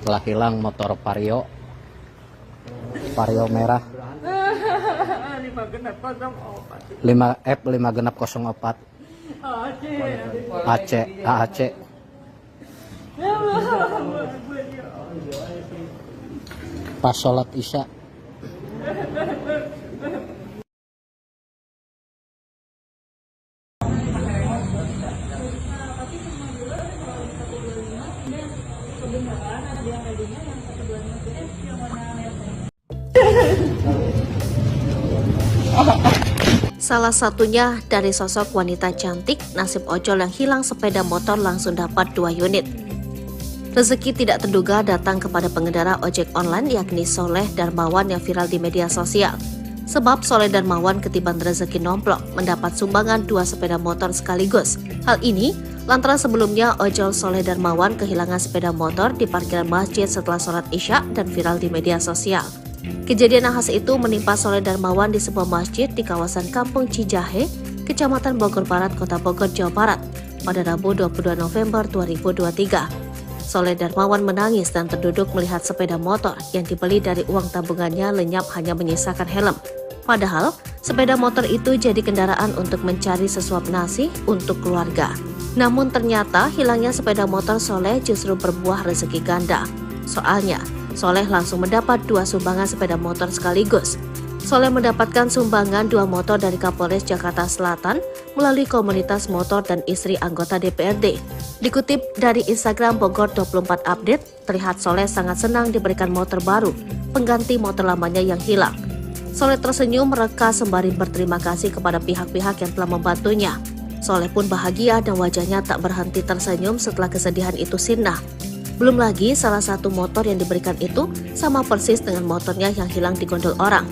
Speaker 1: Telah hilang motor Vario merah 5F5604 AAC. Pas sholat Isya.
Speaker 2: Salah satunya dari sosok wanita cantik, nasib ojol yang hilang sepeda motor langsung dapat 2 unit. Rezeki tidak terduga datang kepada pengendara ojek online yakni Soleh Darmawan yang viral di media sosial. Sebab Soleh Darmawan ketiban rezeki nomplok mendapat sumbangan 2 sepeda motor sekaligus. Hal ini lantaran sebelumnya ojol Soleh Darmawan kehilangan sepeda motor di parkiran masjid setelah sholat Isya dan viral di media sosial. Kejadian nahas itu menimpa Soleh Darmawan di sebuah masjid di kawasan Kampung Cijahe, Kecamatan Bogor Barat, Kota Bogor, Jawa Barat, pada Rabu 22 November 2023. Soleh Darmawan menangis dan terduduk melihat sepeda motor yang dibeli dari uang tabungannya lenyap hanya menyisakan helm. Padahal, sepeda motor itu jadi kendaraan untuk mencari sesuap nasi untuk keluarga. Namun ternyata hilangnya sepeda motor Soleh justru berbuah rezeki ganda. Soalnya, Soleh langsung mendapat 2 sumbangan sepeda motor sekaligus. Soleh mendapatkan sumbangan 2 motor dari Kapolres Jakarta Selatan melalui komunitas motor dan istri anggota DPRD. Dikutip dari Instagram Bogor 24 Update, terlihat Soleh sangat senang diberikan motor baru, pengganti motor lamanya yang hilang. Soleh tersenyum mereka sembari berterima kasih kepada pihak-pihak yang telah membantunya. Soleh pun bahagia dan wajahnya tak berhenti tersenyum setelah kesedihan itu sirna. Belum lagi salah satu motor yang diberikan itu sama persis dengan motornya yang hilang di gondol orang.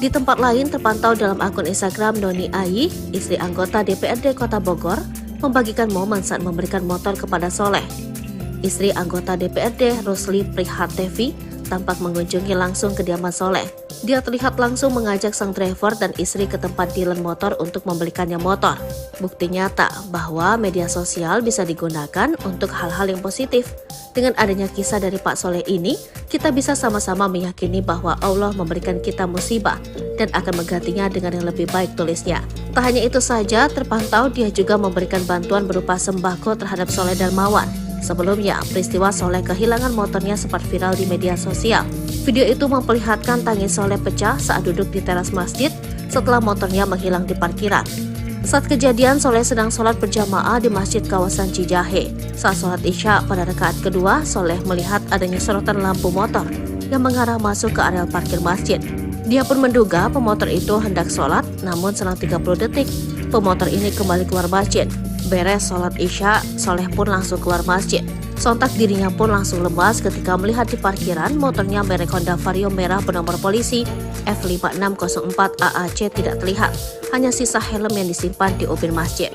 Speaker 2: Di tempat lain terpantau dalam akun Instagram Noni Ayi, istri anggota DPRD Kota Bogor, membagikan momen saat memberikan motor kepada Soleh. Istri anggota DPRD Rusli Prihatevi tampak mengunjungi langsung kediaman Soleh. Dia terlihat langsung mengajak sang driver dan istri ke tempat dealer motor untuk membelikannya motor. Bukti nyata bahwa media sosial bisa digunakan untuk hal-hal yang positif. Dengan adanya kisah dari Pak Soleh ini, kita bisa sama-sama meyakini bahwa Allah memberikan kita musibah dan akan menggantinya dengan yang lebih baik, tulisnya. Tak hanya itu saja, terpantau dia juga memberikan bantuan berupa sembako terhadap Soleh Darmawan. Sebelumnya, peristiwa Soleh kehilangan motornya sempat viral di media sosial. Video itu memperlihatkan tangis Soleh pecah saat duduk di teras masjid setelah motornya menghilang di parkiran. Saat kejadian, Soleh sedang sholat berjamaah di masjid kawasan Cijahe. Saat sholat Isya pada rakaat kedua, Soleh melihat adanya sorotan lampu motor yang mengarah masuk ke area parkir masjid. Dia pun menduga pemotor itu hendak sholat, namun selang 30 detik, pemotor ini kembali keluar masjid. Beres sholat Isya, Soleh pun langsung keluar masjid. Sontak dirinya pun langsung lemas ketika melihat di parkiran motornya merek Honda Vario merah bernomor polisi F5604 AAC tidak terlihat. Hanya sisa helm yang disimpan di ubin masjid.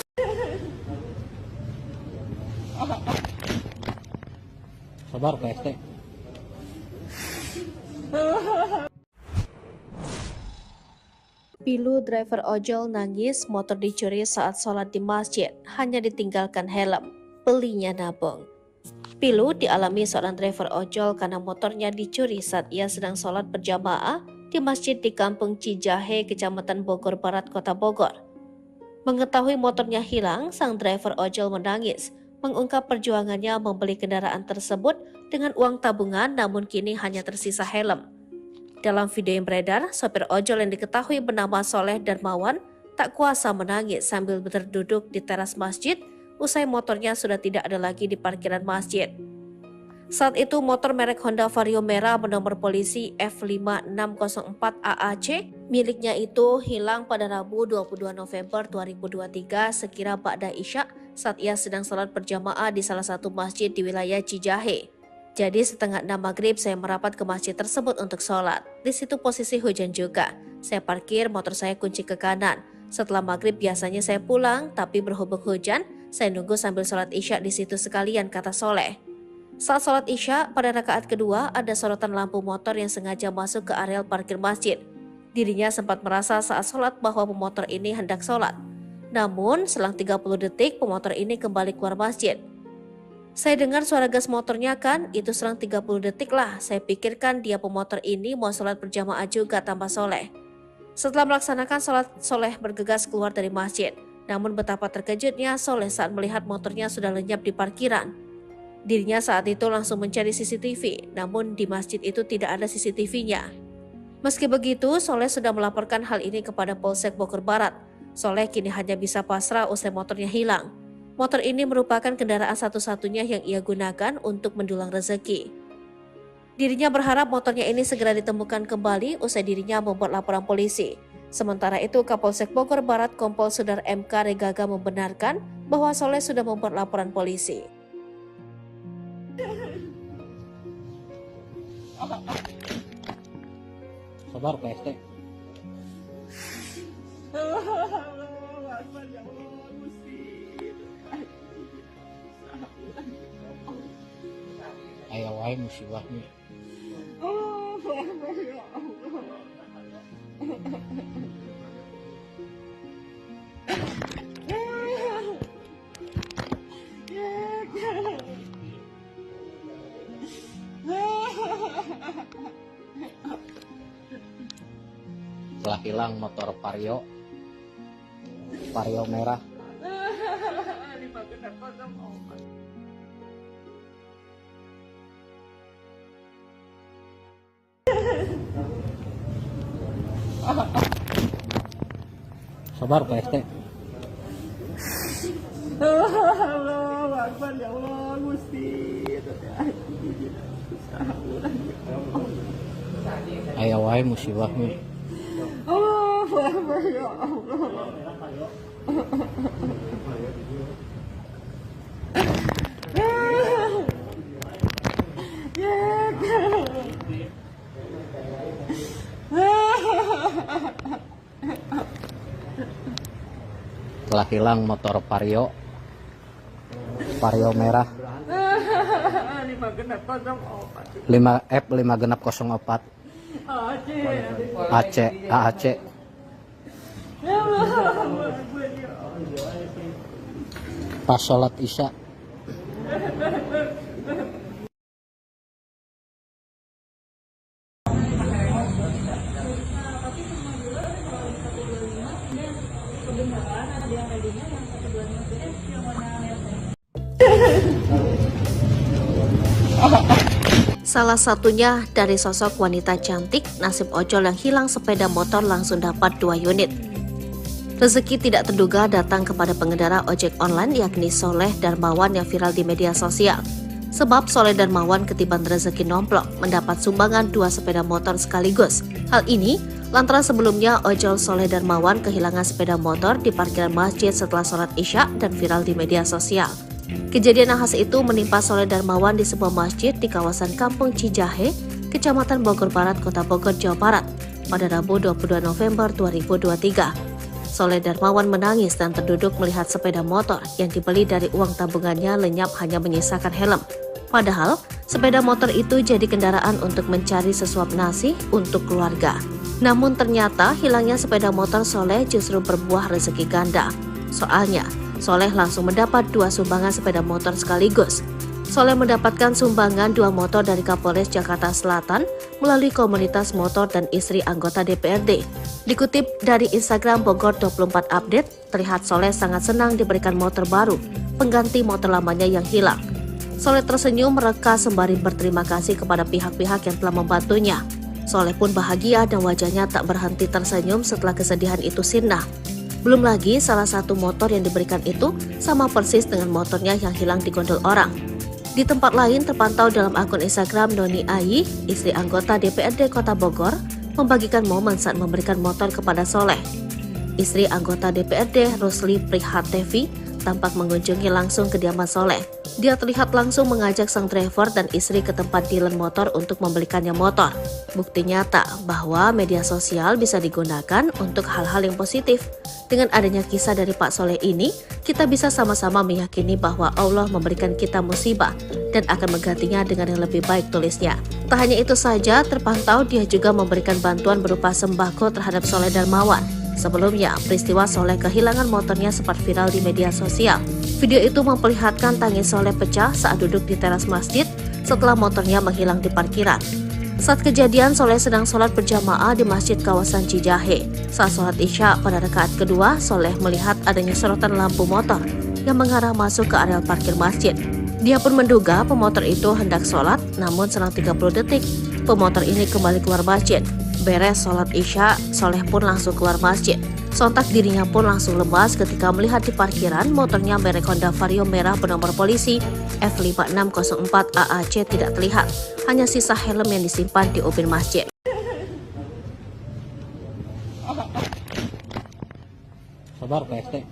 Speaker 1: Sabar PST.
Speaker 2: Pilu driver ojol nangis motor dicuri saat sholat di masjid, hanya ditinggalkan helm. Belinya nabung. Pilu dialami seorang driver ojol karena motornya dicuri saat ia sedang sholat berjamaah di masjid di Kampung Cijahe, Kecamatan Bogor Barat, Kota Bogor. Mengetahui motornya hilang, sang driver ojol menangis, mengungkap perjuangannya membeli kendaraan tersebut dengan uang tabungan, namun kini hanya tersisa helm. Dalam video yang beredar, sopir ojol yang diketahui bernama Soleh Darmawan tak kuasa menangis sambil berduduk di teras masjid usai motornya sudah tidak ada lagi di parkiran masjid. Saat itu motor merek Honda Vario merah bernomor polisi F5604 AAC miliknya itu hilang pada Rabu 22 November 2023 sekira ba'da Isya saat ia sedang sholat berjamaah di salah satu masjid di wilayah Cijahe. Jadi setengah 6 maghrib saya merapat ke masjid tersebut untuk sholat. Di situ posisi hujan juga. Saya parkir motor saya kunci ke kanan. Setelah maghrib biasanya saya pulang, tapi berhubung hujan, saya nunggu sambil sholat isya di situ sekalian, kata Soleh. Saat sholat isya, pada rakaat kedua ada sorotan lampu motor yang sengaja masuk ke areal parkir masjid. Dirinya sempat merasa saat sholat bahwa pemotor ini hendak sholat. Namun selang 30 detik pemotor ini kembali keluar masjid. Saya dengar suara gas motornya kan, itu selang 30 detik lah. Saya pikirkan dia pemotor ini mau sholat berjamaah juga, tambah Soleh. Setelah melaksanakan sholat, Soleh bergegas keluar dari masjid. Namun betapa terkejutnya Soleh saat melihat motornya sudah lenyap di parkiran. Dirinya saat itu langsung mencari CCTV, namun di masjid itu tidak ada CCTV-nya. Meski begitu, Soleh sudah melaporkan hal ini kepada Polsek Bogor Barat. Soleh kini hanya bisa pasrah usai motornya hilang. Motor ini merupakan kendaraan satu-satunya yang ia gunakan untuk mendulang rezeki. Dirinya berharap motornya ini segera ditemukan kembali usai dirinya membuat laporan polisi. Sementara itu, Kapolsek Bogor Barat Kompol Sudar MK Regaga membenarkan bahwa Soleh sudah membuat laporan polisi.
Speaker 1: Sabar PST. Ayo wae musibahnya. Telah hilang motor Vario merah. Sabar PST.
Speaker 3: Allahu Akbar, ya Allah, Gusti.
Speaker 1: Ayo wae musibahnya.
Speaker 3: Allahu Akbar, ya Allah.
Speaker 1: Telah hilang motor Vario merah 5F5604 AAC. Pas sholat isya.
Speaker 2: Salah satunya dari sosok wanita cantik, nasib ojol yang hilang sepeda motor langsung dapat 2 unit. Rezeki tidak terduga datang kepada pengendara ojek online yakni Soleh Darmawan yang viral di media sosial. Sebab Soleh Darmawan ketiban rezeki nomplok mendapat sumbangan 2 sepeda motor sekaligus. Hal ini lantaran sebelumnya ojol Soleh Darmawan kehilangan sepeda motor di parkiran masjid setelah sholat isya dan viral di media sosial. Kejadian nahas itu menimpa Soleh Darmawan di sebuah masjid di kawasan Kampung Cijahe, Kecamatan Bogor Barat, Kota Bogor, Jawa Barat, pada Rabu 22 November 2023. Soleh Darmawan menangis dan terduduk melihat sepeda motor yang dibeli dari uang tabungannya lenyap hanya menyisakan helm. Padahal, Sepeda motor itu jadi kendaraan untuk mencari sesuap nasi untuk keluarga. Namun ternyata hilangnya sepeda motor Soleh justru berbuah rezeki ganda. Soalnya, Soleh langsung mendapat 2 sumbangan sepeda motor sekaligus. Soleh mendapatkan sumbangan 2 motor dari Kapolres Jakarta Selatan melalui komunitas motor dan istri anggota DPRD. Dikutip dari Instagram Bogor 24 Update, terlihat Soleh sangat senang diberikan motor baru, pengganti motor lamanya yang hilang. Soleh tersenyum mereka sembari berterima kasih kepada pihak-pihak yang telah membantunya. Soleh pun bahagia dan wajahnya tak berhenti tersenyum setelah kesedihan itu sirna. Belum lagi salah satu motor yang diberikan itu sama persis dengan motornya yang hilang di gondol orang. Di tempat lain terpantau dalam akun Instagram Noni Ayi, istri anggota DPRD Kota Bogor, membagikan momen saat memberikan motor kepada Soleh. Istri anggota DPRD Rusli Prihatevi tampak mengunjungi langsung kediaman Soleh. Dia terlihat langsung mengajak sang driver dan istri ke tempat dealer motor untuk membelikannya motor. Bukti nyata bahwa media sosial bisa digunakan untuk hal-hal yang positif. Dengan adanya kisah dari Pak Soleh ini, kita bisa sama-sama meyakini bahwa Allah memberikan kita musibah dan akan menggantinya dengan yang lebih baik, tulisnya. Tak hanya itu saja, terpantau dia juga memberikan bantuan berupa sembako terhadap Soleh Darmawan. Sebelumnya, peristiwa Soleh kehilangan motornya sempat viral di media sosial. Video itu memperlihatkan tangis Soleh pecah saat duduk di teras masjid setelah motornya menghilang di parkiran. Saat kejadian, Soleh sedang sholat berjamaah di masjid kawasan Cijahe. Saat sholat Isya pada rakaat kedua, Soleh melihat adanya sorotan lampu motor yang mengarah masuk ke areal parkir masjid. Dia pun menduga pemotor itu hendak sholat, namun selang 30 detik, pemotor ini kembali keluar masjid. Beres sholat Isya, Soleh pun langsung keluar masjid. Sontak dirinya pun langsung lemas ketika melihat di parkiran motornya merek Honda Vario merah bernomor polisi F5604 AAC tidak terlihat. Hanya sisa helm yang disimpan di ubin masjid.
Speaker 1: Sabar PST.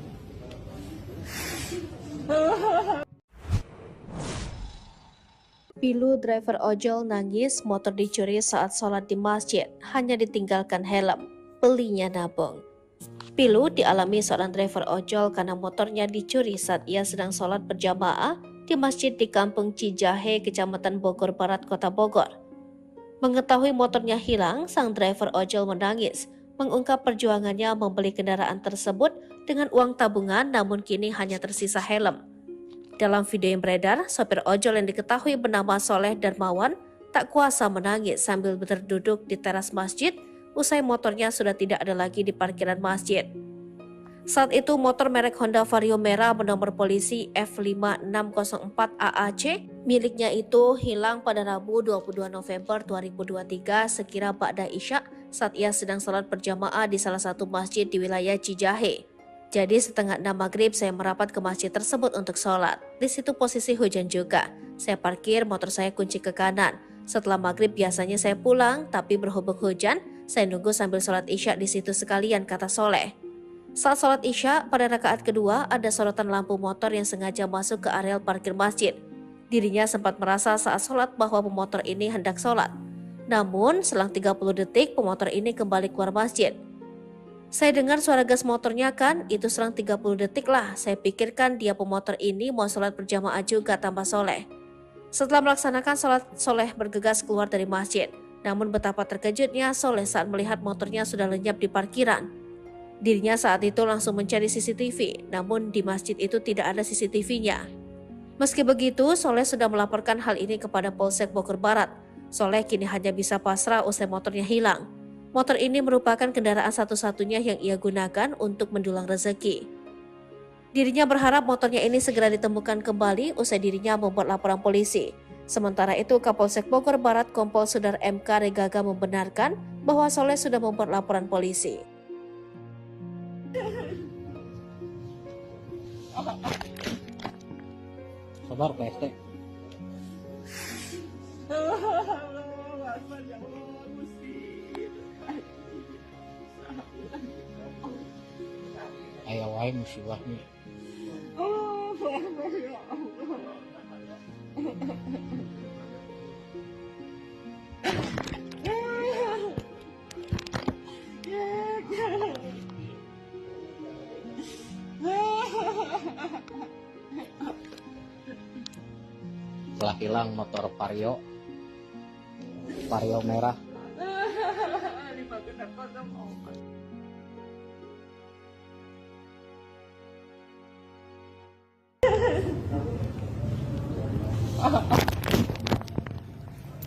Speaker 2: Pilu driver ojol nangis motor dicuri saat sholat di masjid, hanya ditinggalkan helm. Belinya nabung. Pilu dialami seorang driver ojol karena motornya dicuri saat ia sedang sholat berjamaah di masjid di Kampung Cijahe, Kecamatan Bogor Barat, Kota Bogor. Mengetahui motornya hilang, sang driver ojol menangis, mengungkap perjuangannya membeli kendaraan tersebut dengan uang tabungan namun kini hanya tersisa helm. Dalam video yang beredar, sopir ojol yang diketahui bernama Soleh Darmawan tak kuasa menangis sambil berduduk di teras masjid usai motornya sudah tidak ada lagi di parkiran masjid. Saat itu motor merek Honda Vario merah bernomor polisi F5604 AAC miliknya itu hilang pada Rabu 22 November 2023 sekira ba'da Isya saat ia sedang sholat berjamaah di salah satu masjid di wilayah Cijahe. Jadi setengah 6 maghrib saya merapat ke masjid tersebut untuk sholat. Di situ posisi hujan juga. Saya parkir motor saya kunci ke kanan. Setelah maghrib biasanya saya pulang, tapi berhubung hujan, saya nunggu sambil sholat Isya di situ sekalian, kata Soleh. Saat sholat Isya, pada rakaat kedua ada sorotan lampu motor yang sengaja masuk ke areal parkir masjid. Dirinya sempat merasa saat sholat bahwa pemotor ini hendak sholat. Namun, selang 30 detik pemotor ini kembali keluar masjid. Saya dengar suara gas motornya kan, itu selang 30 detik lah. Saya pikirkan dia pemotor ini mau sholat berjamaah juga, tambah Soleh. Setelah melaksanakan sholat, Soleh bergegas keluar dari masjid. Namun betapa terkejutnya Soleh saat melihat motornya sudah lenyap di parkiran. Dirinya saat itu langsung mencari CCTV, namun di masjid itu tidak ada CCTV-nya. Meski begitu, Soleh sudah melaporkan hal ini kepada Polsek Bogor Barat. Soleh kini hanya bisa pasrah usai motornya hilang. Motor ini merupakan kendaraan satu-satunya yang ia gunakan untuk mendulang rezeki. Dirinya berharap motornya ini segera ditemukan kembali usai dirinya membuat laporan polisi. Sementara itu, Kapolsek Bogor Barat Kompol Sudar MK Regaga membenarkan bahwa Soleh sudah membuat laporan polisi.
Speaker 1: Sabar PST. Aya wae musibahnya. Telah hilang motor Vario merah.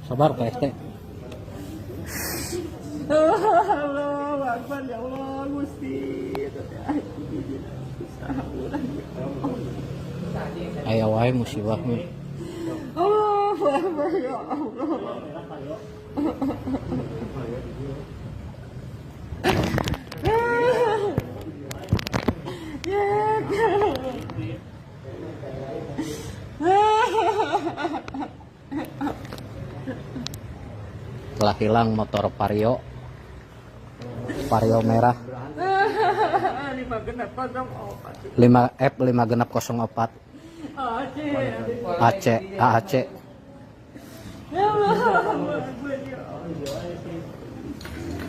Speaker 1: Sabar Pak RT.
Speaker 3: Allahu Akbar ya Allah Gusti.
Speaker 1: Aya wae musibahnya.
Speaker 3: Allahu Akbar ya Allah.
Speaker 1: Telah hilang motor Vario merah 5F5604 AAC.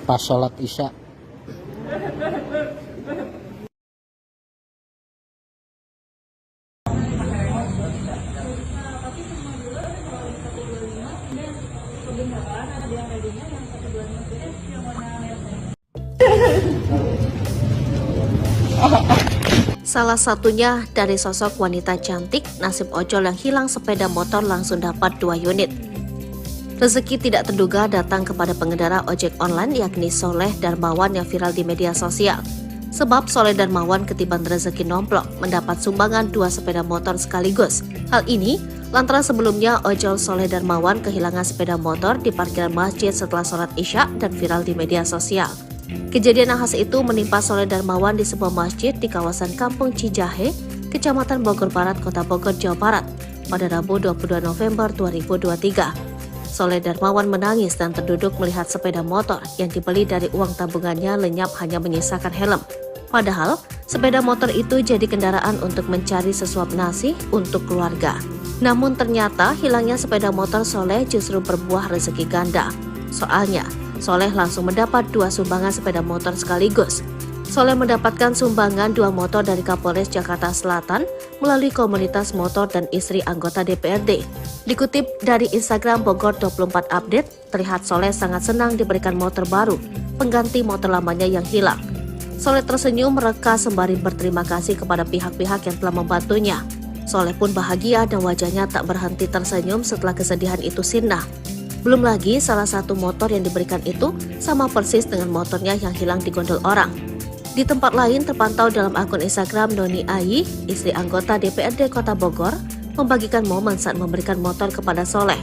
Speaker 1: Pas sholat Isya.
Speaker 2: Salah satunya dari sosok wanita cantik, nasib ojol yang hilang sepeda motor langsung dapat 2 unit. Rezeki tidak terduga datang kepada pengendara ojek online yakni Soleh Darmawan yang viral di media sosial. Sebab Soleh Darmawan ketiban rezeki nomplok mendapat sumbangan 2 sepeda motor sekaligus. Hal ini lantaran sebelumnya ojol Soleh Darmawan kehilangan sepeda motor di parkiran masjid setelah sholat Isya dan viral di media sosial. Kejadian nahas itu menimpa Soleh Darmawan di sebuah masjid di kawasan Kampung Cijahe, Kecamatan Bogor Barat, Kota Bogor, Jawa Barat, pada Rabu 22 November 2023. Soleh Darmawan menangis dan terduduk melihat sepeda motor yang dibeli dari uang tabungannya lenyap hanya menyisakan helm. Padahal, sepeda motor itu jadi kendaraan untuk mencari sesuap nasi untuk keluarga. Namun ternyata hilangnya sepeda motor Soleh justru berbuah rezeki ganda. Soalnya, Soleh langsung mendapat 2 sumbangan sepeda motor sekaligus. Soleh mendapatkan sumbangan 2 motor dari Kapolres Jakarta Selatan melalui komunitas motor dan istri anggota DPRD. Dikutip dari Instagram Bogor 24 Update, terlihat Soleh sangat senang diberikan motor baru, pengganti motor lamanya yang hilang. Soleh tersenyum mereka sembari berterima kasih kepada pihak-pihak yang telah membantunya. Soleh pun bahagia dan wajahnya tak berhenti tersenyum setelah kesedihan itu sirna. Belum lagi salah satu motor yang diberikan itu sama persis dengan motornya yang hilang di gondol orang. Di tempat lain terpantau dalam akun Instagram Doni Ayi, istri anggota DPRD Kota Bogor, membagikan momen saat memberikan motor kepada Soleh.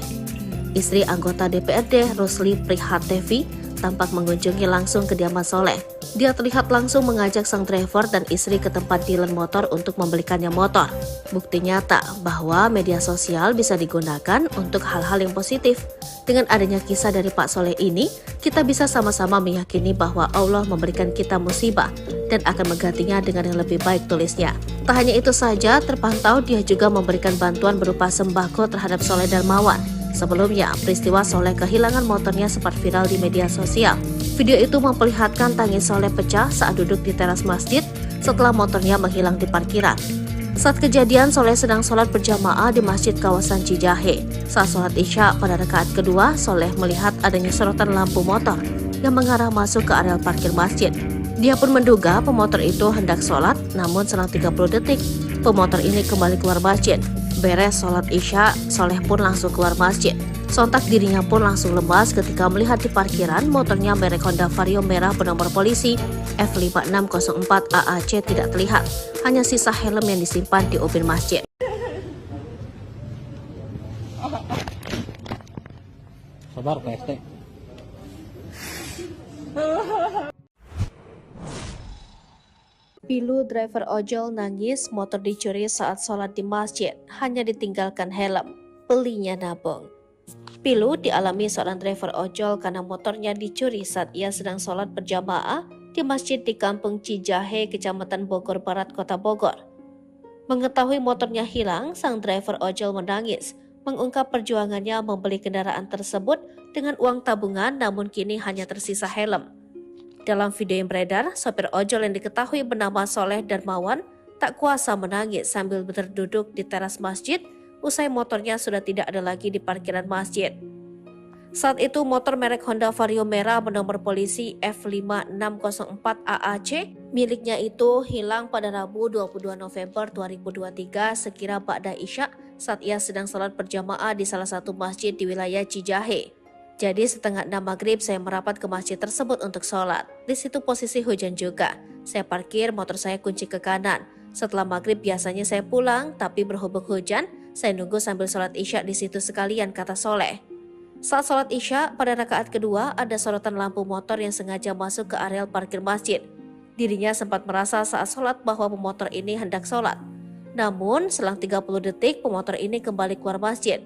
Speaker 2: Istri anggota DPRD Rusli Prihatevi tampak mengunjungi langsung kediaman Soleh. Dia terlihat langsung mengajak sang driver dan istri ke tempat dealer motor untuk membelikannya motor. Bukti nyata bahwa media sosial bisa digunakan untuk hal-hal yang positif. Dengan adanya kisah dari Pak Soleh ini, kita bisa sama-sama meyakini bahwa Allah memberikan kita musibah dan akan menggantinya dengan yang lebih baik, tulisnya. Tak hanya itu saja, terpantau dia juga memberikan bantuan berupa sembako terhadap Soleh Darmawan. Sebelumnya, peristiwa Soleh kehilangan motornya sempat viral di media sosial. Video itu memperlihatkan tangis Soleh pecah saat duduk di teras masjid setelah motornya menghilang di parkiran. Saat kejadian, Soleh sedang sholat berjamaah di masjid kawasan Cijahe. Saat sholat Isya pada rakaat kedua, Soleh melihat adanya sorotan lampu motor yang mengarah masuk ke areal parkir masjid. Dia pun menduga pemotor itu hendak sholat, namun selang 30 detik, pemotor ini kembali keluar masjid. Beres sholat Isya, Soleh pun langsung keluar masjid. Sontak dirinya pun langsung lemas ketika melihat di parkiran motornya merek Honda Vario merah bernomor polisi F5604 AAC tidak terlihat. Hanya sisa helm yang disimpan di ubin masjid.
Speaker 1: Sabar Pak RT.
Speaker 2: Pilu driver ojol nangis motor dicuri saat sholat di masjid, hanya ditinggalkan helm. Belinya nabung. Pilu dialami seorang driver ojol karena motornya dicuri saat ia sedang sholat berjamaah di masjid di Kampung Cijahe, Kecamatan Bogor Barat, Kota Bogor. Mengetahui motornya hilang, sang driver ojol menangis, mengungkap perjuangannya membeli kendaraan tersebut dengan uang tabungan namun kini hanya tersisa helm. Dalam video yang beredar, sopir ojol yang diketahui bernama Soleh Darmawan tak kuasa menangis sambil berduduk di teras masjid usai motornya sudah tidak ada lagi di parkiran masjid. Saat itu motor merek Honda Vario merah bernomor polisi F5604 AAC miliknya itu hilang pada Rabu 22 November 2023 sekira ba'da Isya saat ia sedang salat berjamaah di salah satu masjid di wilayah Cijahe. Jadi setengah 6 maghrib saya merapat ke masjid tersebut untuk sholat. Di situ posisi hujan juga. Saya parkir motor saya kunci ke kanan. Setelah maghrib biasanya saya pulang, tapi berhubung hujan, saya nunggu sambil sholat Isya di situ sekalian, kata Soleh. Saat sholat Isya, pada rakaat kedua ada sorotan lampu motor yang sengaja masuk ke areal parkir masjid. Dirinya sempat merasa saat sholat bahwa pemotor ini hendak sholat. Namun, selang 30 detik pemotor ini kembali keluar masjid.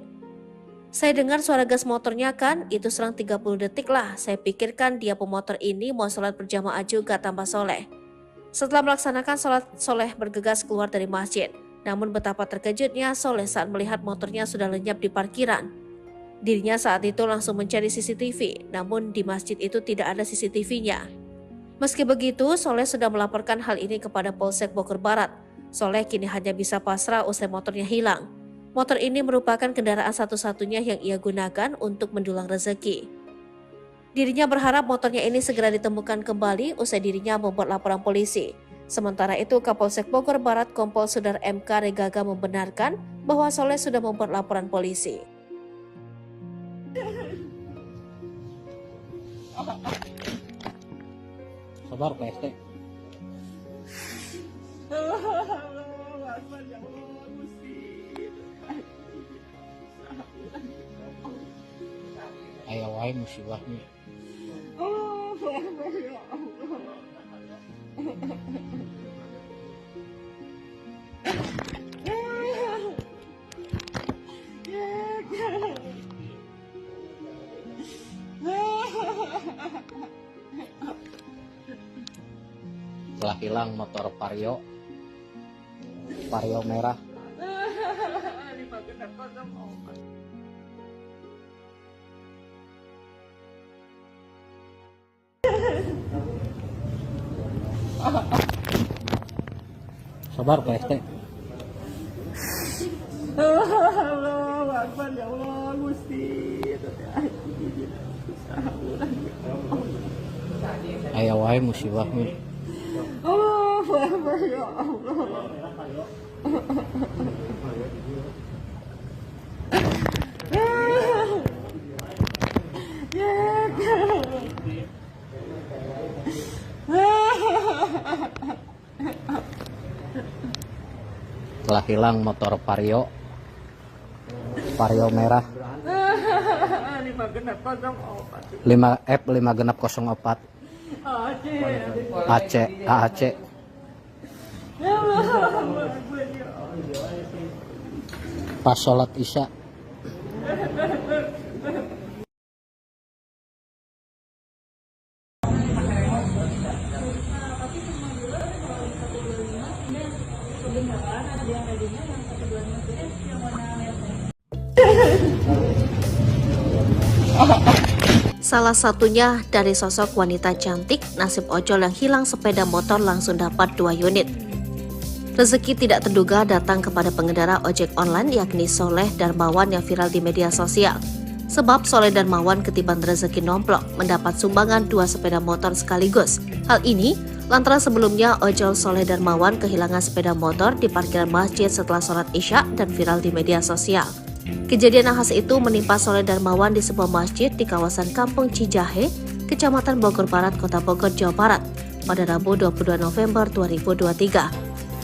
Speaker 2: Saya dengar suara gas motornya kan, itu selang 30 detik lah. Saya pikirkan dia pemotor ini mau sholat berjamaah juga, tambah Soleh. Setelah melaksanakan sholat, Soleh bergegas keluar dari masjid. Namun betapa terkejutnya Soleh saat melihat motornya sudah lenyap di parkiran. Dirinya saat itu langsung mencari CCTV, namun di masjid itu tidak ada CCTV-nya. Meski begitu, Soleh sudah melaporkan hal ini kepada Polsek Bogor Barat. Soleh kini hanya bisa pasrah usai motornya hilang. Motor ini merupakan kendaraan satu-satunya yang ia gunakan untuk mendulang rezeki. Dirinya berharap motornya ini segera ditemukan kembali usai dirinya membuat laporan polisi. Sementara itu, Kapolsek Bogor Barat Kompol Sudar MK Regaga membenarkan bahwa Soleh sudah membuat laporan polisi.
Speaker 1: Sabar Pak RT.
Speaker 3: Allahu Akbar, ya Allah, Gusti.
Speaker 1: Aya wae musibahnya.
Speaker 3: Allahu Akbar, ya Allah.
Speaker 1: Telah hilang motor Vario merah. Sabar Pak RT.
Speaker 3: Allahu Akbar, ya Allah, Gusti.
Speaker 1: Aya wae musibahnya.
Speaker 3: Allahu Akbar, ya Allah.
Speaker 1: Telah hilang motor Vario merah 5F5604 AAC. Pas sholat Isya.
Speaker 2: Salah satunya dari sosok wanita cantik, nasib ojol yang hilang sepeda motor langsung dapat 2 unit. Rezeki tidak terduga datang kepada pengendara ojek online yakni Soleh Darmawan yang viral di media sosial. Sebab Soleh Darmawan ketiban rezeki nomplok mendapat sumbangan 2 sepeda motor sekaligus. Hal ini lantaran sebelumnya ojol Soleh Darmawan kehilangan sepeda motor di parkiran masjid setelah sholat Isya dan viral di media sosial. Kejadian nahas itu menimpa Soleh Darmawan di sebuah masjid di kawasan Kampung Cijahe, Kecamatan Bogor Barat, Kota Bogor, Jawa Barat, pada Rabu 22 November 2023.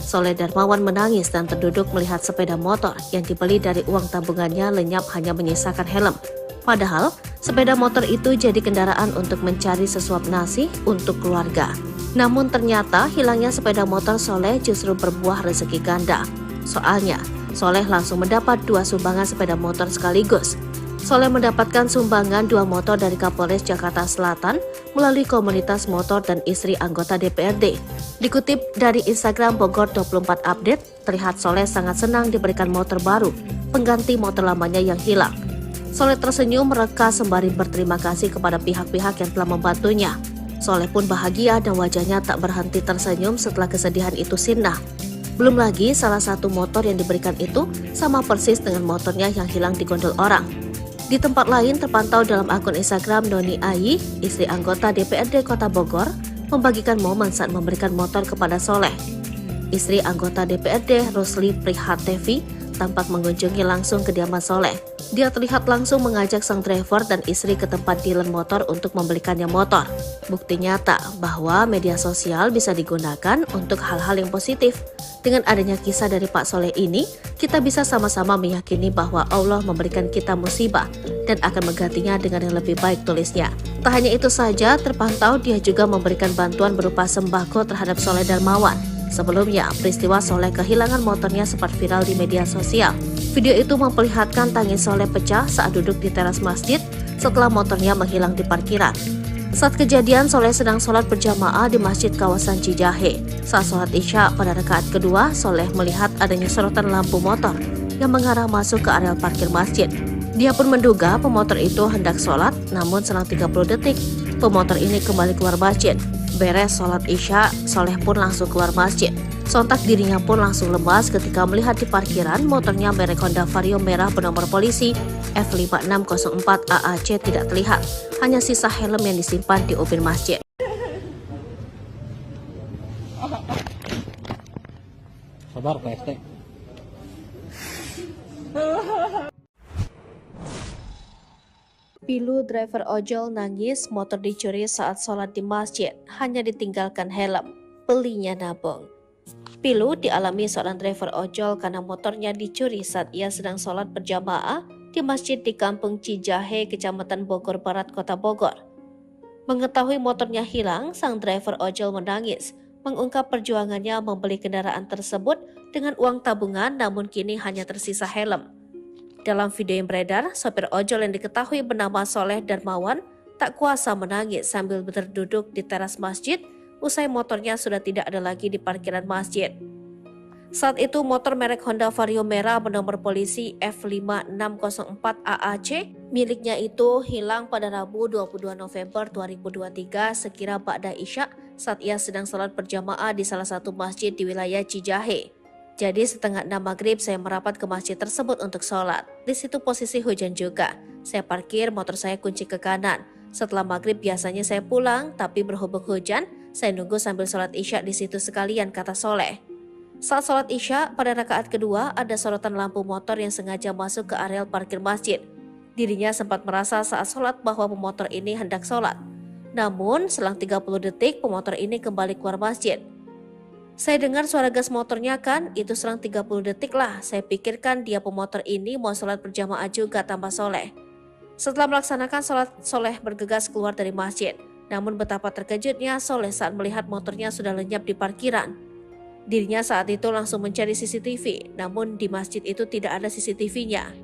Speaker 2: Soleh Darmawan menangis dan terduduk melihat sepeda motor yang dibeli dari uang tabungannya lenyap hanya menyisakan helm. Padahal, sepeda motor itu jadi kendaraan untuk mencari sesuap nasi untuk keluarga. Namun ternyata hilangnya sepeda motor Soleh justru berbuah rezeki ganda. Soalnya, Soleh langsung mendapat 2 sumbangan sepeda motor sekaligus. Soleh mendapatkan sumbangan 2 motor dari Kapolres Jakarta Selatan melalui komunitas motor dan istri anggota DPRD. Dikutip dari Instagram Bogor 24 Update, terlihat Soleh sangat senang diberikan motor baru, pengganti motor lamanya yang hilang. Soleh tersenyum mereka sembari berterima kasih kepada pihak-pihak yang telah membantunya. Soleh pun bahagia dan wajahnya tak berhenti tersenyum setelah kesedihan itu sirna. Belum lagi salah satu motor yang diberikan itu sama persis dengan motornya yang hilang di gondol orang. Di tempat lain terpantau dalam akun Instagram Doni Ayi, istri anggota DPRD Kota Bogor, membagikan momen saat memberikan motor kepada Soleh. Istri anggota DPRD Rusli Prihatevi tampak mengunjungi langsung kediaman Soleh. Dia terlihat langsung mengajak sang driver dan istri ke tempat dealer motor untuk membelikannya motor. Bukti nyata bahwa media sosial bisa digunakan untuk hal-hal yang positif. Dengan adanya kisah dari Pak Soleh ini, kita bisa sama-sama meyakini bahwa Allah memberikan kita musibah dan akan menggantinya dengan yang lebih baik, tulisnya. Tak hanya itu saja, terpantau dia juga memberikan bantuan berupa sembako terhadap Soleh Darmawan. Sebelumnya, peristiwa Soleh kehilangan motornya sempat viral di media sosial. Video itu memperlihatkan tangis Soleh pecah saat duduk di teras masjid setelah motornya menghilang di parkiran. Saat kejadian, Soleh sedang sholat berjamaah di masjid kawasan Cijahe. Saat sholat Isya pada rakaat kedua, Soleh melihat adanya sorotan lampu motor yang mengarah masuk ke areal parkir masjid. Dia pun menduga pemotor itu hendak sholat, namun selang 30 detik, pemotor ini kembali keluar masjid. Beres sholat Isya, Soleh pun langsung keluar masjid. Sontak dirinya pun langsung lemas ketika melihat di parkiran motornya merek Honda Vario merah bernomor polisi F5604 AAC tidak terlihat. Hanya sisa helm yang disimpan di ubin masjid.
Speaker 1: Sabar Pak ST.
Speaker 2: Pilu driver ojol nangis motor dicuri saat sholat di masjid, hanya ditinggalkan helm. Belinya nabung. Pilu dialami seorang driver ojol karena motornya dicuri saat ia sedang sholat berjamaah di masjid di Kampung Cijahe, Kecamatan Bogor Barat, Kota Bogor. Mengetahui motornya hilang, sang driver ojol menangis, mengungkap perjuangannya membeli kendaraan tersebut dengan uang tabungan, namun kini hanya tersisa helm. Dalam video yang beredar, sopir ojol yang diketahui bernama Soleh Darmawan tak kuasa menangis sambil berduduk di teras masjid usai motornya sudah tidak ada lagi di parkiran masjid. Saat itu motor merek Honda Vario merah bernomor polisi F5604 AAC miliknya itu hilang pada Rabu 22 November 2023 sekira ba'da Isya saat ia sedang sholat berjamaah di salah satu masjid di wilayah Cijahe. Jadi setengah 6 maghrib saya merapat ke masjid tersebut untuk sholat. Di situ posisi hujan juga. Saya parkir motor saya kunci ke kanan. Setelah maghrib biasanya saya pulang, tapi berhubung hujan, saya nunggu sambil sholat Isya di situ sekalian, kata Soleh. Saat sholat Isya, pada rakaat kedua ada sorotan lampu motor yang sengaja masuk ke areal parkir masjid. Dirinya sempat merasa saat sholat bahwa pemotor ini hendak sholat. Namun, selang 30 detik pemotor ini kembali keluar masjid. Saya dengar suara gas motornya kan, itu selang 30 detik lah. Saya pikirkan dia pemotor ini mau sholat berjamaah juga, tambah Soleh. Setelah melaksanakan sholat, Soleh bergegas keluar dari masjid. Namun betapa terkejutnya Soleh saat melihat motornya sudah lenyap di parkiran. Dirinya saat itu langsung mencari CCTV, namun di masjid itu tidak ada CCTV-nya.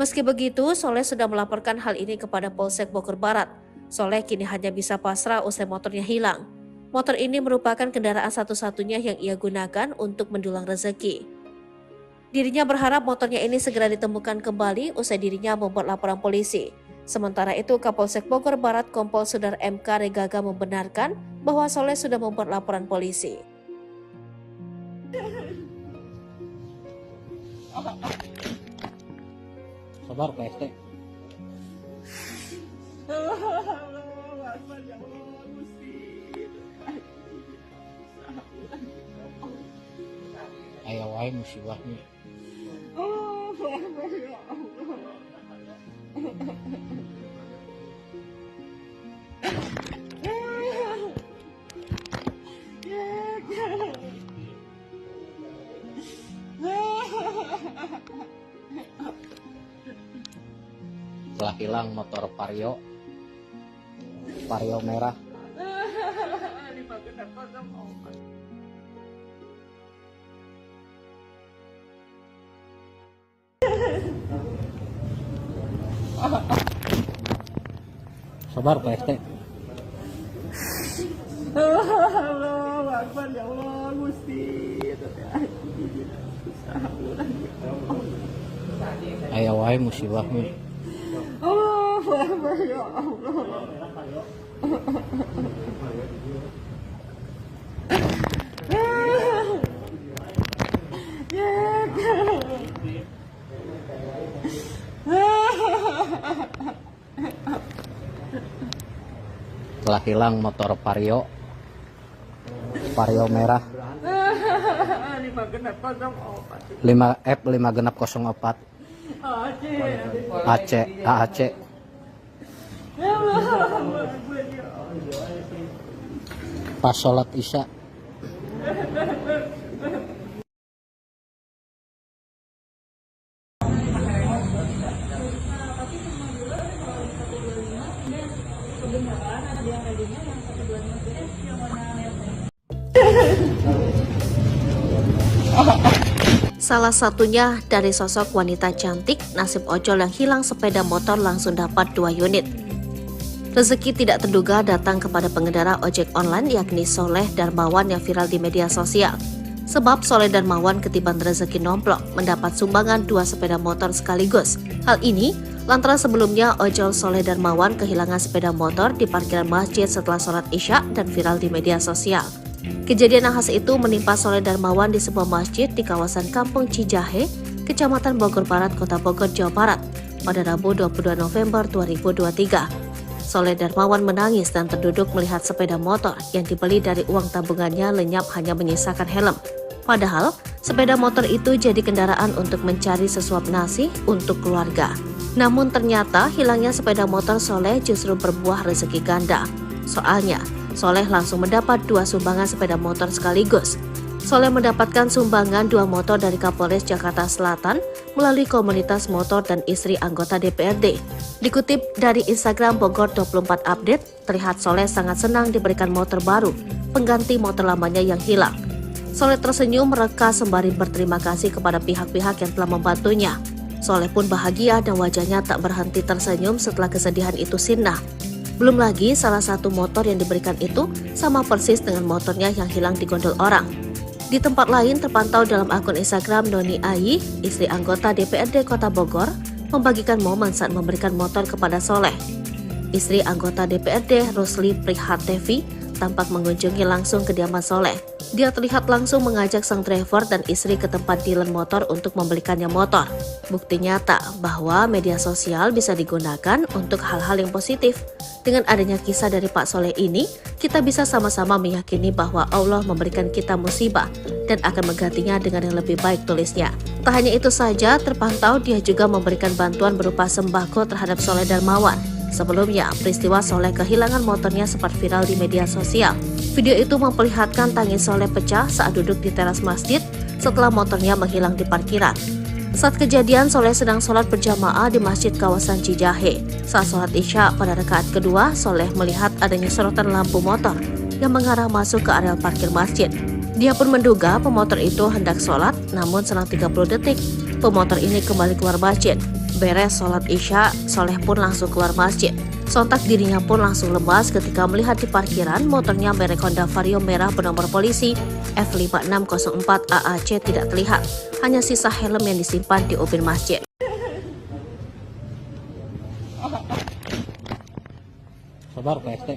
Speaker 2: Meski begitu, Soleh sudah melaporkan hal ini kepada Polsek Bogor Barat. Soleh kini hanya bisa pasrah usai motornya hilang. Motor ini merupakan kendaraan satu-satunya yang ia gunakan untuk mendulang rezeki. Dirinya berharap motornya ini segera ditemukan kembali usai dirinya membuat laporan polisi. Sementara itu, Kapolsek Bogor Barat Kompol Sudar MK Regaga membenarkan bahwa Soleh sudah membuat laporan polisi.
Speaker 1: Sabar Pak ST. Aya wae musibahnya. Telah hilang motor Vario merah. Sabar Pak ST.
Speaker 3: Allahu Akbar, ya Allah, Gusti.
Speaker 1: Aya wae musibahnya.
Speaker 3: Allahu Akbar, ya Allah.
Speaker 1: Telah hilang motor Vario merah
Speaker 3: Lima genap kosong opat.
Speaker 1: 5 genap 04 AAC. Pas sholat isya.
Speaker 2: Salah satunya dari sosok wanita cantik, nasib ojol yang hilang sepeda motor langsung dapat 2 unit. Rezeki tidak terduga datang kepada pengendara ojek online yakni Soleh Darmawan yang viral di media sosial. Sebab Soleh Darmawan ketiban rezeki nomplok mendapat sumbangan 2 sepeda motor sekaligus. Hal ini lantaran sebelumnya ojol Soleh Darmawan kehilangan sepeda motor di parkiran masjid setelah sholat isya dan viral di media sosial. Kejadian nahas itu menimpa Soleh Darmawan di sebuah masjid di kawasan Kampung Cijahe, Kecamatan Bogor Barat, Kota Bogor, Jawa Barat pada Rabu 22 November 2023. Soleh Darmawan menangis dan terduduk melihat sepeda motor yang dibeli dari uang tabungannya lenyap hanya menyisakan helm. Padahal, sepeda motor itu jadi kendaraan untuk mencari sesuap nasi untuk keluarga. Namun ternyata hilangnya sepeda motor Soleh justru berbuah rezeki ganda. Soalnya, Soleh langsung mendapat 2 sumbangan sepeda motor sekaligus. Soleh mendapatkan sumbangan 2 motor dari Kapolres Jakarta Selatan melalui komunitas motor dan istri anggota DPRD. Dikutip dari Instagram Bogor 24 Update, terlihat Soleh sangat senang diberikan motor baru, pengganti motor lamanya yang hilang. Soleh tersenyum mereka sembari berterima kasih kepada pihak-pihak yang telah membantunya. Soleh pun bahagia dan wajahnya tak berhenti tersenyum setelah kesedihan itu sirna. Belum lagi salah satu motor yang diberikan itu sama persis dengan motornya yang hilang di gondol orang. Di tempat lain terpantau dalam akun Instagram Noni Ayi, istri anggota DPRD Kota Bogor, membagikan momen saat memberikan motor kepada Soleh. Istri anggota DPRD Rusli Prihatevi tampak mengunjungi langsung kediaman Soleh. Dia terlihat langsung mengajak sang driver dan istri ke tempat dealer motor untuk membelikannya motor. Bukti nyata bahwa media sosial bisa digunakan untuk hal-hal yang positif. Dengan adanya kisah dari Pak Soleh ini, kita bisa sama-sama meyakini bahwa Allah memberikan kita musibah dan akan menggantinya dengan yang lebih baik, tulisnya. Tak hanya itu saja, terpantau dia juga memberikan bantuan berupa sembako terhadap Soleh Darmawan. Sebelumnya, peristiwa Soleh kehilangan motornya sempat viral di media sosial. Video itu memperlihatkan tangis Soleh pecah saat duduk di teras masjid setelah motornya menghilang di parkiran. Saat kejadian, Soleh sedang sholat berjamaah di masjid kawasan Cijahe. Saat sholat isya pada rakaat kedua, Soleh melihat adanya sorotan lampu motor yang mengarah masuk ke area parkir masjid. Dia pun menduga pemotor itu hendak sholat, namun selang 30 detik, pemotor ini kembali keluar masjid. Beres sholat isya, Soleh pun langsung keluar masjid. Sontak dirinya pun langsung lemas ketika melihat di parkiran motornya merek Honda Vario merah bernomor polisi F5604 AAC tidak terlihat. Hanya sisa helm yang disimpan di ubin masjid.
Speaker 1: Sabar Pak ST.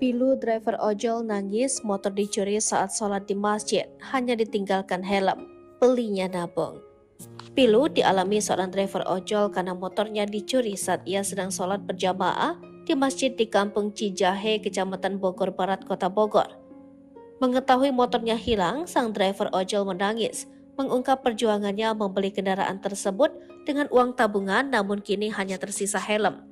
Speaker 2: Pilu driver ojol nangis motor dicuri saat sholat di masjid, hanya ditinggalkan helm. Belinya nabung. Pilu dialami seorang driver ojol karena motornya dicuri saat ia sedang sholat berjamaah di masjid di Kampung Cijahe, Kecamatan Bogor Barat, Kota Bogor. Mengetahui motornya hilang, sang driver ojol menangis, mengungkap perjuangannya membeli kendaraan tersebut dengan uang tabungan namun kini hanya tersisa helm.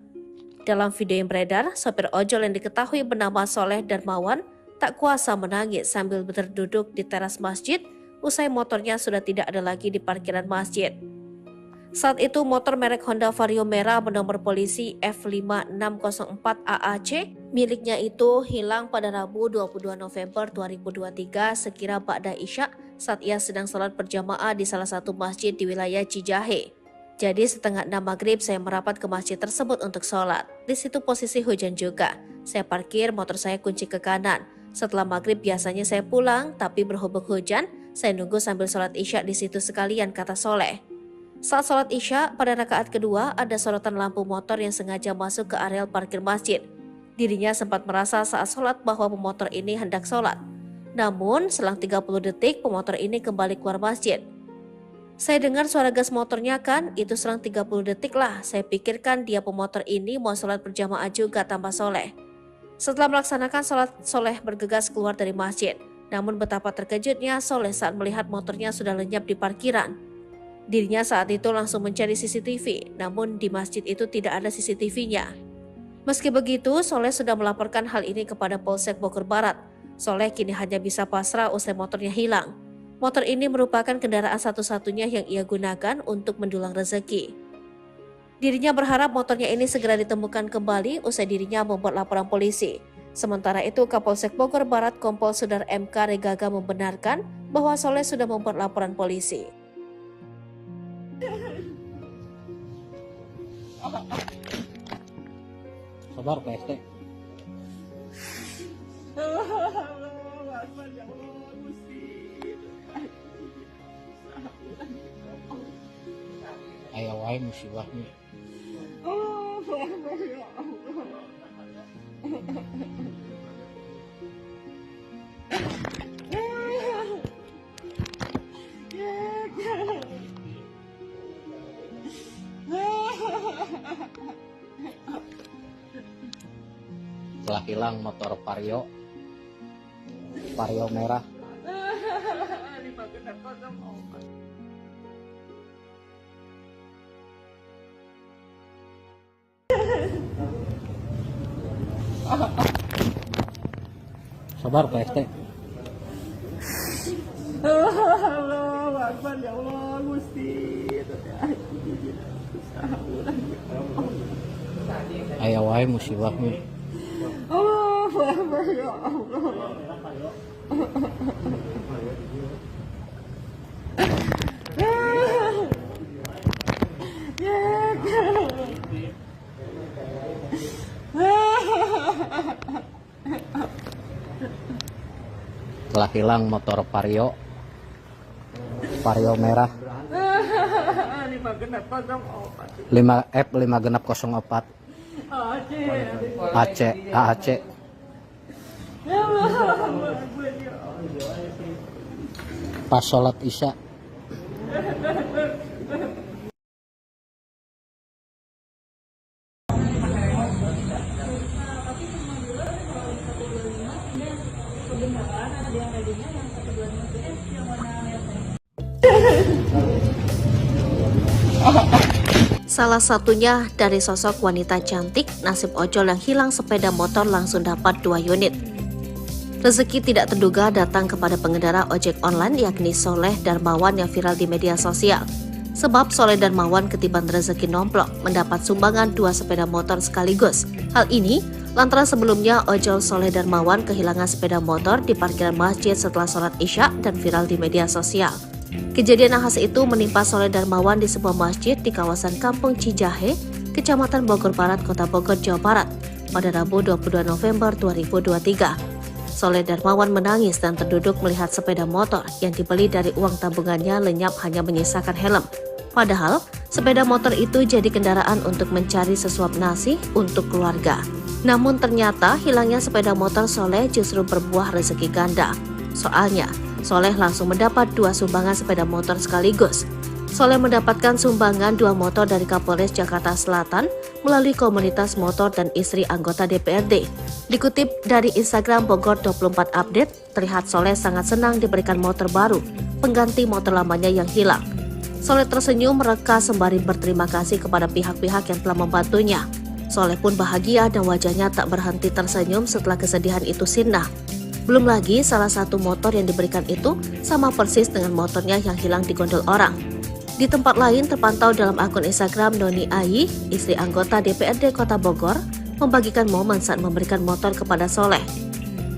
Speaker 2: Dalam video yang beredar, sopir ojol yang diketahui bernama Soleh Darmawan tak kuasa menangis sambil berduduk di teras masjid usai motornya sudah tidak ada lagi di parkiran masjid. Saat itu motor merek Honda Vario merah bernomor polisi F5604 AAC miliknya itu hilang pada Rabu 22 November 2023 sekira ba'da isya saat ia sedang sholat berjamaah di salah satu masjid di wilayah Cijahe. Jadi setengah 6 maghrib saya merapat ke masjid tersebut untuk sholat. Di situ posisi hujan juga. Saya parkir motor saya kunci ke kanan. Setelah maghrib biasanya saya pulang, tapi berhubung hujan, saya nunggu sambil sholat isya di situ sekalian, kata Soleh. Saat sholat isya, pada rakaat kedua ada sorotan lampu motor yang sengaja masuk ke areal parkir masjid. Dirinya sempat merasa saat sholat bahwa pemotor ini hendak sholat. Namun, selang 30 detik pemotor ini kembali keluar masjid. Saya dengar suara gas motornya kan, itu selang 30 detik lah. Saya pikirkan dia pemotor ini mau sholat berjamaah juga tanpa soleh. Setelah melaksanakan sholat, Soleh bergegas keluar dari masjid. Namun betapa terkejutnya Soleh saat melihat motornya sudah lenyap di parkiran. Dirinya saat itu langsung mencari CCTV, namun di masjid itu tidak ada CCTV-nya. Meski begitu, Soleh sudah melaporkan hal ini kepada Polsek Bogor Barat. Soleh kini hanya bisa pasrah usai motornya hilang. Motor ini merupakan kendaraan satu-satunya yang ia gunakan untuk mendulang rezeki. Dirinya berharap motornya ini segera ditemukan kembali usai dirinya membuat laporan polisi. Sementara itu, Kapolsek Bogor Barat Kompol Sudar MK Regaga membenarkan bahwa Soleh sudah membuat laporan polisi.
Speaker 1: Sabar Pak ST.
Speaker 3: Allahu Akbar ya Allah Gusti.
Speaker 1: Aya wae musibahnya.
Speaker 3: Allahu Akbar ya Allah.
Speaker 1: Telah hilang motor Vario merah. Sabar Pak ST.
Speaker 3: Allahu Akbar ya Allah Gusti.
Speaker 1: Aya wae musibahnya.
Speaker 3: Allahu Akbar ya Allah.
Speaker 1: Telah hilang motor Vario merah 5F5604 AAC. Pas sholat Isya.
Speaker 2: Salah satunya dari sosok wanita cantik, nasib ojol yang hilang sepeda motor langsung dapat 2 unit. Rezeki tidak terduga datang kepada pengendara ojek online yakni Soleh Darmawan yang viral di media sosial. Sebab Soleh Darmawan ketiban rezeki nomplok mendapat sumbangan 2 sepeda motor sekaligus. Hal ini lantaran sebelumnya ojol Soleh Darmawan kehilangan sepeda motor di parkiran masjid setelah sholat Isya dan viral di media sosial. Kejadian nahas itu menimpa Soleh Darmawan di sebuah masjid di kawasan Kampung Cijahe, Kecamatan Bogor Barat, Kota Bogor, Jawa Barat, pada Rabu 22 November 2023. Soleh Darmawan menangis dan terduduk melihat sepeda motor yang dibeli dari uang tabungannya lenyap hanya menyisakan helm. Padahal, sepeda motor itu jadi kendaraan untuk mencari sesuap nasi untuk keluarga. Namun ternyata hilangnya sepeda motor Soleh justru berbuah rezeki ganda. Soalnya, Soleh langsung mendapat 2 sumbangan sepeda motor sekaligus. Soleh mendapatkan sumbangan 2 motor dari Kapolres Jakarta Selatan melalui komunitas motor dan istri anggota DPRD. Dikutip dari Instagram Bogor 24 Update, terlihat Soleh sangat senang diberikan motor baru, pengganti motor lamanya yang hilang. Soleh tersenyum mereka sembari berterima kasih kepada pihak-pihak yang telah membantunya. Soleh pun bahagia dan wajahnya tak berhenti tersenyum setelah kesedihan itu sirna. Belum lagi salah satu motor yang diberikan itu sama persis dengan motornya yang hilang di gondol orang. Di tempat lain terpantau dalam akun Instagram Noni Ayi, istri anggota DPRD Kota Bogor, membagikan momen saat memberikan motor kepada Soleh.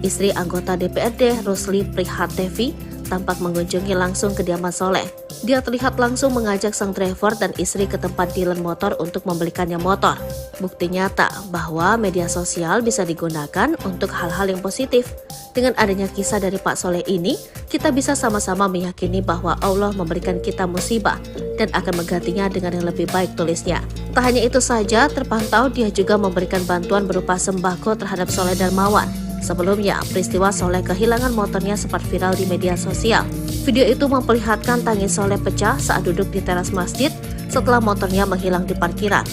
Speaker 2: Istri anggota DPRD Rusli Prihatevi tampak mengunjungi langsung kediaman Soleh. Dia terlihat langsung mengajak sang driver dan istri ke tempat dealer motor untuk membelikannya motor. Bukti nyata bahwa media sosial bisa digunakan untuk hal-hal yang positif. Dengan adanya kisah dari Pak Soleh ini, kita bisa sama-sama meyakini bahwa Allah memberikan kita musibah dan akan menggantinya dengan yang lebih baik, tulisnya. Tak hanya itu saja, terpantau dia juga memberikan bantuan berupa sembako terhadap Soleh Darmawan. Sebelumnya, peristiwa Soleh kehilangan motornya sempat viral di media sosial. Video itu memperlihatkan tangis Soleh pecah saat duduk di teras masjid setelah motornya menghilang di parkiran.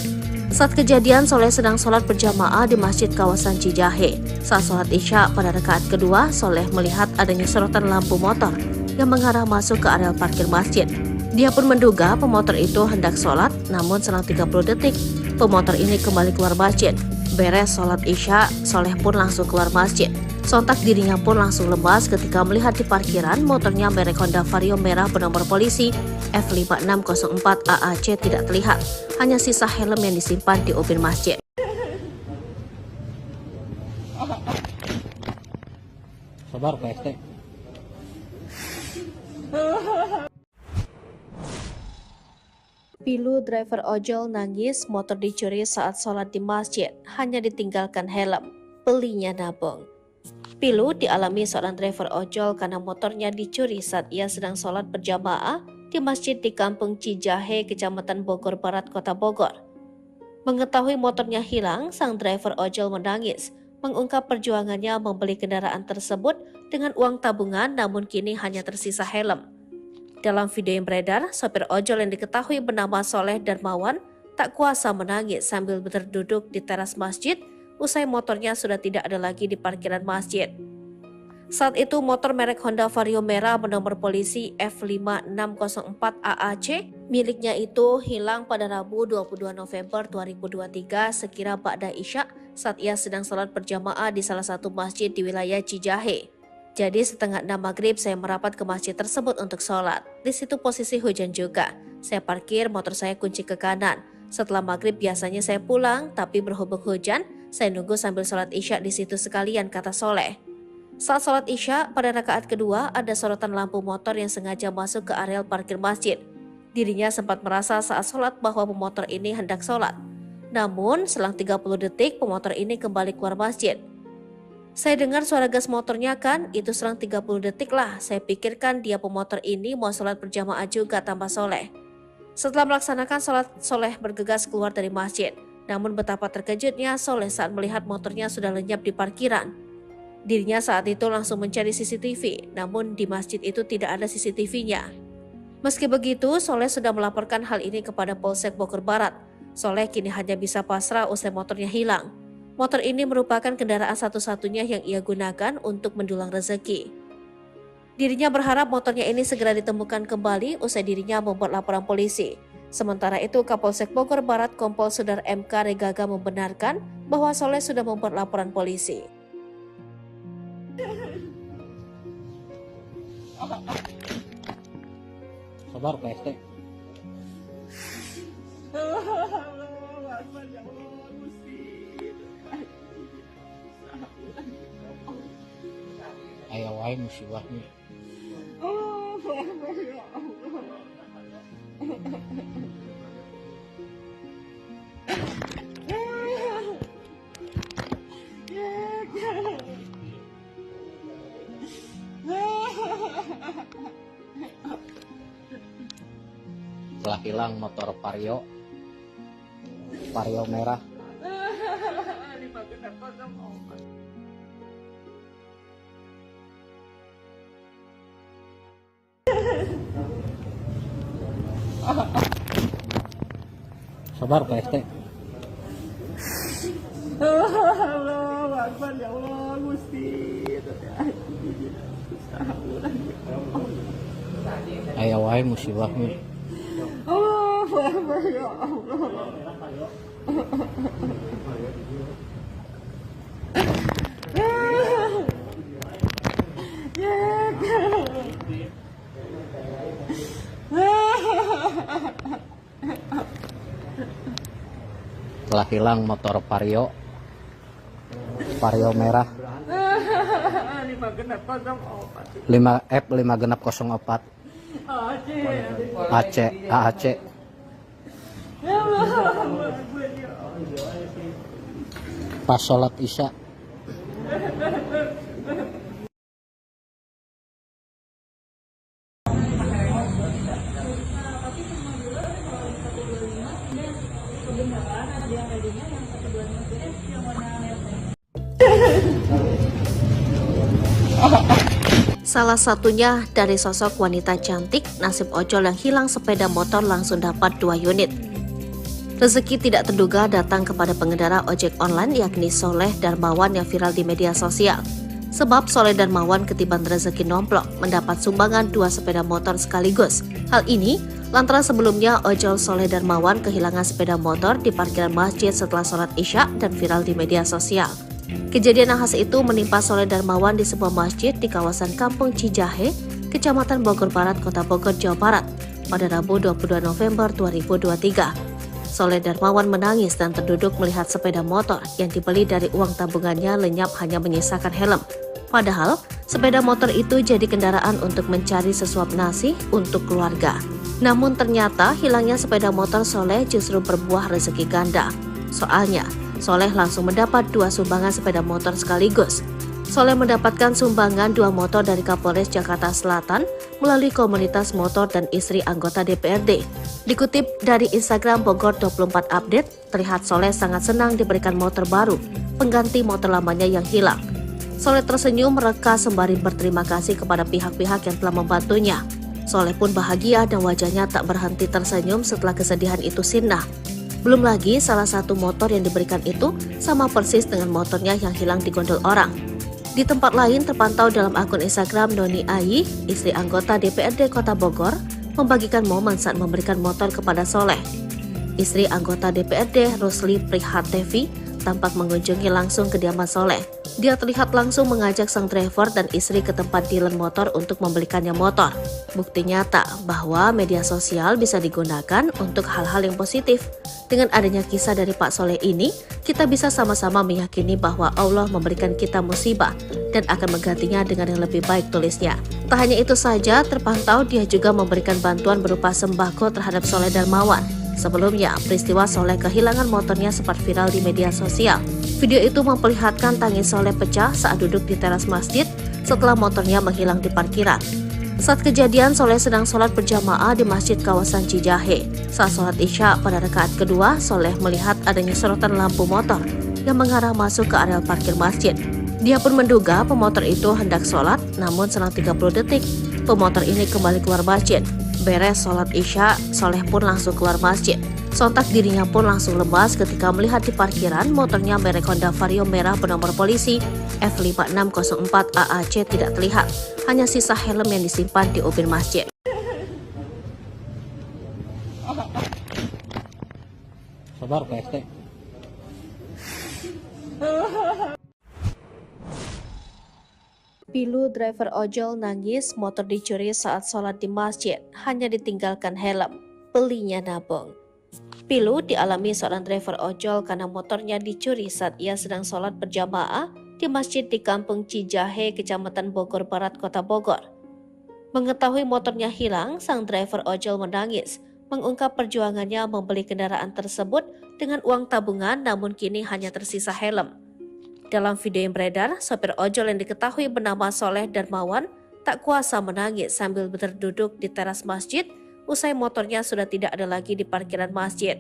Speaker 2: Saat kejadian, Soleh sedang sholat berjamaah di masjid kawasan Cijahe. Saat sholat Isya pada rakaat kedua, Soleh melihat adanya sorotan lampu motor yang mengarah masuk ke area parkir masjid. Dia pun menduga pemotor itu hendak sholat, namun selang 30 detik, pemotor ini kembali keluar masjid. Beres sholat Isya, Soleh pun langsung keluar masjid. Sontak dirinya pun langsung lemas ketika melihat di parkiran motornya merek Honda Vario merah bernomor polisi F5604 AAC tidak terlihat. Hanya sisa helm yang disimpan di ubin masjid.
Speaker 1: Sabar PST.
Speaker 2: Pilu driver ojol nangis motor dicuri saat sholat di masjid, hanya ditinggalkan helm. Belinya nabung. Pilu dialami seorang driver ojol karena motornya dicuri saat ia sedang sholat berjamaah di masjid di Kampung Cijahe, Kecamatan Bogor Barat, Kota Bogor. Mengetahui motornya hilang, sang driver ojol menangis, mengungkap perjuangannya membeli kendaraan tersebut dengan uang tabungan namun kini hanya tersisa helm. Dalam video yang beredar, sopir ojol yang diketahui bernama Soleh Darmawan tak kuasa menangis sambil berduduk di teras masjid usai motornya sudah tidak ada lagi di parkiran masjid. Saat itu motor merek Honda Vario merah bernomor polisi F5604 AAC miliknya itu hilang pada Rabu 22 November 2023 sekira ba'da Isya saat ia sedang sholat berjamaah di salah satu masjid di wilayah Cijahe. Jadi setengah 6 maghrib saya merapat ke masjid tersebut untuk sholat. Di situ posisi hujan juga. Saya parkir motor saya kunci ke kanan. Setelah maghrib biasanya saya pulang, tapi berhubung hujan, saya nunggu sambil sholat Isya di situ sekalian, kata Soleh. Saat sholat Isya, pada rakaat kedua ada sorotan lampu motor yang sengaja masuk ke areal parkir masjid. Dirinya sempat merasa saat sholat bahwa pemotor ini hendak sholat. Namun, selang 30 detik pemotor ini kembali keluar masjid. Saya dengar suara gas motornya kan, itu selang 30 detik lah. Saya pikirkan dia pemotor ini mau sholat berjamaah juga, tambah Soleh. Setelah melaksanakan sholat, Soleh bergegas keluar dari masjid. Namun betapa terkejutnya Soleh saat melihat motornya sudah lenyap di parkiran. Dirinya saat itu langsung mencari CCTV, namun di masjid itu tidak ada CCTV-nya. Meski begitu, Soleh sudah melaporkan hal ini kepada Polsek Bogor Barat. Soleh kini hanya bisa pasrah usai motornya hilang. Motor ini merupakan kendaraan satu-satunya yang ia gunakan untuk mendulang rezeki. Dirinya berharap motornya ini segera ditemukan kembali usai dirinya membuat laporan polisi. Sementara itu, Kapolsek Bogor Barat Kompol Sudar MK Regaga membenarkan bahwa Soleh sudah membuat laporan polisi.
Speaker 1: Sabar PST. Ayo wae musibahnya. Telah hilang motor Vario merah. Sabar PST.
Speaker 3: Allahu Akbar, ya Allah, Gusti.
Speaker 1: Ayo wae musibahnya.
Speaker 3: Allahu Akbar, ya Allah.
Speaker 1: Telah hilang motor Vario merah F5604 AAC. Pas sholat Isya.
Speaker 2: Salah satunya dari sosok wanita cantik, nasib ojol yang hilang sepeda motor langsung dapat 2 unit. Rezeki tidak terduga datang kepada pengendara ojek online yakni Soleh Darmawan yang viral di media sosial. Sebab Soleh Darmawan ketiban rezeki nomplok mendapat sumbangan 2 sepeda motor sekaligus. Hal ini lantaran sebelumnya ojol Soleh Darmawan kehilangan sepeda motor di parkiran masjid setelah sholat Isya dan viral di media sosial. Kejadian nahas itu menimpa Soleh Darmawan di sebuah masjid di kawasan Kampung Cijahe, Kecamatan Bogor Barat, Kota Bogor, Jawa Barat pada Rabu 22 November 2023. Soleh Darmawan menangis dan terduduk melihat sepeda motor yang dibeli dari uang tabungannya lenyap hanya menyisakan helm. Padahal, sepeda motor itu jadi kendaraan untuk mencari sesuap nasi untuk keluarga. Namun ternyata hilangnya sepeda motor Soleh justru berbuah rezeki ganda. Soalnya, Soleh langsung mendapat 2 sumbangan sepeda motor sekaligus. Soleh mendapatkan sumbangan 2 motor dari Kapolres Jakarta Selatan melalui komunitas motor dan istri anggota DPRD. Dikutip dari Instagram Bogor 24 Update, terlihat Soleh sangat senang diberikan motor baru, pengganti motor lamanya yang hilang. Soleh tersenyum mereka sembari berterima kasih kepada pihak-pihak yang telah membantunya. Soleh pun bahagia dan wajahnya tak berhenti tersenyum setelah kesedihan itu sirna. Belum lagi salah satu motor yang diberikan itu sama persis dengan motornya yang hilang di gondol orang. Di tempat lain terpantau dalam akun Instagram Noni Ayi, istri anggota DPRD Kota Bogor, membagikan momen saat memberikan motor kepada Soleh. Istri anggota DPRD Rusli Prihatevi tampak mengunjungi langsung kediaman Soleh. Dia terlihat langsung mengajak sang driver dan istri ke tempat dealer motor untuk membelikannya motor. Bukti nyata bahwa media sosial bisa digunakan untuk hal-hal yang positif. Dengan adanya kisah dari Pak Soleh ini, kita bisa sama-sama meyakini bahwa Allah memberikan kita musibah dan akan menggantinya dengan yang lebih baik, tulisnya. Tak hanya itu saja, terpantau dia juga memberikan bantuan berupa sembako terhadap Soleh Darmawan. Sebelumnya, peristiwa Soleh kehilangan motornya sempat viral di media sosial. Video itu memperlihatkan tangis Soleh pecah saat duduk di teras masjid setelah motornya menghilang di parkiran. Saat kejadian, Soleh sedang sholat berjamaah di masjid kawasan Cijahe. Saat sholat Isya pada rakaat kedua, Soleh melihat adanya sorotan lampu motor yang mengarah masuk ke areal parkir masjid. Dia pun menduga pemotor itu hendak sholat, namun selang 30 detik, pemotor ini kembali keluar masjid. Beres sholat Isya, Soleh pun langsung keluar masjid. Sontak dirinya pun langsung lemas ketika melihat di parkiran motornya merek Honda Vario merah bernomor polisi F5604 AAC tidak terlihat. Hanya sisa helm yang disimpan di ubin masjid.
Speaker 1: Sabar Pak RT.
Speaker 2: Pilu driver ojol nangis motor dicuri saat sholat di masjid, hanya ditinggalkan helm. Belinya nabung. Pilu dialami seorang driver ojol karena motornya dicuri saat ia sedang sholat berjamaah di masjid di Kampung Cijahe, Kecamatan Bogor Barat, Kota Bogor. Mengetahui motornya hilang, sang driver ojol menangis, mengungkap perjuangannya membeli kendaraan tersebut dengan uang tabungan namun kini hanya tersisa helm. Dalam video yang beredar, sopir ojol yang diketahui bernama Soleh Darmawan tak kuasa menangis sambil berduduk di teras masjid usai motornya sudah tidak ada lagi di parkiran masjid.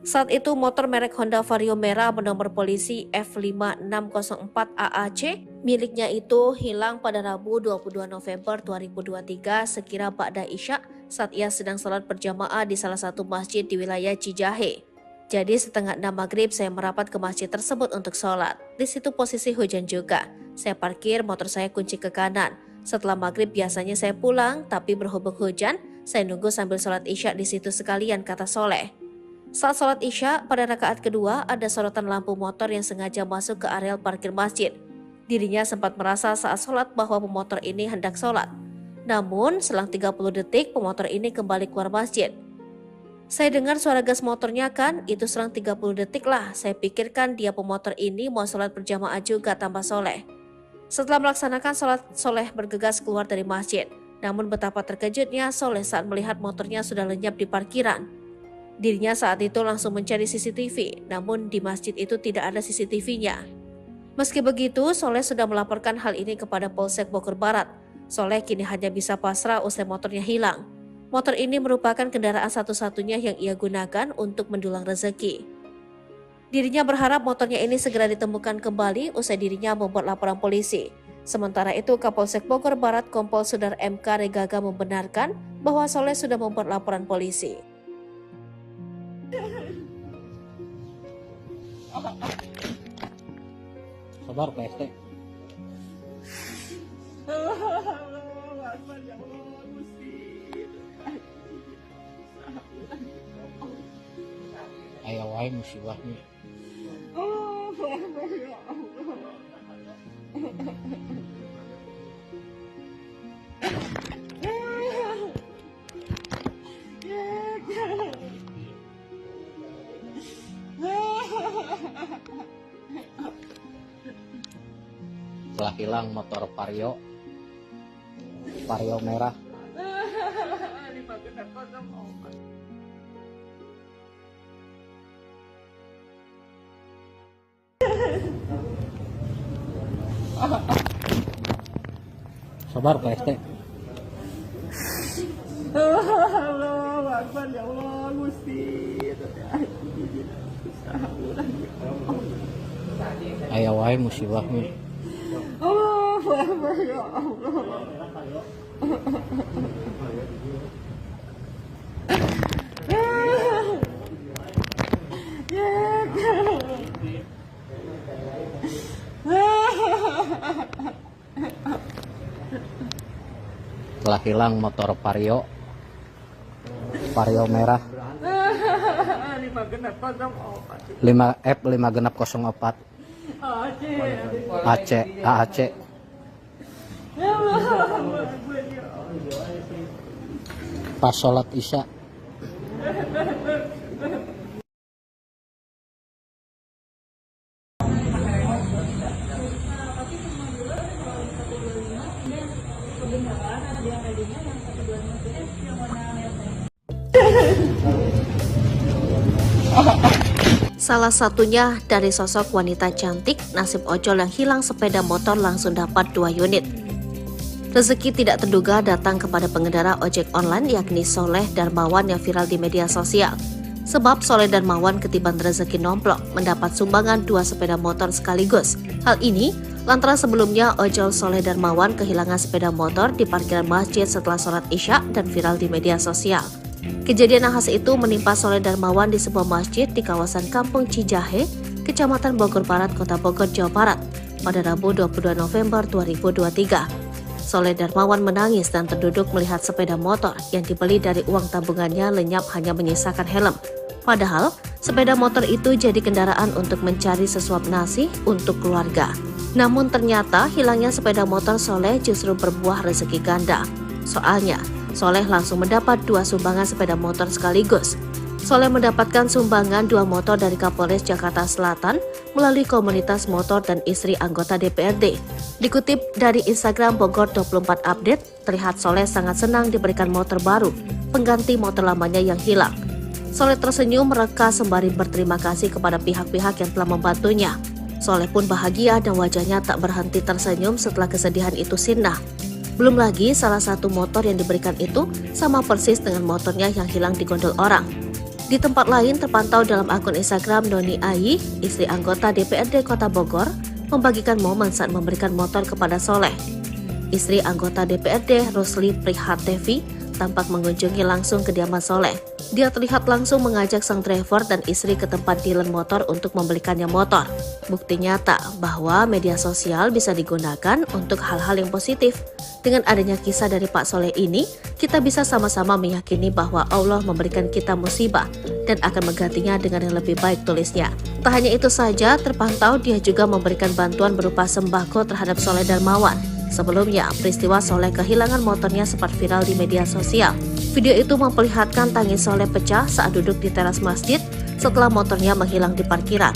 Speaker 2: Saat itu motor merek Honda Vario merah bernomor polisi F5604 AAC miliknya itu hilang pada Rabu 22 November 2023 sekira ba'da Isya saat ia sedang sholat berjamaah di salah satu masjid di wilayah Cijahe. Jadi setengah 6 maghrib saya merapat ke masjid tersebut untuk sholat. Di situ posisi hujan juga. Saya parkir motor saya kunci ke kanan. Setelah maghrib biasanya saya pulang, tapi berhubung hujan, saya nunggu sambil sholat Isya di situ sekalian, kata Soleh. Saat sholat Isya, pada rakaat kedua ada sorotan lampu motor yang sengaja masuk ke areal parkir masjid. Dirinya sempat merasa saat sholat bahwa pemotor ini hendak sholat. Namun, selang 30 detik pemotor ini kembali keluar masjid. Saya dengar suara gas motornya kan, itu selang 30 detik lah. Saya pikirkan dia pemotor ini mau sholat berjamaah juga, tambah Soleh. Setelah melaksanakan sholat, Soleh bergegas keluar dari masjid. Namun betapa terkejutnya Soleh saat melihat motornya sudah lenyap di parkiran. Dirinya saat itu langsung mencari CCTV, namun di masjid itu tidak ada CCTV-nya. Meski begitu, Soleh sudah melaporkan hal ini kepada Polsek Bogor Barat. Soleh kini hanya bisa pasrah usai motornya hilang. Motor ini merupakan kendaraan satu-satunya yang ia gunakan untuk mendulang rezeki. Dirinya berharap motornya ini segera ditemukan kembali usai dirinya membuat laporan polisi. Sementara itu, Kapolsek Bogor Barat Kompol Sudar MK Regaga membenarkan bahwa Soleh sudah membuat laporan polisi.
Speaker 1: Sabar Pak RT.
Speaker 3: Allahu Akbar ya Allah Gusti.
Speaker 1: Aya wae musibahnya.
Speaker 3: Allahu Akbar ya Allah.
Speaker 1: Telah hilang motor Vario merah. Sabar Pak RT.
Speaker 3: Allahu Akbar ya Allah Gusti.
Speaker 1: Aya wae musibahnya.
Speaker 3: Allahu Akbar ya Allah.
Speaker 1: Telah hilang motor Vario merah 5F504 AAC. Pas sholat Isya.
Speaker 2: Salah satunya dari sosok wanita cantik, nasib ojol yang hilang sepeda motor langsung dapat 2 unit. Rezeki tidak terduga datang kepada pengendara ojek online yakni Soleh Darmawan yang viral di media sosial. Sebab Soleh Darmawan ketiban rezeki nomplok mendapat sumbangan 2 sepeda motor sekaligus. Hal ini lantaran sebelumnya ojol Soleh Darmawan kehilangan sepeda motor di parkiran masjid setelah sholat Isya dan viral di media sosial. Kejadian nahas itu menimpa Soleh Darmawan di sebuah masjid di kawasan Kampung Cijahe, Kecamatan Bogor Barat, Kota Bogor, Jawa Barat, pada Rabu 22 November 2023. Soleh Darmawan menangis dan terduduk melihat sepeda motor yang dibeli dari uang tabungannya lenyap hanya menyisakan helm. Padahal, sepeda motor itu jadi kendaraan untuk mencari sesuap nasi untuk keluarga. Namun ternyata hilangnya sepeda motor Soleh justru berbuah rezeki ganda. Soalnya, Soleh langsung mendapat 2 sumbangan sepeda motor sekaligus. Soleh mendapatkan sumbangan 2 motor dari Kapolres Jakarta Selatan melalui komunitas motor dan istri anggota DPRD. Dikutip dari Instagram Bogor 24 Update, terlihat Soleh sangat senang diberikan motor baru, pengganti motor lamanya yang hilang. Soleh tersenyum mereka sembari berterima kasih kepada pihak-pihak yang telah membantunya. Soleh pun bahagia dan wajahnya tak berhenti tersenyum setelah kesedihan itu sirna. Belum lagi salah satu motor yang diberikan itu sama persis dengan motornya yang hilang di gondol orang. Di tempat lain terpantau dalam akun Instagram Noni Ayi, istri anggota DPRD Kota Bogor, membagikan momen saat memberikan motor kepada Soleh. Istri anggota DPRD Rusli Prihatevi tampak mengunjungi langsung kediaman Soleh. Dia terlihat langsung mengajak sang driver dan istri ke tempat dealer motor untuk membelikannya motor. Bukti nyata bahwa media sosial bisa digunakan untuk hal-hal yang positif. Dengan adanya kisah dari Pak Soleh ini, kita bisa sama-sama meyakini bahwa Allah memberikan kita musibah dan akan menggantinya dengan yang lebih baik, tulisnya. Tak hanya itu saja, terpantau dia juga memberikan bantuan berupa sembako terhadap Soleh Darmawan. Sebelumnya, peristiwa Soleh kehilangan motornya sempat viral di media sosial. Video itu memperlihatkan tangis Soleh pecah saat duduk di teras masjid setelah motornya menghilang di parkiran.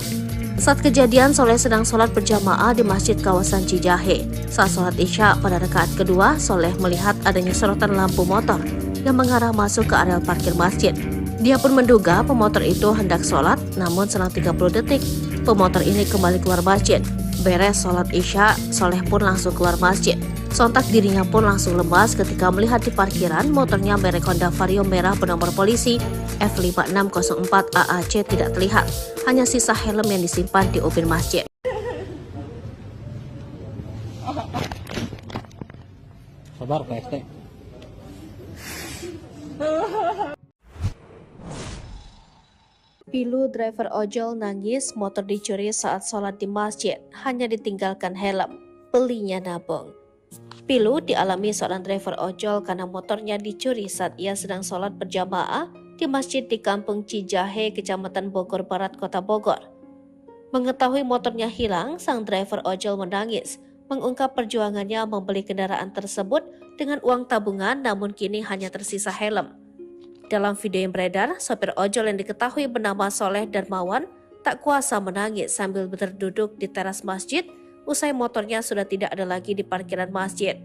Speaker 2: Saat kejadian, Soleh sedang sholat berjamaah di masjid kawasan Cijahe. Saat sholat Isya pada rakaat kedua, Soleh melihat adanya sorotan lampu motor yang mengarah masuk ke area parkir masjid. Dia pun menduga pemotor itu hendak sholat, namun selang 30 detik, pemotor ini kembali keluar masjid. Beres sholat Isya, Soleh pun langsung keluar masjid. Sontak dirinya pun langsung lemas ketika melihat di parkiran motornya merek Honda Vario merah bernomor polisi F5604 AAC tidak terlihat. Hanya sisa helm yang disimpan di ubin masjid.
Speaker 1: Sabar PST.
Speaker 2: Pilu driver ojol nangis motor dicuri saat sholat di masjid, hanya ditinggalkan helm. Belinya nabung. Pilu dialami seorang driver ojol karena motornya dicuri saat ia sedang sholat berjamaah di masjid di Kampung Cijahe, Kecamatan Bogor Barat, Kota Bogor. Mengetahui motornya hilang, sang driver ojol menangis, mengungkap perjuangannya membeli kendaraan tersebut dengan uang tabungan, namun kini hanya tersisa helm. Dalam video yang beredar, sopir ojol yang diketahui bernama Soleh Darmawan tak kuasa menangis sambil berduduk di teras masjid usai motornya sudah tidak ada lagi di parkiran masjid.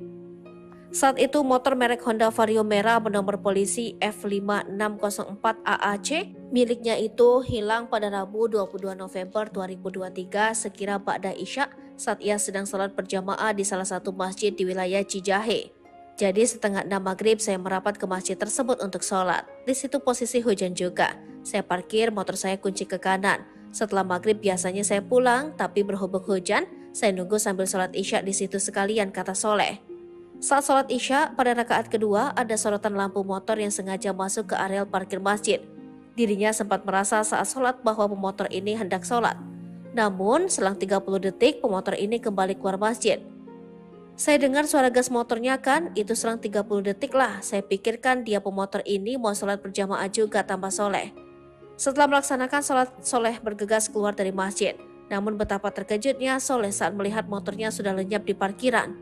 Speaker 2: Saat itu motor merek Honda Vario merah bernomor polisi F5604 AAC miliknya itu hilang pada Rabu 22 November 2023 sekira ba'da Isya saat ia sedang sholat berjamaah di salah satu masjid di wilayah Cijahe. Jadi setengah 6 maghrib saya merapat ke masjid tersebut untuk sholat. Di situ posisi hujan juga. Saya parkir motor saya kunci ke kanan. Setelah maghrib biasanya saya pulang, tapi berhubung hujan, saya nunggu sambil sholat isya di situ sekalian, kata Soleh. Saat sholat isya, pada rakaat kedua ada sorotan lampu motor yang sengaja masuk ke areal parkir masjid. Dirinya sempat merasa saat sholat bahwa pemotor ini hendak sholat. Namun selang 30 detik pemotor ini kembali keluar masjid. Saya dengar suara gas motornya kan, itu selang 30 detik lah. Saya pikirkan dia pemotor ini mau sholat berjamaah juga, tambah Soleh. Setelah melaksanakan sholat, Soleh bergegas keluar dari masjid. Namun betapa terkejutnya Soleh saat melihat motornya sudah lenyap di parkiran.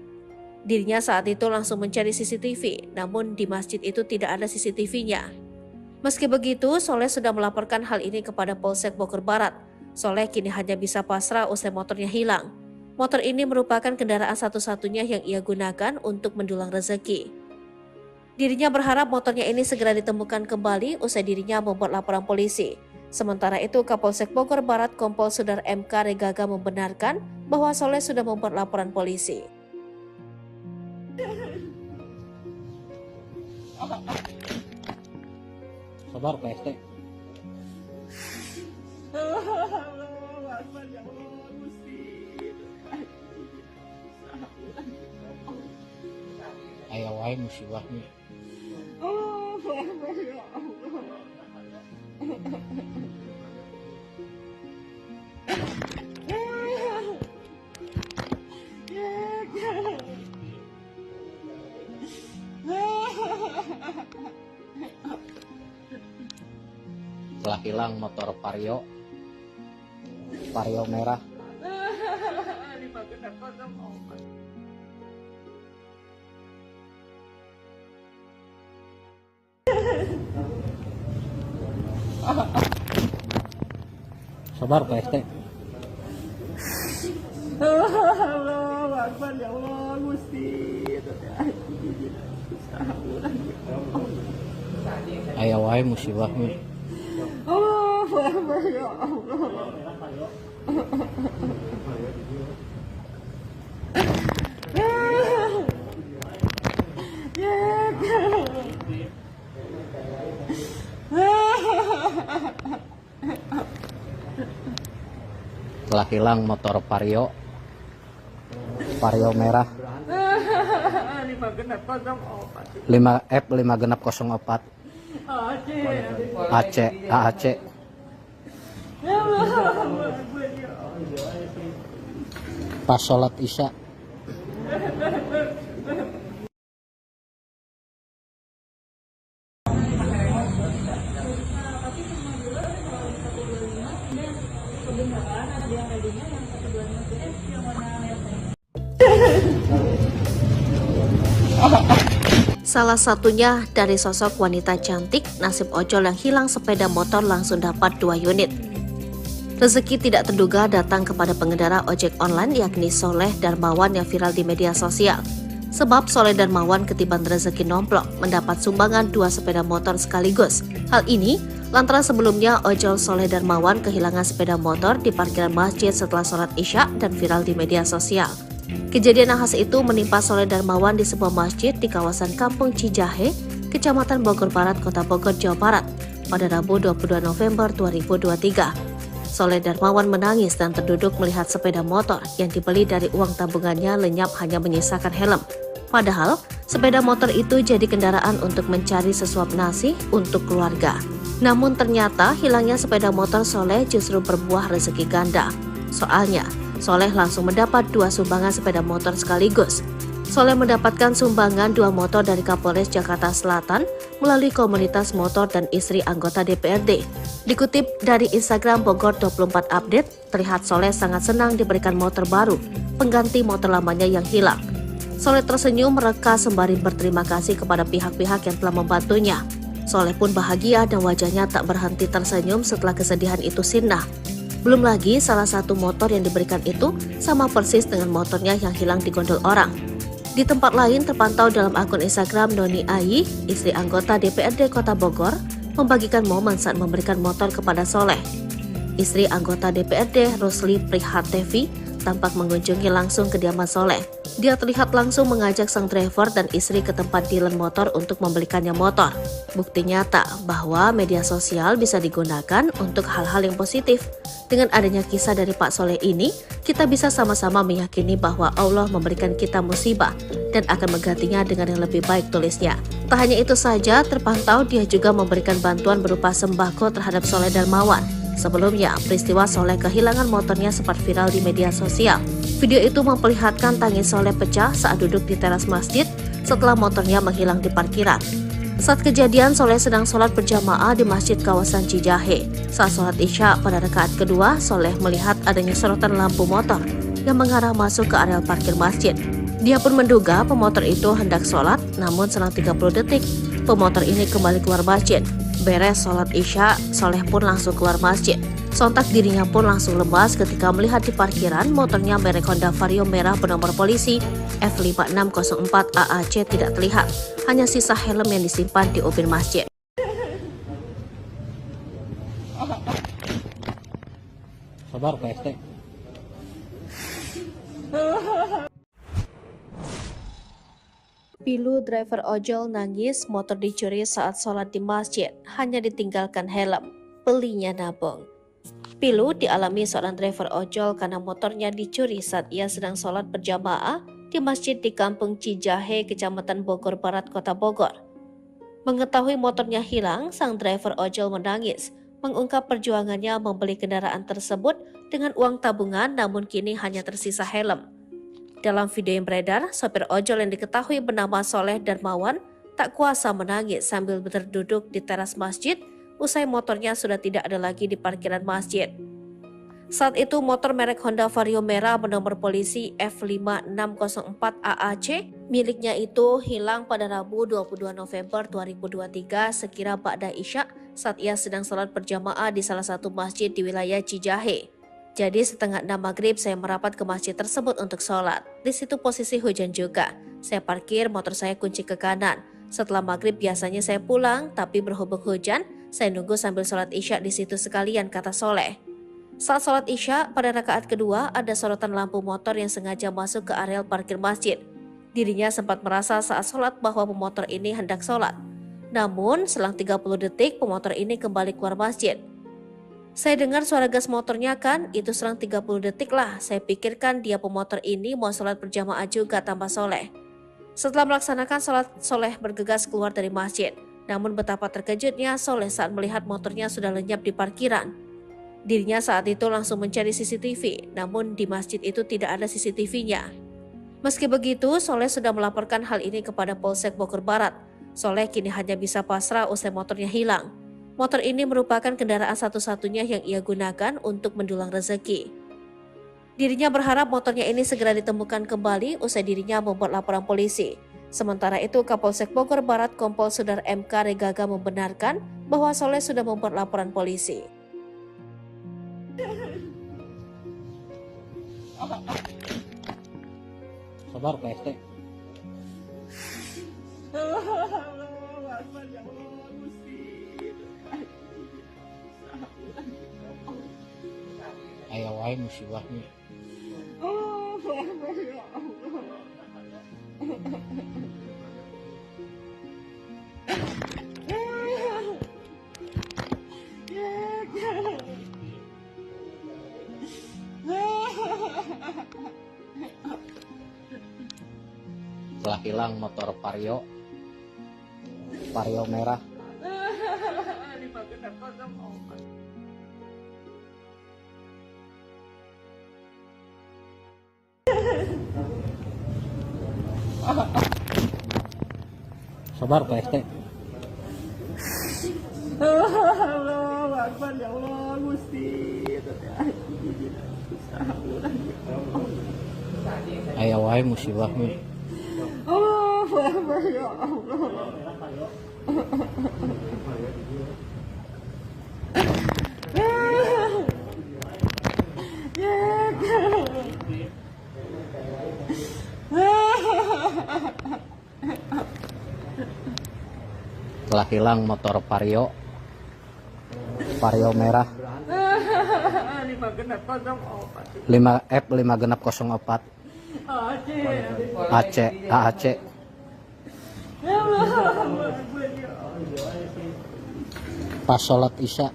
Speaker 2: Dirinya saat itu langsung mencari CCTV, namun di masjid itu tidak ada CCTV-nya. Meski begitu, Soleh sudah melaporkan hal ini kepada Polsek Bogor Barat. Soleh kini hanya bisa pasrah usai motornya hilang. Motor ini merupakan kendaraan satu-satunya yang ia gunakan untuk mendulang rezeki. Dirinya berharap motornya ini segera ditemukan kembali usai dirinya membuat laporan polisi. Sementara itu, Kapolsek Bogor Barat Kompol Sudar MK Regaga membenarkan bahwa Soleh sudah membuat laporan polisi.
Speaker 1: Sabar PST.
Speaker 3: Allahu Akbar, ya Allah, Gusti.
Speaker 1: Aya wae musibahnya.
Speaker 3: Allahu Akbar, ya Allah.
Speaker 1: Telah hilang motor Vario merah. Sabar PST.
Speaker 3: Allahu Akbar, ya Allah, Gusti.
Speaker 1: Aya wae musibahnya.
Speaker 3: Allahu Akbar, ya Allah.
Speaker 1: Telah hilang motor Vario merah 5F5604 AAC. Pas sholat isya.
Speaker 2: Salah satunya dari sosok wanita cantik, nasib ojol yang hilang sepeda motor langsung dapat 2 unit. Rezeki tidak terduga datang kepada pengendara ojek online yakni Soleh Darmawan yang viral di media sosial. Sebab Soleh Darmawan ketiban rezeki nomplok mendapat sumbangan 2 sepeda motor sekaligus. Hal ini lantaran sebelumnya ojol Soleh Darmawan kehilangan sepeda motor di parkiran masjid setelah sholat isya dan viral di media sosial. Kejadian nahas itu menimpa Soleh Darmawan di sebuah masjid di kawasan Kampung Cijahe, Kecamatan Bogor Barat, Kota Bogor, Jawa Barat pada Rabu 22 November 2023. Soleh Darmawan menangis dan terduduk melihat sepeda motor yang dibeli dari uang tabungannya lenyap hanya menyisakan helm. Padahal, Sepeda motor itu jadi kendaraan untuk mencari sesuap nasi untuk keluarga. Namun ternyata hilangnya sepeda motor Soleh justru berbuah rezeki ganda. Soalnya, Soleh langsung mendapat 2 sumbangan sepeda motor sekaligus. Soleh mendapatkan sumbangan 2 motor dari Kapolres Jakarta Selatan melalui komunitas motor dan istri anggota DPRD. Dikutip dari Instagram Bogor 24 Update, terlihat Soleh sangat senang diberikan motor baru, pengganti motor lamanya yang hilang. Soleh tersenyum mereka sembari berterima kasih kepada pihak-pihak yang telah membantunya. Soleh pun bahagia dan wajahnya tak berhenti tersenyum setelah kesedihan itu sirna. Belum lagi salah satu motor yang diberikan itu sama persis dengan motornya yang hilang di gondol orang. Di tempat lain terpantau dalam akun Instagram Noni Ayi, istri anggota DPRD Kota Bogor, membagikan momen saat memberikan motor kepada Soleh. Istri anggota DPRD Rusli Prihatevi tampak mengunjungi langsung kediaman Soleh. Dia terlihat langsung mengajak sang driver dan istri ke tempat dealer motor untuk membelikannya motor. Bukti nyata bahwa media sosial bisa digunakan untuk hal-hal yang positif. Dengan adanya kisah dari Pak Soleh ini, kita bisa sama-sama meyakini bahwa Allah memberikan kita musibah dan akan menggantinya dengan yang lebih baik, tulisnya. Tak hanya itu saja, terpantau dia juga memberikan bantuan berupa sembako terhadap Soleh Darmawan. Sebelumnya, peristiwa Soleh kehilangan motornya sempat viral di media sosial. Video itu memperlihatkan tangis Soleh pecah saat duduk di teras masjid setelah motornya menghilang di parkiran. Saat kejadian, Soleh sedang sholat berjamaah di masjid kawasan Cijahe. Saat sholat Isya pada rakaat kedua, Soleh melihat adanya sorotan lampu motor yang mengarah masuk ke areal parkir masjid. Dia pun menduga pemotor itu hendak sholat, namun selang 30 detik, pemotor ini kembali keluar masjid. Beres sholat Isya, Soleh pun langsung keluar masjid. Sontak dirinya pun langsung lemas ketika melihat di parkiran motornya merek Honda Vario merah bernomor polisi F5604 AAC tidak terlihat. Hanya sisa helm yang disimpan di ubin masjid.
Speaker 1: Sabar Pak RT.
Speaker 2: Pilu driver ojol nangis motor dicuri saat sholat di masjid, hanya ditinggalkan helm. Belinya nabung. Pilu dialami seorang driver ojol karena motornya dicuri saat ia sedang sholat berjamaah di masjid di Kampung Cijahe, Kecamatan Bogor Barat, Kota Bogor. Mengetahui motornya hilang, sang driver ojol menangis, mengungkap perjuangannya membeli kendaraan tersebut dengan uang tabungan namun kini hanya tersisa helm. Dalam video yang beredar, sopir ojol yang diketahui bernama Soleh Darmawan tak kuasa menangis sambil berduduk di teras masjid usai motornya sudah tidak ada lagi di parkiran masjid. Saat itu motor merek Honda Vario merah bernomor polisi F5604 AAC miliknya itu hilang pada Rabu 22 November 2023 sekira ba'da Isya saat ia sedang sholat berjamaah di salah satu masjid di wilayah Cijahe. Jadi setengah 6 maghrib saya merapat ke masjid tersebut untuk sholat. Di situ posisi hujan juga. Saya parkir motor saya kunci ke kanan. Setelah maghrib biasanya saya pulang, tapi berhubung hujan, saya nunggu sambil sholat Isya di situ sekalian, kata Soleh. Saat sholat Isya, pada rakaat kedua ada sorotan lampu motor yang sengaja masuk ke areal parkir masjid. Dirinya sempat merasa saat sholat bahwa pemotor ini hendak sholat. Namun, selang 30 detik pemotor ini kembali keluar masjid. Saya dengar suara gas motornya kan, itu selang 30 detik lah. Saya pikirkan dia pemotor ini mau sholat berjamaah juga, tambah Soleh. Setelah melaksanakan sholat, Soleh bergegas keluar dari masjid. Namun betapa terkejutnya Soleh saat melihat motornya sudah lenyap di parkiran. Dirinya saat itu langsung mencari CCTV, namun di masjid itu tidak ada CCTV-nya. Meski begitu, Soleh sudah melaporkan hal ini kepada Polsek Bogor Barat. Soleh kini hanya bisa pasrah usai motornya hilang. Motor ini merupakan kendaraan satu-satunya yang ia gunakan untuk mendulang rezeki. Dirinya berharap motornya ini segera ditemukan kembali usai dirinya membuat laporan polisi. Sementara itu, Kapolsek Bogor Barat Kompol Sudar MK Regaga membenarkan bahwa Soleh sudah membuat laporan polisi.
Speaker 1: Sabar Pak RT. Aya wae musibahnya. Telah hilang motor Vario merah. Sabar Pak ST.
Speaker 3: Allahu Akbar ya Allah Gusti.
Speaker 1: Aya wae musibah mi.
Speaker 3: Allahu Akbar ya Allah.
Speaker 1: Telah hilang motor Vario merah 5F 5 genap 04 AAC. Pas sholat isya.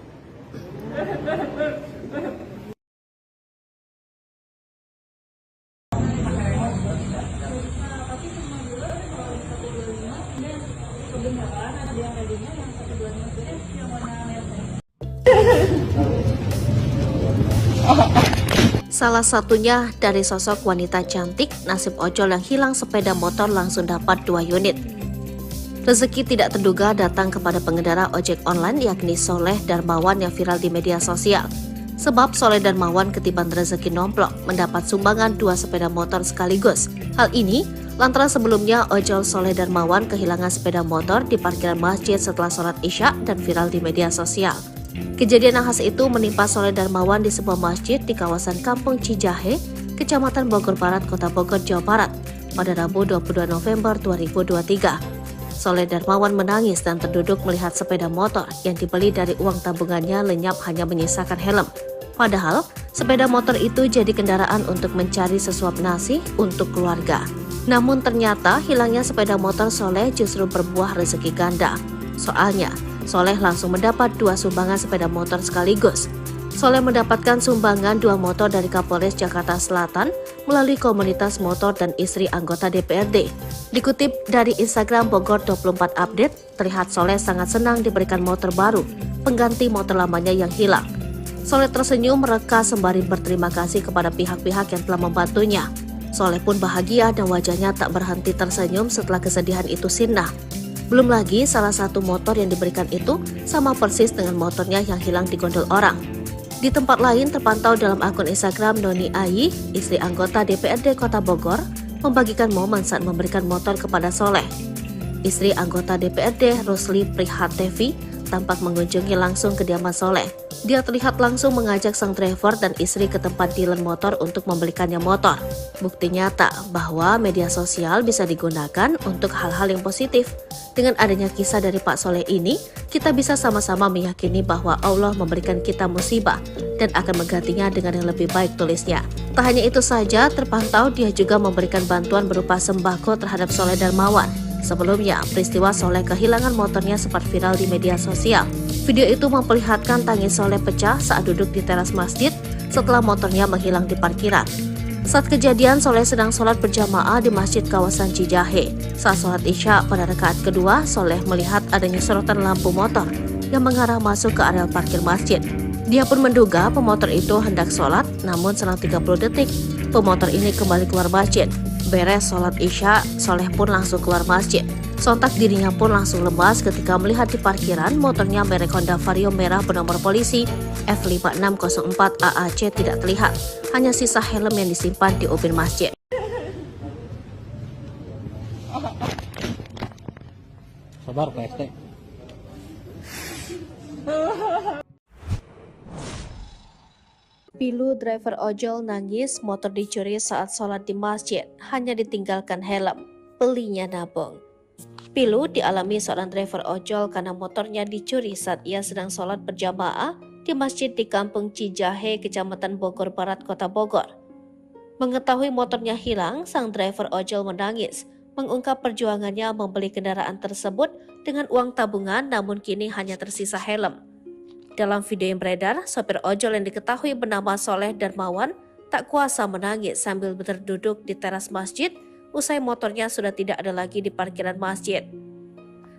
Speaker 2: Salah satunya dari sosok wanita cantik, nasib ojol yang hilang sepeda motor langsung dapat 2 unit. Rezeki tidak terduga datang kepada pengendara ojek online yakni Soleh Darmawan yang viral di media sosial. Sebab Soleh Darmawan ketiban rezeki nomplok mendapat sumbangan 2 sepeda motor sekaligus. Hal ini lantaran sebelumnya ojol Soleh Darmawan kehilangan sepeda motor di parkiran masjid setelah sholat isya dan viral di media sosial. Kejadian nahas itu menimpa Soleh Darmawan di sebuah masjid di kawasan Kampung Cijahe, Kecamatan Bogor Barat, Kota Bogor, Jawa Barat, pada Rabu 22 November 2023. Soleh Darmawan menangis dan terduduk melihat sepeda motor yang dibeli dari uang tabungannya lenyap hanya menyisakan helm. Padahal, sepeda motor itu jadi kendaraan untuk mencari sesuap nasi untuk keluarga. Namun ternyata hilangnya sepeda motor Soleh justru berbuah rezeki ganda. Soalnya, Soleh langsung mendapat 2 sumbangan sepeda motor sekaligus. Soleh mendapatkan sumbangan 2 motor dari Kapolres Jakarta Selatan melalui komunitas motor dan istri anggota DPRD. Dikutip dari Instagram Bogor 24 Update, terlihat Soleh sangat senang diberikan motor baru, pengganti motor lamanya yang hilang. Soleh tersenyum mereka sembari berterima kasih kepada pihak-pihak yang telah membantunya. Soleh pun bahagia dan wajahnya tak berhenti tersenyum setelah kesedihan itu sirna. Belum lagi salah satu motor yang diberikan itu sama persis dengan motornya yang hilang di gondol orang. Di tempat lain terpantau dalam akun Instagram Noni Ayi, istri anggota DPRD Kota Bogor, membagikan momen saat memberikan motor kepada Soleh. Istri anggota DPRD Rusli Prihatevi tampak mengunjungi langsung kediaman Soleh. Dia terlihat langsung mengajak sang driver dan istri ke tempat dealer motor untuk membelikannya motor. Bukti nyata bahwa media sosial bisa digunakan untuk hal-hal yang positif. Dengan adanya kisah dari Pak Soleh ini, kita bisa sama-sama meyakini bahwa Allah memberikan kita musibah dan akan menggantinya dengan yang lebih baik, tulisnya. Tak hanya itu saja, terpantau dia juga memberikan bantuan berupa sembako terhadap Soleh Darmawan. Sebelumnya, peristiwa Soleh kehilangan motornya sempat viral di media sosial. Video itu memperlihatkan tangis Soleh pecah saat duduk di teras masjid setelah motornya menghilang di parkiran. Saat kejadian, Soleh sedang sholat berjamaah di masjid kawasan Cijahe. Saat sholat isya pada rakaat kedua, Soleh melihat adanya sorotan lampu motor yang mengarah masuk ke area parkir masjid. Dia pun menduga pemotor itu hendak sholat, namun selang 30 detik, pemotor ini kembali keluar masjid. Beres sholat isya, Soleh pun langsung keluar masjid. Sontak dirinya pun langsung lemas ketika melihat di parkiran motornya merek Honda Vario merah bernomor polisi F5604 AAC tidak terlihat. Hanya sisa helm yang disimpan di ubin masjid.
Speaker 1: Sabar Pak ST.
Speaker 2: Pilu driver ojol nangis motor dicuri saat sholat di masjid, hanya ditinggalkan helm. Belinya nabung. Pilu dialami seorang driver ojol karena motornya dicuri saat ia sedang sholat berjamaah di masjid di Kampung Cijahe, Kecamatan Bogor Barat, Kota Bogor. Mengetahui motornya hilang, sang driver ojol menangis, mengungkap perjuangannya membeli kendaraan tersebut dengan uang tabungan namun kini hanya tersisa helm. Dalam video yang beredar, sopir ojol yang diketahui bernama Soleh Darmawan tak kuasa menangis sambil berduduk di teras masjid usai motornya sudah tidak ada lagi di parkiran masjid.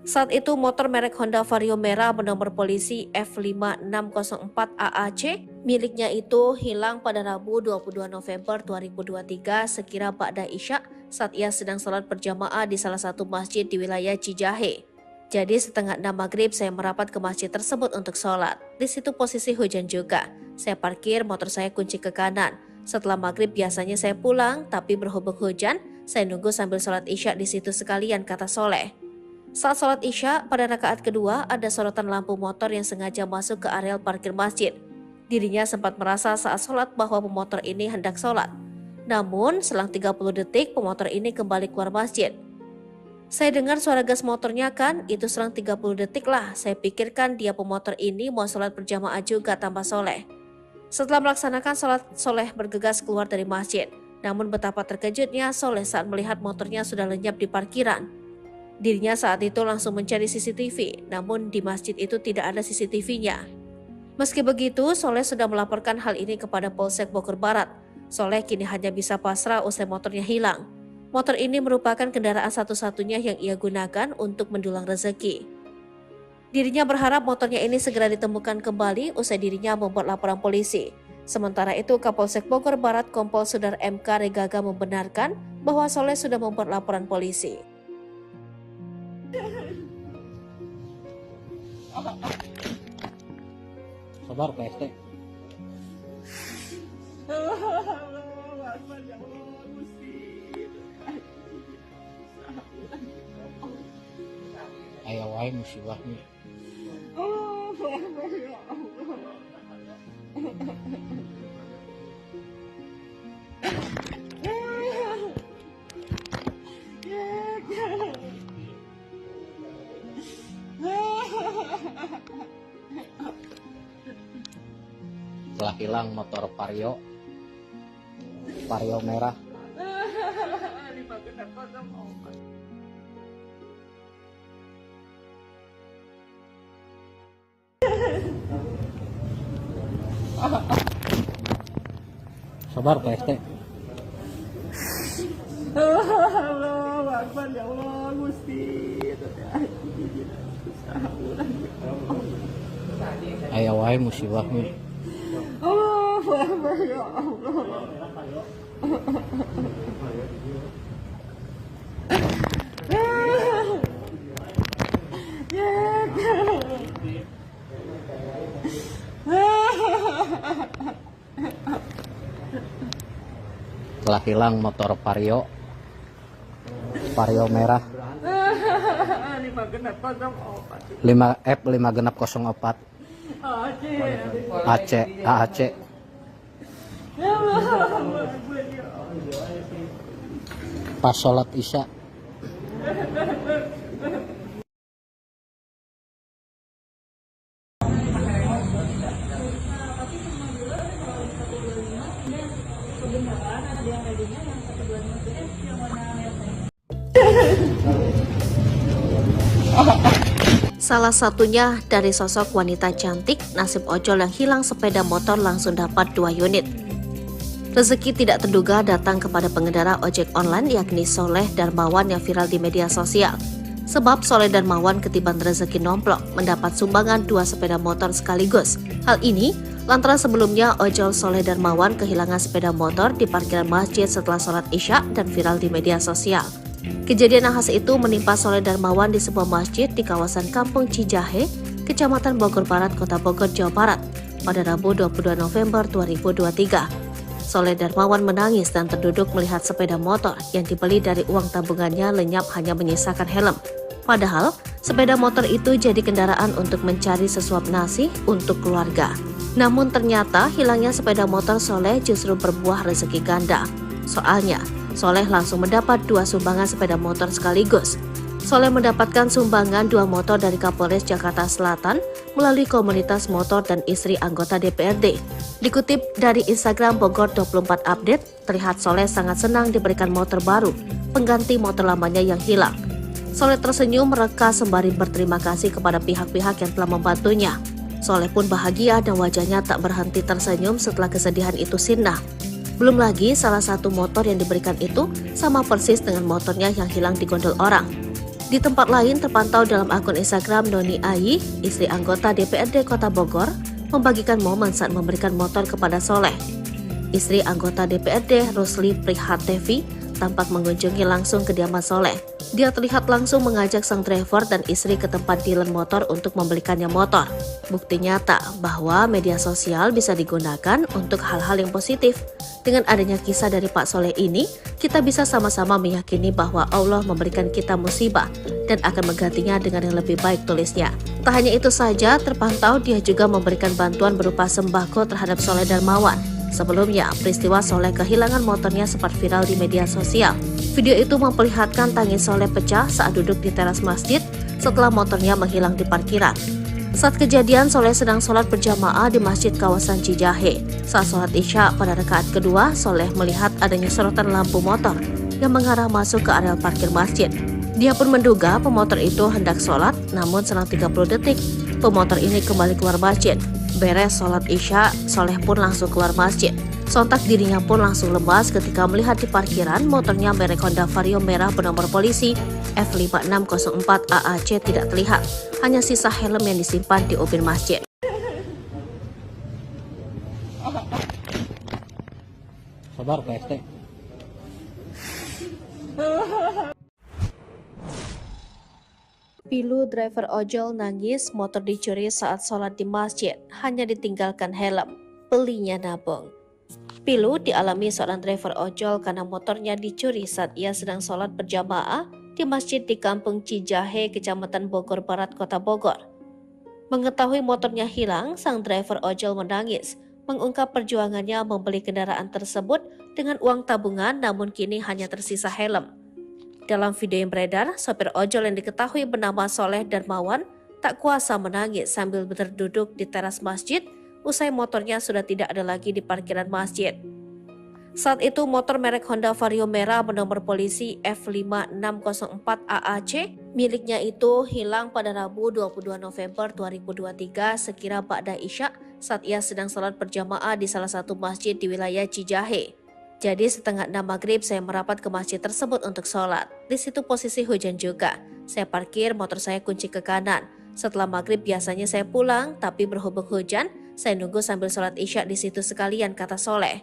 Speaker 2: Saat itu motor merek Honda Vario merah bernomor polisi F5604 AAC miliknya itu hilang pada Rabu 22 November 2023 sekira ba'da Isya saat ia sedang salat berjamaah di salah satu masjid di wilayah Cijahe. Jadi setengah 6 maghrib saya merapat ke masjid tersebut untuk sholat. Di situ posisi hujan juga. Saya parkir motor saya kunci ke kanan. Setelah maghrib biasanya saya pulang, tapi berhubung hujan, saya nunggu sambil sholat isya di situ sekalian, kata Soleh. Saat sholat isya, pada rakaat kedua ada sorotan lampu motor yang sengaja masuk ke areal parkir masjid. Dirinya sempat merasa saat sholat bahwa pemotor ini hendak sholat. Namun, selang 30 detik pemotor ini kembali keluar masjid. Saya dengar suara gas motornya kan, itu selang 30 detik lah. Saya pikirkan dia pemotor ini mau sholat berjamaah juga, tambah Soleh. Setelah melaksanakan sholat, Soleh bergegas keluar dari masjid. Namun betapa terkejutnya Soleh saat melihat motornya sudah lenyap di parkiran. Dirinya saat itu langsung mencari CCTV, namun di masjid itu tidak ada CCTV-nya. Meski begitu, Soleh sudah melaporkan hal ini kepada Polsek Bogor Barat. Soleh kini hanya bisa pasrah usai motornya hilang. Motor ini merupakan kendaraan satu-satunya yang ia gunakan untuk mendulang rezeki. Dirinya berharap motornya ini segera ditemukan kembali usai dirinya membuat laporan polisi. Sementara itu, Kapolsek Bogor Barat Kompol Sudar MK Regaga membenarkan bahwa Soleh sudah membuat laporan polisi.
Speaker 1: Sabar Pak ST.
Speaker 3: Allahu Akbar, ya Allah, Gusti.
Speaker 1: Aya wae musibahnya.
Speaker 3: Allahu Akbar, ya Allah.
Speaker 1: Telah hilang motor Vario merah. Sabar Pak ST.
Speaker 3: Allahu Akbar, ya Allah, Gusti.
Speaker 1: Aya wae musibahnya.
Speaker 3: Allahu Akbar, ya Allah.
Speaker 1: Telah hilang motor Vario merah 5F5604 AAC. Pas sholat isya.
Speaker 2: Salah satunya dari sosok wanita cantik, nasib ojol yang hilang sepeda motor langsung dapat 2 unit. Rezeki tidak terduga datang kepada pengendara ojek online yakni Soleh Darmawan yang viral di media sosial. Sebab Soleh Darmawan ketiban rezeki nomplok mendapat sumbangan 2 sepeda motor sekaligus. Hal ini lantaran sebelumnya ojol Soleh Darmawan kehilangan sepeda motor di parkiran masjid setelah sholat isya dan viral di media sosial. Kejadian nahas itu menimpa Soleh Darmawan di sebuah masjid di kawasan Kampung Cijahe, Kecamatan Bogor Barat, Kota Bogor, Jawa Barat pada Rabu 22 November 2023. Soleh Darmawan menangis dan terduduk melihat sepeda motor yang dibeli dari uang tabungannya lenyap hanya menyisakan helm. Padahal, sepeda motor itu jadi kendaraan untuk mencari sesuap nasi untuk keluarga. Namun ternyata hilangnya sepeda motor Soleh justru berbuah rezeki ganda. Soalnya, Soleh langsung mendapat 2 sumbangan sepeda motor sekaligus. Soleh mendapatkan sumbangan 2 motor dari Kapolres Jakarta Selatan melalui komunitas motor dan istri anggota DPRD. Dikutip dari Instagram Bogor 24 Update, terlihat Soleh sangat senang diberikan motor baru, pengganti motor lamanya yang hilang. Soleh tersenyum mereka sembari berterima kasih kepada pihak-pihak yang telah membantunya. Soleh pun bahagia dan wajahnya tak berhenti tersenyum setelah kesedihan itu sirna. Belum lagi salah satu motor yang diberikan itu sama persis dengan motornya yang hilang di gondol orang. Di tempat lain terpantau dalam akun Instagram Noni Ayi, istri anggota DPRD Kota Bogor, membagikan momen saat memberikan motor kepada Soleh. Istri anggota DPRD Rusli Prihatevi tampak mengunjungi langsung kediaman Soleh. Dia terlihat langsung mengajak sang driver dan istri ke tempat dealer motor untuk membelikannya motor. Bukti nyata bahwa media sosial bisa digunakan untuk hal-hal yang positif. Dengan adanya kisah dari Pak Soleh ini, kita bisa sama-sama meyakini bahwa Allah memberikan kita musibah dan akan menggantinya dengan yang lebih baik, tulisnya. Tak hanya itu saja, terpantau dia juga memberikan bantuan berupa sembako terhadap Soleh Darmawan. Sebelumnya, peristiwa Soleh kehilangan motornya sempat viral di media sosial. Video itu memperlihatkan tangis Soleh pecah saat duduk di teras masjid setelah motornya menghilang di parkiran. Saat kejadian, Soleh sedang sholat berjamaah di masjid kawasan Cijahe. Saat sholat Isya pada rakaat kedua, Soleh melihat adanya sorotan lampu motor yang mengarah masuk ke area parkir masjid. Dia pun menduga pemotor itu hendak sholat, namun selang 30 detik, pemotor ini kembali keluar masjid. Beres sholat Isya, Soleh pun langsung keluar masjid. Sontak dirinya pun langsung lemas ketika melihat di parkiran motornya merek Honda Vario merah bernomor polisi F5604 AAC tidak terlihat. Hanya sisa helm yang disimpan di ubin masjid.
Speaker 1: Sabar Pak ST.
Speaker 2: Pilu driver ojol nangis motor dicuri saat sholat di masjid, hanya ditinggalkan helm. Belinya nabung. Pilu dialami seorang driver ojol karena motornya dicuri saat ia sedang sholat berjamaah di masjid di Kampung Cijahe, Kecamatan Bogor Barat, Kota Bogor. Mengetahui motornya hilang, sang driver ojol menangis, mengungkap perjuangannya membeli kendaraan tersebut dengan uang tabungan, namun kini hanya tersisa helm. Dalam video yang beredar, sopir ojol yang diketahui bernama Soleh Darmawan tak kuasa menangis sambil berduduk di teras masjid usai motornya sudah tidak ada lagi di parkiran masjid. Saat itu motor merek Honda Vario merah bernomor polisi F5604 AAC miliknya itu hilang pada Rabu 22 November 2023 sekira ba'da Isya saat ia sedang salat berjamaah di salah satu masjid di wilayah Cijahe. Jadi setengah 6 maghrib saya merapat ke masjid tersebut untuk sholat. Di situ posisi hujan juga. Saya parkir motor saya kunci ke kanan. Setelah maghrib biasanya saya pulang, tapi berhubung hujan, saya nunggu sambil sholat Isya di situ sekalian, kata Soleh.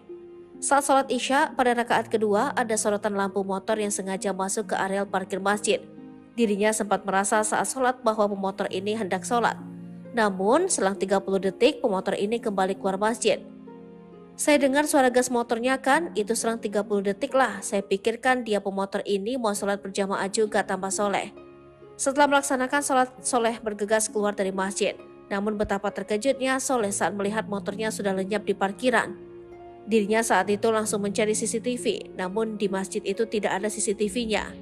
Speaker 2: Saat sholat Isya, pada rakaat kedua ada sorotan lampu motor yang sengaja masuk ke areal parkir masjid. Dirinya sempat merasa saat sholat bahwa pemotor ini hendak sholat. Namun, selang 30 detik pemotor ini kembali keluar masjid. Saya dengar suara gas motornya kan, itu selang 30 detik lah. Saya pikirkan dia pemotor ini mau sholat berjamaah juga, tambah Soleh. Setelah melaksanakan sholat, Soleh bergegas keluar dari masjid. Namun betapa terkejutnya Soleh saat melihat motornya sudah lenyap di parkiran. Dirinya saat itu langsung mencari CCTV, namun di masjid itu tidak ada CCTV-nya.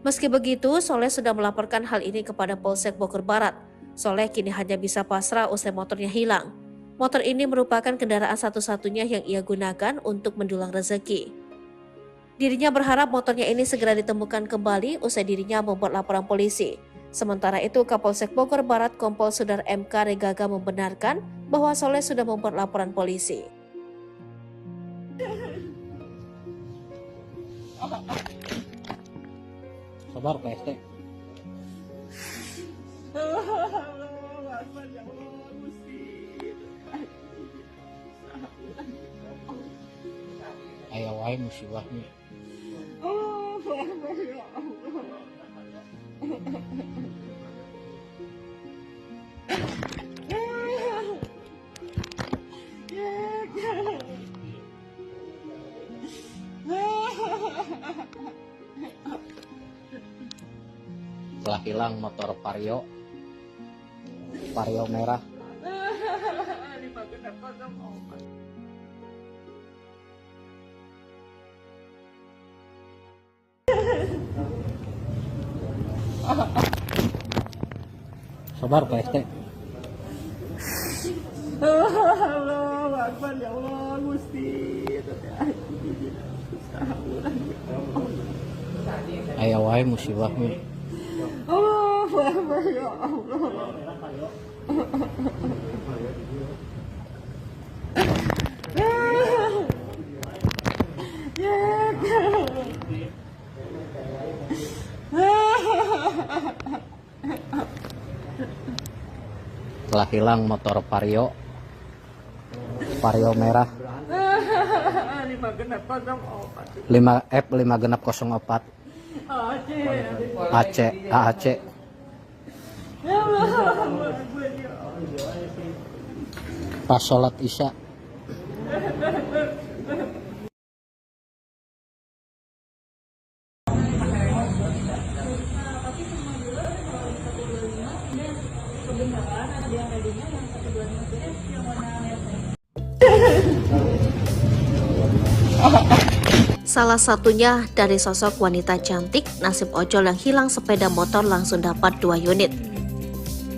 Speaker 2: Meski begitu, Soleh sudah melaporkan hal ini kepada Polsek Bogor Barat. Soleh kini hanya bisa pasrah usai motornya hilang. Motor ini merupakan kendaraan satu-satunya yang ia gunakan untuk mendulang rezeki. Dirinya berharap motornya ini segera ditemukan kembali usai dirinya membuat laporan polisi. Sementara itu, Kapolsek Bogor Barat Kompol Sudar MK Regaga membenarkan bahwa Soleh sudah membuat laporan polisi.
Speaker 1: Sabar Pak ST. Ayo wae musibahnya. Telah hilang motor Vario merah. Sabar Pak ST.
Speaker 3: Allahu Akbar, ya Allah, Gusti.
Speaker 1: Ayo wae musibahnya.
Speaker 3: Allahu Akbar, ya Allah.
Speaker 1: Telah hilang motor Vario merah
Speaker 3: Lima genap kosong opat.
Speaker 1: 5 genap 04 AAC.
Speaker 3: Ya Allah, Akbar ya Allah.
Speaker 1: Pas sholat isya.
Speaker 2: Salah satunya dari sosok wanita cantik, nasib ojol yang hilang sepeda motor langsung dapat 2 unit.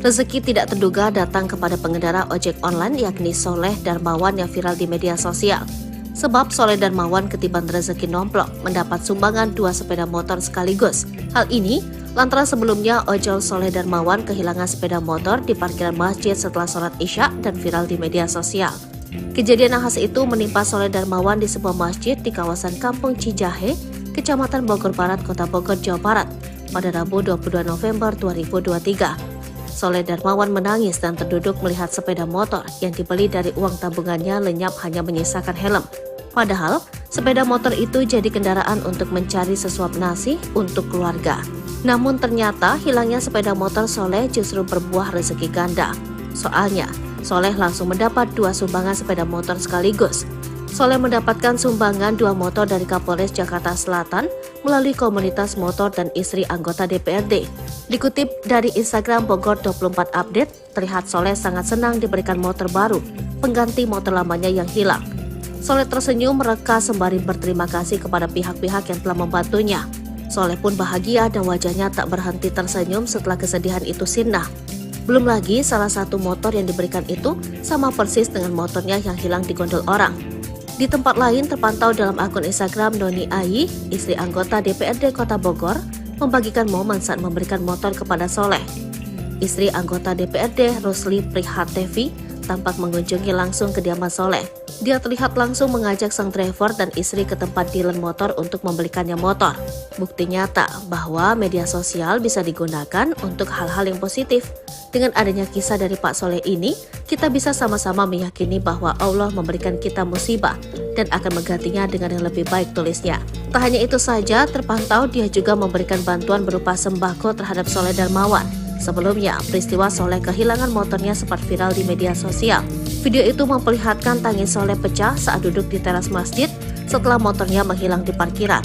Speaker 2: Rezeki tidak terduga datang kepada pengendara ojek online yakni Soleh Darmawan yang viral di media sosial. Sebab Soleh Darmawan ketiban rezeki nomplok mendapat sumbangan 2 sepeda motor sekaligus. Hal ini lantaran sebelumnya ojol Soleh Darmawan kehilangan sepeda motor di parkiran masjid setelah sholat isya dan viral di media sosial. Kejadian nahas itu menimpa Soleh Darmawan di sebuah masjid di kawasan Kampung Cijahe, Kecamatan Bogor Barat, Kota Bogor, Jawa Barat pada Rabu 22 November 2023. Soleh Darmawan menangis dan terduduk melihat sepeda motor yang dibeli dari uang tabungannya lenyap hanya menyisakan helm. Padahal, sepeda motor itu jadi kendaraan untuk mencari sesuap nasi untuk keluarga. Namun ternyata hilangnya sepeda motor Soleh justru berbuah rezeki ganda. Soalnya, Soleh langsung mendapat 2 sumbangan sepeda motor sekaligus. Soleh mendapatkan sumbangan 2 motor dari Kapolres Jakarta Selatan melalui komunitas motor dan istri anggota DPRD. Dikutip dari Instagram Bogor 24 Update, terlihat Soleh sangat senang diberikan motor baru, pengganti motor lamanya yang hilang. Soleh tersenyum mereka sembari berterima kasih kepada pihak-pihak yang telah membantunya. Soleh pun bahagia dan wajahnya tak berhenti tersenyum setelah kesedihan itu sirna. Belum lagi salah satu motor yang diberikan itu sama persis dengan motornya yang hilang di gondol orang. Di tempat lain terpantau dalam akun Instagram Noni Ayi, istri anggota DPRD Kota Bogor, membagikan momen saat memberikan motor kepada Soleh. Istri anggota DPRD Rosli Prihatevi tampak mengunjungi langsung kediaman Soleh. Dia terlihat langsung mengajak sang driver dan istri ke tempat dealer motor untuk membelikannya motor. Bukti nyata bahwa media sosial bisa digunakan untuk hal-hal yang positif. Dengan adanya kisah dari Pak Soleh ini, kita bisa sama-sama meyakini bahwa Allah memberikan kita musibah dan akan menggantinya dengan yang lebih baik, tulisnya. Tak hanya itu saja, terpantau dia juga memberikan bantuan berupa sembako terhadap Soleh Darmawan. Sebelumnya, peristiwa Soleh kehilangan motornya sempat viral di media sosial. Video itu memperlihatkan tangis Soleh pecah saat duduk di teras masjid setelah motornya menghilang di parkiran.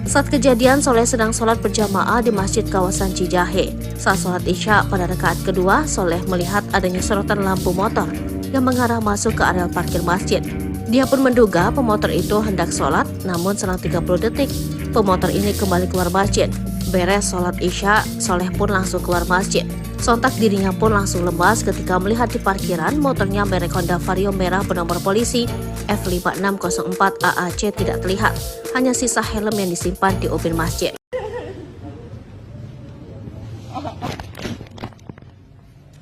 Speaker 2: Saat kejadian, Soleh sedang sholat berjamaah di masjid kawasan Cijahe. Saat sholat isya pada rakaat kedua, Soleh melihat adanya sorotan lampu motor yang mengarah masuk ke areal parkir masjid. Dia pun menduga pemotor itu hendak sholat, namun selang 30 detik, pemotor ini kembali keluar masjid. Beres sholat isya, Soleh pun langsung keluar masjid. Sontak dirinya pun langsung lemas ketika melihat di parkiran motornya merek Honda Vario merah bernomor polisi F5604 AAC tidak terlihat. Hanya sisa helm yang disimpan di ubin masjid.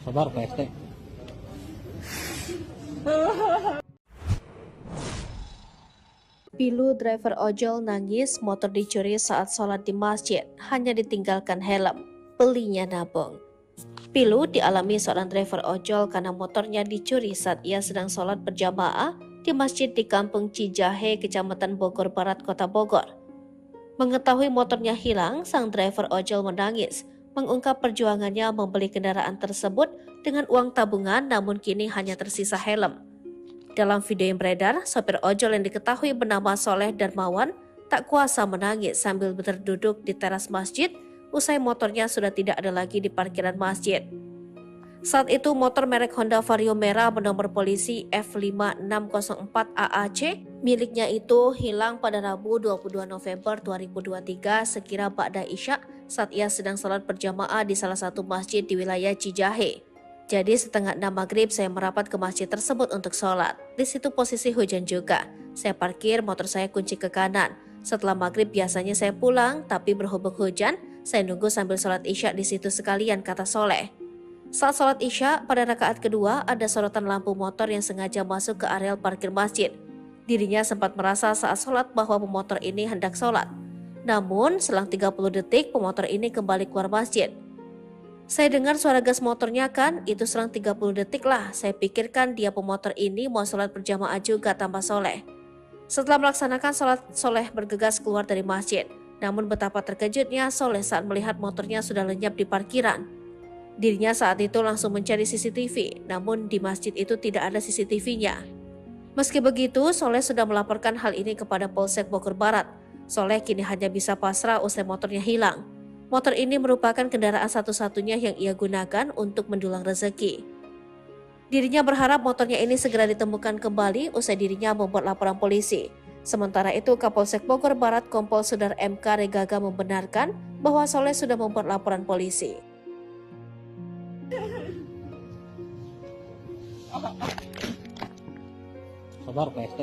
Speaker 1: Sabar Pak ST.
Speaker 2: Pilu driver ojol nangis motor dicuri saat sholat di masjid, hanya ditinggalkan helm. Belinya nabung. Pilu dialami seorang driver ojol karena motornya dicuri saat ia sedang sholat berjamaah di masjid di Kampung Cijahe, Kecamatan Bogor Barat, Kota Bogor. Mengetahui motornya hilang, sang driver ojol menangis, mengungkap perjuangannya membeli kendaraan tersebut dengan uang tabungan namun kini hanya tersisa helm. Dalam video yang beredar, sopir ojol yang diketahui bernama Soleh Darmawan tak kuasa menangis sambil berduduk di teras masjid usai motornya sudah tidak ada lagi di parkiran masjid. Saat itu motor merek Honda Vario merah bernomor polisi F5604 AAC miliknya itu hilang pada Rabu 22 November 2023 sekira ba'da isya saat ia sedang sholat berjamaah di salah satu masjid di wilayah Cijahe. Jadi setengah 6 maghrib saya merapat ke masjid tersebut untuk sholat. Di situ posisi hujan juga. Saya parkir motor saya kunci ke kanan. Setelah maghrib biasanya saya pulang, tapi berhubung hujan, saya nunggu sambil sholat isya di situ sekalian, kata Soleh. Saat sholat isya, pada rakaat kedua ada sorotan lampu motor yang sengaja masuk ke areal parkir masjid. Dirinya sempat merasa saat sholat bahwa pemotor ini hendak sholat. Namun, selang 30 detik pemotor ini kembali keluar masjid. Saya dengar suara gas motornya kan, itu selang 30 detik lah. Saya pikirkan dia pemotor ini mau sholat berjamaah juga tanpa soleh. Setelah melaksanakan sholat, Soleh bergegas keluar dari masjid. Namun betapa terkejutnya Soleh saat melihat motornya sudah lenyap di parkiran. Dirinya saat itu langsung mencari CCTV, namun di masjid itu tidak ada CCTV-nya. Meski begitu, Soleh sudah melaporkan hal ini kepada Polsek Bogor Barat. Soleh kini hanya bisa pasrah usai motornya hilang. Motor ini merupakan kendaraan satu-satunya yang ia gunakan untuk mendulang rezeki. Dirinya berharap motornya ini segera ditemukan kembali usai dirinya membuat laporan polisi. Sementara itu, Kapolsek Bogor Barat Kompol Sudar MK Regaga membenarkan bahwa Soleh sudah membuat laporan polisi.
Speaker 1: Sabar Pak ST.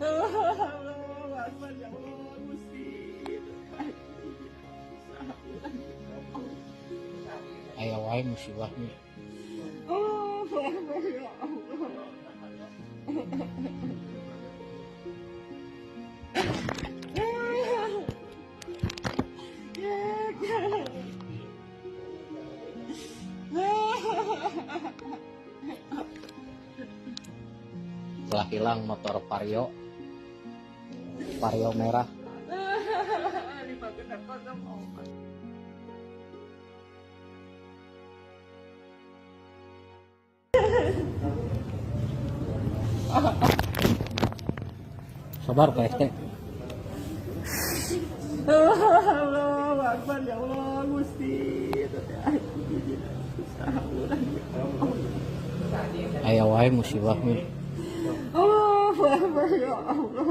Speaker 3: Allahu Akbar ya Allah Gusti.
Speaker 1: Aya wae musibahnya.
Speaker 3: Allahu Akbar ya Allah.
Speaker 1: Telah hilang motor Vario merah. Sabar Pak ST.
Speaker 3: Allahu Akbar ya Allah Gusti.
Speaker 1: Aya wae musibahnya.
Speaker 3: Allahu Akbar ya Allah.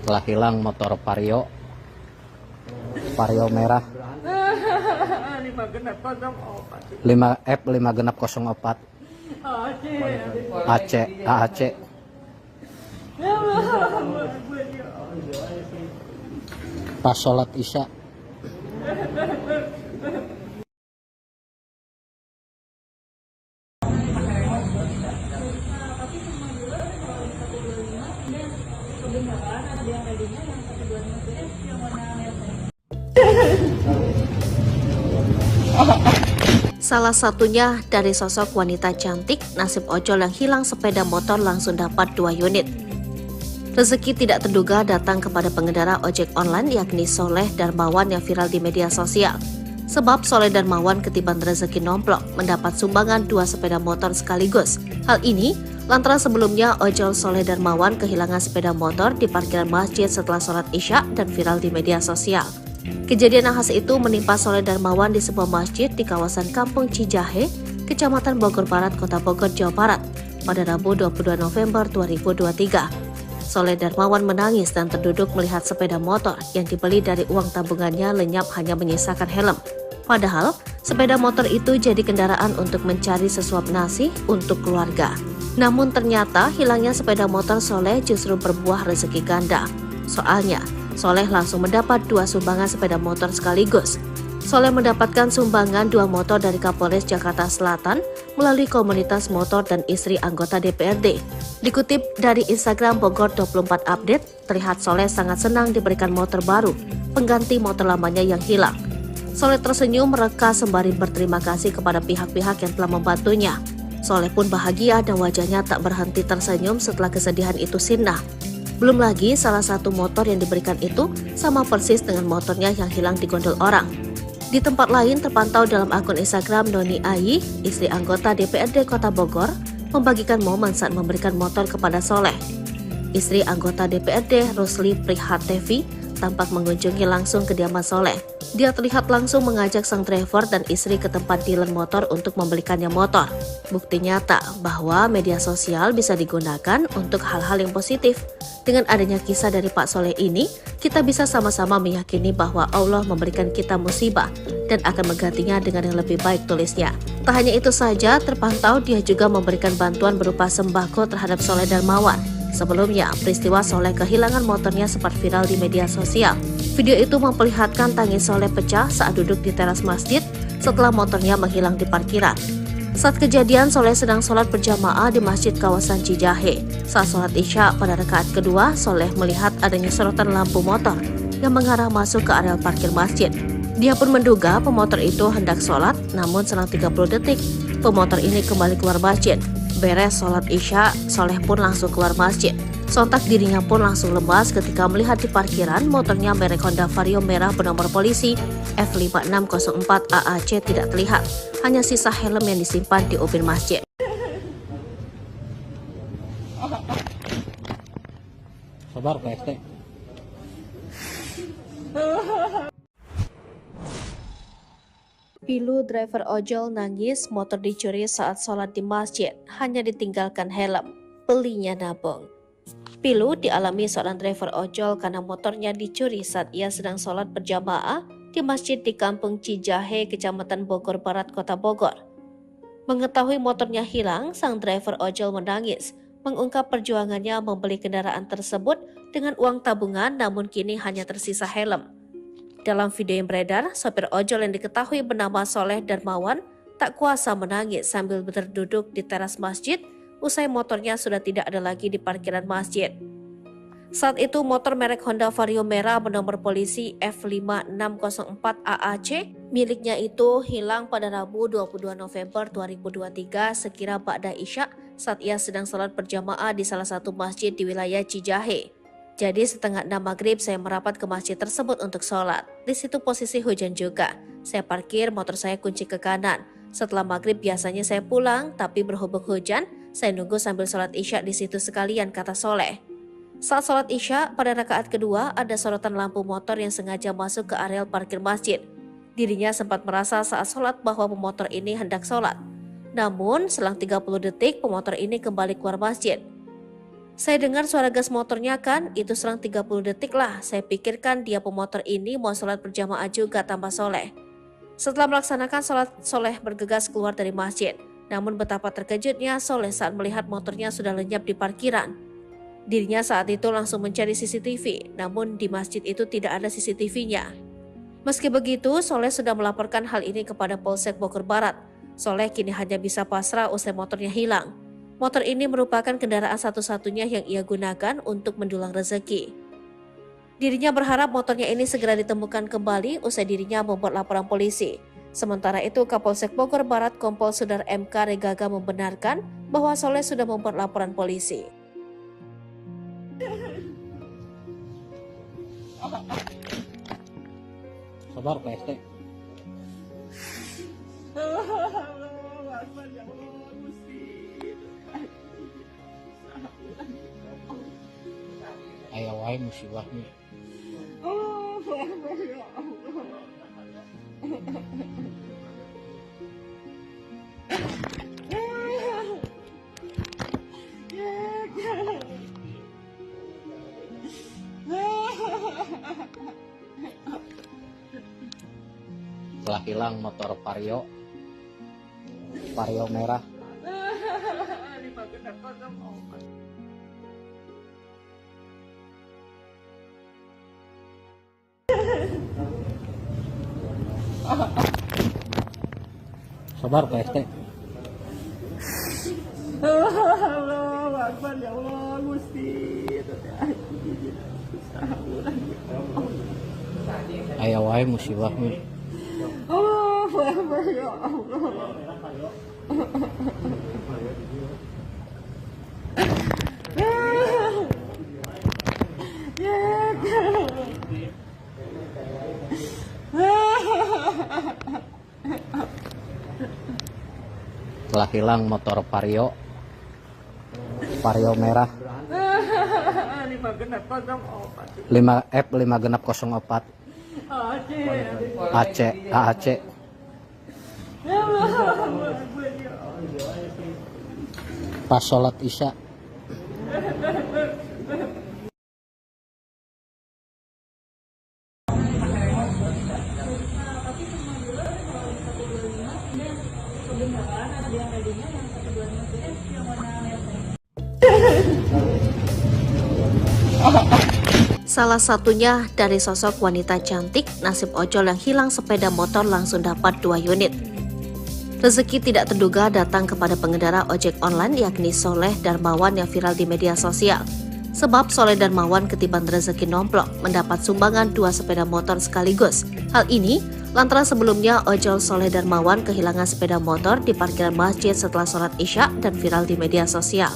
Speaker 1: Telah hilang motor Vario merah 5 genap 04 AAC. Pas sholat Isya.
Speaker 2: Salah satunya dari sosok wanita cantik, nasib ojol yang hilang sepeda motor langsung dapat 2 unit. Rezeki tidak terduga datang kepada pengendara ojek online yakni Soleh Darmawan yang viral di media sosial. Sebab Soleh Darmawan ketiban rezeki nomplok mendapat sumbangan 2 sepeda motor sekaligus. Hal ini lantaran sebelumnya ojol Soleh Darmawan kehilangan sepeda motor di parkiran masjid setelah sholat Isya dan viral di media sosial. Kejadian nahas itu menimpa Soleh Darmawan di sebuah masjid di kawasan Kampung Cijahe, Kecamatan Bogor Barat, Kota Bogor, Jawa Barat, pada Rabu 22 November 2023. Soleh Darmawan menangis dan terduduk melihat sepeda motor yang dibeli dari uang tabungannya lenyap hanya menyisakan helm. Padahal, sepeda motor itu jadi kendaraan untuk mencari sesuap nasi untuk keluarga. Namun ternyata hilangnya sepeda motor Soleh justru berbuah rezeki ganda. Soalnya, Soleh langsung mendapat 2 sumbangan sepeda motor sekaligus. Soleh mendapatkan sumbangan 2 motor dari Kapolres Jakarta Selatan melalui komunitas motor dan istri anggota DPRD. Dikutip dari Instagram Bogor 24 Update, terlihat Soleh sangat senang diberikan motor baru, pengganti motor lamanya yang hilang. Soleh tersenyum mereka sembari berterima kasih kepada pihak-pihak yang telah membantunya. Soleh pun bahagia dan wajahnya tak berhenti tersenyum setelah kesedihan itu sirna. Belum lagi salah satu motor yang diberikan itu sama persis dengan motornya yang hilang di gondol orang. Di tempat lain terpantau dalam akun Instagram Noni Ayi, istri anggota DPRD Kota Bogor, membagikan momen saat memberikan motor kepada Soleh. Istri anggota DPRD Rusli Prihatevi tampak mengunjungi langsung kediaman Soleh. Dia terlihat langsung mengajak sang driver dan istri ke tempat dealer motor untuk membelikannya motor. Bukti nyata bahwa media sosial bisa digunakan untuk hal-hal yang positif. Dengan adanya kisah dari Pak Soleh ini, kita bisa sama-sama meyakini bahwa Allah memberikan kita musibah dan akan menggantinya dengan yang lebih baik, tulisnya. Tak hanya itu saja, terpantau dia juga memberikan bantuan berupa sembako terhadap Soleh Darmawan. Sebelumnya, peristiwa Soleh kehilangan motornya sempat viral di media sosial. Video itu memperlihatkan tangis Soleh pecah saat duduk di teras masjid setelah motornya menghilang di parkiran. Saat kejadian, Soleh sedang sholat berjamaah di masjid kawasan Cijahe. Saat sholat Isya pada rakaat kedua, Soleh melihat adanya sorotan lampu motor yang mengarah masuk ke area parkir masjid. Dia pun menduga pemotor itu hendak sholat, namun selang 30 detik, pemotor ini kembali keluar masjid. Beres sholat Isya, Soleh pun langsung keluar masjid. Sontak dirinya pun langsung lemas ketika melihat di parkiran motornya merek Honda Vario merah bernomor polisi F5604 AAC tidak terlihat. Hanya sisa helm yang disimpan di ubin masjid.
Speaker 1: Sabar Pak RT.
Speaker 2: Pilu driver ojol nangis motor dicuri saat sholat di masjid, hanya ditinggalkan helm. Belinya nabung. Pilu dialami seorang driver ojol karena motornya dicuri saat ia sedang sholat berjamaah di masjid di Kampung Cijahe, Kecamatan Bogor Barat, Kota Bogor. Mengetahui motornya hilang, sang driver ojol menangis, mengungkap perjuangannya membeli kendaraan tersebut dengan uang tabungan namun kini hanya tersisa helm. Dalam video yang beredar, sopir ojol yang diketahui bernama Soleh Darmawan tak kuasa menangis sambil berduduk di teras masjid usai motornya sudah tidak ada lagi di parkiran masjid. Saat itu motor merek Honda Vario merah bernomor polisi F5604 AAC miliknya itu hilang pada Rabu 22 November 2023 sekira ba'da Isya saat ia sedang sholat berjamaah di salah satu masjid di wilayah Cijahe. Jadi setengah 6 maghrib saya merapat ke masjid tersebut untuk sholat. Di situ posisi hujan juga. Saya parkir motor saya kunci ke kanan. Setelah maghrib biasanya saya pulang, tapi berhubung hujan, saya nunggu sambil sholat Isya di situ sekalian, kata Soleh. Saat sholat Isya, pada rakaat kedua ada sorotan lampu motor yang sengaja masuk ke areal parkir masjid. Dirinya sempat merasa saat sholat bahwa pemotor ini hendak sholat. Namun, selang 30 detik pemotor ini kembali keluar masjid. Saya dengar suara gas motornya kan, itu selang 30 detik lah. Saya pikirkan dia pemotor ini mau sholat berjamaah juga, tambah Soleh. Setelah melaksanakan sholat, Soleh bergegas keluar dari masjid. Namun betapa terkejutnya Soleh saat melihat motornya sudah lenyap di parkiran. Dirinya saat itu langsung mencari CCTV, namun di masjid itu tidak ada CCTV-nya. Meski begitu, Soleh sudah melaporkan hal ini kepada Polsek Bogor Barat. Soleh kini hanya bisa pasrah usai motornya hilang. Motor ini merupakan kendaraan satu-satunya yang ia gunakan untuk mendulang rezeki. Dirinya berharap motornya ini segera ditemukan kembali usai dirinya membuat laporan polisi. Sementara itu, Kapolsek Bogor Barat Kompol Sudar MK Regaga membenarkan bahwa Soleh sudah membuat laporan polisi.
Speaker 1: Sabar Pak RT. Aya wae musibahnya. Telah hilang motor Vario merah. Sabar Pak RT.
Speaker 3: Allahu Akbar, ya Allah, Gusti.
Speaker 1: Aya wae musibahnya.
Speaker 3: Allahu Akbar, ya Allah.
Speaker 1: Telah hilang motor Vario merah 5F5604 AAC. Pas sholat Isya.
Speaker 2: Salah satunya dari sosok wanita cantik, nasib ojol yang hilang sepeda motor langsung dapat 2 unit. Rezeki tidak terduga datang kepada pengendara ojek online yakni Soleh Darmawan yang viral di media sosial. Sebab Soleh Darmawan ketiban rezeki nomplok mendapat sumbangan 2 sepeda motor sekaligus. Hal ini lantaran sebelumnya ojol Soleh Darmawan kehilangan sepeda motor di parkiran masjid setelah sholat Isya dan viral di media sosial.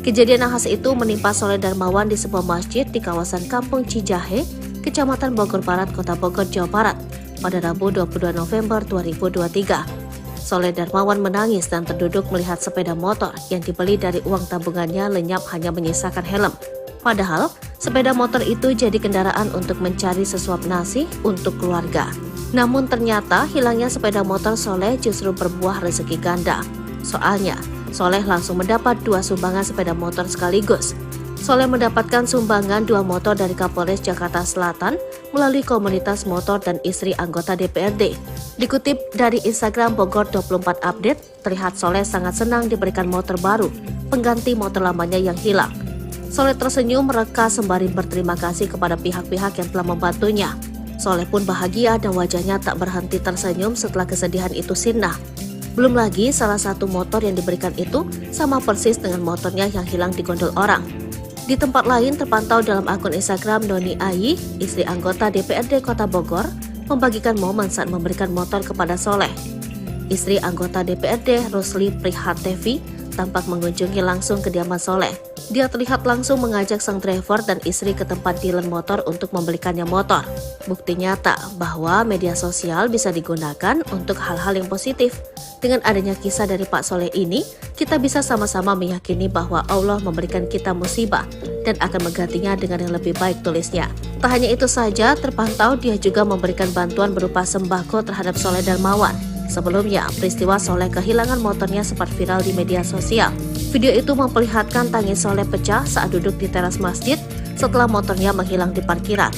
Speaker 2: Kejadian nahas itu menimpa Soleh Darmawan di sebuah masjid di kawasan Kampung Cijahe, Kecamatan Bogor Barat, Kota Bogor, Jawa Barat, pada Rabu 22 November 2023. Soleh Darmawan menangis dan terduduk melihat sepeda motor yang dibeli dari uang tabungannya lenyap hanya menyisakan helm. Padahal, sepeda motor itu jadi kendaraan untuk mencari sesuap nasi untuk keluarga. Namun ternyata hilangnya sepeda motor Soleh justru berbuah rezeki ganda. Soalnya, Soleh langsung mendapat 2 sumbangan sepeda motor sekaligus. Soleh mendapatkan sumbangan 2 motor dari Kapolres Jakarta Selatan melalui komunitas motor dan istri anggota DPRD. Dikutip dari Instagram Bogor 24 Update, terlihat Soleh sangat senang diberikan motor baru, pengganti motor lamanya yang hilang. Soleh tersenyum mereka sembari berterima kasih kepada pihak-pihak yang telah membantunya. Soleh pun bahagia dan wajahnya tak berhenti tersenyum setelah kesedihan itu sirna. Belum lagi salah satu motor yang diberikan itu sama persis dengan motornya yang hilang di gondol orang. Di tempat lain terpantau dalam akun Instagram Noni Ayi, istri anggota DPRD Kota Bogor, membagikan momen saat memberikan motor kepada Soleh. Istri anggota DPRD Rusli Prihatevi tampak mengunjungi langsung kediaman Soleh. Dia terlihat langsung mengajak sang driver dan istri ke tempat dealer motor untuk membelikannya motor. Bukti nyata bahwa media sosial bisa digunakan untuk hal-hal yang positif. Dengan adanya kisah dari Pak Soleh ini, kita bisa sama-sama meyakini bahwa Allah memberikan kita musibah dan akan menggantinya dengan yang lebih baik, tulisnya. Tak hanya itu saja, terpantau dia juga memberikan bantuan berupa sembako terhadap Soleh Darmawan. Sebelumnya, peristiwa Soleh kehilangan motornya sempat viral di media sosial. Video itu memperlihatkan tangis Soleh pecah saat duduk di teras masjid setelah motornya menghilang di parkiran.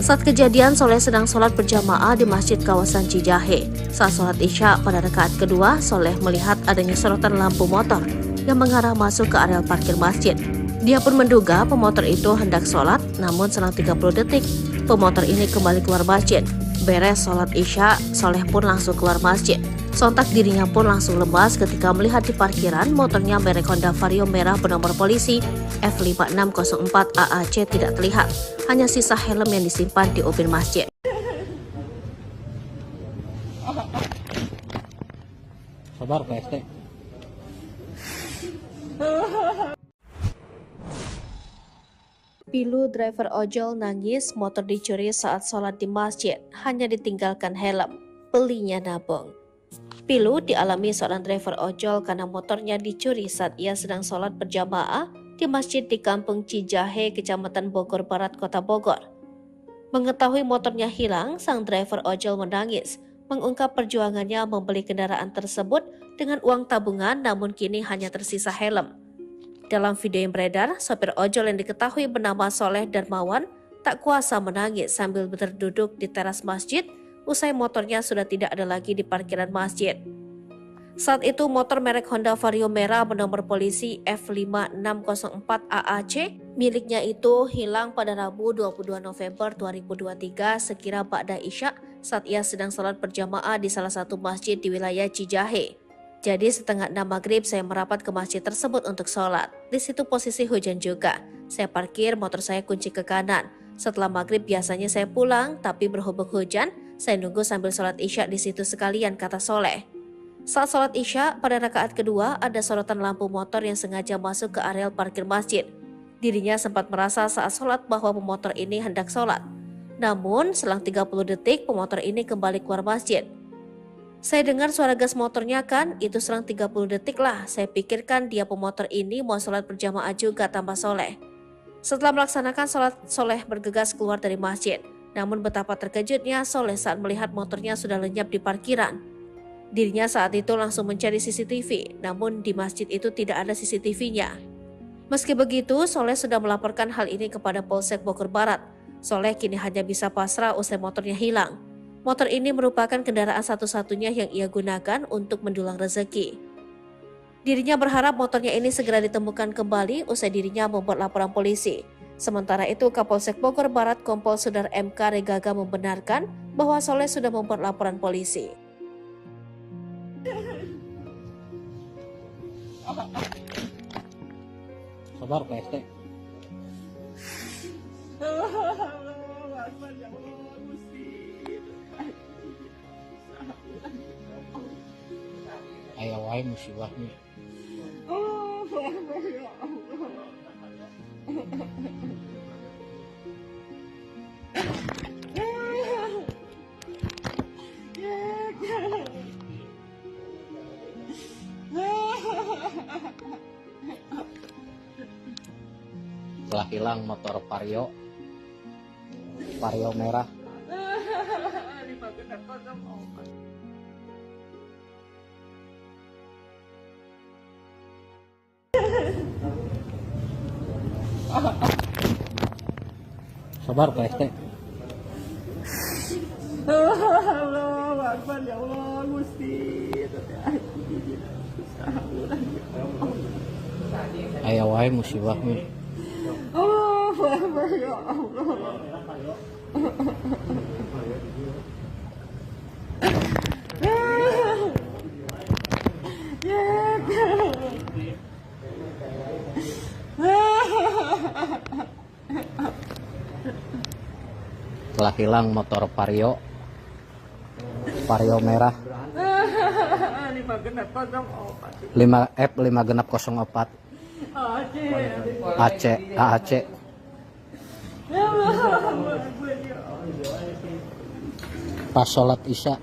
Speaker 2: Saat kejadian, Soleh sedang sholat berjamaah di masjid kawasan Cijahe. Saat sholat Isya pada rakaat kedua, Soleh melihat adanya sorotan lampu motor yang mengarah masuk ke areal parkir masjid. Dia pun menduga pemotor itu hendak sholat, namun selang 30 detik, pemotor ini kembali keluar masjid. Beres sholat Isya, Soleh pun langsung keluar masjid. Sontak dirinya pun langsung lemas ketika melihat di parkiran motornya merek Honda Vario merah bernomor polisi F5604 AAC tidak terlihat. Hanya sisa helm yang disimpan di ubin masjid.
Speaker 1: Sabar PST.
Speaker 2: Pilu driver ojol nangis motor dicuri saat sholat di masjid, hanya ditinggalkan helm. Belinya nabung. Pilu dialami seorang driver ojol karena motornya dicuri saat ia sedang sholat berjamaah di masjid di Kampung Cijahe, Kecamatan Bogor Barat, Kota Bogor. Mengetahui motornya hilang, sang driver ojol menangis, mengungkap perjuangannya membeli kendaraan tersebut dengan uang tabungan namun kini hanya tersisa helm. Dalam video yang beredar, sopir ojol yang diketahui bernama Soleh Darmawan tak kuasa menangis sambil berduduk di teras masjid usai motornya sudah tidak ada lagi di parkiran masjid. Saat itu motor merek Honda Vario merah bernomor polisi F5604 AAC miliknya itu hilang pada Rabu 22 November 2023 sekira ba'da Isya saat ia sedang sholat berjamaah di salah satu masjid di wilayah Cijahe. Jadi setengah 6 maghrib saya merapat ke masjid tersebut untuk sholat. Di situ posisi hujan juga. Saya parkir motor saya kunci ke kanan. Setelah maghrib biasanya saya pulang, tapi berhubung hujan, saya nunggu sambil sholat Isya di situ sekalian, kata Soleh. Saat sholat Isya, pada rakaat kedua ada sorotan lampu motor yang sengaja masuk ke areal parkir masjid. Dirinya sempat merasa saat sholat bahwa pemotor ini hendak sholat. Namun, selang 30 detik pemotor ini kembali keluar masjid. Saya dengar suara gas motornya kan, itu selang 30 detik lah. Saya pikirkan dia pemotor ini mau sholat berjamaah juga, tambah Soleh. Setelah melaksanakan sholat, Soleh bergegas keluar dari masjid. Namun betapa terkejutnya Soleh saat melihat motornya sudah lenyap di parkiran. Dirinya saat itu langsung mencari CCTV, namun di masjid itu tidak ada CCTV-nya. Meski begitu, Soleh sudah melaporkan hal ini kepada Polsek Bogor Barat. Soleh kini hanya bisa pasrah usai motornya hilang. Motor ini merupakan kendaraan satu-satunya yang ia gunakan untuk mendulang rezeki. Dirinya berharap motornya ini segera ditemukan kembali usai dirinya membuat laporan polisi. Sementara itu, Kapolsek Bogor Barat Kompol Sudar MK Regaga membenarkan bahwa Soleh sudah membuat laporan polisi.
Speaker 1: Sabar Pak ST.
Speaker 3: Allahu Akbar ya Allah Gusti.
Speaker 1: Aya wae musibahnya.
Speaker 3: Allahu Akbar ya Allah.
Speaker 1: Telah hilang motor Vario merah. Sabar Pak ST.
Speaker 3: Allahu Akbar ya Allah Gusti.
Speaker 1: Aya wae musibahnya.
Speaker 3: Allahu Akbar ya Allah.
Speaker 1: Telah hilang motor Vario merah 5F504 AAC. Pas sholat Isya.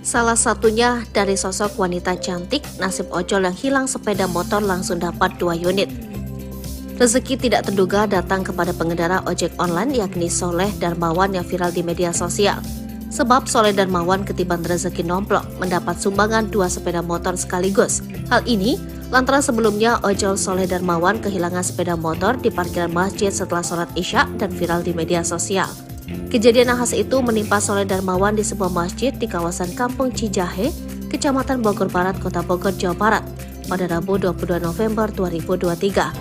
Speaker 2: Salah satunya dari sosok wanita cantik, nasib ojol yang hilang sepeda motor langsung dapat 2 unit. Rezeki tidak terduga datang kepada pengendara ojek online yakni Soleh Darmawan yang viral di media sosial. Sebab Soleh Darmawan ketiban rezeki nomplok mendapat sumbangan 2 sepeda motor sekaligus. Hal ini lantaran sebelumnya ojol Soleh Darmawan kehilangan sepeda motor di parkiran masjid setelah sholat Isya dan viral di media sosial. Kejadian nahas itu menimpa Soleh Darmawan di sebuah masjid di kawasan Kampung Cijahe, Kecamatan Bogor Barat, Kota Bogor, Jawa Barat pada Rabu 22 November 2023.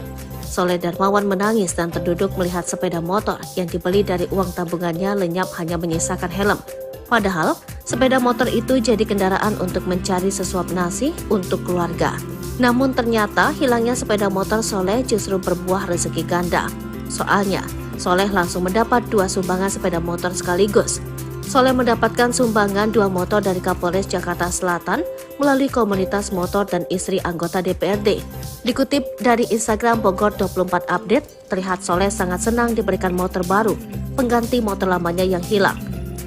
Speaker 2: Soleh Darmawan menangis dan terduduk melihat sepeda motor yang dibeli dari uang tabungannya lenyap hanya menyisakan helm. Padahal, sepeda motor itu jadi kendaraan untuk mencari sesuap nasi untuk keluarga. Namun ternyata hilangnya sepeda motor Soleh justru berbuah rezeki ganda. Soalnya, Soleh langsung mendapat 2 sumbangan sepeda motor sekaligus. Soleh mendapatkan sumbangan 2 motor dari Kapolres Jakarta Selatan melalui komunitas motor dan istri anggota DPRD. Dikutip dari Instagram Bogor 24 Update, terlihat Soleh sangat senang diberikan motor baru, pengganti motor lamanya yang hilang.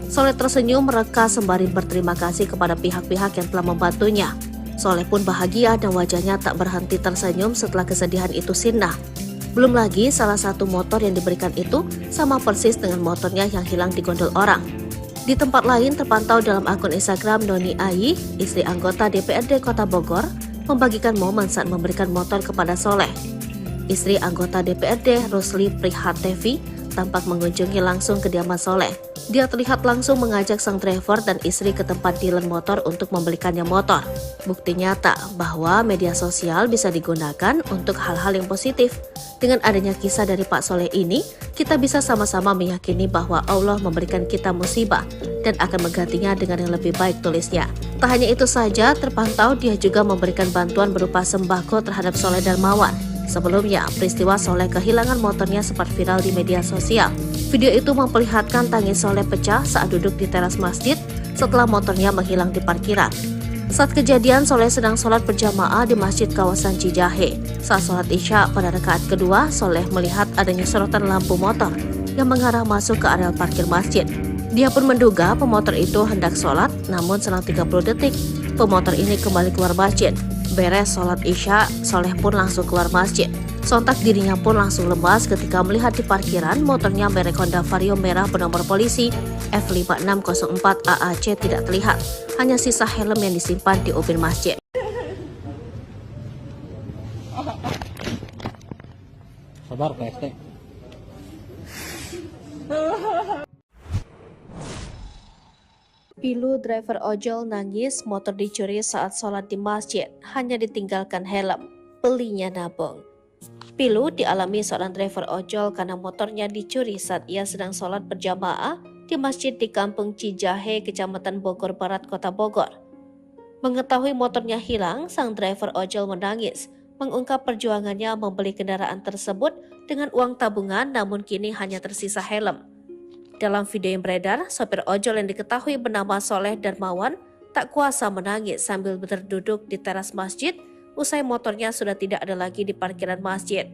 Speaker 2: Soleh tersenyum mereka sembari berterima kasih kepada pihak-pihak yang telah membantunya. Soleh pun bahagia dan wajahnya tak berhenti tersenyum setelah kesedihan itu sirna. Belum lagi salah satu motor yang diberikan itu sama persis dengan motornya yang hilang di gondol orang. Di tempat lain terpantau dalam akun Instagram Noni Ayi, istri anggota DPRD Kota Bogor, membagikan momen saat memberikan motor kepada Soleh. Istri anggota DPRD Rusli Prihatevi tampak mengunjungi langsung kediaman Soleh. Dia terlihat langsung mengajak sang driver dan istri ke tempat dealer motor untuk membelikannya motor. Bukti nyata bahwa media sosial bisa digunakan untuk hal-hal yang positif. Dengan adanya kisah dari Pak Soleh ini, kita bisa sama-sama meyakini bahwa Allah memberikan kita musibah dan akan menggantinya dengan yang lebih baik, tulisnya. Tak hanya itu saja, terpantau dia juga memberikan bantuan berupa sembako terhadap Soleh Darmawan. Sebelumnya, peristiwa Soleh kehilangan motornya sempat viral di media sosial. Video itu memperlihatkan tangis Soleh pecah saat duduk di teras masjid setelah motornya menghilang di parkiran. Saat kejadian, Soleh sedang sholat berjamaah di masjid kawasan Cijahe. Saat sholat Isya pada rakaat kedua, Soleh melihat adanya sorotan lampu motor yang mengarah masuk ke area parkir masjid. Dia pun menduga pemotor itu hendak sholat, namun selang 30 detik, pemotor ini kembali keluar masjid. Beres sholat Isya, Soleh pun langsung keluar masjid. Sontak dirinya pun langsung lemas ketika melihat di parkiran motornya merek Honda Vario merah bernomor polisi F5604 AAC tidak terlihat. Hanya sisa helm yang disimpan di ubin masjid.
Speaker 1: Sabar PST.
Speaker 2: Pilu driver ojol nangis motor dicuri saat sholat di masjid, hanya ditinggalkan helm. Belinya nabung. Pilu dialami seorang driver ojol karena motornya dicuri saat ia sedang sholat berjamaah di masjid di Kampung Cijahe, Kecamatan Bogor Barat, Kota Bogor. Mengetahui motornya hilang, sang driver ojol menangis, mengungkap perjuangannya membeli kendaraan tersebut dengan uang tabungan, namun kini hanya tersisa helm. Dalam video yang beredar, sopir ojol yang diketahui bernama Soleh Darmawan tak kuasa menangis sambil berduduk di teras masjid usai motornya sudah tidak ada lagi di parkiran masjid.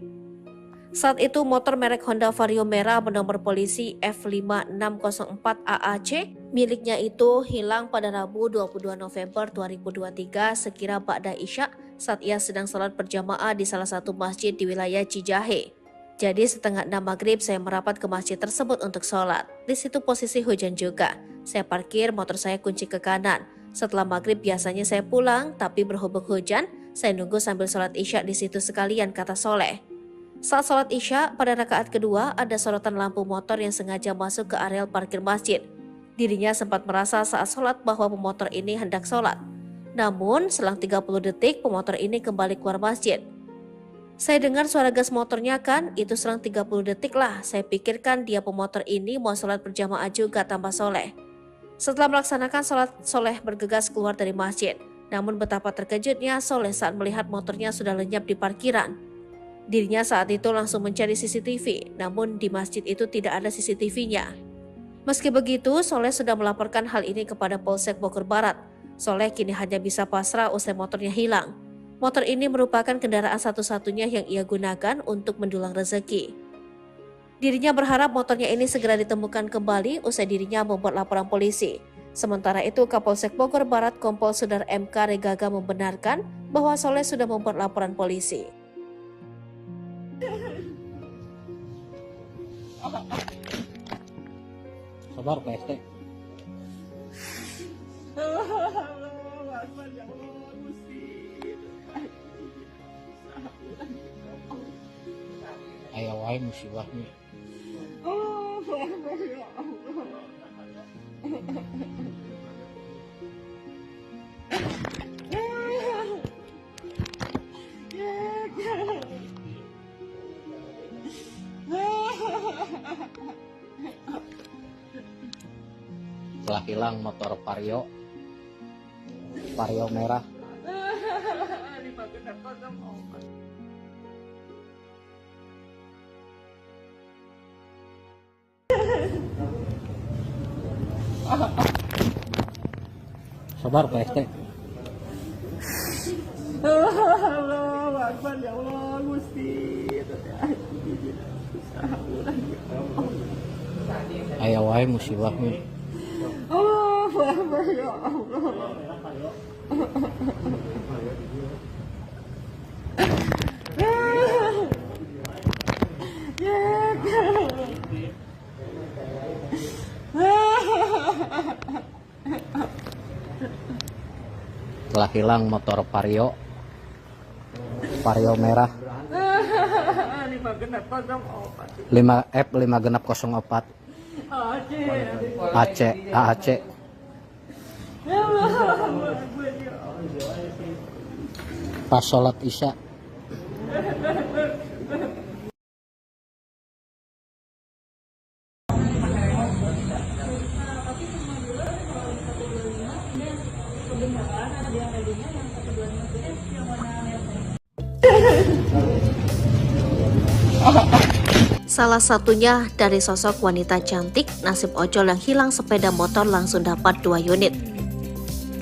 Speaker 2: Saat itu motor merek Honda Vario merah bernomor polisi F5604 AAC miliknya itu hilang pada Rabu 22 November 2023 sekira ba'da Isya saat ia sedang sholat berjamaah di salah satu masjid di wilayah Cijahe. Jadi setengah 6 maghrib saya merapat ke masjid tersebut untuk sholat. Di situ posisi hujan juga. Saya parkir motor saya kunci ke kanan. Setelah maghrib biasanya saya pulang, tapi berhubung hujan, saya nunggu sambil sholat isya di situ sekalian, kata Soleh. Saat sholat isya, pada rakaat kedua ada sorotan lampu motor yang sengaja masuk ke areal parkir masjid. Dirinya sempat merasa saat sholat bahwa pemotor ini hendak sholat. Namun selang 30 detik pemotor ini kembali keluar masjid. Saya dengar suara gas motornya kan, itu selang 30 detik lah. Saya pikirkan dia pemotor ini mau sholat berjamaah juga, tambah Soleh. Setelah melaksanakan sholat, Soleh bergegas keluar dari masjid. Namun betapa terkejutnya Soleh saat melihat motornya sudah lenyap di parkiran. Dirinya saat itu langsung mencari CCTV, namun di masjid itu tidak ada CCTV-nya. Meski begitu, Soleh sudah melaporkan hal ini kepada Polsek Bogor Barat. Soleh kini hanya bisa pasrah usai motornya hilang. Motor ini merupakan kendaraan satu-satunya yang ia gunakan untuk mendulang rezeki. Dirinya berharap motornya ini segera ditemukan kembali usai dirinya membuat laporan polisi. Sementara itu, Kapolsek Bogor Barat Kompol Sudar MK Regaga membenarkan bahwa Soleh sudah membuat laporan polisi.
Speaker 1: Sabar PST.
Speaker 3: Allahu Akbar, ya Allah, Gusti.
Speaker 1: Aya wae musibahnya.
Speaker 3: Allahu Akbar, ya Allah.
Speaker 1: Telah hilang motor Vario merah. Sabar PST.
Speaker 3: Allahu Akbar, ya Allah, Gusti.
Speaker 1: Aya wae musibahnya.
Speaker 3: Allahu Akbar, ya Allah.
Speaker 1: Telah hilang motor Vario merah 5 F5604 AAC. Pas sholat isya.
Speaker 2: Salah satunya dari sosok wanita cantik, nasib ojol yang hilang sepeda motor langsung dapat 2 unit.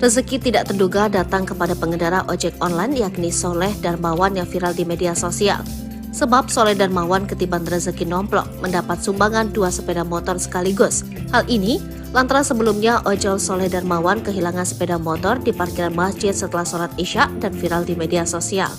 Speaker 2: Rezeki tidak terduga datang kepada pengendara ojek online yakni Soleh Darmawan yang viral di media sosial. Sebab Soleh Darmawan ketiban rezeki nomplok mendapat sumbangan 2 sepeda motor sekaligus. Hal ini lantaran sebelumnya ojol Soleh Darmawan kehilangan sepeda motor di parkiran masjid setelah sholat isya dan viral di media sosial.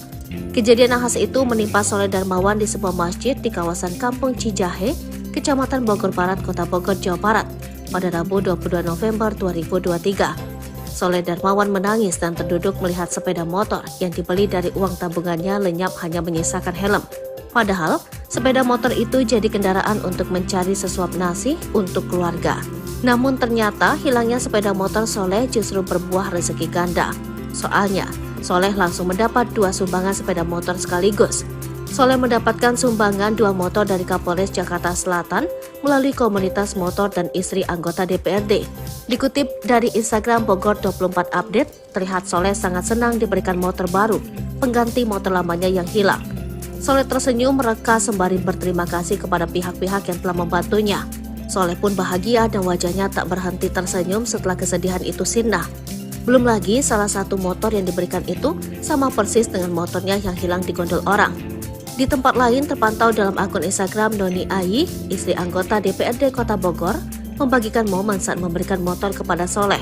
Speaker 2: Kejadian nahas itu menimpa Soleh Darmawan di sebuah masjid di kawasan Kampung Cijahe, Kecamatan Bogor Barat, Kota Bogor, Jawa Barat, pada Rabu 22 November 2023. Soleh Darmawan menangis dan terduduk melihat sepeda motor yang dibeli dari uang tabungannya lenyap hanya menyisakan helm. Padahal, sepeda motor itu jadi kendaraan untuk mencari sesuap nasi untuk keluarga. Namun ternyata hilangnya sepeda motor Soleh justru berbuah rezeki ganda. Soalnya, Soleh langsung mendapat 2 sumbangan sepeda motor sekaligus. Soleh mendapatkan sumbangan 2 motor dari Kapolres Jakarta Selatan melalui komunitas motor dan istri anggota DPRD. Dikutip dari Instagram Bogor 24 Update, terlihat Soleh sangat senang diberikan motor baru, pengganti motor lamanya yang hilang. Soleh tersenyum mereka sembari berterima kasih kepada pihak-pihak yang telah membantunya. Soleh pun bahagia dan wajahnya tak berhenti tersenyum setelah kesedihan itu sirna. Belum lagi salah satu motor yang diberikan itu sama persis dengan motornya yang hilang di gondol orang. Di tempat lain terpantau dalam akun Instagram Noni Ayi, istri anggota DPRD Kota Bogor, membagikan momen saat memberikan motor kepada Soleh.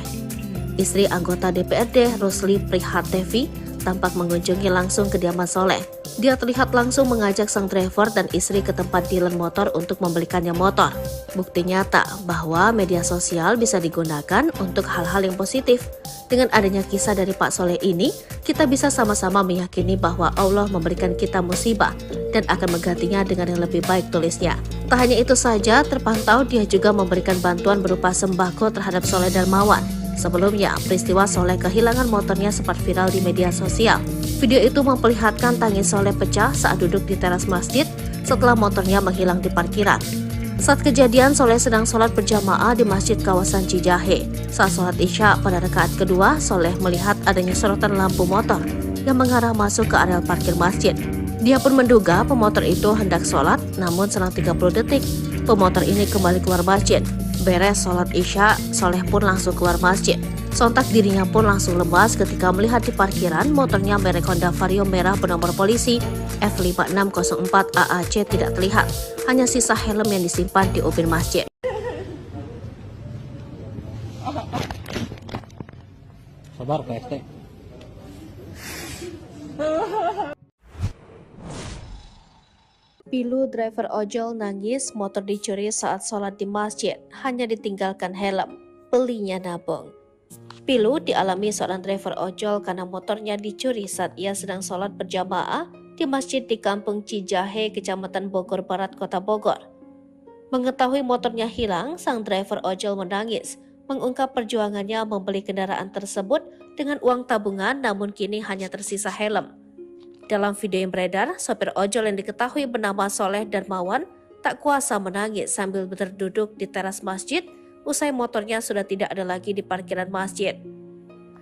Speaker 2: Istri anggota DPRD Rusli Prihatevi tampak mengunjungi langsung kediaman Soleh. Dia terlihat langsung mengajak sang driver dan istri ke tempat dealer motor untuk membelikannya motor. Bukti nyata bahwa media sosial bisa digunakan untuk hal-hal yang positif. Dengan adanya kisah dari Pak Soleh ini, kita bisa sama-sama meyakini bahwa Allah memberikan kita musibah dan akan menggantinya dengan yang lebih baik, tulisnya. Tak hanya itu saja, terpantau dia juga memberikan bantuan berupa sembako terhadap Soleh Darmawan. Sebelumnya, peristiwa Soleh kehilangan motornya sempat viral di media sosial. Video itu memperlihatkan tangis Soleh pecah saat duduk di teras masjid setelah motornya menghilang di parkiran. Saat kejadian, Soleh sedang sholat berjamaah di masjid kawasan Cijahe. Saat sholat Isya pada rakaat kedua, Soleh melihat adanya sorotan lampu motor yang mengarah masuk ke areal parkir masjid. Dia pun menduga pemotor itu hendak sholat, namun selang 30 detik, pemotor ini kembali keluar masjid. Beres sholat Isya, Soleh pun langsung keluar masjid. Sontak dirinya pun langsung lemas ketika melihat di parkiran motornya merek Honda Vario merah bernomor polisi F5604 AAC tidak terlihat. Hanya sisa helm yang disimpan di ubin masjid.
Speaker 1: Sabar PST.
Speaker 2: Pilu driver ojol nangis motor dicuri saat sholat di masjid, hanya ditinggalkan helm. Belinya nabung. Pilu dialami seorang driver ojol karena motornya dicuri saat ia sedang sholat berjamaah di masjid di Kampung Cijahe, Kecamatan Bogor Barat, Kota Bogor. Mengetahui motornya hilang, sang driver ojol menangis, mengungkap perjuangannya membeli kendaraan tersebut dengan uang tabungan namun kini hanya tersisa helm. Dalam video yang beredar, sopir ojol yang diketahui bernama Soleh Darmawan tak kuasa menangis sambil berduduk di teras masjid usai motornya sudah tidak ada lagi di parkiran masjid.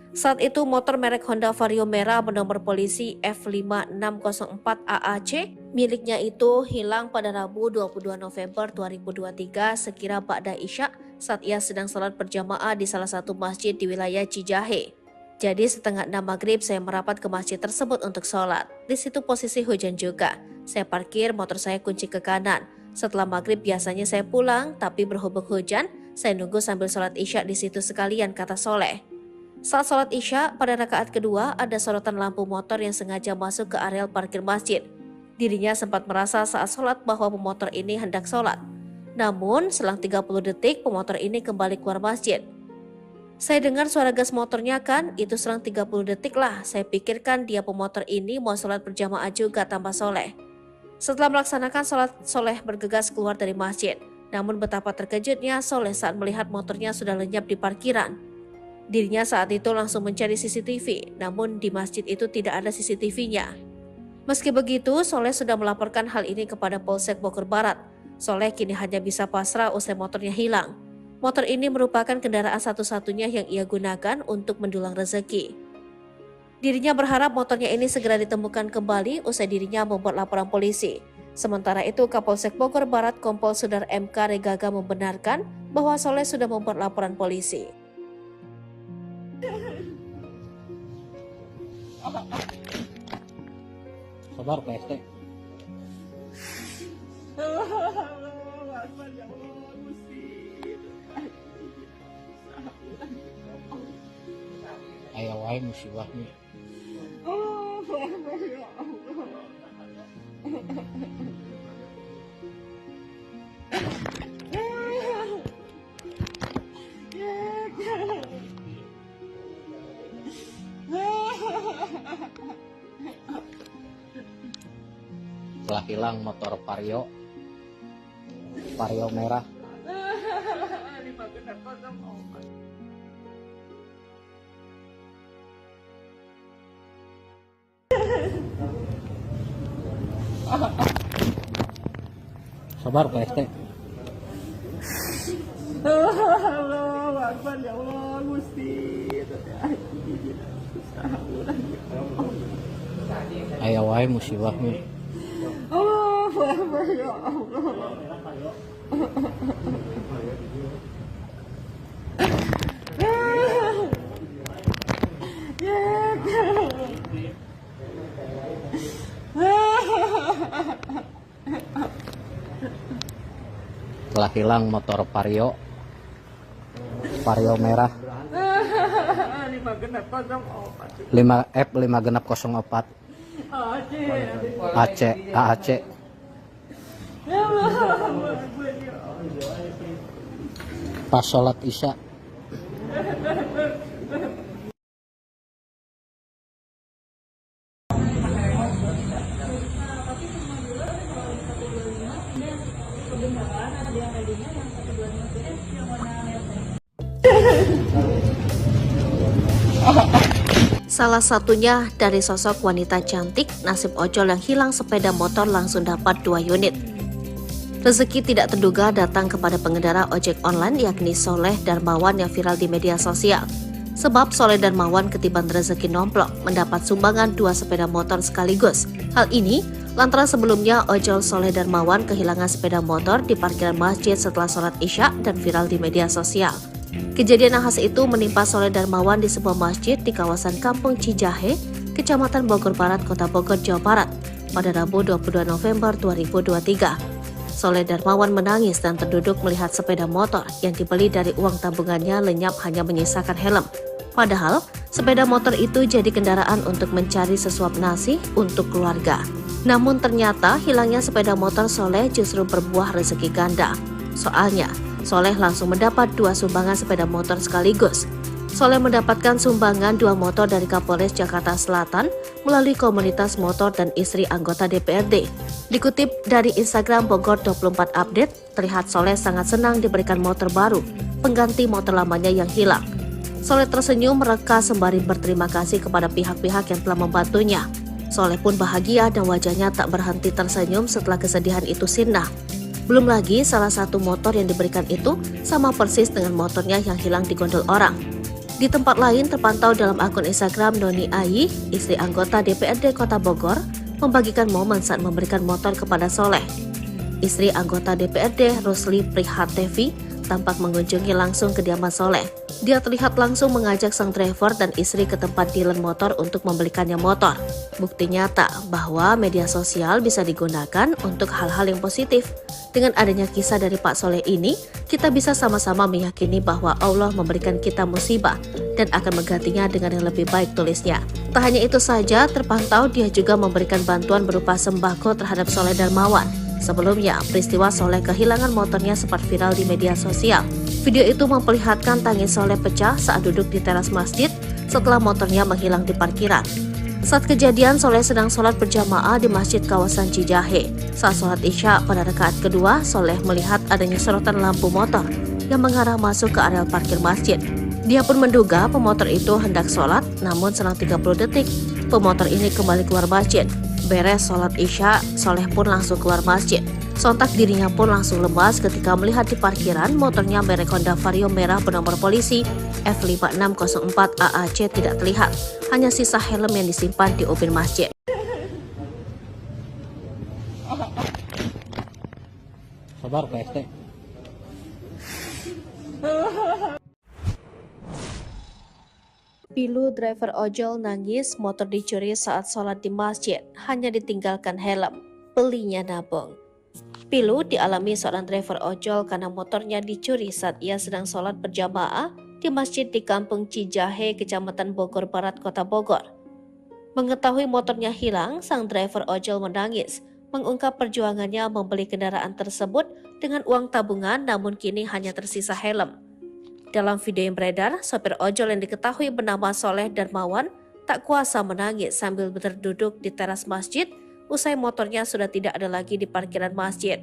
Speaker 2: Saat itu motor merek Honda Vario merah bernomor polisi F5604 AAC miliknya itu hilang pada Rabu 22 November 2023 sekira ba'da Isya saat ia sedang sholat berjamaah di salah satu masjid di wilayah Cijahe. Jadi setengah 6 maghrib saya merapat ke masjid tersebut untuk sholat. Di situ posisi hujan juga. Saya parkir motor saya kunci ke kanan. Setelah maghrib biasanya saya pulang, tapi berhubung hujan, saya nunggu sambil sholat Isya di situ sekalian, kata Soleh. Saat sholat Isya, pada rakaat kedua ada sorotan lampu motor yang sengaja masuk ke areal parkir masjid. Dirinya sempat merasa saat sholat bahwa pemotor ini hendak sholat. Namun, selang 30 detik pemotor ini kembali keluar masjid. Saya dengar suara gas motornya kan, itu selang 30 detik lah. Saya pikirkan dia pemotor ini mau sholat berjamaah juga, tambah Soleh. Setelah melaksanakan sholat, Soleh bergegas keluar dari masjid. Namun betapa terkejutnya Soleh saat melihat motornya sudah lenyap di parkiran. Dirinya saat itu langsung mencari CCTV, namun di masjid itu tidak ada CCTV-nya. Meski begitu, Soleh sudah melaporkan hal ini kepada Polsek Bogor Barat. Soleh kini hanya bisa pasrah usai motornya hilang. Motor ini merupakan kendaraan satu-satunya yang ia gunakan untuk mendulang rezeki. Dirinya berharap motornya ini segera ditemukan kembali usai dirinya membuat laporan polisi. Sementara itu, Kapolsek Bogor Barat Kompol Sudar MK Regaga membenarkan bahwa Soleh sudah membuat laporan polisi.
Speaker 1: Sabar PST. Ayo wae musibahnya. Setelah hilang motor Vario merah. Sabar Pak ST.
Speaker 3: Allahu Akbar ya Allah Gusti.
Speaker 1: Aya wae musibah mah.
Speaker 3: Allahu Akbar ya Allah.
Speaker 1: Telah hilang motor Vario merah 5F 5 genap 04 AAC. Pas sholat isya.
Speaker 2: Salah satunya dari sosok wanita cantik, nasib ojol yang hilang sepeda motor langsung dapat 2 unit. Rezeki tidak terduga datang kepada pengendara ojek online yakni Soleh Darmawan yang viral di media sosial. Sebab Soleh Darmawan ketiban rezeki nomplok mendapat sumbangan 2 sepeda motor sekaligus. Hal ini lantaran sebelumnya ojol Soleh Darmawan kehilangan sepeda motor di parkiran masjid setelah sholat isya dan viral di media sosial. Kejadian nahas itu menimpa Soleh Darmawan di sebuah masjid di kawasan Kampung Cijahe, Kecamatan Bogor Barat, Kota Bogor, Jawa Barat, pada Rabu 22 November 2023. Soleh Darmawan menangis dan terduduk melihat sepeda motor yang dibeli dari uang tabungannya lenyap hanya menyisakan helm. Padahal, sepeda motor itu jadi kendaraan untuk mencari sesuap nasi untuk keluarga. Namun ternyata hilangnya sepeda motor Soleh justru berbuah rezeki ganda. Soalnya, Soleh langsung mendapat 2 sumbangan sepeda motor sekaligus. Soleh mendapatkan sumbangan 2 motor dari Kapolres Jakarta Selatan melalui komunitas motor dan istri anggota DPRD. Dikutip dari Instagram Bogor 24 Update, terlihat Soleh sangat senang diberikan motor baru, pengganti motor lamanya yang hilang. Soleh tersenyum mereka sembari berterima kasih kepada pihak-pihak yang telah membantunya. Soleh pun bahagia dan wajahnya tak berhenti tersenyum setelah kesedihan itu sirna. Belum lagi salah satu motor yang diberikan itu sama persis dengan motornya yang hilang di gondol orang. Di tempat lain terpantau dalam akun Instagram Noni Ayi, istri anggota DPRD Kota Bogor, membagikan momen saat memberikan motor kepada Soleh. Istri anggota DPRD Rusli Prihatevi tampak mengunjungi langsung kediaman Soleh. Dia terlihat langsung mengajak sang driver dan istri ke tempat dealer motor untuk membelikannya motor. Bukti nyata bahwa media sosial bisa digunakan untuk hal-hal yang positif. Dengan adanya kisah dari Pak Soleh ini, kita bisa sama-sama meyakini bahwa Allah memberikan kita musibah dan akan menggantinya dengan yang lebih baik, tulisnya. Tak hanya itu saja, terpantau dia juga memberikan bantuan berupa sembako terhadap Soleh Darmawan. Sebelumnya, peristiwa Soleh kehilangan motornya sempat viral di media sosial. Video itu memperlihatkan tangis Soleh pecah saat duduk di teras masjid setelah motornya menghilang di parkiran. Saat kejadian, Soleh sedang sholat berjamaah di masjid kawasan Cijahe. Saat sholat isya pada rakaat kedua, Soleh melihat adanya sorotan lampu motor yang mengarah masuk ke areal parkir masjid. Dia pun menduga pemotor itu hendak sholat, namun selang 30 detik, pemotor ini kembali keluar masjid. Beres sholat isya, Soleh pun langsung keluar masjid. Sontak dirinya pun langsung lemas ketika melihat di parkiran motornya merek Honda Vario merah bernomor polisi F5604 AAC tidak terlihat. Hanya sisa helm yang disimpan di ubin masjid.
Speaker 1: Sabar Pak ST.
Speaker 2: Pilu driver ojol nangis motor dicuri saat sholat di masjid, hanya ditinggalkan helm. Belinya nabung. Pilu dialami seorang driver ojol karena motornya dicuri saat ia sedang sholat berjamaah di masjid di Kampung Cijahe, Kecamatan Bogor Barat, Kota Bogor. Mengetahui motornya hilang, sang driver ojol menangis, mengungkap perjuangannya membeli kendaraan tersebut dengan uang tabungan namun kini hanya tersisa helm. Dalam video yang beredar, sopir ojol yang diketahui bernama Soleh Darmawan tak kuasa menangis sambil berduduk di teras masjid usai motornya sudah tidak ada lagi di parkiran masjid.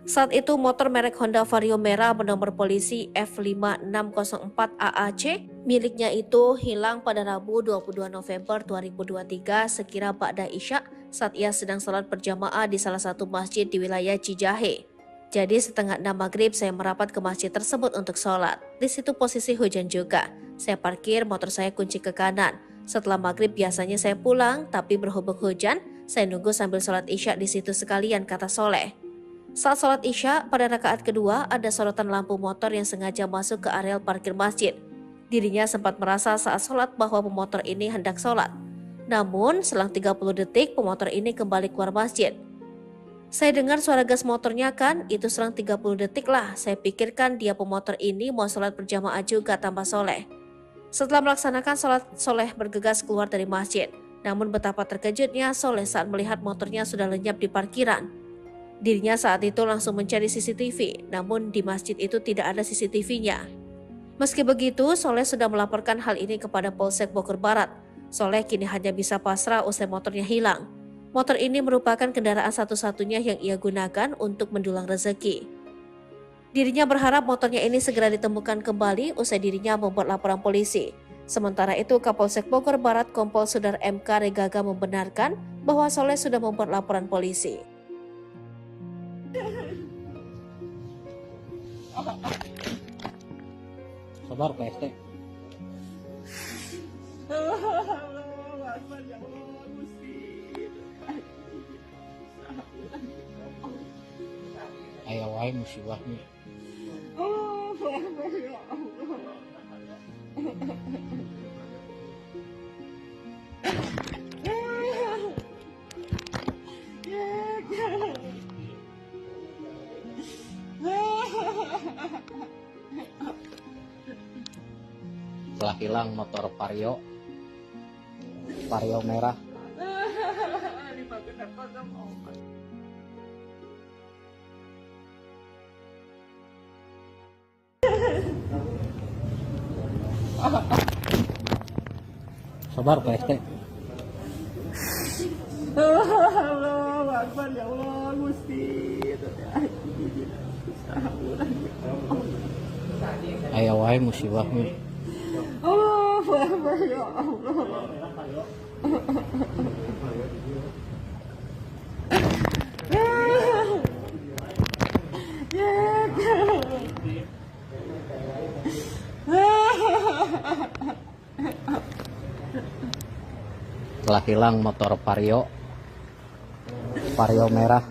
Speaker 2: Saat itu motor merek Honda Vario merah bernomor polisi F5604 AAC miliknya itu hilang pada Rabu 22 November 2023 sekira ba'da Isya saat ia sedang sholat berjamaah di salah satu masjid di wilayah Cijahe. Jadi setengah 6 maghrib saya merapat ke masjid tersebut untuk sholat. Di situ posisi hujan juga. Saya parkir motor saya kunci ke kanan. Setelah maghrib biasanya saya pulang, tapi berhubung hujan, saya nunggu sambil sholat Isya di situ sekalian, kata Soleh. Saat sholat Isya, pada rakaat kedua ada sorotan lampu motor yang sengaja masuk ke areal parkir masjid. Dirinya sempat merasa saat sholat bahwa pemotor ini hendak sholat. Namun, selang 30 detik pemotor ini kembali keluar masjid. Saya dengar suara gas motornya kan, itu selang 30 detik lah. Saya pikirkan dia pemotor ini mau sholat berjamaah juga, tambah Soleh. Setelah melaksanakan sholat, Soleh bergegas keluar dari masjid. Namun betapa terkejutnya Soleh saat melihat motornya sudah lenyap di parkiran. Dirinya saat itu langsung mencari CCTV, namun di masjid itu tidak ada CCTV-nya. Meski begitu, Soleh sudah melaporkan hal ini kepada Polsek Bogor Barat. Soleh kini hanya bisa pasrah usai motornya hilang. Motor ini merupakan kendaraan satu-satunya yang ia gunakan untuk mendulang rezeki. Dirinya berharap motornya ini segera ditemukan kembali usai dirinya membuat laporan polisi. Sementara itu, Kapolsek Bogor Barat Kompol Sudar MK Regaga membenarkan bahwa Soleh sudah membuat laporan polisi.
Speaker 1: Sabar Pak ST.
Speaker 3: Allahu Akbar, ya Allah, Gusti.
Speaker 1: Aya wae musibahnya.
Speaker 3: Allahu Akbar, ya Allah.
Speaker 1: Telah hilang motor Vario merah. Sabar Pak ST.
Speaker 3: Allahu Akbar, ya Allah, Gusti.
Speaker 1: Aya wae musibahnya.
Speaker 3: Allahu Akbar, ya Allah.
Speaker 1: Telah hilang motor Vario merah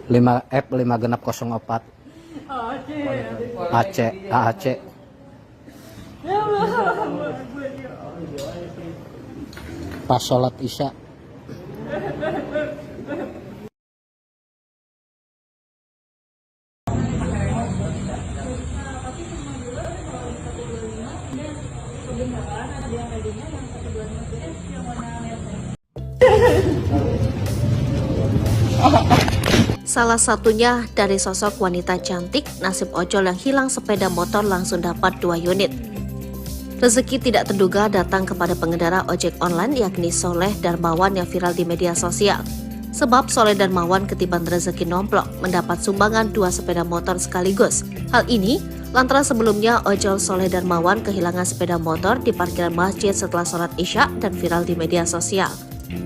Speaker 1: 5F5604 AAC. Pas sholat Isya.
Speaker 2: Salah satunya dari sosok wanita cantik, nasib ojol yang hilang sepeda motor langsung dapat 2 unit. Rezeki tidak terduga datang kepada pengendara ojek online yakni Soleh Darmawan yang viral di media sosial. Sebab Soleh Darmawan ketiban rezeki nomplok mendapat sumbangan 2 sepeda motor sekaligus. Hal ini lantaran sebelumnya ojol Soleh Darmawan kehilangan sepeda motor di parkiran masjid setelah sholat Isya dan viral di media sosial.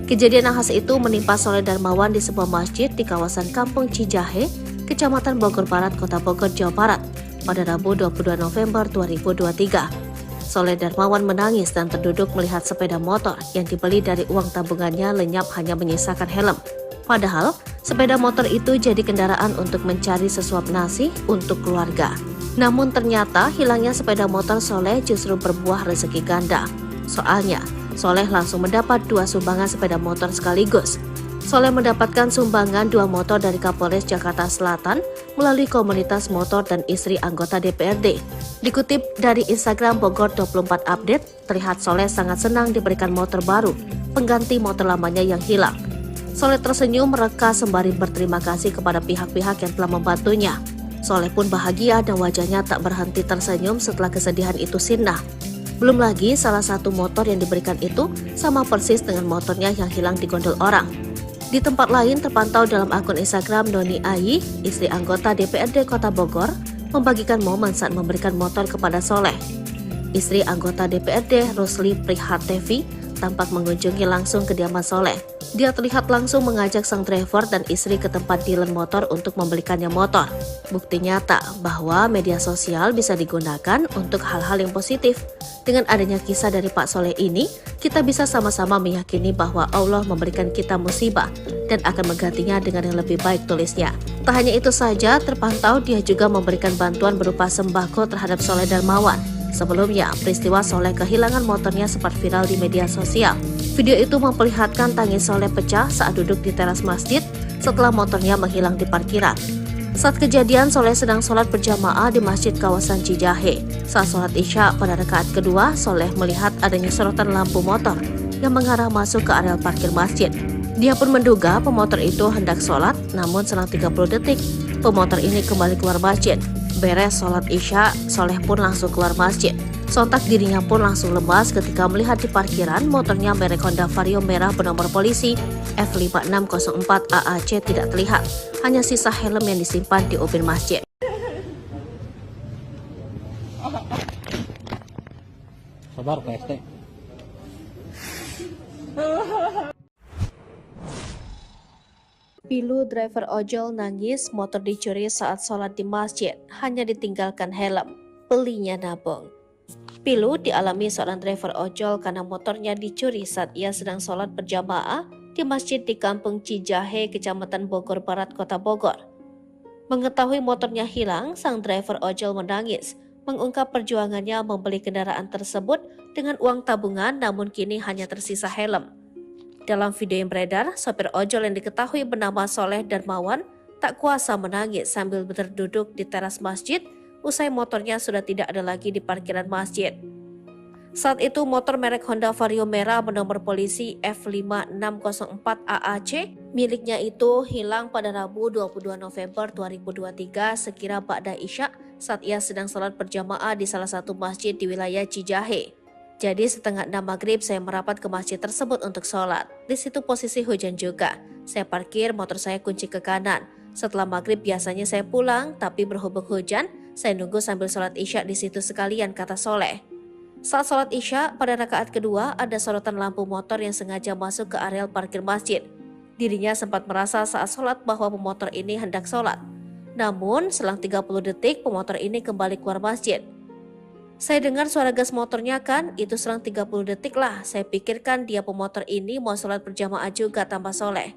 Speaker 2: Kejadian nahas itu menimpa Soleh Darmawan di sebuah masjid di kawasan Kampung Cijahe, Kecamatan Bogor Barat, Kota Bogor, Jawa Barat, pada Rabu 22 November 2023. Soleh Darmawan menangis dan terduduk melihat sepeda motor yang dibeli dari uang tabungannya lenyap hanya menyisakan helm. Padahal, sepeda motor itu jadi kendaraan untuk mencari sesuap nasi untuk keluarga. Namun ternyata hilangnya sepeda motor Soleh justru berbuah rezeki ganda. Soalnya, Soleh langsung mendapat 2 sumbangan sepeda motor sekaligus. Soleh mendapatkan sumbangan 2 motor dari Kapolres Jakarta Selatan melalui komunitas motor dan istri anggota DPRD. Dikutip dari Instagram Bogor 24 Update, terlihat Soleh sangat senang diberikan motor baru, pengganti motor lamanya yang hilang. Soleh tersenyum mereka sembari berterima kasih kepada pihak-pihak yang telah membantunya. Soleh pun bahagia dan wajahnya tak berhenti tersenyum setelah kesedihan itu sirna. Belum lagi salah satu motor yang diberikan itu sama persis dengan motornya yang hilang di gondol orang. Di tempat lain terpantau dalam akun Instagram Noni Ai, istri anggota DPRD Kota Bogor, membagikan momen saat memberikan motor kepada Soleh. Istri anggota DPRD Rusli Prihatevi tampak mengunjungi langsung kediaman Soleh. Dia terlihat langsung mengajak sang driver dan istri ke tempat dealer motor untuk membelikannya motor. Bukti nyata bahwa media sosial bisa digunakan untuk hal-hal yang positif. Dengan adanya kisah dari Pak Soleh ini, kita bisa sama-sama meyakini bahwa Allah memberikan kita musibah dan akan menggantinya dengan yang lebih baik, tulisnya. Tak hanya itu saja, terpantau dia juga memberikan bantuan berupa sembako terhadap Soleh Darmawan. Sebelumnya, peristiwa Soleh kehilangan motornya sempat viral di media sosial. Video itu memperlihatkan tangis Soleh pecah saat duduk di teras masjid setelah motornya menghilang di parkiran. Saat kejadian, Soleh sedang sholat berjamaah di masjid kawasan Cijahe. Saat sholat Isya pada rakaat kedua, Soleh melihat adanya sorotan lampu motor yang mengarah masuk ke areal parkir masjid. Dia pun menduga pemotor itu hendak sholat, namun selang 30 detik, pemotor ini kembali keluar masjid. Beres sholat Isya, Soleh pun langsung keluar masjid. Sontak dirinya pun langsung lemas ketika melihat di parkiran motornya merek Honda Vario merah bernomor polisi F5604 AAC tidak terlihat. Hanya sisa helm yang disimpan di ubin masjid.
Speaker 1: Sabar PST.
Speaker 2: Pilu driver ojol nangis motor dicuri saat sholat di masjid, hanya ditinggalkan helm. Belinya nabung. Pilu dialami seorang driver ojol karena motornya dicuri saat ia sedang sholat berjamaah di masjid di Kampung Cijahe, Kecamatan Bogor Barat, Kota Bogor. Mengetahui motornya hilang, sang driver ojol menangis, mengungkap perjuangannya membeli kendaraan tersebut dengan uang tabungan, namun kini hanya tersisa helm. Dalam video yang beredar, sopir ojol yang diketahui bernama Soleh Darmawan tak kuasa menangis sambil berduduk di teras masjid usai motornya sudah tidak ada lagi di parkiran masjid. Saat itu motor merek Honda Vario merah bernomor polisi F5604 AAC miliknya itu hilang pada Rabu 22 November 2023 sekira ba'da Isya saat ia sedang sholat berjamaah di salah satu masjid di wilayah Cijahe. Jadi setengah 6 maghrib saya merapat ke masjid tersebut untuk sholat. Di situ posisi hujan juga. Saya parkir motor saya kunci ke kanan. Setelah maghrib biasanya saya pulang, tapi berhubung hujan, saya nunggu sambil sholat Isya di situ sekalian, kata Soleh. Saat sholat Isya pada rakaat kedua ada sorotan lampu motor yang sengaja masuk ke areal parkir masjid. Dirinya sempat merasa saat sholat bahwa pemotor ini hendak sholat. Namun selang 30 detik pemotor ini kembali keluar masjid. Saya dengar suara gas motornya kan, itu selang 30 detik lah. Saya pikirkan dia pemotor ini mau sholat berjamaah juga, tambah Soleh.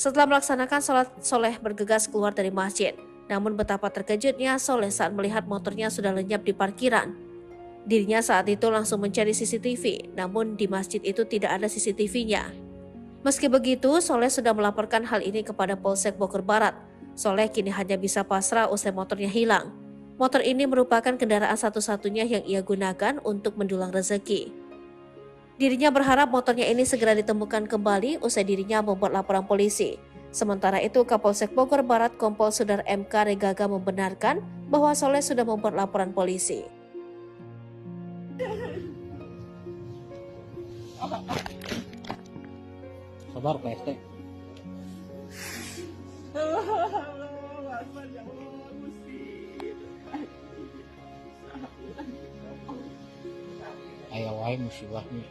Speaker 2: Setelah melaksanakan sholat, Soleh bergegas keluar dari masjid. Namun betapa terkejutnya Soleh saat melihat motornya sudah lenyap di parkiran. Dirinya saat itu langsung mencari CCTV, namun di masjid itu tidak ada CCTV-nya. Meski begitu, Soleh sudah melaporkan hal ini kepada Polsek Bogor Barat. Soleh kini hanya bisa pasrah usai motornya hilang. Motor ini merupakan kendaraan satu-satunya yang ia gunakan untuk mendulang rezeki. Dirinya berharap motornya ini segera ditemukan kembali usai dirinya membuat laporan polisi. Sementara itu, Kapolsek Bogor Barat Kompol Sudar MK Regaga membenarkan bahwa Soleh sudah membuat laporan polisi.
Speaker 1: Sabar PST. Aya wae musibahnya.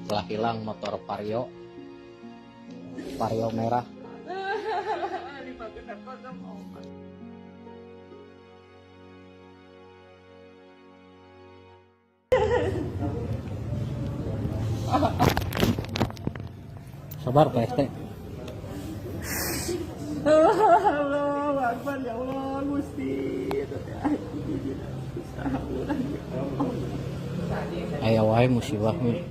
Speaker 1: Telah hilang motor Vario merah. Sabar PST.
Speaker 3: Allahu Akbar, ya Allah, Gusti.
Speaker 1: Aya wae musibahnya.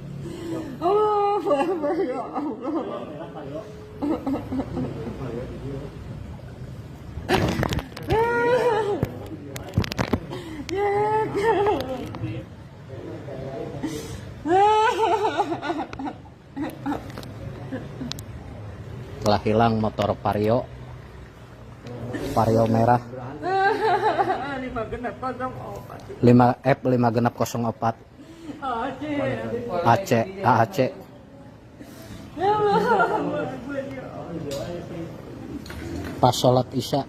Speaker 3: Allahu Akbar, ya Allah.
Speaker 1: Telah hilang motor Vario merah
Speaker 3: Lima genap kosong opat.
Speaker 1: 5F 5 genap 04
Speaker 3: Aceh.
Speaker 1: AAC.
Speaker 3: Ya Allah.
Speaker 1: Pas sholat Isya.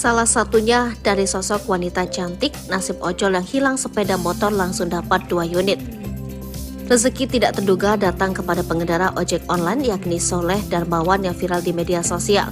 Speaker 2: Salah satunya dari sosok wanita cantik, nasib ojol yang hilang sepeda motor langsung dapat 2 unit. Rezeki tidak terduga datang kepada pengendara ojek online yakni Soleh Darmawan yang viral di media sosial.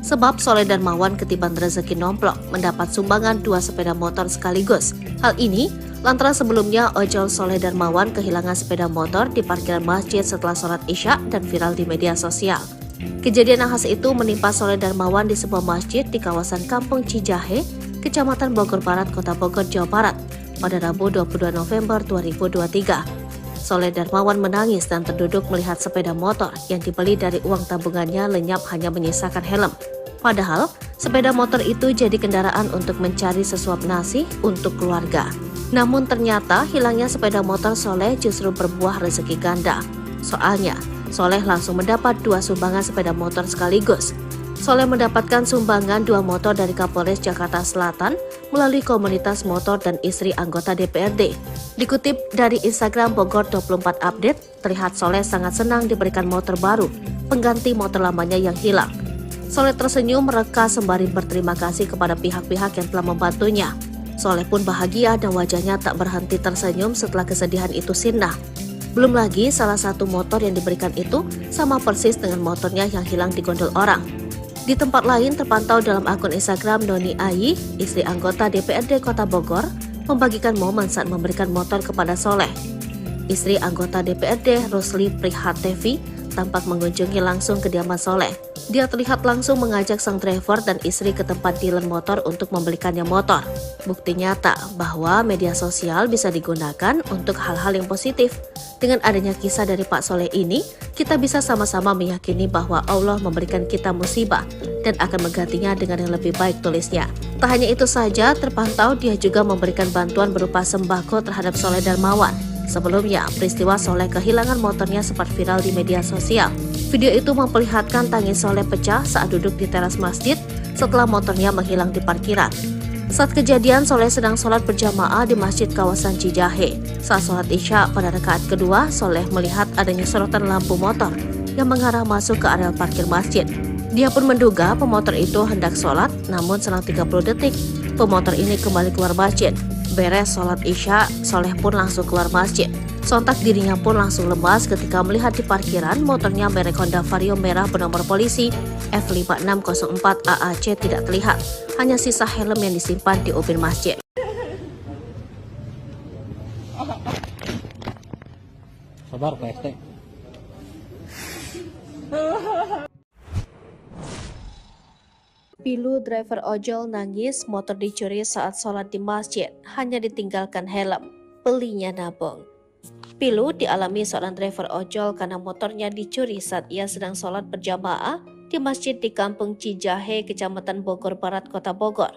Speaker 2: Sebab Soleh Darmawan ketiban rezeki nomplok mendapat sumbangan 2 sepeda motor sekaligus. Hal ini lantaran sebelumnya ojol Soleh Darmawan kehilangan sepeda motor di parkiran masjid setelah sholat Isya dan viral di media sosial. Kejadian khas itu menimpa Soleh Darmawan di sebuah masjid di kawasan Kampung Cijahe, Kecamatan Bogor Barat, Kota Bogor, Jawa Barat pada Rabu 22 November 2023. Soleh Darmawan menangis dan terduduk melihat sepeda motor yang dibeli dari uang tabungannya lenyap hanya menyisakan helm. Padahal, sepeda motor itu jadi kendaraan untuk mencari sesuap nasi untuk keluarga. Namun ternyata hilangnya sepeda motor Soleh justru berbuah rezeki ganda. Soalnya, Soleh langsung mendapat 2 sumbangan sepeda motor sekaligus. Soleh mendapatkan sumbangan 2 motor dari Kapolres Jakarta Selatan melalui komunitas motor dan istri anggota DPRD. Dikutip dari Instagram Bogor 24 Update, terlihat Soleh sangat senang diberikan motor baru, pengganti motor lamanya yang hilang. Soleh tersenyum mereka sembari berterima kasih kepada pihak-pihak yang telah membantunya. Soleh pun bahagia dan wajahnya tak berhenti tersenyum setelah kesedihan itu sirna. Belum lagi salah satu motor yang diberikan itu sama persis dengan motornya yang hilang di gondol orang. Di tempat lain terpantau dalam akun Instagram Noni Ayi, istri anggota DPRD Kota Bogor, membagikan momen saat memberikan motor kepada Soleh. Istri anggota DPRD Rusli Prihatevi tampak mengunjungi langsung kediaman Soleh. Dia terlihat langsung mengajak sang driver dan istri ke tempat dealer motor untuk membelikannya motor. Bukti nyata bahwa media sosial bisa digunakan untuk hal-hal yang positif. Dengan adanya kisah dari Pak Soleh ini, kita bisa sama-sama meyakini bahwa Allah memberikan kita musibah dan akan menggantinya dengan yang lebih baik, tulisnya. Tak hanya itu saja, terpantau dia juga memberikan bantuan berupa sembako terhadap Soleh Darmawan. Sebelumnya, peristiwa Soleh kehilangan motornya sempat viral di media sosial. Video itu memperlihatkan tangis Soleh pecah saat duduk di teras masjid setelah motornya menghilang di parkiran. Saat kejadian, Soleh sedang sholat berjamaah di masjid kawasan Cijahe. Saat sholat Isya pada rakaat kedua, Soleh melihat adanya sorotan lampu motor yang mengarah masuk ke area parkir masjid. Dia pun menduga pemotor itu hendak sholat, namun selang 30 detik, pemotor ini kembali keluar masjid. Beres sholat Isya, Soleh pun langsung keluar masjid. Sontak dirinya pun langsung lemas ketika melihat di parkiran motornya merek Honda Vario merah bernomor polisi F5604 AAC tidak terlihat. Hanya sisa helm yang disimpan di ubin masjid.
Speaker 1: Sabar Pak RT.
Speaker 2: Pilu driver ojol nangis motor dicuri saat sholat di masjid, hanya ditinggalkan helm. Belinya nabung. Pilu dialami seorang driver ojol karena motornya dicuri saat ia sedang sholat berjamaah di masjid di Kampung Cijahe, Kecamatan Bogor Barat, Kota Bogor.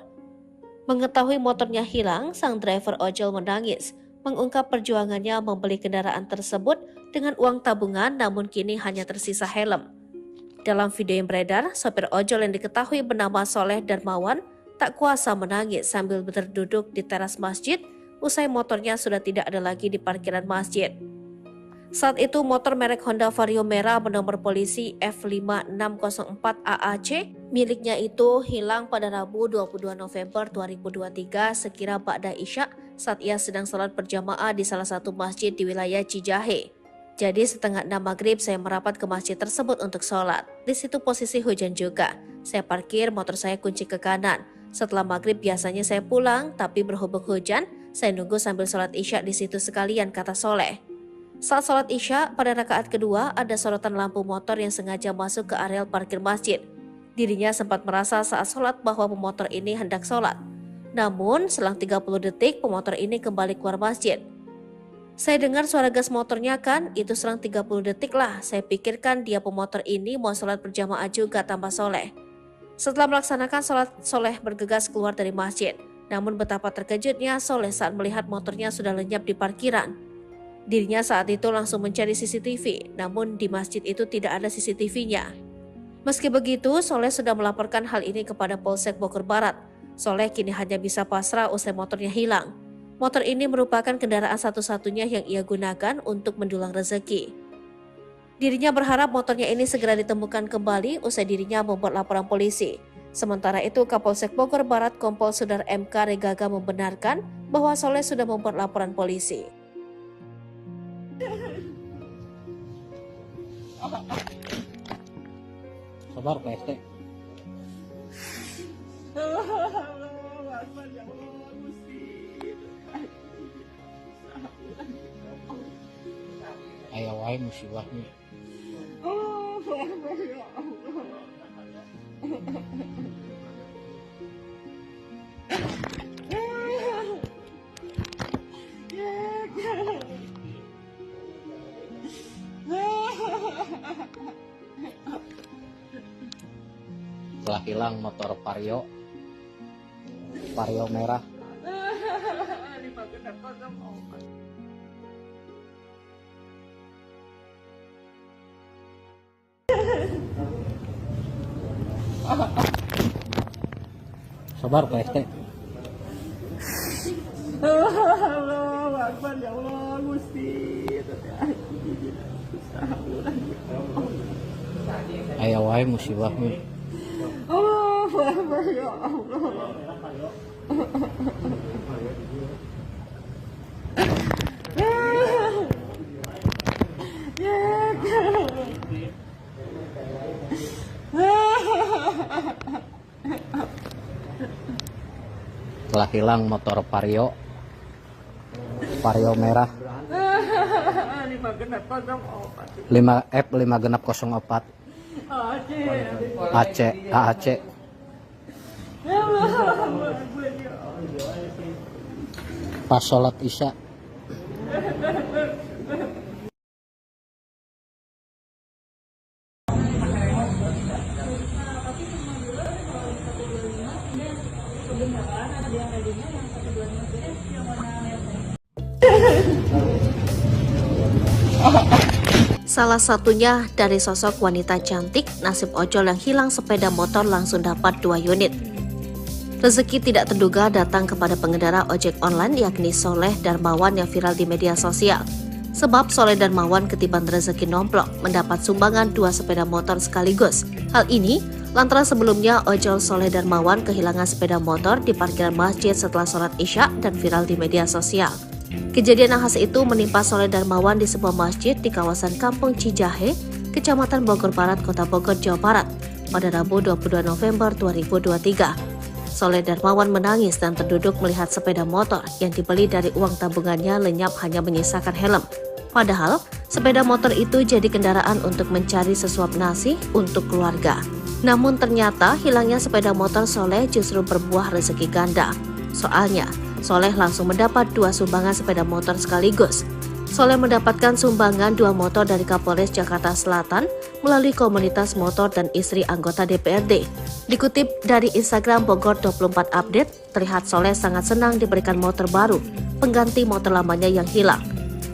Speaker 2: Mengetahui motornya hilang, sang driver ojol menangis, mengungkap perjuangannya membeli kendaraan tersebut dengan uang tabungan namun kini hanya tersisa helm. Dalam video yang beredar, sopir ojol yang diketahui bernama Soleh Darmawan tak kuasa menangis sambil berduduk di teras masjid usai motornya sudah tidak ada lagi di parkiran masjid. Saat itu motor merek Honda Vario merah bernomor polisi F5604 AAC miliknya itu hilang pada Rabu 22 November 2023 sekira ba'da Isya saat ia sedang sholat berjamaah di salah satu masjid di wilayah Cijahe. Jadi setengah 6 maghrib saya merapat ke masjid tersebut untuk sholat. Di situ posisi hujan juga. Saya parkir motor saya kunci ke kanan. Setelah maghrib biasanya saya pulang, tapi berhubung hujan, saya nunggu sambil sholat Isya di situ sekalian, kata Soleh. Saat sholat Isya, pada rakaat kedua ada sorotan lampu motor yang sengaja masuk ke areal parkir masjid. Dirinya sempat merasa saat sholat bahwa pemotor ini hendak sholat. Namun, selang 30 detik pemotor ini kembali keluar masjid. Saya dengar suara gas motornya kan, itu selang 30 detik lah. Saya pikirkan dia pemotor ini mau sholat berjamaah juga tanpa soleh. Setelah melaksanakan sholat, Soleh bergegas keluar dari masjid. Namun betapa terkejutnya Soleh saat melihat motornya sudah lenyap di parkiran. Dirinya saat itu langsung mencari CCTV, namun di masjid itu tidak ada CCTV-nya. Meski begitu, Soleh sudah melaporkan hal ini kepada Polsek Bogor Barat. Soleh kini hanya bisa pasrah usai motornya hilang. Motor ini merupakan kendaraan satu-satunya yang ia gunakan untuk mendulang rezeki. Dirinya berharap motornya ini segera ditemukan kembali usai dirinya membuat laporan polisi. Sementara itu, Kapolsek Bogor Barat Kompol Sudar MK Regaga membenarkan bahwa Soleh sudah membuat laporan polisi.
Speaker 1: Sabar Pak RT.
Speaker 3: Allahu Akbar ya Allah Gusti.
Speaker 1: Aya wae musibahnya.
Speaker 3: Allahu Akbar ya Allah.
Speaker 1: Telah hilang motor Vario merah. Sabar Pak RT.
Speaker 3: Allahu Akbar ya Allah Gusti.
Speaker 1: Aya wae musibahnya.
Speaker 3: Allahu Akbar ya Allah.
Speaker 1: Telah hilang motor Vario merah 5F5604 AAC. Pas sholat isya.
Speaker 2: Salah satunya dari sosok wanita cantik, nasib ojol yang hilang sepeda motor langsung dapat 2 unit. Rezeki tidak terduga datang kepada pengendara ojek online yakni Soleh Darmawan yang viral di media sosial. Sebab Soleh Darmawan ketiban rezeki nomplok mendapat sumbangan 2 sepeda motor sekaligus. Hal ini lantaran sebelumnya ojol Soleh Darmawan kehilangan sepeda motor di parkiran masjid setelah sholat isya dan viral di media sosial. Kejadian nahas itu menimpa Soleh Darmawan di sebuah masjid di kawasan Kampung Cijahe, Kecamatan Bogor Barat, Kota Bogor, Jawa Barat, pada Rabu 22 November 2023. Soleh Darmawan menangis dan terduduk melihat sepeda motor yang dibeli dari uang tabungannya lenyap hanya menyisakan helm. Padahal, sepeda motor itu jadi kendaraan untuk mencari sesuap nasi untuk keluarga. Namun ternyata hilangnya sepeda motor Soleh justru berbuah rezeki ganda. Soalnya, Soleh langsung mendapat 2 sumbangan sepeda motor sekaligus. Soleh mendapatkan sumbangan 2 motor dari Kapolres Jakarta Selatan melalui komunitas motor dan istri anggota DPRD. Dikutip dari Instagram Bogor 24 Update, terlihat Soleh sangat senang diberikan motor baru, pengganti motor lamanya yang hilang.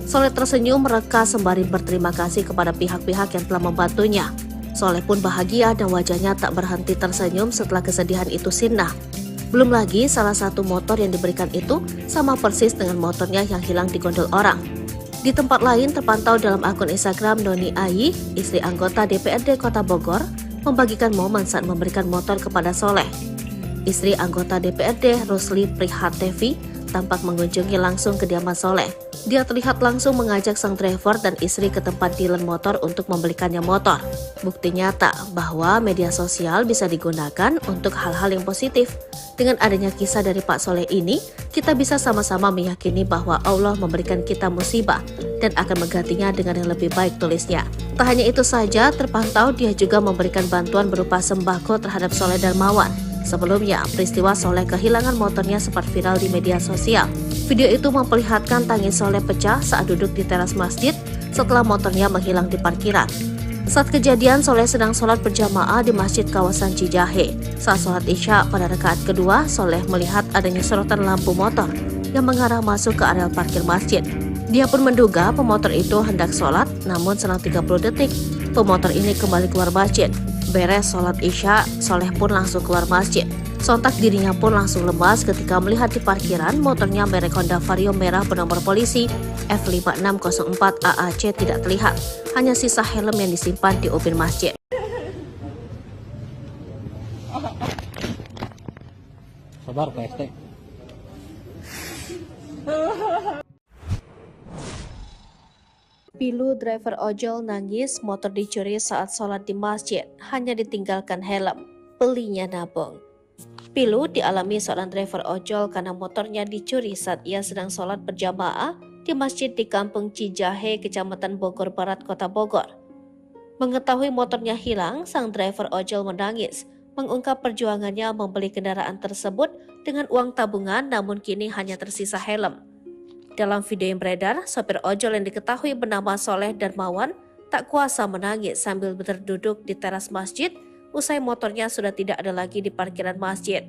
Speaker 2: Soleh tersenyum mereka sembari berterima kasih kepada pihak-pihak yang telah membantunya. Soleh pun bahagia dan wajahnya tak berhenti tersenyum setelah kesedihan itu sirna. Belum lagi salah satu motor yang diberikan itu sama persis dengan motornya yang hilang di gondol orang. Di tempat lain terpantau dalam akun Instagram Noni Ayi, istri anggota DPRD Kota Bogor, membagikan momen saat memberikan motor kepada Soleh. Istri anggota DPRD Rusli Prihatevi tampak mengunjungi langsung kediaman Soleh. Dia terlihat langsung mengajak sang driver dan istri ke tempat dealer motor untuk membelikannya motor. Bukti nyata bahwa media sosial bisa digunakan untuk hal-hal yang positif. Dengan adanya kisah dari Pak Soleh ini, kita bisa sama-sama meyakini bahwa Allah memberikan kita musibah dan akan menggantinya dengan yang lebih baik, tulisnya. Tak hanya itu saja, terpantau dia juga memberikan bantuan berupa sembako terhadap Soleh Darmawan. Sebelumnya, peristiwa Soleh kehilangan motornya sempat viral di media sosial. Video itu memperlihatkan tangis Soleh pecah saat duduk di teras masjid setelah motornya menghilang di parkiran. Saat kejadian, Soleh sedang sholat berjamaah di masjid kawasan Cijahe. Saat sholat Isya pada rakaat kedua, Soleh melihat adanya sorotan lampu motor yang mengarah masuk ke areal parkir masjid. Dia pun menduga pemotor itu hendak sholat, namun selang 30 detik, pemotor ini kembali keluar masjid. Beres sholat Isya, Soleh pun langsung keluar masjid. Sontak dirinya pun langsung lemas ketika melihat di parkiran motornya merek Honda Vario merah bernomor polisi F5604 AAC tidak terlihat. Hanya sisa helm yang disimpan di ubin masjid.
Speaker 1: Sabar PST.
Speaker 2: Pilu driver ojol nangis motor dicuri saat sholat di masjid, hanya ditinggalkan helm. Belinya nabung. Pilu dialami seorang driver ojol karena motornya dicuri saat ia sedang sholat berjamaah di masjid di Kampung Cijahe, Kecamatan Bogor Barat, Kota Bogor. Mengetahui motornya hilang, sang driver ojol menangis, mengungkap perjuangannya membeli kendaraan tersebut dengan uang tabungan, namun kini hanya tersisa helm. Dalam video yang beredar, sopir ojol yang diketahui bernama Soleh Darmawan tak kuasa menangis sambil berduduk di teras masjid usai motornya sudah tidak ada lagi di parkiran masjid.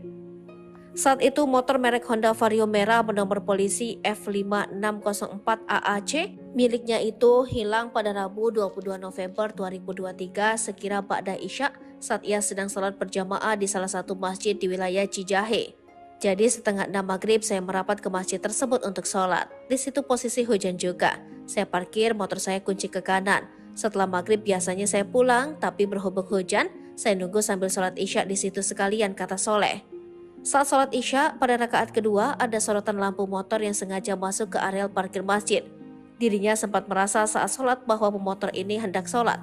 Speaker 2: Saat itu motor merek Honda Vario merah bernomor polisi F5604 AAC miliknya itu hilang pada Rabu 22 November 2023 sekira ba'da Isya saat ia sedang sholat berjamaah di salah satu masjid di wilayah Cijahe. Jadi setengah 6 maghrib saya merapat ke masjid tersebut untuk sholat. Di situ posisi hujan juga. Saya parkir motor saya kunci ke kanan. Setelah maghrib biasanya saya pulang, tapi berhubung hujan, saya nunggu sambil sholat Isya di situ sekalian, kata Soleh. Saat sholat Isya, pada rakaat kedua ada sorotan lampu motor yang sengaja masuk ke areal parkir masjid. Dirinya sempat merasa saat sholat bahwa pemotor ini hendak sholat.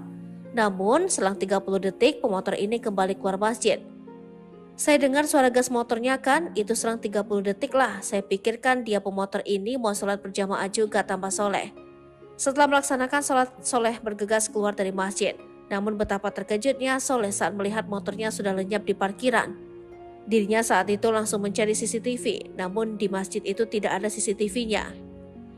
Speaker 2: Namun, selang 30 detik pemotor ini kembali keluar masjid. Saya dengar suara gas motornya kan, itu selang 30 detik lah. Saya pikirkan dia pemotor ini mau sholat berjamaah juga, tambah Soleh. Setelah melaksanakan sholat, Soleh bergegas keluar dari masjid. Namun betapa terkejutnya Soleh saat melihat motornya sudah lenyap di parkiran. Dirinya saat itu langsung mencari CCTV, namun di masjid itu tidak ada CCTV-nya.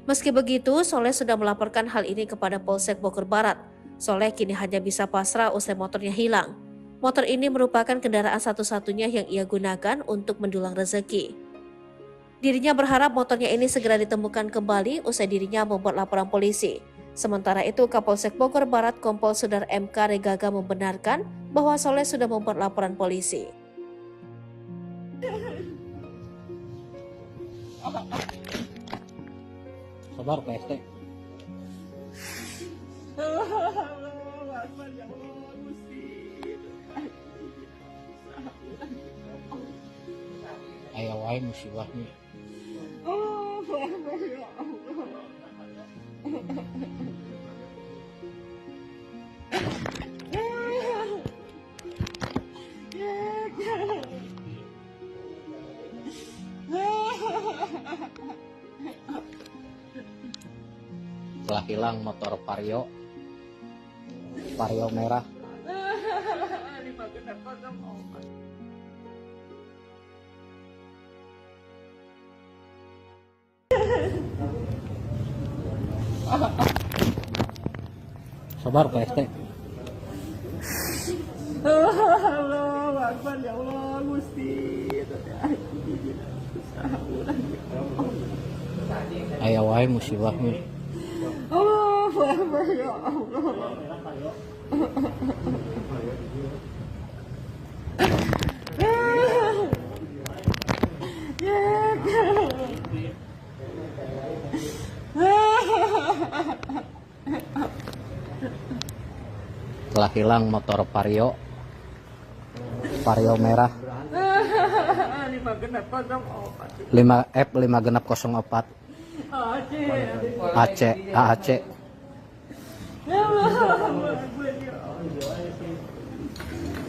Speaker 2: Meski begitu, Soleh sudah melaporkan hal ini kepada Polsek Bogor Barat. Soleh kini hanya bisa pasrah usai motornya hilang. Motor ini merupakan kendaraan satu-satunya yang ia gunakan untuk mendulang rezeki. Dirinya berharap motornya ini segera ditemukan kembali usai dirinya membuat laporan polisi. Sementara itu, Kapolsek Bogor Barat Kompol Sudar MK Regaga membenarkan bahwa Soleh sudah membuat laporan polisi.
Speaker 1: Sabar PST. Ayo wae musibahnya. Telah hilang motor Vario merah. Sabar PST.
Speaker 3: Allahu Akbar, ya Allah, Gusti.
Speaker 1: Ayo wae musibahnya.
Speaker 3: Allahu Akbar, ya Allah.
Speaker 1: Telah hilang motor Vario merah 5F5604 AAC.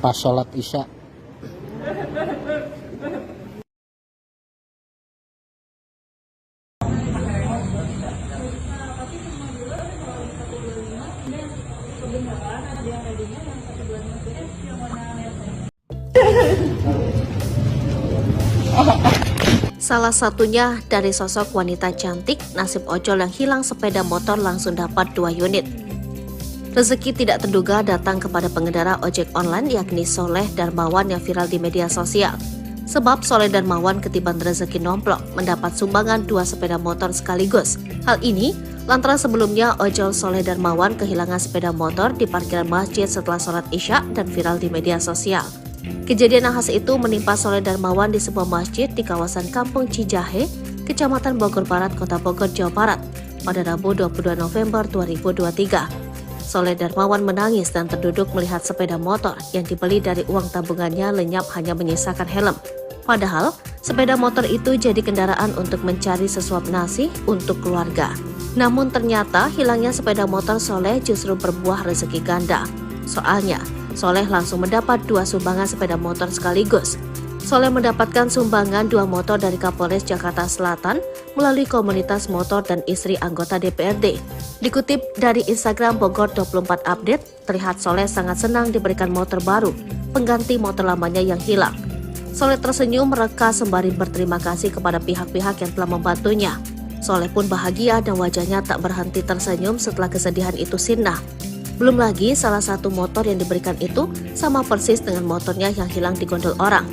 Speaker 1: Pas sholat Isya.
Speaker 2: Salah satunya dari sosok wanita cantik, nasib ojol yang hilang sepeda motor langsung dapat 2 unit. Rezeki tidak terduga datang kepada pengendara ojek online yakni Soleh Darmawan yang viral di media sosial. Sebab Soleh Darmawan ketiban rezeki nomplok mendapat sumbangan 2 sepeda motor sekaligus. Hal ini lantaran sebelumnya ojol Soleh Darmawan kehilangan sepeda motor di parkiran masjid setelah sholat Isya dan viral di media sosial. Kejadian nahas itu menimpa Soleh Darmawan di sebuah masjid di kawasan Kampung Cijahe, Kecamatan Bogor Barat, Kota Bogor, Jawa Barat pada Rabu 22 November 2023. Soleh Darmawan menangis dan terduduk melihat sepeda motor yang dibeli dari uang tabungannya lenyap hanya menyisakan helm. Padahal, sepeda motor itu jadi kendaraan untuk mencari sesuap nasi untuk keluarga. Namun ternyata hilangnya sepeda motor Soleh justru berbuah rezeki ganda. Soalnya, Soleh langsung mendapat 2 sumbangan sepeda motor sekaligus. Soleh mendapatkan sumbangan 2 motor dari Kapolres Jakarta Selatan melalui komunitas motor dan istri anggota DPRD. Dikutip dari Instagram Bogor 24 Update, terlihat Soleh sangat senang diberikan motor baru, pengganti motor lamanya yang hilang. Soleh tersenyum mereka sembari berterima kasih kepada pihak-pihak yang telah membantunya. Soleh pun bahagia dan wajahnya tak berhenti tersenyum setelah kesedihan itu sirna. Belum lagi salah satu motor yang diberikan itu sama persis dengan motornya yang hilang di gondol orang.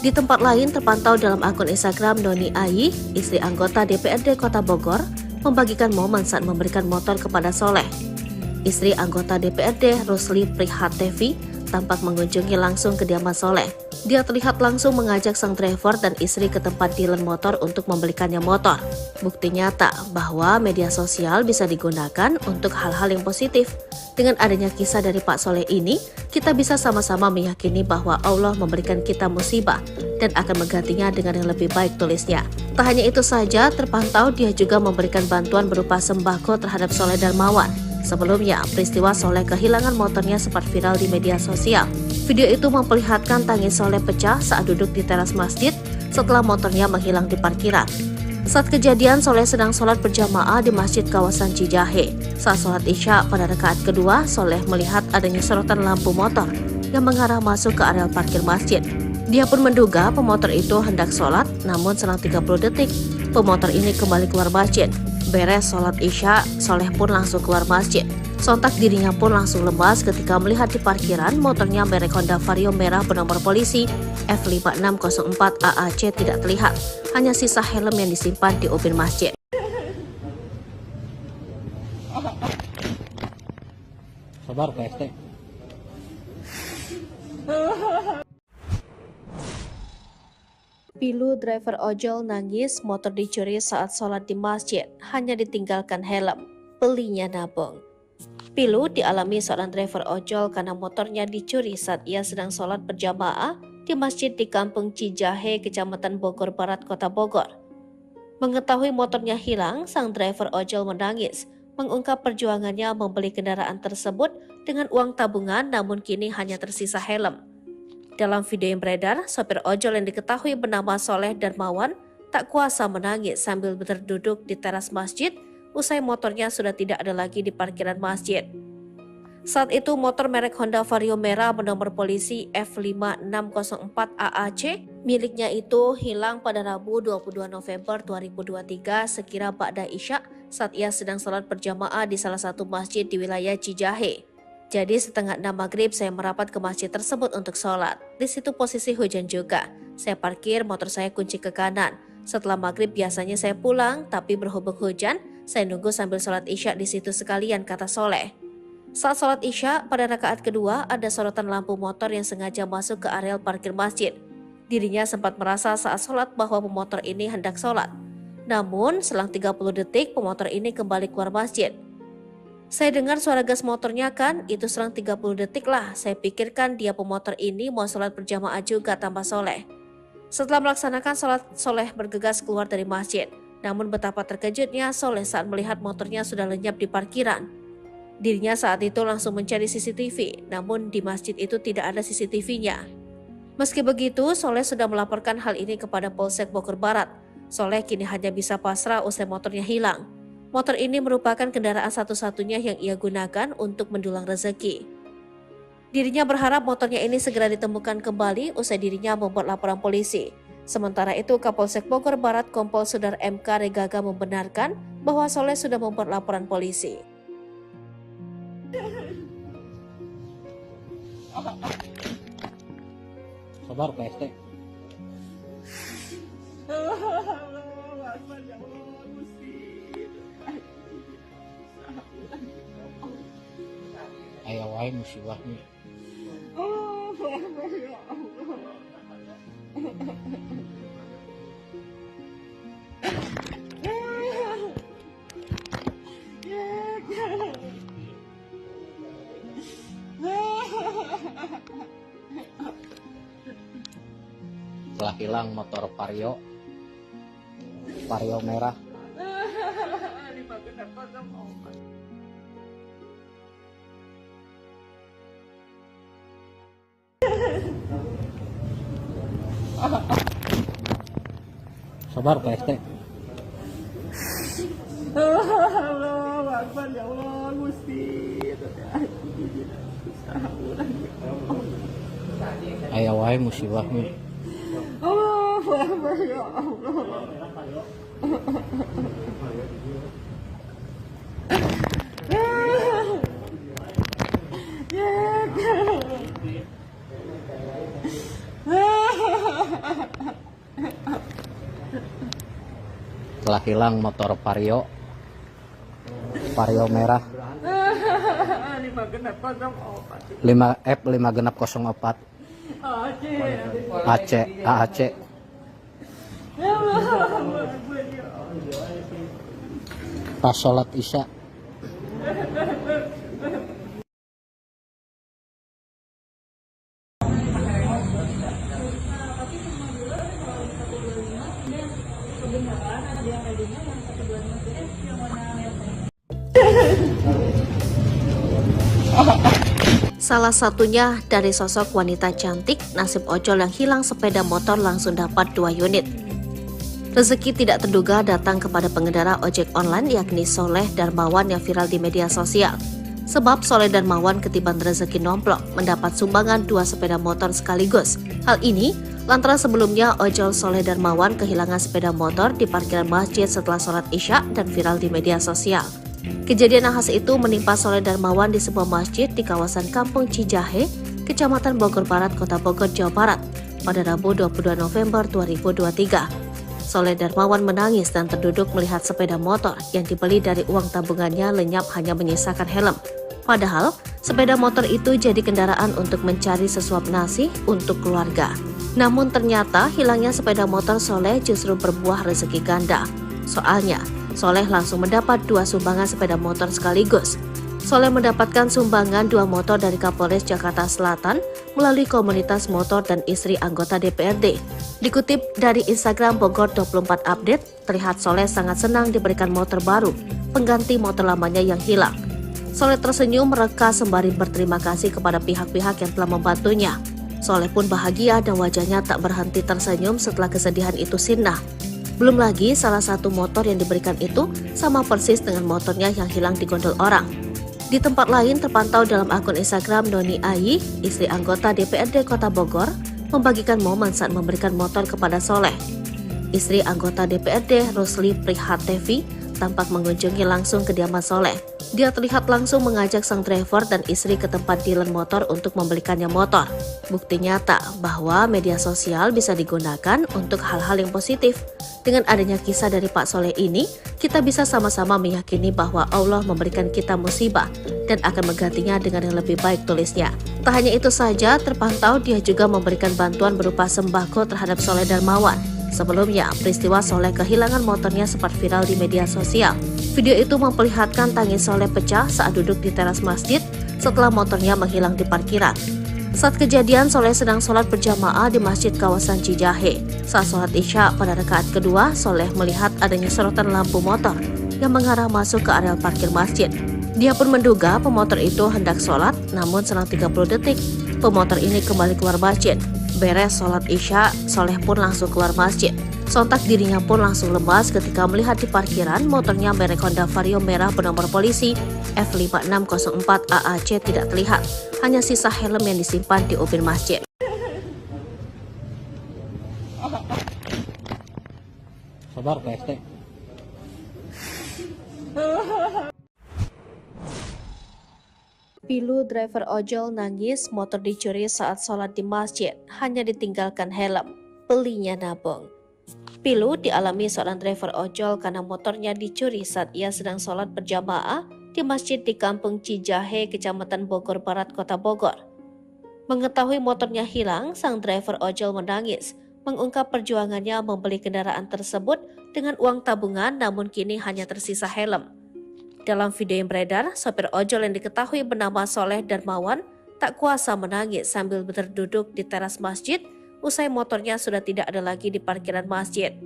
Speaker 2: Di tempat lain terpantau dalam akun Instagram Noni Ayi, istri anggota DPRD Kota Bogor, membagikan momen saat memberikan motor kepada Soleh. Istri anggota DPRD Rusli Prihatevi tampak mengunjungi langsung kediaman Soleh. Dia terlihat langsung mengajak sang driver dan istri ke tempat dealer motor untuk membelikannya motor. Bukti nyata bahwa media sosial bisa digunakan untuk hal-hal yang positif. Dengan adanya kisah dari Pak Soleh ini, kita bisa sama-sama meyakini bahwa Allah memberikan kita musibah dan akan menggantinya dengan yang lebih baik, tulisnya. Tak hanya itu saja, terpantau dia juga memberikan bantuan berupa sembako terhadap Soleh Darmawan. Sebelumnya, peristiwa Soleh kehilangan motornya sempat viral di media sosial. Video itu memperlihatkan tangis Soleh pecah saat duduk di teras masjid setelah motornya menghilang di parkiran. Saat kejadian, Soleh sedang sholat berjamaah di masjid kawasan Cijahe. Saat sholat Isya pada rakaat kedua, Soleh melihat adanya sorotan lampu motor yang mengarah masuk ke areal parkir masjid. Dia pun menduga pemotor itu hendak sholat, namun selang 30 detik, pemotor ini kembali keluar masjid. Beres sholat Isya, Soleh pun langsung keluar masjid. Sontak dirinya pun langsung lemas ketika melihat di parkiran motornya merek Honda Vario merah bernomor polisi F5604 AAC tidak terlihat. Hanya sisa helm yang disimpan di ubin masjid.
Speaker 1: Sabar Pak ST.
Speaker 2: Pilu driver ojol nangis motor dicuri saat sholat di masjid, hanya ditinggalkan helm. Belinya nabung. Pilu dialami seorang driver ojol karena motornya dicuri saat ia sedang sholat berjamaah di masjid di Kampung Cijahe, Kecamatan Bogor Barat, Kota Bogor. Mengetahui motornya hilang, sang driver ojol menangis, mengungkap perjuangannya membeli kendaraan tersebut dengan uang tabungan namun kini hanya tersisa helm. Dalam video yang beredar, sopir ojol yang diketahui bernama Soleh Darmawan tak kuasa menangis sambil berduduk di teras masjid usai motornya sudah tidak ada lagi di parkiran masjid. Saat itu motor merek Honda Vario merah bernomor polisi F5604 AAC miliknya itu hilang pada Rabu 22 November 2023 sekira ba'da Isya saat ia sedang sholat berjamaah di salah satu masjid di wilayah Cijahe. Jadi setengah 6 maghrib saya merapat ke masjid tersebut untuk sholat. Di situ posisi hujan juga. Saya parkir motor saya kunci ke kanan. Setelah maghrib biasanya saya pulang, tapi berhubung hujan, saya nunggu sambil sholat Isya di situ sekalian, kata Soleh. Saat sholat Isya, pada rakaat kedua ada sorotan lampu motor yang sengaja masuk ke areal parkir masjid. Dirinya sempat merasa saat sholat bahwa pemotor ini hendak sholat. Namun, selang 30 detik pemotor ini kembali keluar masjid. Saya dengar suara gas motornya kan, itu selang 30 detik lah. Saya pikirkan dia pemotor ini mau sholat berjamaah juga, tambah Soleh. Setelah melaksanakan sholat, Soleh bergegas keluar dari masjid. Namun betapa terkejutnya Soleh saat melihat motornya sudah lenyap di parkiran. Dirinya saat itu langsung mencari CCTV, namun di masjid itu tidak ada CCTV-nya. Meski begitu, Soleh sudah melaporkan hal ini kepada Polsek Bogor Barat. Soleh kini hanya bisa pasrah usai motornya hilang. Motor ini merupakan kendaraan satu-satunya yang ia gunakan untuk mendulang rezeki. Dirinya berharap motornya ini segera ditemukan kembali usai dirinya membuat laporan polisi. Sementara itu, Kapolsek Bogor Barat Kompol Sudar MK Regaga membenarkan bahwa Soleh sudah membuat laporan polisi.
Speaker 1: Sabar Pak ST.
Speaker 3: Allahu Akbar ya Allah Gusti.
Speaker 1: Aya wae musibahnya.
Speaker 3: Allahu Akbar ya Allah.
Speaker 1: Telah hilang motor Vario merah. Sabar Pak ST.
Speaker 3: Allahu Akbar ya Allah Gusti.
Speaker 1: Aya wae musibahnya.
Speaker 3: Allahu Akbar ya Allah.
Speaker 1: Telah hilang motor Vario merah 5F5604 AAC. Pas sholat Isya.
Speaker 2: Salah satunya dari sosok wanita cantik, nasib ojol yang hilang sepeda motor langsung dapat 2 unit. Rezeki tidak terduga datang kepada pengendara ojek online yakni Soleh Darmawan yang viral di media sosial. Sebab Soleh Darmawan ketiban rezeki nomplok mendapat sumbangan 2 sepeda motor sekaligus. Hal ini lantaran sebelumnya ojol Soleh Darmawan kehilangan sepeda motor di parkiran masjid setelah sholat Isya dan viral di media sosial. Kejadian nahas itu menimpa Soleh Darmawan di sebuah masjid di kawasan Kampung Cijahe, Kecamatan Bogor Barat, Kota Bogor, Jawa Barat, pada Rabu 22 November 2023. Soleh Darmawan menangis dan terduduk melihat sepeda motor yang dibeli dari uang tabungannya lenyap hanya menyisakan helm. Padahal, sepeda motor itu jadi kendaraan untuk mencari sesuap nasi untuk keluarga. Namun ternyata hilangnya sepeda motor Soleh justru berbuah rezeki ganda. Soalnya, Soleh langsung mendapat 2 sumbangan sepeda motor sekaligus. Soleh mendapatkan sumbangan 2 motor dari Kapolres Jakarta Selatan melalui komunitas motor dan istri anggota DPRD. Dikutip dari Instagram Bogor 24 Update, terlihat Soleh sangat senang diberikan motor baru, pengganti motor lamanya yang hilang. Soleh tersenyum mereka sembari berterima kasih kepada pihak-pihak yang telah membantunya. Soleh pun bahagia dan wajahnya tak berhenti tersenyum setelah kesedihan itu sirna. Belum lagi salah satu motor yang diberikan itu sama persis dengan motornya yang hilang di gondol orang. Di tempat lain terpantau dalam akun Instagram Noni Ayi, istri anggota DPRD Kota Bogor, membagikan momen saat memberikan motor kepada Soleh. Istri anggota DPRD Rusli Prihatevi tampak mengunjungi langsung kediaman Soleh. Dia terlihat langsung mengajak sang driver dan istri ke tempat dealer motor untuk membelikannya motor. Bukti nyata bahwa media sosial bisa digunakan untuk hal-hal yang positif. Dengan adanya kisah dari Pak Soleh ini, kita bisa sama-sama meyakini bahwa Allah memberikan kita musibah dan akan menggantinya dengan yang lebih baik, tulisnya. Tak hanya itu saja, terpantau dia juga memberikan bantuan berupa sembako terhadap Soleh Darmawan. Sebelumnya, peristiwa Soleh kehilangan motornya sempat viral di media sosial. Video itu memperlihatkan tangis Soleh pecah saat duduk di teras masjid setelah motornya menghilang di parkiran. Saat kejadian, Soleh sedang sholat berjamaah di masjid kawasan Cijahe. Saat sholat Isya pada rakaat kedua, Soleh melihat adanya sorotan lampu motor yang mengarah masuk ke area parkir masjid. Dia pun menduga pemotor itu hendak sholat, namun selang 30 detik, pemotor ini kembali keluar masjid. Beres sholat Isya, Soleh pun langsung keluar masjid. Sontak dirinya pun langsung lemas ketika melihat di parkiran motornya merek Honda Vario merah bernomor polisi F5604 AAC tidak terlihat. Hanya sisa helm yang disimpan di ubin masjid.
Speaker 1: Sabar PST.
Speaker 2: Pilu driver ojol nangis motor dicuri saat sholat di masjid, hanya ditinggalkan helm. Belinya nabung. Pilu dialami seorang driver ojol karena motornya dicuri saat ia sedang sholat berjamaah di masjid di Kampung Cijahe, Kecamatan Bogor Barat, Kota Bogor. Mengetahui motornya hilang, sang driver ojol menangis, mengungkap perjuangannya membeli kendaraan tersebut dengan uang tabungan, namun kini hanya tersisa helm. Dalam video yang beredar, sopir ojol yang diketahui bernama Soleh Darmawan tak kuasa menangis sambil berduduk di teras masjid usai motornya sudah tidak ada lagi di parkiran masjid.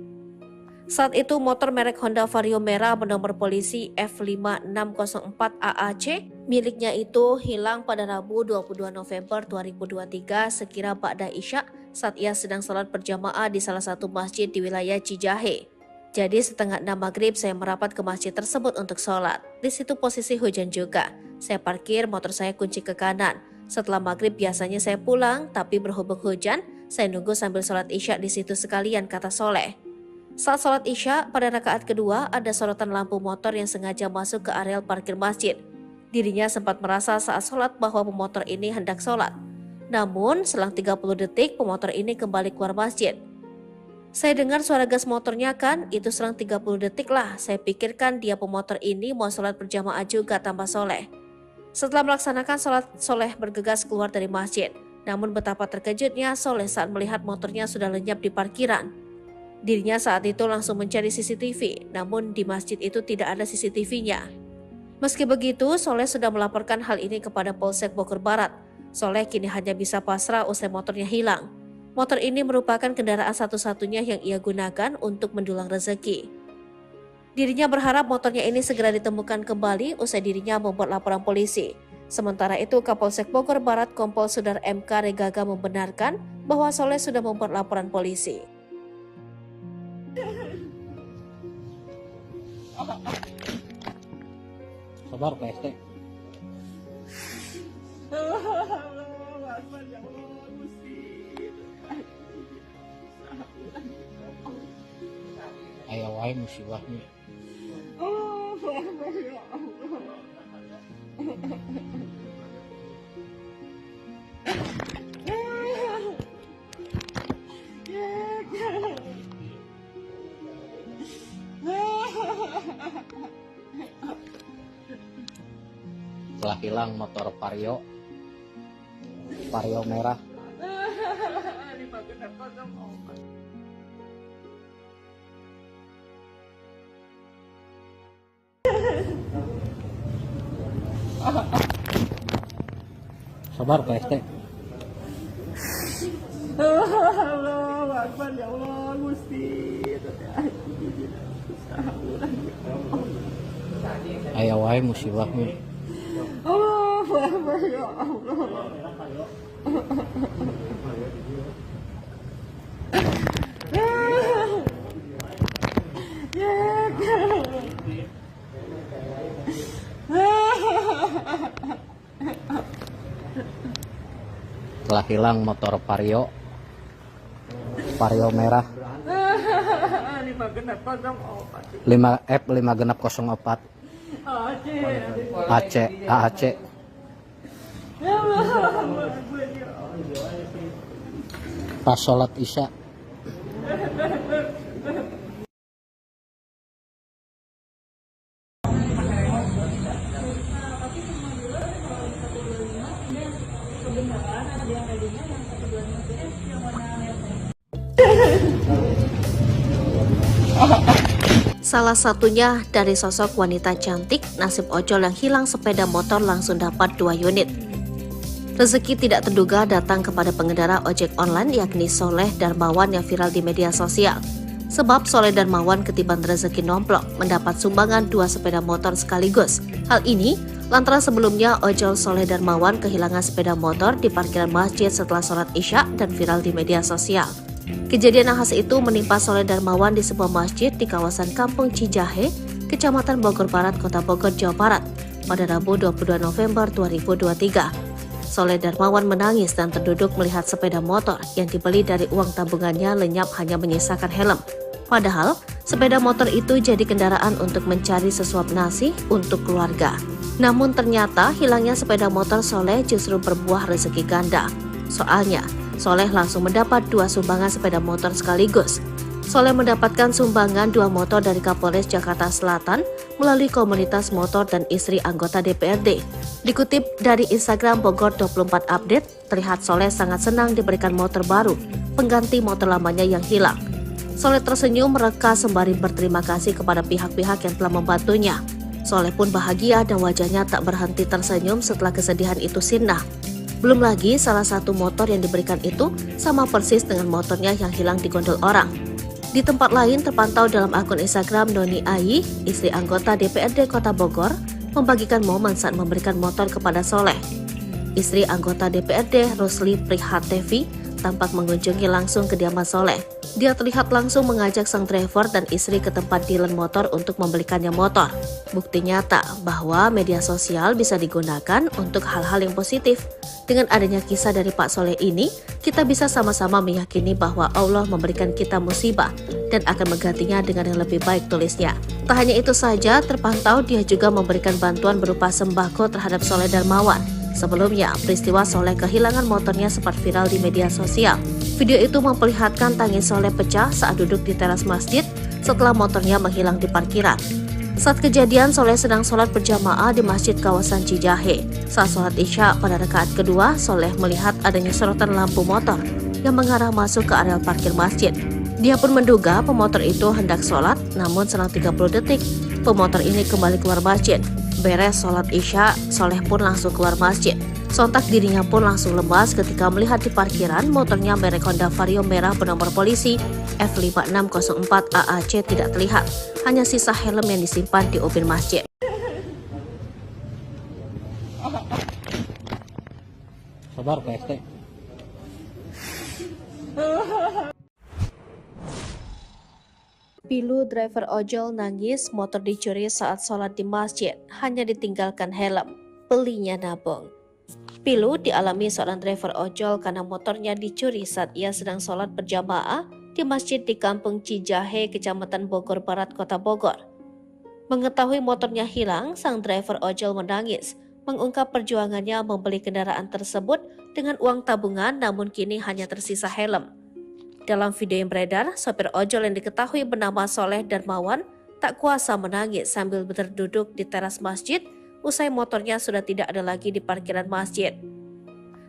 Speaker 2: Saat itu motor merek Honda Vario merah bernomor polisi F5604 AAC miliknya itu hilang pada Rabu 22 November 2023 sekira ba'da Isya saat ia sedang sholat berjamaah di salah satu masjid di wilayah Cijahe. Jadi setengah 6 maghrib saya merapat ke masjid tersebut untuk sholat. Di situ posisi hujan juga. Saya parkir motor saya kunci ke kanan. Setelah maghrib biasanya saya pulang, tapi berhubung hujan, saya nunggu sambil sholat isya di situ sekalian, kata Soleh. Saat sholat isya, pada rakaat kedua ada sorotan lampu motor yang sengaja masuk ke areal parkir masjid. Dirinya sempat merasa saat sholat bahwa pemotor ini hendak sholat. Namun, selang 30 detik pemotor ini kembali keluar masjid. Saya dengar suara gas motornya kan, itu selang 30 detik lah. Saya pikirkan dia pemotor ini mau sholat berjamaah juga, tambah Soleh. Setelah melaksanakan sholat, Soleh bergegas keluar dari masjid. Namun betapa terkejutnya Soleh saat melihat motornya sudah lenyap di parkiran. Dirinya saat itu langsung mencari CCTV, namun di masjid itu tidak ada CCTV-nya. Meski begitu, Soleh sudah melaporkan hal ini kepada Polsek Bogor Barat. Soleh kini hanya bisa pasrah usai motornya hilang. Motor ini merupakan kendaraan satu-satunya yang ia gunakan untuk mendulang rezeki. Dirinya berharap motornya ini segera ditemukan kembali usai dirinya membuat laporan polisi. Sementara itu, Kapolsek Bogor Barat Kompol Sudar MK Regaga membenarkan bahwa Soleh sudah membuat laporan polisi.
Speaker 1: Sabar PST. Ayo wae musibahnya. Telah hilang motor Vario merah. Sabar PST.
Speaker 3: Allahu Akbar, ya Allah, Gusti.
Speaker 1: Ayo wae musibahnya.
Speaker 3: Allahu Akbar, ya Allah.
Speaker 1: Telah hilang motor Vario merah 5F5604 AAC. Pas sholat isya.
Speaker 2: Salah satunya dari sosok wanita cantik, nasib ojol yang hilang sepeda motor langsung dapat 2 unit. Rezeki tidak terduga datang kepada pengendara ojek online yakni Soleh Darmawan yang viral di media sosial. Sebab Soleh Darmawan ketiban rezeki nomplok mendapat sumbangan 2 sepeda motor sekaligus. Hal ini lantaran sebelumnya ojol Soleh Darmawan kehilangan sepeda motor di parkiran masjid setelah sholat isya dan viral di media sosial. Kejadian nahas itu menimpa Soleh Darmawan di sebuah masjid di kawasan Kampung Cijahe, Kecamatan Bogor Barat, Kota Bogor, Jawa Barat, pada Rabu 22 November 2023. Soleh Darmawan menangis dan terduduk melihat sepeda motor yang dibeli dari uang tabungannya lenyap hanya menyisakan helm. Padahal, Sepeda motor itu jadi kendaraan untuk mencari sesuap nasi untuk keluarga. Namun ternyata hilangnya sepeda motor Soleh justru berbuah rezeki ganda. Soalnya, Soleh langsung mendapat 2 sumbangan sepeda motor sekaligus. Soleh mendapatkan sumbangan 2 motor dari Kapolres Jakarta Selatan melalui komunitas motor dan istri anggota DPRD. Dikutip dari Instagram Bogor 24 Update, terlihat Soleh sangat senang diberikan motor baru, pengganti motor lamanya yang hilang. Soleh tersenyum mereka sembari berterima kasih kepada pihak-pihak yang telah membantunya. Soleh pun bahagia dan wajahnya tak berhenti tersenyum setelah kesedihan itu sirna. Belum lagi salah satu motor yang diberikan itu sama persis dengan motornya yang hilang di gondol orang. Di tempat lain terpantau dalam akun Instagram Noni Ayi, istri anggota DPRD Kota Bogor, membagikan momen saat memberikan motor kepada Soleh. Istri anggota DPRD Rusli Prihatevi tampak mengunjungi langsung kediaman Soleh. Dia terlihat langsung mengajak sang driver dan istri ke tempat dealer motor untuk membelikannya motor. Bukti nyata bahwa media sosial bisa digunakan untuk hal-hal yang positif. Dengan adanya kisah dari Pak Soleh ini, kita bisa sama-sama meyakini bahwa Allah memberikan kita musibah dan akan menggantinya dengan yang lebih baik, tulisnya. Tak hanya itu saja, terpantau dia juga memberikan bantuan berupa sembako terhadap Soleh Darmawan. Sebelumnya, peristiwa Soleh kehilangan motornya sempat viral di media sosial. Video itu memperlihatkan tangis Soleh pecah saat duduk di teras masjid setelah motornya menghilang di parkiran. Saat kejadian, Soleh sedang sholat berjamaah di masjid kawasan Cijahe. Saat sholat Isya pada rakaat kedua, Soleh melihat adanya sorotan lampu motor yang mengarah masuk ke areal parkir masjid. Dia pun menduga pemotor itu hendak sholat, namun selang 30 detik, pemotor ini kembali keluar masjid. Beres sholat Isya, Soleh pun langsung keluar masjid. Sontak dirinya pun langsung lemas ketika melihat di parkiran motornya merek Honda Vario merah bernomor polisi F5604 AAC tidak terlihat. Hanya sisa helm yang disimpan di ubin masjid.
Speaker 1: Sabar Pak ST.
Speaker 2: Pilu driver ojol nangis motor dicuri saat sholat di masjid, hanya ditinggalkan helm. Belinya nabung. Pilu dialami seorang driver ojol karena motornya dicuri saat ia sedang sholat berjamaah di masjid di Kampung Cijahe, Kecamatan Bogor Barat, Kota Bogor. Mengetahui motornya hilang, sang driver ojol menangis, mengungkap perjuangannya membeli kendaraan tersebut dengan uang tabungan namun kini hanya tersisa helm. Dalam video yang beredar, sopir ojol yang diketahui bernama Soleh Darmawan tak kuasa menangis sambil berduduk di teras masjid usai motornya sudah tidak ada lagi di parkiran masjid.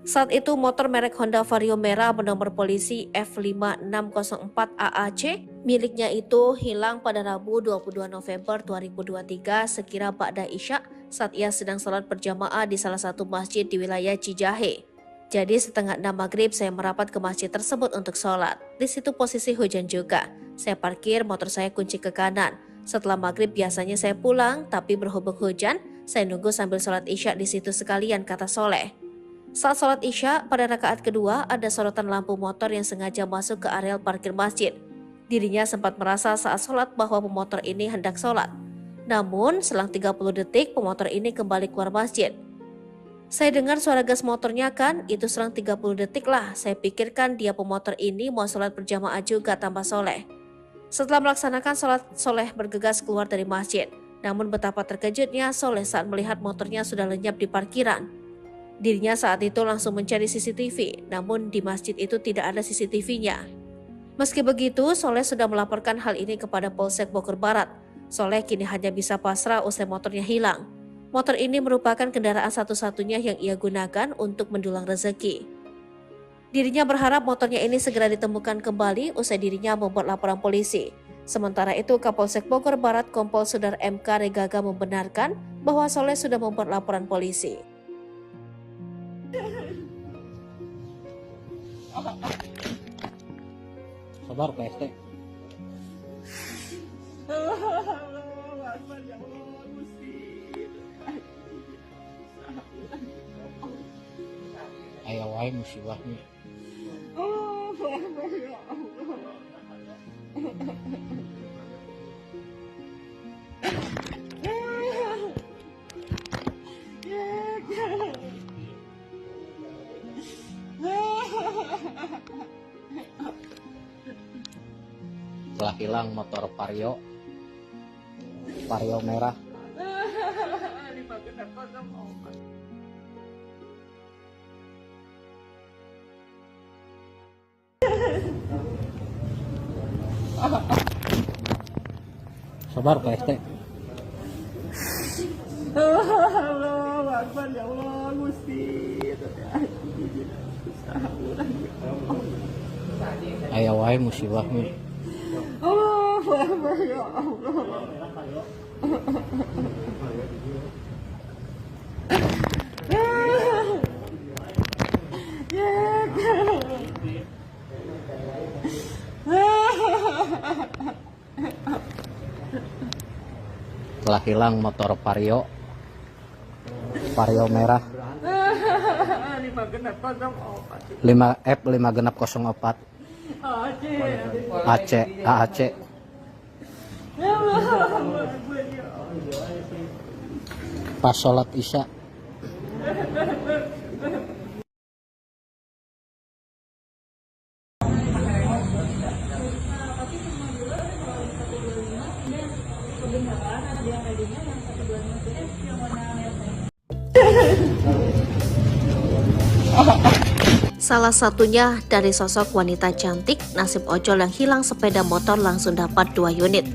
Speaker 2: Saat itu motor merek Honda Vario merah bernomor polisi F5604 AAC miliknya itu hilang pada Rabu 22 November 2023 sekira ba'da Isya saat ia sedang sholat berjamaah di salah satu masjid di wilayah Cijahe. Jadi setengah 6 maghrib saya merapat ke masjid tersebut untuk sholat. Di situ posisi hujan juga. Saya parkir motor saya kunci ke kanan. Setelah maghrib biasanya saya pulang, tapi berhubung hujan, saya nunggu sambil sholat Isya di situ sekalian, kata Soleh. Saat sholat Isya, pada rakaat kedua ada sorotan lampu motor yang sengaja masuk ke areal parkir masjid. Dirinya sempat merasa saat sholat bahwa pemotor ini hendak sholat. Namun, selang 30 detik pemotor ini kembali keluar masjid. Saya dengar suara gas motornya kan, itu selang 30 detik lah. Saya pikirkan dia pemotor ini mau sholat berjamaah juga, tambah Soleh. Setelah melaksanakan sholat, Soleh bergegas keluar dari masjid. Namun betapa terkejutnya Soleh saat melihat motornya sudah lenyap di parkiran. Dirinya saat itu langsung mencari CCTV, namun di masjid itu tidak ada CCTV-nya. Meski begitu, Soleh sudah melaporkan hal ini kepada Polsek Bogor Barat. Soleh kini hanya bisa pasrah usai motornya hilang. Motor ini merupakan kendaraan satu-satunya yang ia gunakan untuk mendulang rezeki. Dirinya berharap motornya ini segera ditemukan kembali usai dirinya membuat laporan polisi. Sementara itu, Kapolsek Bogor Barat Kompol Sudar MK Regaga membenarkan bahwa Soleh sudah membuat laporan polisi.
Speaker 1: Sabar Pak ST. Aya wae musibahnya. Telah hilang motor Vario merah. Sabar Pak ST.
Speaker 3: Allahu Akbar ya Allah Gusti.
Speaker 1: Aya wae musibah mah.
Speaker 3: Allahu Akbar ya Allah.
Speaker 1: Telah hilang motor Vario merah 5F 5 genap 04 AAC. Pas sholat isya.
Speaker 2: Salah satunya dari sosok wanita cantik, nasib ojol yang hilang sepeda motor langsung dapat 2 unit.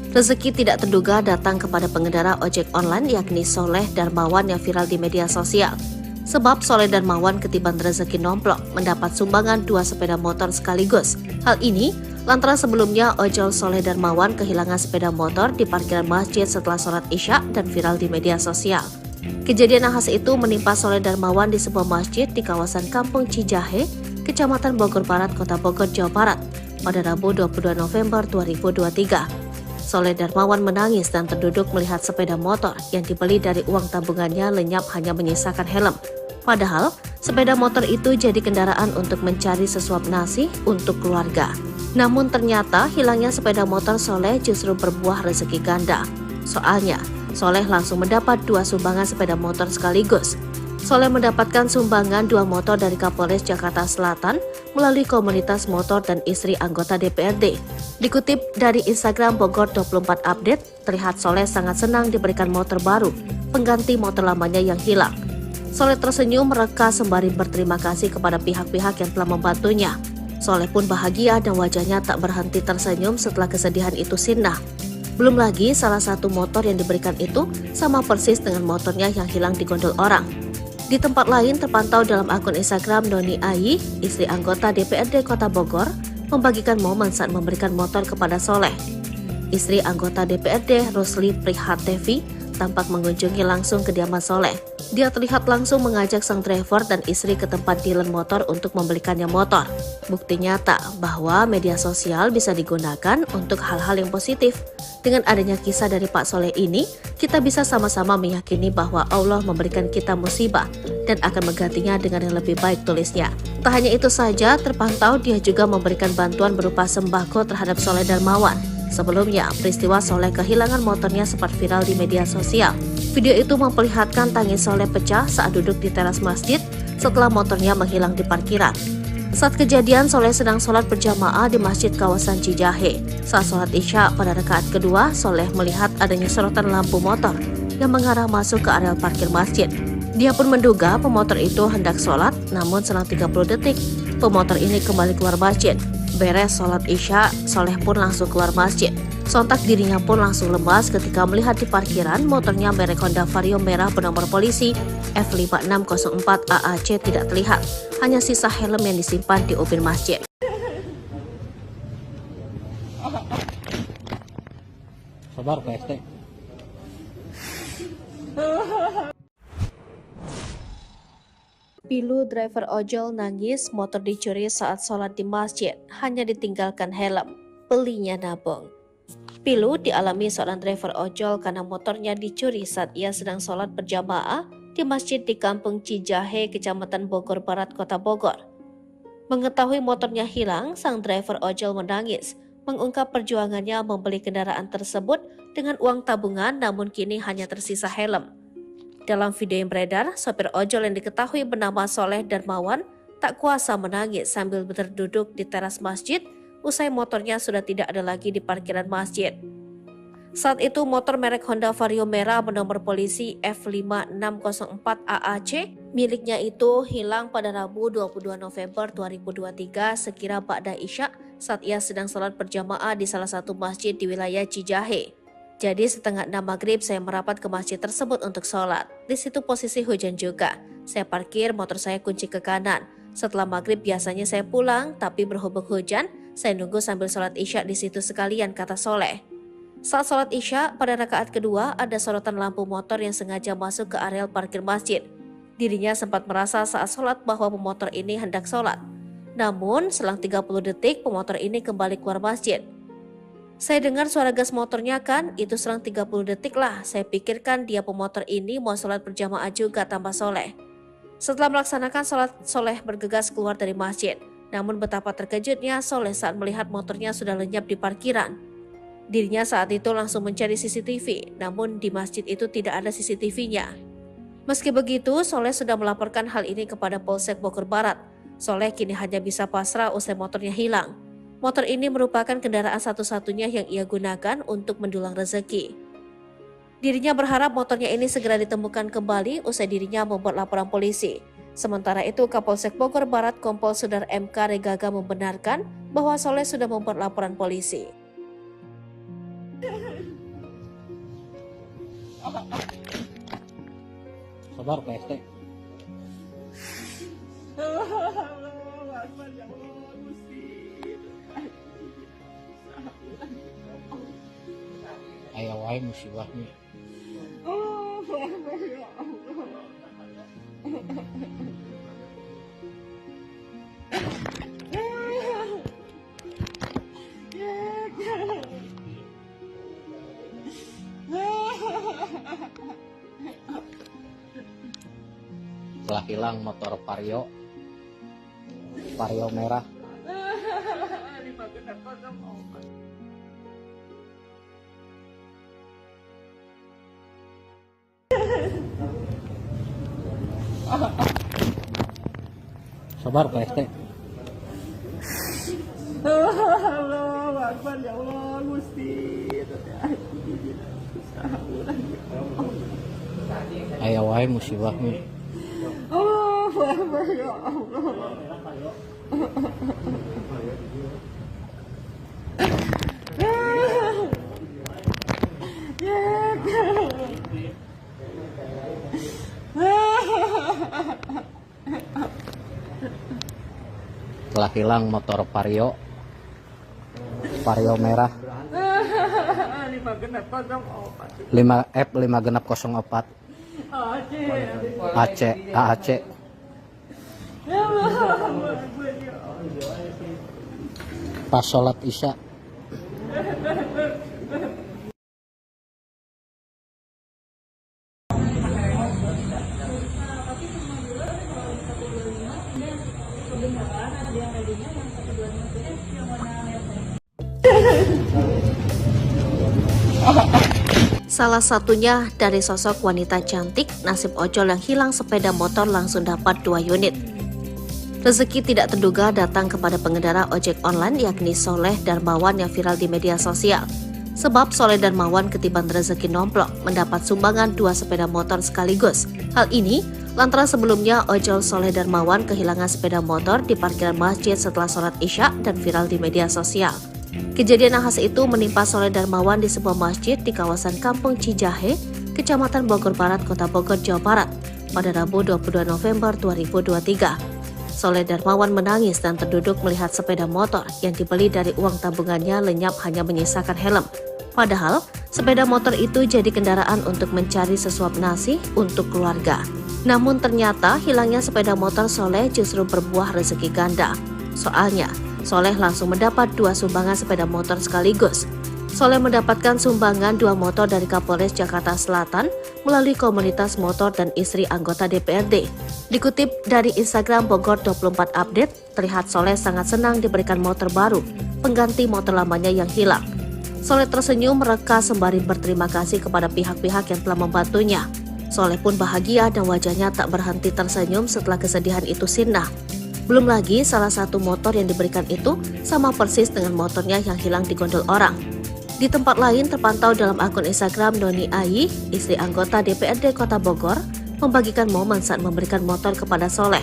Speaker 2: Rezeki tidak terduga datang kepada pengendara ojek online yakni Soleh Darmawan yang viral di media sosial. Sebab Soleh Darmawan ketiban rezeki nomplok mendapat sumbangan 2 sepeda motor sekaligus. Hal ini lantaran sebelumnya ojol Soleh Darmawan kehilangan sepeda motor di parkiran masjid setelah sholat isya dan viral di media sosial. Kejadian nahas itu menimpa Soleh Darmawan di sebuah masjid di kawasan Kampung Cijahe, Kecamatan Bogor Barat, Kota Bogor, Jawa Barat, pada Rabu 22 November 2023. Soleh Darmawan menangis dan terduduk melihat sepeda motor yang dibeli dari uang tabungannya lenyap hanya menyisakan helm. Padahal, sepeda motor itu jadi kendaraan untuk mencari sesuap nasi untuk keluarga. Namun ternyata hilangnya sepeda motor Soleh justru berbuah rezeki ganda. Soalnya, Soleh langsung mendapat 2 sumbangan sepeda motor sekaligus. Soleh mendapatkan sumbangan 2 motor dari Kapolres Jakarta Selatan melalui komunitas motor dan istri anggota DPRD. Dikutip dari Instagram Bogor 24 Update, terlihat Soleh sangat senang diberikan motor baru, pengganti motor lamanya yang hilang. Soleh tersenyum mereka sembari berterima kasih kepada pihak-pihak yang telah membantunya. Soleh pun bahagia dan wajahnya tak berhenti tersenyum setelah kesedihan itu sirna. Belum lagi salah satu motor yang diberikan itu sama persis dengan motornya yang hilang di gondol orang. Di tempat lain terpantau dalam akun Instagram Doni Ayi, istri anggota DPRD Kota Bogor, membagikan momen saat memberikan motor kepada Soleh. Istri anggota DPRD Rusli Prihatevi tampak mengunjungi langsung kediaman Soleh. Dia terlihat langsung mengajak sang driver dan istri ke tempat dealer motor untuk membelikannya motor. Bukti nyata bahwa media sosial bisa digunakan untuk hal-hal yang positif. Dengan adanya kisah dari Pak Soleh ini, kita bisa sama-sama meyakini bahwa Allah memberikan kita musibah dan akan menggantinya dengan yang lebih baik, tulisnya. Tak hanya itu saja, terpantau dia juga memberikan bantuan berupa sembako terhadap Soleh Darmawan. Sebelumnya, peristiwa Soleh kehilangan motornya sempat viral di media sosial. Video itu memperlihatkan tangis Soleh pecah saat duduk di teras masjid setelah motornya menghilang di parkiran. Saat kejadian, Soleh sedang sholat berjamaah di masjid kawasan Cijahe. Saat sholat isya pada rakaat kedua, Soleh melihat adanya sorotan lampu motor yang mengarah masuk ke area parkir masjid. Dia pun menduga pemotor itu hendak sholat, namun selang 30 detik, pemotor ini kembali keluar masjid. Beres sholat isya, Soleh pun langsung keluar masjid. Sontak dirinya pun langsung lemas ketika melihat di parkiran motornya merek Honda Vario merah bernomor polisi F5604 AAC tidak terlihat. Hanya sisa helm yang disimpan di ubin masjid.
Speaker 1: Sabar Pak ST.
Speaker 2: Pilu driver ojol nangis motor dicuri saat sholat di masjid, hanya ditinggalkan helm. Belinya nabung. Pilu dialami seorang driver ojol karena motornya dicuri saat ia sedang sholat berjamaah di masjid di Kampung Cijahe, Kecamatan Bogor Barat, Kota Bogor. Mengetahui motornya hilang, sang driver ojol menangis, mengungkap perjuangannya membeli kendaraan tersebut dengan uang tabungan namun kini hanya tersisa helm. Dalam video yang beredar, sopir ojol yang diketahui bernama Soleh Darmawan tak kuasa menangis sambil berduduk di teras masjid usai motornya sudah tidak ada lagi di parkiran masjid. Saat itu motor merek Honda Vario merah bernomor polisi F5604 AAC miliknya itu hilang pada Rabu 22 November 2023 sekira ba'da Isya saat ia sedang sholat berjamaah di salah satu masjid di wilayah Cijahe. Jadi setengah 6 maghrib saya merapat ke masjid tersebut untuk sholat. Di situ posisi hujan juga. Saya parkir motor saya kunci ke kanan. Setelah maghrib biasanya saya pulang, tapi berhubung hujan, saya nunggu sambil sholat Isya di situ sekalian, kata Soleh. Saat sholat Isya, pada rakaat kedua ada sorotan lampu motor yang sengaja masuk ke areal parkir masjid. Dirinya sempat merasa saat sholat bahwa pemotor ini hendak sholat. Namun, selang 30 detik pemotor ini kembali keluar masjid. Saya dengar suara gas motornya kan, itu selang 30 detik lah. Saya pikirkan dia pemotor ini mau sholat berjamaah juga, tambah Soleh. Setelah melaksanakan sholat, Soleh bergegas keluar dari masjid. Namun betapa terkejutnya Soleh saat melihat motornya sudah lenyap di parkiran. Dirinya saat itu langsung mencari CCTV, namun di masjid itu tidak ada CCTV-nya. Meski begitu, Soleh sudah melaporkan hal ini kepada Polsek Bogor Barat. Soleh kini hanya bisa pasrah usai motornya hilang. Motor ini merupakan kendaraan satu-satunya yang ia gunakan untuk mendulang rezeki. Dirinya berharap motornya ini segera ditemukan kembali usai dirinya membuat laporan polisi. Sementara itu, Kapolsek Bogor Barat Kompol Sudar MK Regaga membenarkan bahwa Soleh sudah membuat laporan polisi.
Speaker 1: Sabar Pak RT.
Speaker 3: Allahu Akbar, ya Allah, Gusti.
Speaker 1: Aya wae musibahnya.
Speaker 3: Allahu Akbar, ya Allah.
Speaker 1: Telah hilang motor Vario merah. Sabar Pak RT.
Speaker 3: Allahu Akbar, ya Allah, Gusti.
Speaker 1: Aya wae musibahnya.
Speaker 3: Allahu Akbar, ya Allah.
Speaker 1: Telah hilang motor Vario merah 5F5604 AAC. Pas sholat Isya.
Speaker 2: Salah satunya dari sosok wanita cantik, nasib ojol yang hilang sepeda motor langsung dapat 2 unit. Rezeki tidak terduga datang kepada pengendara ojek online yakni Soleh Darmawan yang viral di media sosial. Sebab Soleh Darmawan ketiban rezeki nomplok mendapat sumbangan 2 sepeda motor sekaligus. Hal ini lantaran sebelumnya ojol Soleh Darmawan kehilangan sepeda motor di parkiran masjid setelah sholat Isya dan viral di media sosial. Kejadian nahas itu menimpa Soleh Darmawan di sebuah masjid di kawasan Kampung Cijahe, Kecamatan Bogor Barat, Kota Bogor, Jawa Barat, pada Rabu 22 November 2023. Soleh Darmawan menangis dan terduduk melihat sepeda motor yang dibeli dari uang tabungannya lenyap hanya menyisakan helm. Padahal, sepeda motor itu jadi kendaraan untuk mencari sesuap nasi untuk keluarga. Namun ternyata hilangnya sepeda motor Soleh justru berbuah rezeki ganda. Soalnya, Soleh langsung mendapat 2 sumbangan sepeda motor sekaligus. Soleh mendapatkan sumbangan 2 motor dari Kapolres Jakarta Selatan melalui komunitas motor dan istri anggota DPRD. Dikutip dari Instagram Bogor 24 Update, terlihat Soleh sangat senang diberikan motor baru, pengganti motor lamanya yang hilang. Soleh tersenyum mereka sembari berterima kasih kepada pihak-pihak yang telah membantunya. Soleh pun bahagia dan wajahnya tak berhenti tersenyum setelah kesedihan itu sirna. Belum lagi salah satu motor yang diberikan itu sama persis dengan motornya yang hilang di gondol orang. Di tempat lain terpantau dalam akun Instagram Doni Ai, istri anggota DPRD Kota Bogor, membagikan momen saat memberikan motor kepada Soleh.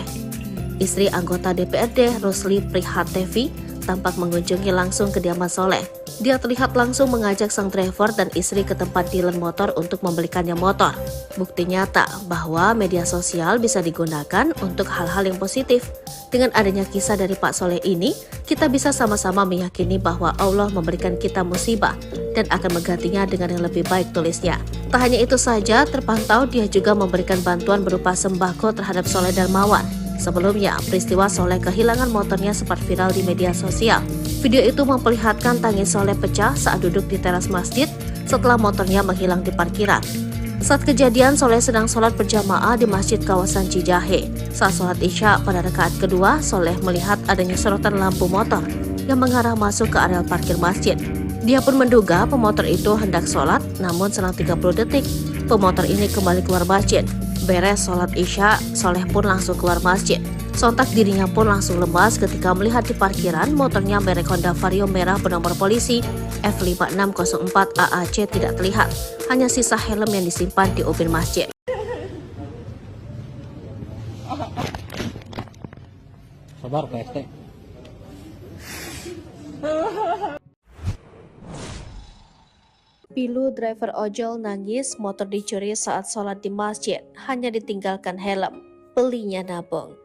Speaker 2: Istri anggota DPRD Rusli Prihatevi tampak mengunjungi langsung kediaman Soleh. Dia terlihat langsung mengajak sang driver dan istri ke tempat dealer motor untuk membelikannya motor. Bukti nyata bahwa media sosial bisa digunakan untuk hal-hal yang positif. Dengan adanya kisah dari Pak Soleh ini, kita bisa sama-sama meyakini bahwa Allah memberikan kita musibah dan akan menggantinya dengan yang lebih baik, tulisnya. Tak hanya itu saja, terpantau dia juga memberikan bantuan berupa sembako terhadap Soleh Darmawan. Sebelumnya, peristiwa Soleh kehilangan motornya sempat viral di media sosial. Video itu memperlihatkan tangis Soleh pecah saat duduk di teras masjid setelah motornya menghilang di parkiran. Saat kejadian, Soleh sedang sholat berjamaah di masjid kawasan Cijahe. Saat sholat Isya pada rakaat kedua, Soleh melihat adanya sorotan lampu motor yang mengarah masuk ke areal parkir masjid. Dia pun menduga pemotor itu hendak sholat, namun selang 30 detik, pemotor ini kembali keluar masjid. Beres sholat Isya, Soleh pun langsung keluar masjid. Sontak dirinya pun langsung lemas ketika melihat di parkiran motornya merek Honda Vario merah bernomor polisi F5604 AAC tidak terlihat. Hanya sisa helm yang disimpan di ubin masjid.
Speaker 1: Sabar Pak ST.
Speaker 2: Pilu driver ojol nangis motor dicuri saat sholat di masjid, hanya ditinggalkan helm. Belinya nabung.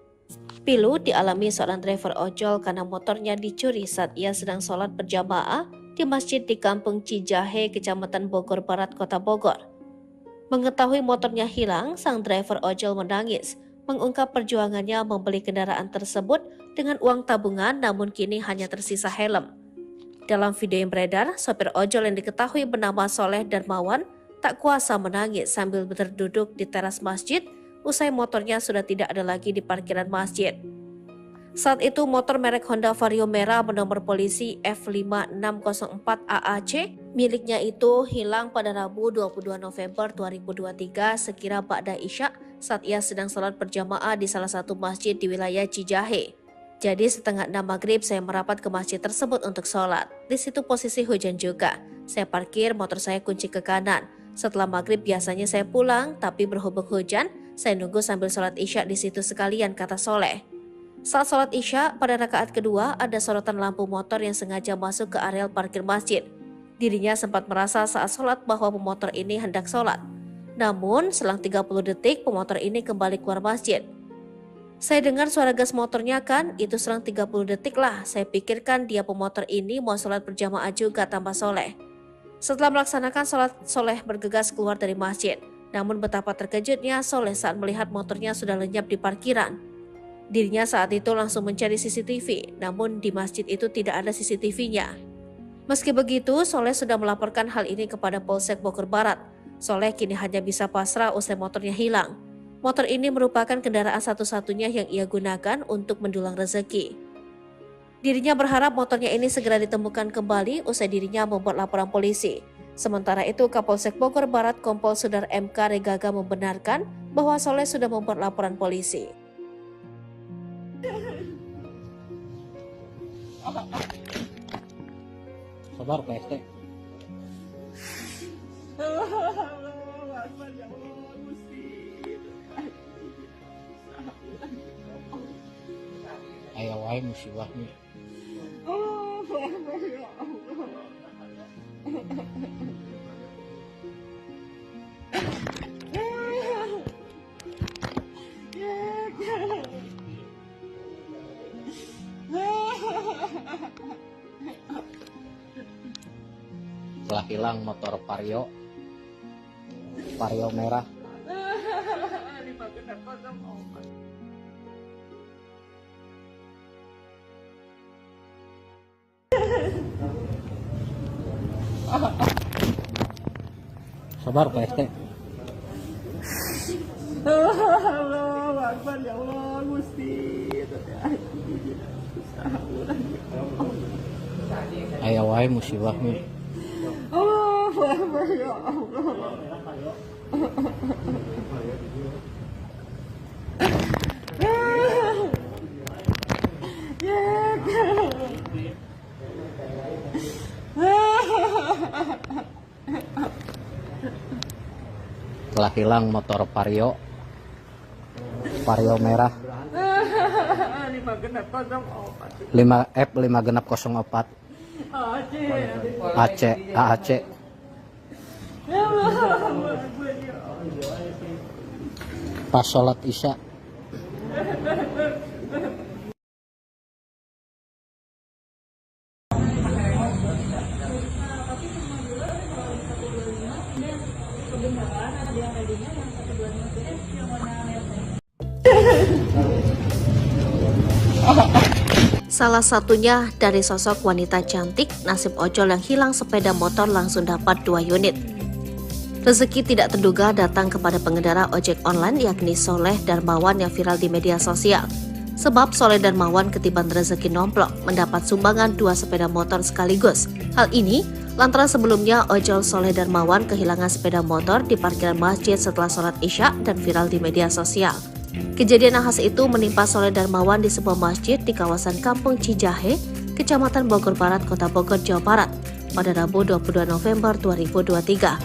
Speaker 2: Pilu dialami seorang driver ojol karena motornya dicuri saat ia sedang sholat berjamaah di masjid di Kampung Cijahe, Kecamatan Bogor Barat, Kota Bogor. Mengetahui motornya hilang, sang driver ojol menangis, mengungkap perjuangannya membeli kendaraan tersebut dengan uang tabungan, namun kini hanya tersisa helm. Dalam video yang beredar, sopir ojol yang diketahui bernama Soleh Darmawan tak kuasa menangis sambil berduduk di teras masjid usai motornya sudah tidak ada lagi di parkiran masjid. Saat itu motor merek Honda Vario merah bernomor polisi F5604 AAC miliknya itu hilang pada Rabu 22 November 2023 sekira ba'da Isya saat ia sedang sholat berjamaah di salah satu masjid di wilayah Cijahe. Jadi setengah 6 maghrib saya merapat ke masjid tersebut untuk sholat. Di situ posisi hujan juga. Saya parkir motor saya kunci ke kanan. Setelah maghrib biasanya saya pulang, tapi berhubung hujan, saya nunggu sambil sholat Isya di situ sekalian, kata Soleh. Saat sholat Isya, pada rakaat kedua ada sorotan lampu motor yang sengaja masuk ke areal parkir masjid. Dirinya sempat merasa saat sholat bahwa pemotor ini hendak sholat. Namun, selang 30 detik pemotor ini kembali keluar masjid. Saya dengar suara gas motornya kan, itu selang 30 detik lah. Saya pikirkan dia pemotor ini mau sholat berjamaah juga, tambah Soleh. Setelah melaksanakan sholat, Soleh bergegas keluar dari masjid. Namun betapa terkejutnya Soleh saat melihat motornya sudah lenyap di parkiran. Dirinya saat itu langsung mencari CCTV, namun di masjid itu tidak ada CCTV-nya. Meski begitu, Soleh sudah melaporkan hal ini kepada Polsek Bogor Barat. Soleh kini hanya bisa pasrah usai motornya hilang. Motor ini merupakan kendaraan satu-satunya yang ia gunakan untuk mendulang rezeki. Dirinya berharap motornya ini segera ditemukan kembali usai dirinya membuat laporan polisi. Sementara itu, Kapolsek Bogor Barat Kompol Sudar MK Regaga membenarkan bahwa Soleh sudah membuat laporan polisi.
Speaker 1: Sabar Pak ST. Aya wae musibahnya. Telah hilang motor Vario merah. Sabar Pak ST.
Speaker 3: Allahu Akbar, ya Allah, Gusti.
Speaker 1: Aya wae musibahnya.
Speaker 3: Allahu Akbar, ya Allah.
Speaker 1: Telah hilang motor Vario merah
Speaker 3: Lima genap kosong opat.
Speaker 1: 5F5 Aceh AAC. Pas sholat isya.
Speaker 2: Salah satunya dari sosok wanita cantik, nasib ojol yang hilang sepeda motor langsung dapat 2 unit. Rezeki tidak terduga datang kepada pengendara ojek online yakni Soleh Darmawan yang viral di media sosial. Sebab Soleh Darmawan ketiban rezeki nomplok mendapat sumbangan 2 sepeda motor sekaligus. Hal ini lantaran sebelumnya ojol Soleh Darmawan kehilangan sepeda motor di parkiran masjid setelah sholat isya dan viral di media sosial. Kejadian nahas itu menimpa Soleh Darmawan di sebuah masjid di kawasan Kampung Cijahe, Kecamatan Bogor Barat, Kota Bogor, Jawa Barat pada Rabu 22 November 2023.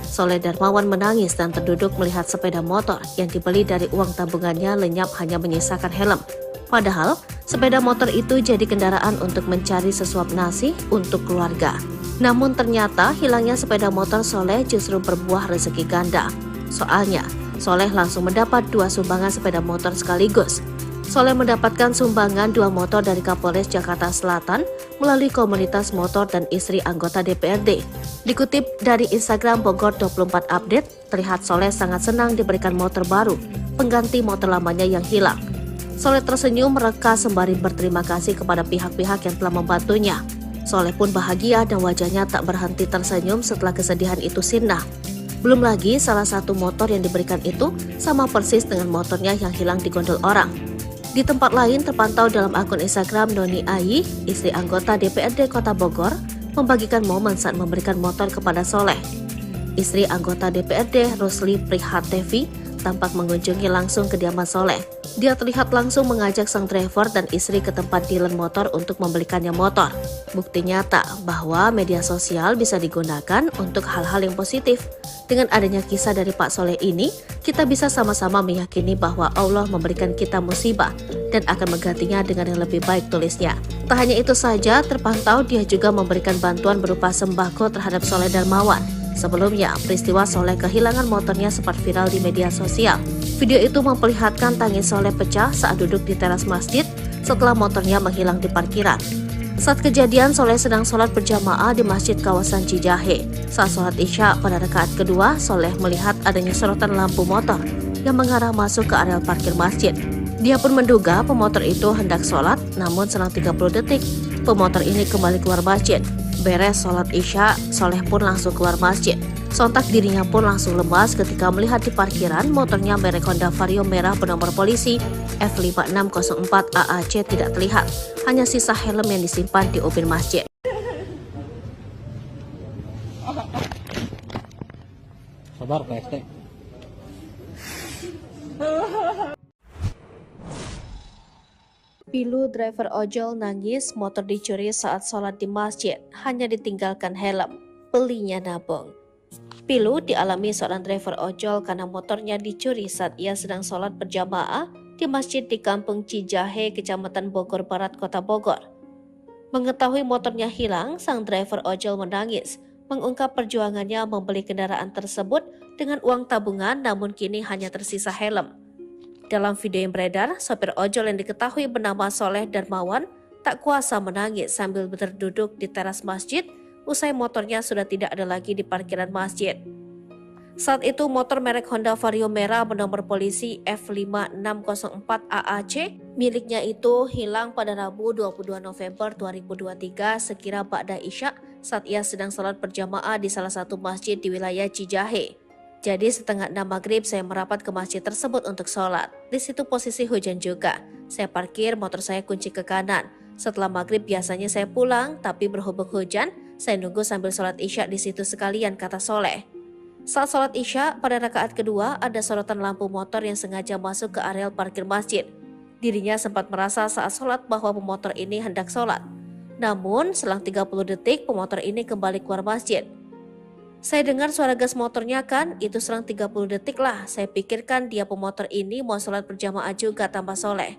Speaker 2: Soleh Darmawan menangis dan terduduk melihat sepeda motor yang dibeli dari uang tabungannya lenyap hanya menyisakan helm. Padahal, sepeda motor itu jadi kendaraan untuk mencari sesuap nasi untuk keluarga. Namun ternyata hilangnya sepeda motor Soleh justru berbuah rezeki ganda. Soalnya, Soleh langsung mendapat 2 sumbangan sepeda motor sekaligus. Soleh mendapatkan sumbangan 2 motor dari Kapolres Jakarta Selatan melalui komunitas motor dan istri anggota DPRD. Dikutip dari Instagram Bogor 24 Update, terlihat Soleh sangat senang diberikan motor baru, pengganti motor lamanya yang hilang. Soleh tersenyum mereka sembari berterima kasih kepada pihak-pihak yang telah membantunya. Soleh pun bahagia dan wajahnya tak berhenti tersenyum setelah kesedihan itu sirna. Belum lagi salah satu motor yang diberikan itu sama persis dengan motornya yang hilang di gondol orang. Di tempat lain terpantau dalam akun Instagram Noni Ayi, istri anggota DPRD Kota Bogor, membagikan momen saat memberikan motor kepada Soleh. Istri anggota DPRD Rosli Prihatevi tampak mengunjungi langsung kediaman Soleh. Dia terlihat langsung mengajak sang driver dan istri ke tempat dealer motor untuk membelikannya motor. Bukti nyata bahwa media sosial bisa digunakan untuk hal-hal yang positif. Dengan adanya kisah dari Pak Soleh ini, kita bisa sama-sama meyakini bahwa Allah memberikan kita musibah dan akan menggantinya dengan yang lebih baik, tulisnya. Tak hanya itu saja, terpantau dia juga memberikan bantuan berupa sembako terhadap Soleh Darmawan. Sebelumnya, peristiwa Soleh kehilangan motornya sempat viral di media sosial. Video itu memperlihatkan tangis Soleh pecah saat duduk di teras masjid setelah motornya menghilang di parkiran. Saat kejadian, Soleh sedang sholat berjamaah di masjid kawasan Cijahe. Saat sholat isya pada rakaat kedua, Soleh melihat adanya sorotan lampu motor yang mengarah masuk ke areal parkir masjid. Dia pun menduga pemotor itu hendak sholat, namun selang 30 detik, pemotor ini kembali keluar masjid. Beres sholat isya, Soleh pun langsung keluar masjid. Sontak dirinya pun langsung lemas ketika melihat di parkiran motornya merek Honda Vario merah bernomor polisi F5604 AAC tidak terlihat. Hanya sisa helm yang disimpan di ubin masjid.
Speaker 1: Sabar Pak ST.
Speaker 2: Pilu driver ojol nangis motor dicuri saat sholat di masjid, hanya ditinggalkan helm. Belinya nabung. Pilu dialami seorang driver ojol karena motornya dicuri saat ia sedang sholat berjamaah di masjid di Kampung Cijahe, Kecamatan Bogor Barat, Kota Bogor. Mengetahui motornya hilang, sang driver ojol menangis, mengungkap perjuangannya membeli kendaraan tersebut dengan uang tabungan namun kini hanya tersisa helm. Dalam video yang beredar, sopir ojol yang diketahui bernama Soleh Darmawan tak kuasa menangis sambil berduduk di teras masjid usai motornya sudah tidak ada lagi di parkiran masjid. Saat itu motor merek Honda Vario merah bernomor polisi F5604 AAC miliknya itu hilang pada Rabu 22 November 2023 sekira ba'da isya saat ia sedang sholat berjamaah di salah satu masjid di wilayah Cijahe. Jadi setengah 6 maghrib saya merapat ke masjid tersebut untuk sholat. Di situ posisi hujan juga. Saya parkir motor saya kunci ke kanan. Setelah maghrib biasanya saya pulang, tapi berhubung hujan, saya nunggu sambil sholat isya di situ sekalian, kata Soleh. Saat sholat isya, pada rakaat kedua ada sorotan lampu motor yang sengaja masuk ke areal parkir masjid. Dirinya sempat merasa saat sholat bahwa pemotor ini hendak sholat. Namun, selang 30 detik pemotor ini kembali keluar masjid. Saya dengar suara gas motornya kan, itu selang 30 detik lah. Saya pikirkan dia pemotor ini mau sholat berjamaah juga tanpa soleh.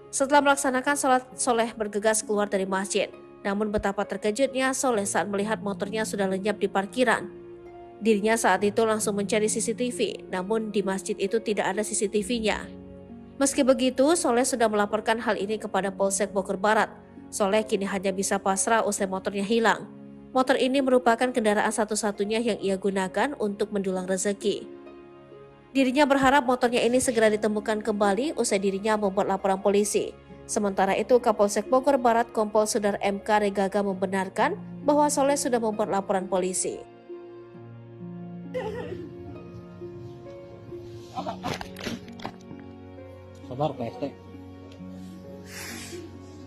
Speaker 2: Setelah melaksanakan sholat, Soleh bergegas keluar dari masjid. Namun betapa terkejutnya Soleh saat melihat motornya sudah lenyap di parkiran. Dirinya saat itu langsung mencari CCTV, namun di masjid itu tidak ada CCTV-nya. Meski begitu, Soleh sudah melaporkan hal ini kepada Polsek Bogor Barat. Soleh kini hanya bisa pasrah usai motornya hilang. Motor ini merupakan kendaraan satu-satunya yang ia gunakan untuk mendulang rezeki. Dirinya berharap motornya ini segera ditemukan kembali usai dirinya membuat laporan polisi. Sementara itu, Kapolsek Bogor Barat Kompol Sudar MK Regaga membenarkan bahwa Soleh sudah membuat laporan polisi.
Speaker 1: Sabar Pak ST.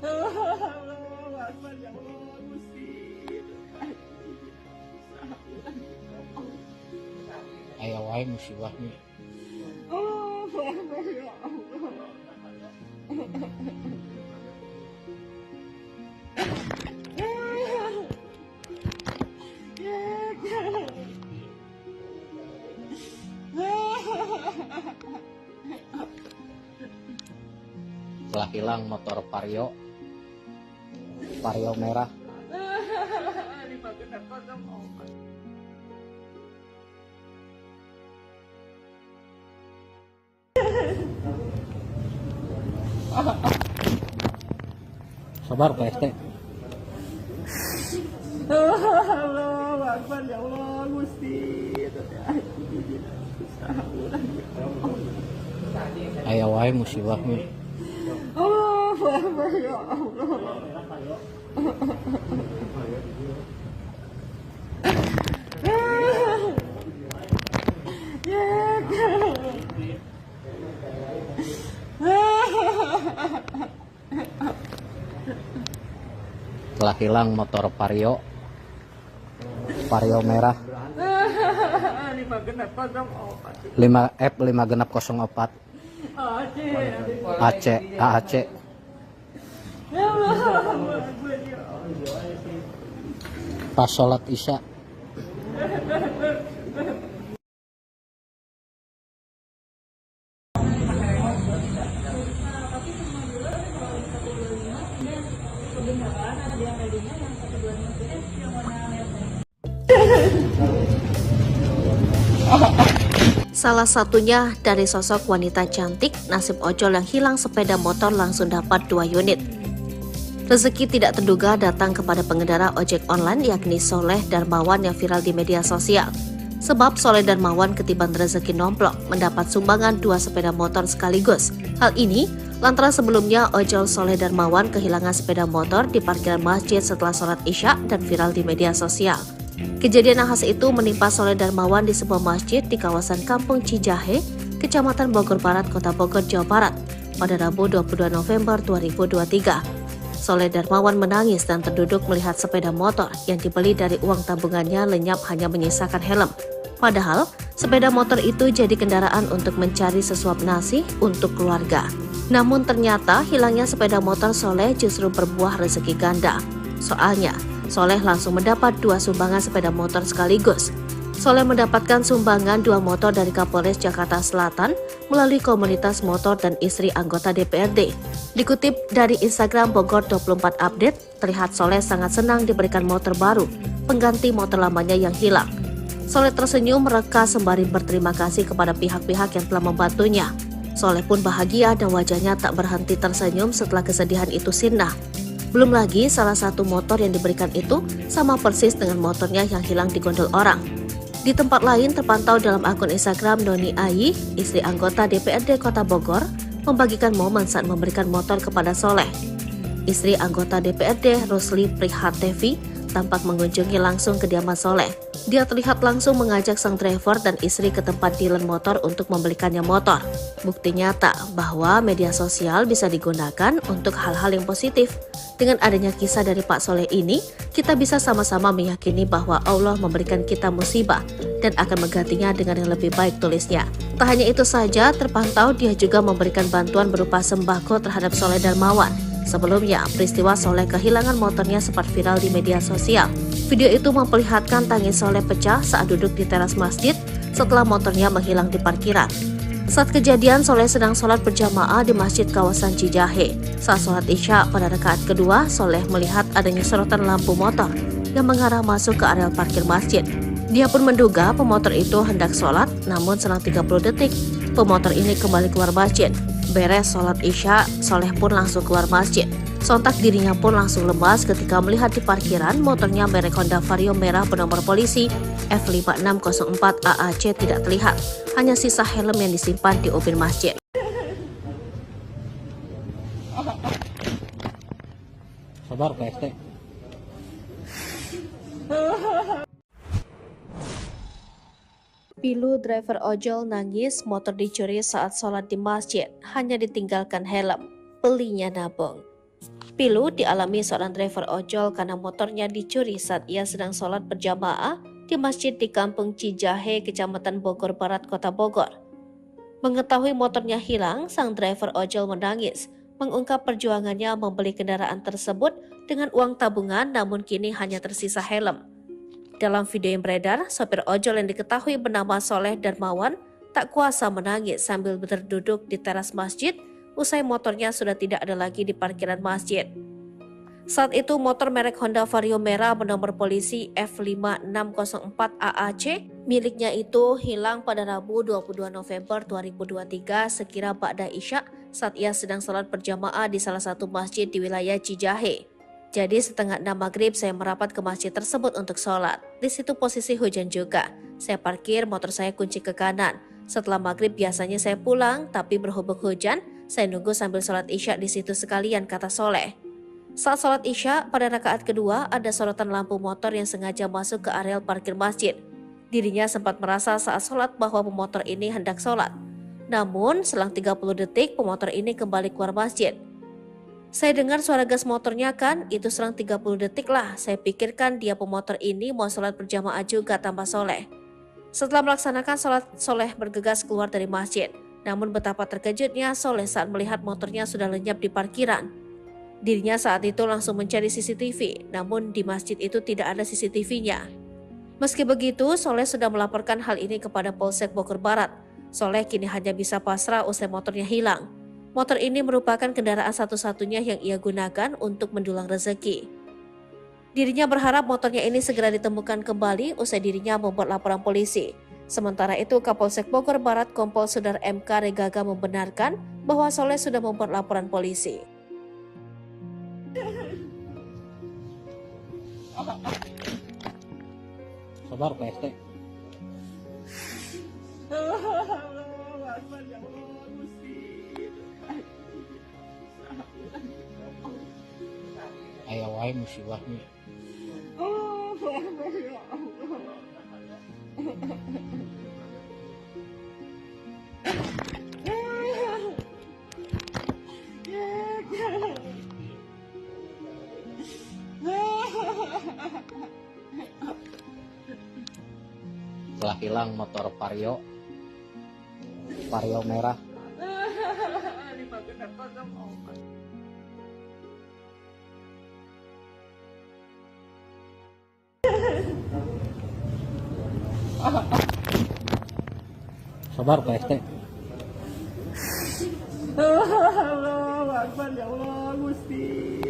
Speaker 3: Allahu Akbar ya Allah Gusti.
Speaker 1: Aya wae musibahnya.
Speaker 3: Allahu Akbar ya Allah.
Speaker 1: Telah hilang motor Vario merah. Sabar Pak ST.
Speaker 3: Allahu Akbar ya Allah Gusti.
Speaker 1: Aya wae musibahnya.
Speaker 3: Allahu Akbar ya Allah.
Speaker 1: Telah hilang motor Vario merah 5F5604 AAC. Pas sholat Isya.
Speaker 2: Salah satunya dari sosok wanita cantik, nasib ojol yang hilang sepeda motor langsung dapat 2 unit. Rezeki tidak terduga datang kepada pengendara ojek online yakni Soleh Darmawan yang viral di media sosial. Sebab Soleh Darmawan ketiban rezeki nomplok mendapat sumbangan 2 sepeda motor sekaligus. Hal ini lantaran sebelumnya ojol Soleh Darmawan kehilangan sepeda motor di parkiran masjid setelah sholat Isya dan viral di media sosial. Kejadian nahas itu menimpa Soleh Darmawan di sebuah masjid di kawasan Kampung Cijahe, Kecamatan Bogor Barat, Kota Bogor, Jawa Barat, pada Rabu 22 November 2023. Soleh Darmawan menangis dan terduduk melihat sepeda motor yang dibeli dari uang tabungannya lenyap hanya menyisakan helm. Padahal, sepeda motor itu jadi kendaraan untuk mencari sesuap nasi untuk keluarga. Namun ternyata hilangnya sepeda motor Soleh justru berbuah rezeki ganda. Soalnya, Soleh langsung mendapat 2 sumbangan sepeda motor sekaligus. Soleh mendapatkan sumbangan 2 motor dari Kapolres Jakarta Selatan melalui komunitas motor dan istri anggota DPRD. Dikutip dari Instagram Bogor 24 Update, terlihat Soleh sangat senang diberikan motor baru, pengganti motor lamanya yang hilang. Soleh tersenyum mereka sembari berterima kasih kepada pihak-pihak yang telah membantunya. Soleh pun bahagia dan wajahnya tak berhenti tersenyum setelah kesedihan itu sirna. Belum lagi salah satu motor yang diberikan itu sama persis dengan motornya yang hilang di gondol orang. Di tempat lain terpantau dalam akun Instagram Noni Ayi, istri anggota DPRD Kota Bogor, membagikan momen saat memberikan motor kepada Soleh. Istri anggota DPRD Rusli Prihatevi tampak mengunjungi langsung kediaman Soleh. Dia terlihat langsung mengajak sang driver dan istri ke tempat dealer motor untuk membelikannya motor. Bukti nyata bahwa media sosial bisa digunakan untuk hal-hal yang positif. Dengan adanya kisah dari Pak Soleh ini, kita bisa sama-sama meyakini bahwa Allah memberikan kita musibah dan akan menggantinya dengan yang lebih baik, tulisnya. Tak hanya itu saja, terpantau dia juga memberikan bantuan berupa sembako terhadap Soleh Darmawan. Sebelumnya, peristiwa Soleh kehilangan motornya sempat viral di media sosial. Video itu memperlihatkan tangis Soleh pecah saat duduk di teras masjid setelah motornya menghilang di parkiran. Saat kejadian, Soleh sedang sholat berjamaah di masjid kawasan Cijahe. Saat sholat Isya pada rakaat kedua, Soleh melihat adanya sorotan lampu motor yang mengarah masuk ke areal parkir masjid. Dia pun menduga pemotor itu hendak sholat, namun selang 30 detik, pemotor ini kembali keluar masjid. Beres sholat Isya, Soleh pun langsung keluar masjid. Sontak dirinya pun langsung lemas ketika melihat di parkiran motornya merek Honda Vario merah bernomor polisi F5604 AAC tidak terlihat. Hanya sisa helm yang disimpan di ubin masjid.
Speaker 1: Sabar PST.
Speaker 2: Pilu driver ojol nangis motor dicuri saat sholat di masjid, hanya ditinggalkan helm. Belinya nabung. Pilu dialami seorang driver ojol karena motornya dicuri saat ia sedang sholat berjamaah di masjid di Kampung Cijahe, Kecamatan Bogor Barat, Kota Bogor. Mengetahui motornya hilang, sang driver ojol menangis, mengungkap perjuangannya membeli kendaraan tersebut dengan uang tabungan namun kini hanya tersisa helm. Dalam video yang beredar, sopir ojol yang diketahui bernama Soleh Darmawan tak kuasa menangis sambil berduduk di teras masjid usai motornya sudah tidak ada lagi di parkiran masjid. Saat itu motor merek Honda Vario merah bernomor polisi F5604 AAC miliknya itu hilang pada Rabu 22 November 2023 sekira ba'da Isya saat ia sedang sholat berjamaah di salah satu masjid di wilayah Cijahe. Jadi setengah 6 maghrib saya merapat ke masjid tersebut untuk sholat. Di situ posisi hujan juga. Saya parkir motor saya kunci ke kanan. Setelah maghrib biasanya saya pulang, tapi berhubung hujan, saya nunggu sambil sholat Isya di situ sekalian, kata Soleh. Saat sholat Isya, pada rakaat kedua ada sorotan lampu motor yang sengaja masuk ke areal parkir masjid. Dirinya sempat merasa saat sholat bahwa pemotor ini hendak sholat. Namun, selang 30 detik pemotor ini kembali keluar masjid. Saya dengar suara gas motornya kan, itu selang 30 detik lah. Saya pikirkan dia pemotor ini mau sholat berjamaah juga, tambah Soleh. Setelah melaksanakan sholat, Soleh bergegas keluar dari masjid. Namun betapa terkejutnya Soleh saat melihat motornya sudah lenyap di parkiran. Dirinya saat itu langsung mencari CCTV, namun di masjid itu tidak ada CCTV-nya. Meski begitu, Soleh sudah melaporkan hal ini kepada Polsek Bogor Barat. Soleh kini hanya bisa pasrah usai motornya hilang. Motor ini merupakan kendaraan satu-satunya yang ia gunakan untuk mendulang rezeki. Dirinya berharap motornya ini segera ditemukan kembali usai dirinya membuat laporan polisi. Sementara itu, Kapolsek Bogor Barat Kompol Sudar MK Regaga membenarkan bahwa Soleh sudah membuat laporan polisi.
Speaker 1: Sabar PST. Aya wae musibahnya. Telah hilang motor Vario merah. Sabar PST.
Speaker 3: Allahu Akbar, ya Allah, Gusti.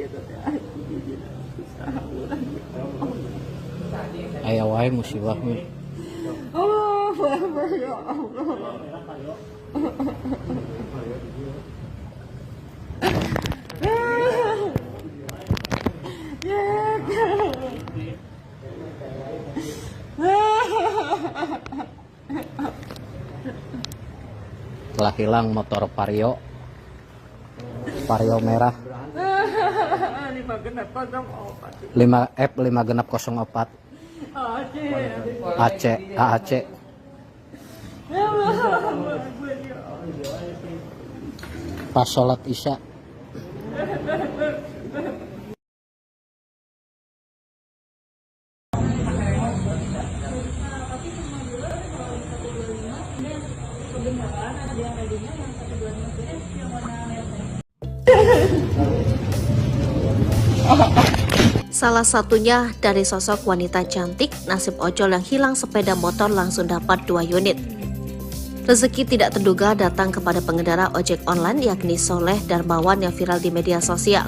Speaker 1: Aya wae musibahnya.
Speaker 3: Allahu Akbar, ya Allah.
Speaker 1: Telah hilang motor Vario merah 5F5604 AAC. Pas sholat Isya.
Speaker 2: Salah satunya dari sosok wanita cantik, nasib ojol yang hilang sepeda motor langsung dapat 2 unit. Rezeki tidak terduga datang kepada pengendara ojek online yakni Soleh Darmawan yang viral di media sosial.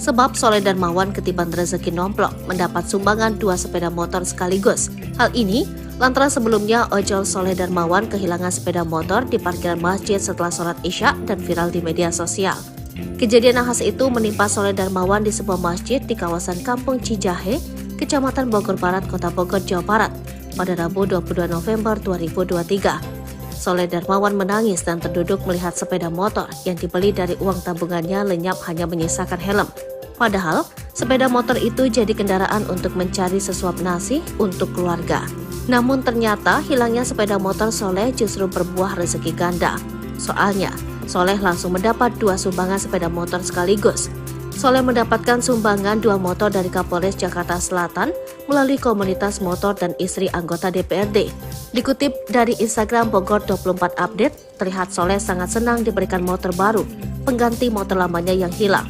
Speaker 2: Sebab Soleh Darmawan ketiban rezeki nomplok mendapat sumbangan 2 sepeda motor sekaligus. Hal ini lantaran sebelumnya ojol Soleh Darmawan kehilangan sepeda motor di parkiran masjid setelah sholat Isya dan viral di media sosial. Kejadian nahas itu menimpa Soleh Darmawan di sebuah masjid di kawasan Kampung Cijahe, Kecamatan Bogor Barat, Kota Bogor, Jawa Barat pada Rabu 22 November 2023. Soleh Darmawan menangis dan terduduk melihat sepeda motor yang dibeli dari uang tabungannya lenyap hanya menyisakan helm. Padahal, sepeda motor itu jadi kendaraan untuk mencari sesuap nasi untuk keluarga. Namun ternyata hilangnya sepeda motor Soleh justru berbuah rezeki ganda. Soalnya, Soleh langsung mendapat 2 sumbangan sepeda motor sekaligus. Soleh mendapatkan sumbangan 2 motor dari Kapolres Jakarta Selatan melalui komunitas motor dan istri anggota DPRD. Dikutip dari Instagram Bogor 24 Update, terlihat Soleh sangat senang diberikan motor baru, pengganti motor lamanya yang hilang.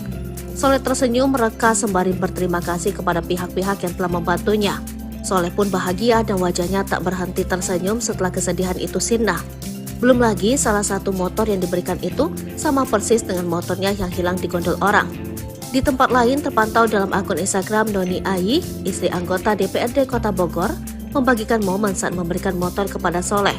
Speaker 2: Soleh tersenyum mereka sembari berterima kasih kepada pihak-pihak yang telah membantunya. Soleh pun bahagia dan wajahnya tak berhenti tersenyum setelah kesedihan itu sirna. Belum lagi salah satu motor yang diberikan itu sama persis dengan motornya yang hilang di gondol orang. Di tempat lain terpantau dalam akun Instagram Noni Ayi, istri anggota DPRD Kota Bogor, membagikan momen saat memberikan motor kepada Soleh.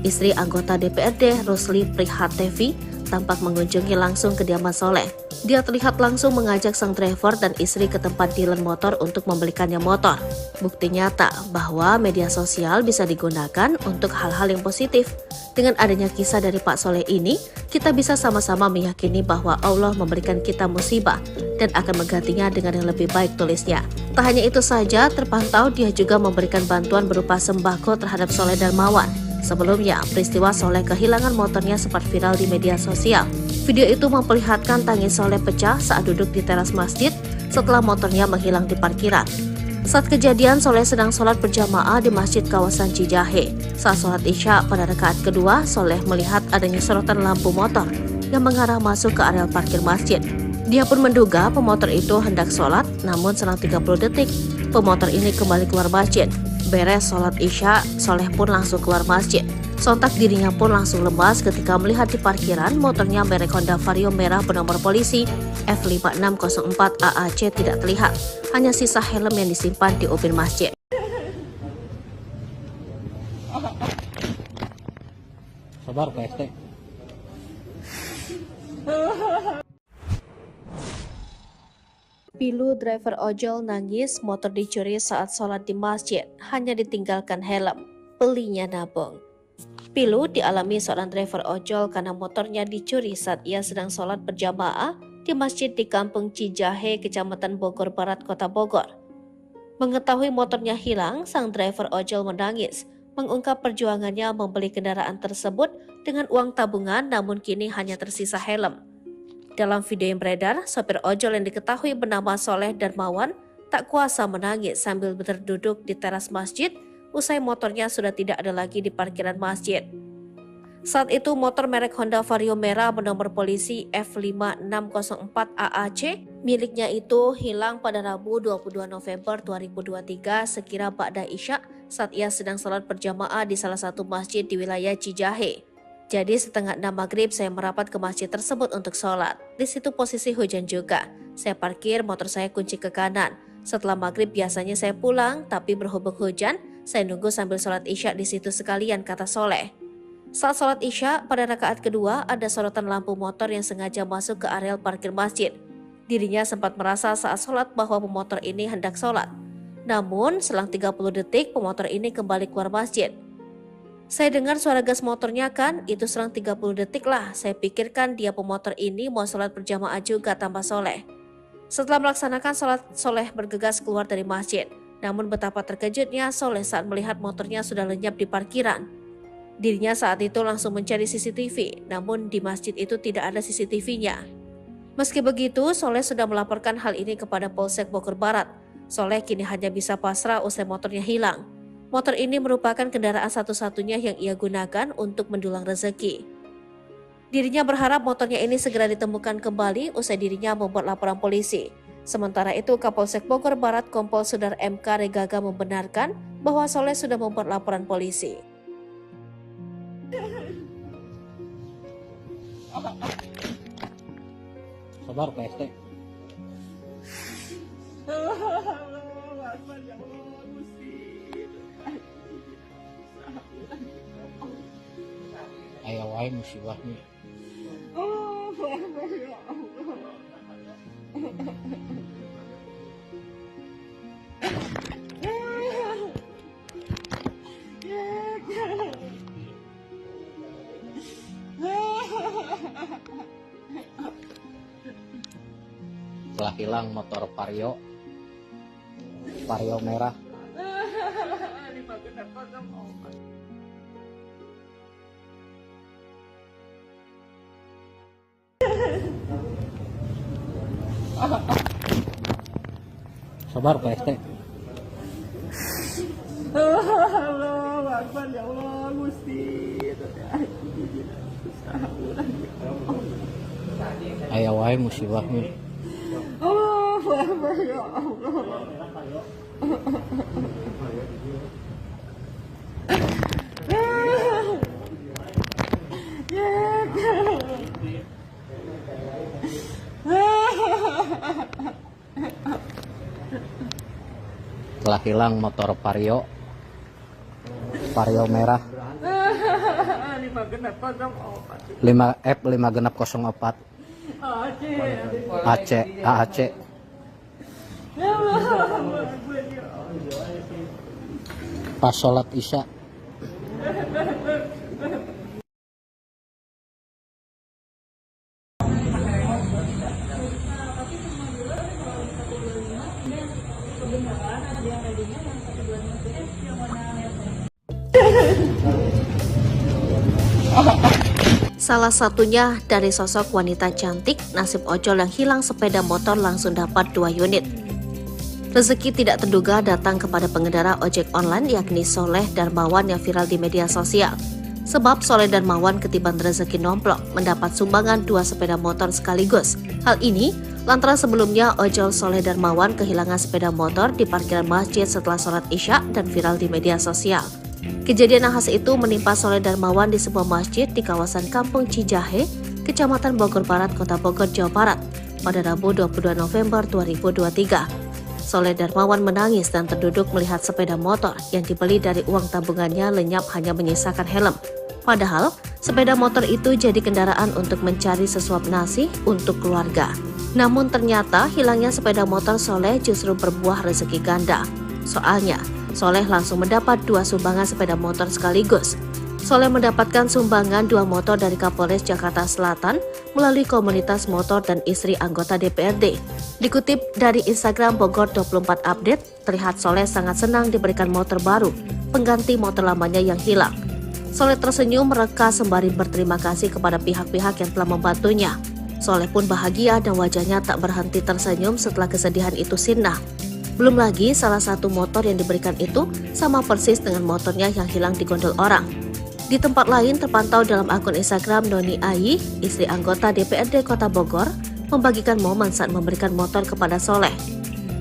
Speaker 2: Istri anggota DPRD Rusli Prihatevi tampak mengunjungi langsung kediaman Soleh. Dia terlihat langsung mengajak sang driver dan istri ke tempat dealer motor untuk membelikannya motor. Bukti nyata bahwa media sosial bisa digunakan untuk hal-hal yang positif. Dengan adanya kisah dari Pak Soleh ini, kita bisa sama-sama meyakini bahwa Allah memberikan kita musibah dan akan menggantinya dengan yang lebih baik, tulisnya. Tak hanya itu saja, terpantau dia juga memberikan bantuan berupa sembako terhadap Soleh Darmawan. Sebelumnya, peristiwa Soleh kehilangan motornya sempat viral di media sosial. Video itu memperlihatkan tangis Soleh pecah saat duduk di teras masjid setelah motornya menghilang di parkiran. Saat kejadian, Soleh sedang sholat berjamaah di masjid kawasan Cijahe. Saat sholat Isya pada rakaat kedua, Soleh melihat adanya sorotan lampu motor yang mengarah masuk ke areal parkir masjid. Dia pun menduga pemotor itu hendak sholat, namun selang 30 detik, pemotor ini kembali keluar masjid. Beres sholat Isya, Soleh pun langsung keluar masjid. Sontak dirinya pun langsung lemas ketika melihat di parkiran motornya merek Honda Vario merah bernomor polisi F5604 AAC tidak terlihat. Hanya sisa helm yang disimpan di ubin masjid.
Speaker 1: Sabar Pak ST.
Speaker 2: Pilu driver ojol nangis motor dicuri saat sholat di masjid, hanya ditinggalkan helm. Belinya nabung. Pilu dialami seorang driver ojol karena motornya dicuri saat ia sedang sholat berjamaah di masjid di Kampung Cijahe, Kecamatan Bogor Barat, Kota Bogor. Mengetahui motornya hilang, sang driver ojol menangis, mengungkap perjuangannya membeli kendaraan tersebut dengan uang tabungan namun kini hanya tersisa helm. Dalam video yang beredar, sopir ojol yang diketahui bernama Soleh Darmawan tak kuasa menangis sambil berduduk di teras masjid usai motornya sudah tidak ada lagi di parkiran masjid. Saat itu motor merek Honda Vario merah bernomor polisi F5604 AAC miliknya itu hilang pada Rabu 22 November 2023 sekira ba'da Isya saat ia sedang sholat berjamaah di salah satu masjid di wilayah Cijahe. Jadi setengah 6 maghrib saya merapat ke masjid tersebut untuk sholat. Di situ posisi hujan juga. Saya parkir motor saya kunci ke kanan. Setelah maghrib biasanya saya pulang, tapi berhubung hujan, saya nunggu sambil sholat Isya di situ sekalian, kata Soleh. Saat sholat Isya, pada rakaat kedua ada sorotan lampu motor yang sengaja masuk ke areal parkir masjid. Dirinya sempat merasa saat sholat bahwa pemotor ini hendak sholat. Namun, selang 30 detik pemotor ini kembali keluar masjid. Saya dengar suara gas motornya kan, itu selang 30 detik lah. Saya pikirkan dia pemotor ini mau sholat berjamaah juga, tambah Soleh. Setelah melaksanakan sholat, Soleh bergegas keluar dari masjid. Namun betapa terkejutnya Soleh saat melihat motornya sudah lenyap di parkiran. Dirinya saat itu langsung mencari CCTV, namun di masjid itu tidak ada CCTV-nya. Meski begitu, Soleh sudah melaporkan hal ini kepada Polsek Bogor Barat. Soleh kini hanya bisa pasrah usai motornya hilang. Motor ini merupakan kendaraan satu-satunya yang ia gunakan untuk mendulang rezeki. Dirinya berharap motornya ini segera ditemukan kembali usai dirinya membuat laporan polisi. Sementara itu, Kapolsek Bogor Barat Kompol Sudar MK Regaga membenarkan bahwa Soleh sudah membuat laporan polisi.
Speaker 1: Sabar Pak RT.
Speaker 3: Allahu Akbar ya Allah Gusti.
Speaker 1: Aya wae musibahnya.
Speaker 3: Allahu Akbar ya Allah.
Speaker 1: Telah hilang motor Vario merah. Sabar Pak RT.
Speaker 3: Allahu Akbar ya Allah Gusti.
Speaker 1: Aya wae musibahnya.
Speaker 3: Allahu Akbar ya Allah.
Speaker 1: Telah hilang motor Vario merah 5F504 AAC. Pas sholat Isya.
Speaker 2: Salah satunya dari sosok wanita cantik, nasib ojol yang hilang sepeda motor langsung dapat 2 unit. Rezeki tidak terduga datang kepada pengendara ojek online yakni Soleh Darmawan yang viral di media sosial. Sebab Soleh Darmawan ketiban rezeki nomplok mendapat sumbangan 2 sepeda motor sekaligus. Hal ini lantaran sebelumnya ojol Soleh Darmawan kehilangan sepeda motor di parkiran masjid setelah sholat Isya dan viral di media sosial. Kejadian nahas itu menimpa Soleh Darmawan di sebuah masjid di kawasan Kampung Cijahe, Kecamatan Bogor Barat, Kota Bogor, Jawa Barat, pada Rabu 22 November 2023. Soleh Darmawan menangis dan terduduk melihat sepeda motor yang dibeli dari uang tabungannya lenyap hanya menyisakan helm. Padahal, sepeda motor itu jadi kendaraan untuk mencari sesuap nasi untuk keluarga. Namun ternyata hilangnya sepeda motor Soleh justru berbuah rezeki ganda. Soalnya, Soleh langsung mendapat 2 sumbangan sepeda motor sekaligus. Soleh mendapatkan sumbangan 2 motor dari Kapolres Jakarta Selatan melalui komunitas motor dan istri anggota DPRD. Dikutip dari Instagram Bogor 24 Update, terlihat Soleh sangat senang diberikan motor baru, pengganti motor lamanya yang hilang. Soleh tersenyum mereka sembari berterima kasih kepada pihak-pihak yang telah membantunya. Soleh pun bahagia dan wajahnya tak berhenti tersenyum setelah kesedihan itu sirna. Belum lagi salah satu motor yang diberikan itu sama persis dengan motornya yang hilang di gondol orang. Di tempat lain terpantau dalam akun Instagram Noni Ayi, istri anggota DPRD Kota Bogor, membagikan momen saat memberikan motor kepada Soleh.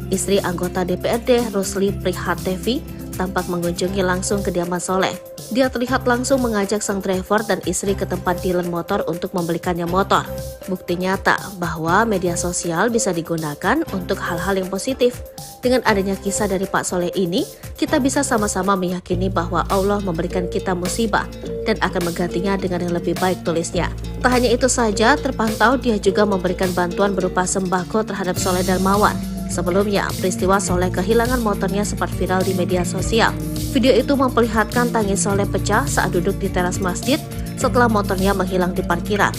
Speaker 2: Istri anggota DPRD Rusli Prihatevi tampak mengunjungi langsung kediaman Soleh. Dia terlihat langsung mengajak sang driver dan istri ke tempat dealer motor untuk membelikannya motor. Bukti nyata bahwa media sosial bisa digunakan untuk hal-hal yang positif. Dengan adanya kisah dari Pak Soleh ini, kita bisa sama-sama meyakini bahwa Allah memberikan kita musibah dan akan menggantinya dengan yang lebih baik, tulisnya. Tak hanya itu saja, terpantau dia juga memberikan bantuan berupa sembako terhadap Soleh Darmawan. Sebelumnya, peristiwa Soleh kehilangan motornya sempat viral di media sosial. Video itu memperlihatkan tangis Soleh pecah saat duduk di teras masjid setelah motornya menghilang di parkiran.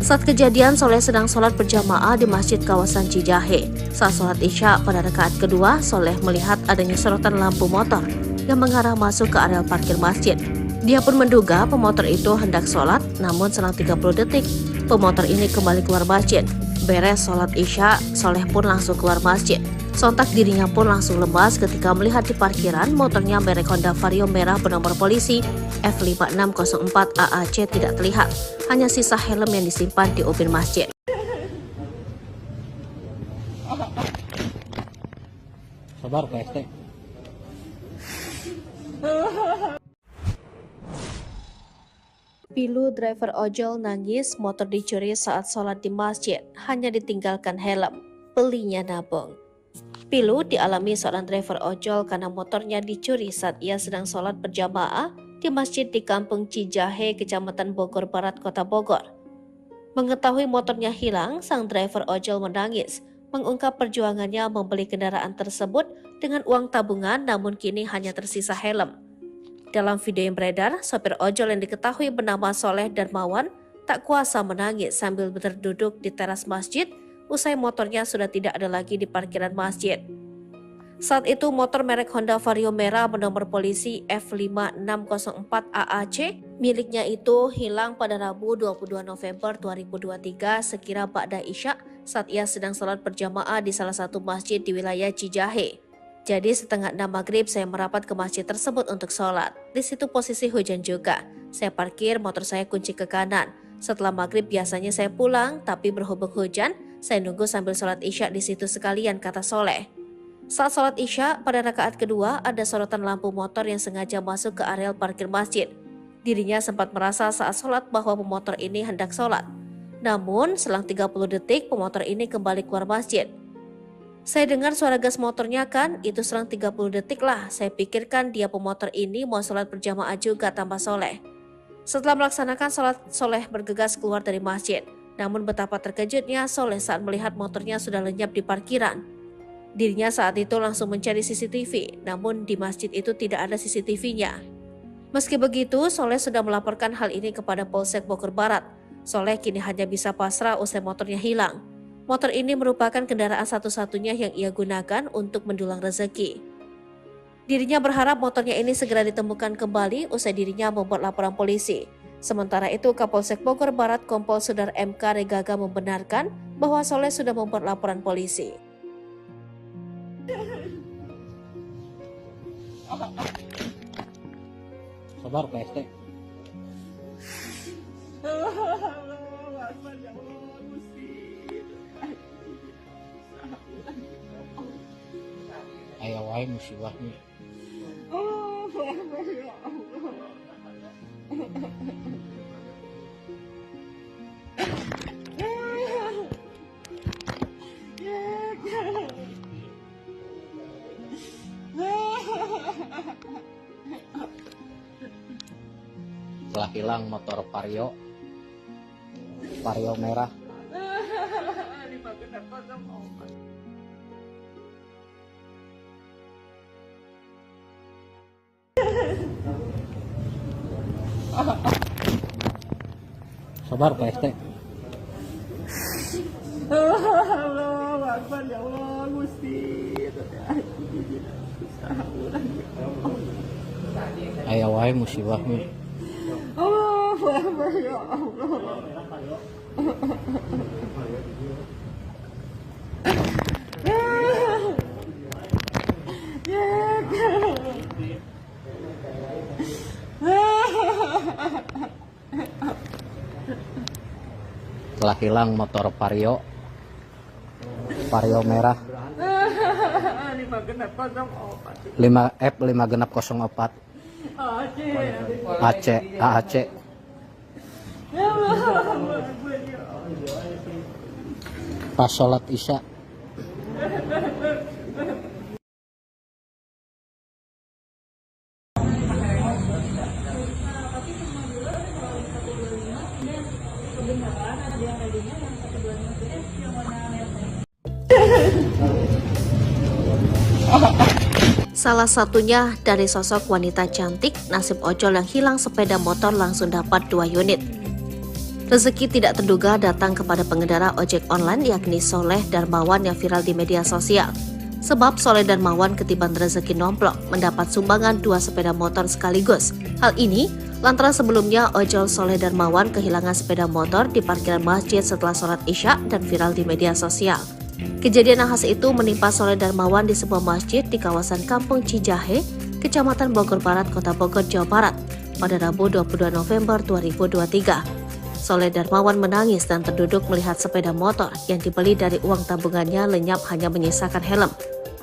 Speaker 2: Saat kejadian, Soleh sedang sholat berjamaah di masjid kawasan Cijahe. Saat sholat Isya pada rakaat kedua, Soleh melihat adanya sorotan lampu motor yang mengarah masuk ke area parkir masjid. Dia pun menduga pemotor itu hendak sholat, namun selang 30 detik, pemotor ini kembali keluar masjid. Beres sholat Isya, Soleh pun langsung keluar masjid. Sontak dirinya pun langsung lemas ketika melihat di parkiran motornya merek Honda Vario merah bernomor polisi F5604 AAC tidak terlihat. Hanya sisa helm yang disimpan di ubin masjid.
Speaker 1: Sabar Pak RT.
Speaker 2: Pilu driver ojol nangis motor dicuri saat sholat di masjid, hanya ditinggalkan helm. Belinya nabung. Pilu dialami seorang driver ojol karena motornya dicuri saat ia sedang sholat berjamaah di masjid di Kampung Cijahe, Kecamatan Bogor Barat, Kota Bogor. Mengetahui motornya hilang, sang driver ojol menangis, mengungkap perjuangannya membeli kendaraan tersebut dengan uang tabungan namun kini hanya tersisa helm. Dalam video yang beredar, sopir ojol yang diketahui bernama Soleh Darmawan tak kuasa menangis sambil berduduk di teras masjid usai motornya sudah tidak ada lagi di parkiran masjid. Saat itu motor merek Honda Vario merah bernomor polisi F5604 AAC miliknya itu hilang pada Rabu 22 November 2023 sekira ba'da Isya saat ia sedang sholat berjamaah di salah satu masjid di wilayah Cijahe. Jadi setengah 6 maghrib saya merapat ke masjid tersebut untuk sholat. Di situ posisi hujan juga. Saya parkir motor saya kunci ke kanan. Setelah maghrib biasanya saya pulang, tapi berhubung hujan, saya nunggu sambil sholat isya di situ sekalian, kata Soleh. Saat sholat isya, pada rakaat kedua ada sorotan lampu motor yang sengaja masuk ke areal parkir masjid. Dirinya sempat merasa saat sholat bahwa pemotor ini hendak sholat. Namun selang 30 detik pemotor ini kembali keluar masjid. Saya dengar suara gas motornya kan, itu selang 30 detik lah. Saya pikirkan dia pemotor ini mau sholat berjamaah juga, tambah Soleh. Setelah melaksanakan sholat, Soleh bergegas keluar dari masjid. Namun betapa terkejutnya Soleh saat melihat motornya sudah lenyap di parkiran. Dirinya saat itu langsung mencari CCTV, namun di masjid itu tidak ada CCTV-nya. Meski begitu, Soleh sudah melaporkan hal ini kepada Polsek Bogor Barat. Soleh kini hanya bisa pasrah usai motornya hilang. Motor ini merupakan kendaraan satu-satunya yang ia gunakan untuk mendulang rezeki. Dirinya berharap motornya ini segera ditemukan kembali usai dirinya membuat laporan polisi. Sementara itu, Kapolsek Bogor Barat Kompol Sudar MK Regaga membenarkan bahwa Soleh sudah membuat laporan polisi.
Speaker 1: Sabar Pak RT.
Speaker 3: Allahu Akbar, ya Allah, Gusti.
Speaker 1: Aya wae musibahnya.
Speaker 3: Allahu Akbar, ya Allah.
Speaker 1: Telah hilang motor Vario merah. Sabar Pak RT.
Speaker 3: Allahu Akbar, ya Allah, Gusti.
Speaker 1: Aya wae musibahnya.
Speaker 3: Allahu Akbar, ya Allah.
Speaker 1: Telah hilang motor Vario merah 5F5604 AAC. Pas sholat isya.
Speaker 2: Salah satunya dari sosok wanita cantik, nasib ojol yang hilang sepeda motor langsung dapat 2 unit. Rezeki tidak terduga datang kepada pengendara ojek online yakni Soleh Darmawan yang viral di media sosial. Sebab Soleh Darmawan ketiban rezeki nomplok mendapat sumbangan 2 sepeda motor sekaligus. Hal ini lantaran sebelumnya ojol Soleh Darmawan kehilangan sepeda motor di parkiran masjid setelah sholat isya dan viral di media sosial. Kejadian nahas itu menimpa Soleh Darmawan di sebuah masjid di kawasan Kampung Cijahe, Kecamatan Bogor Barat, Kota Bogor, Jawa Barat pada Rabu 22 November 2023. Soleh Darmawan menangis dan terduduk melihat sepeda motor yang dibeli dari uang tabungannya lenyap hanya menyisakan helm.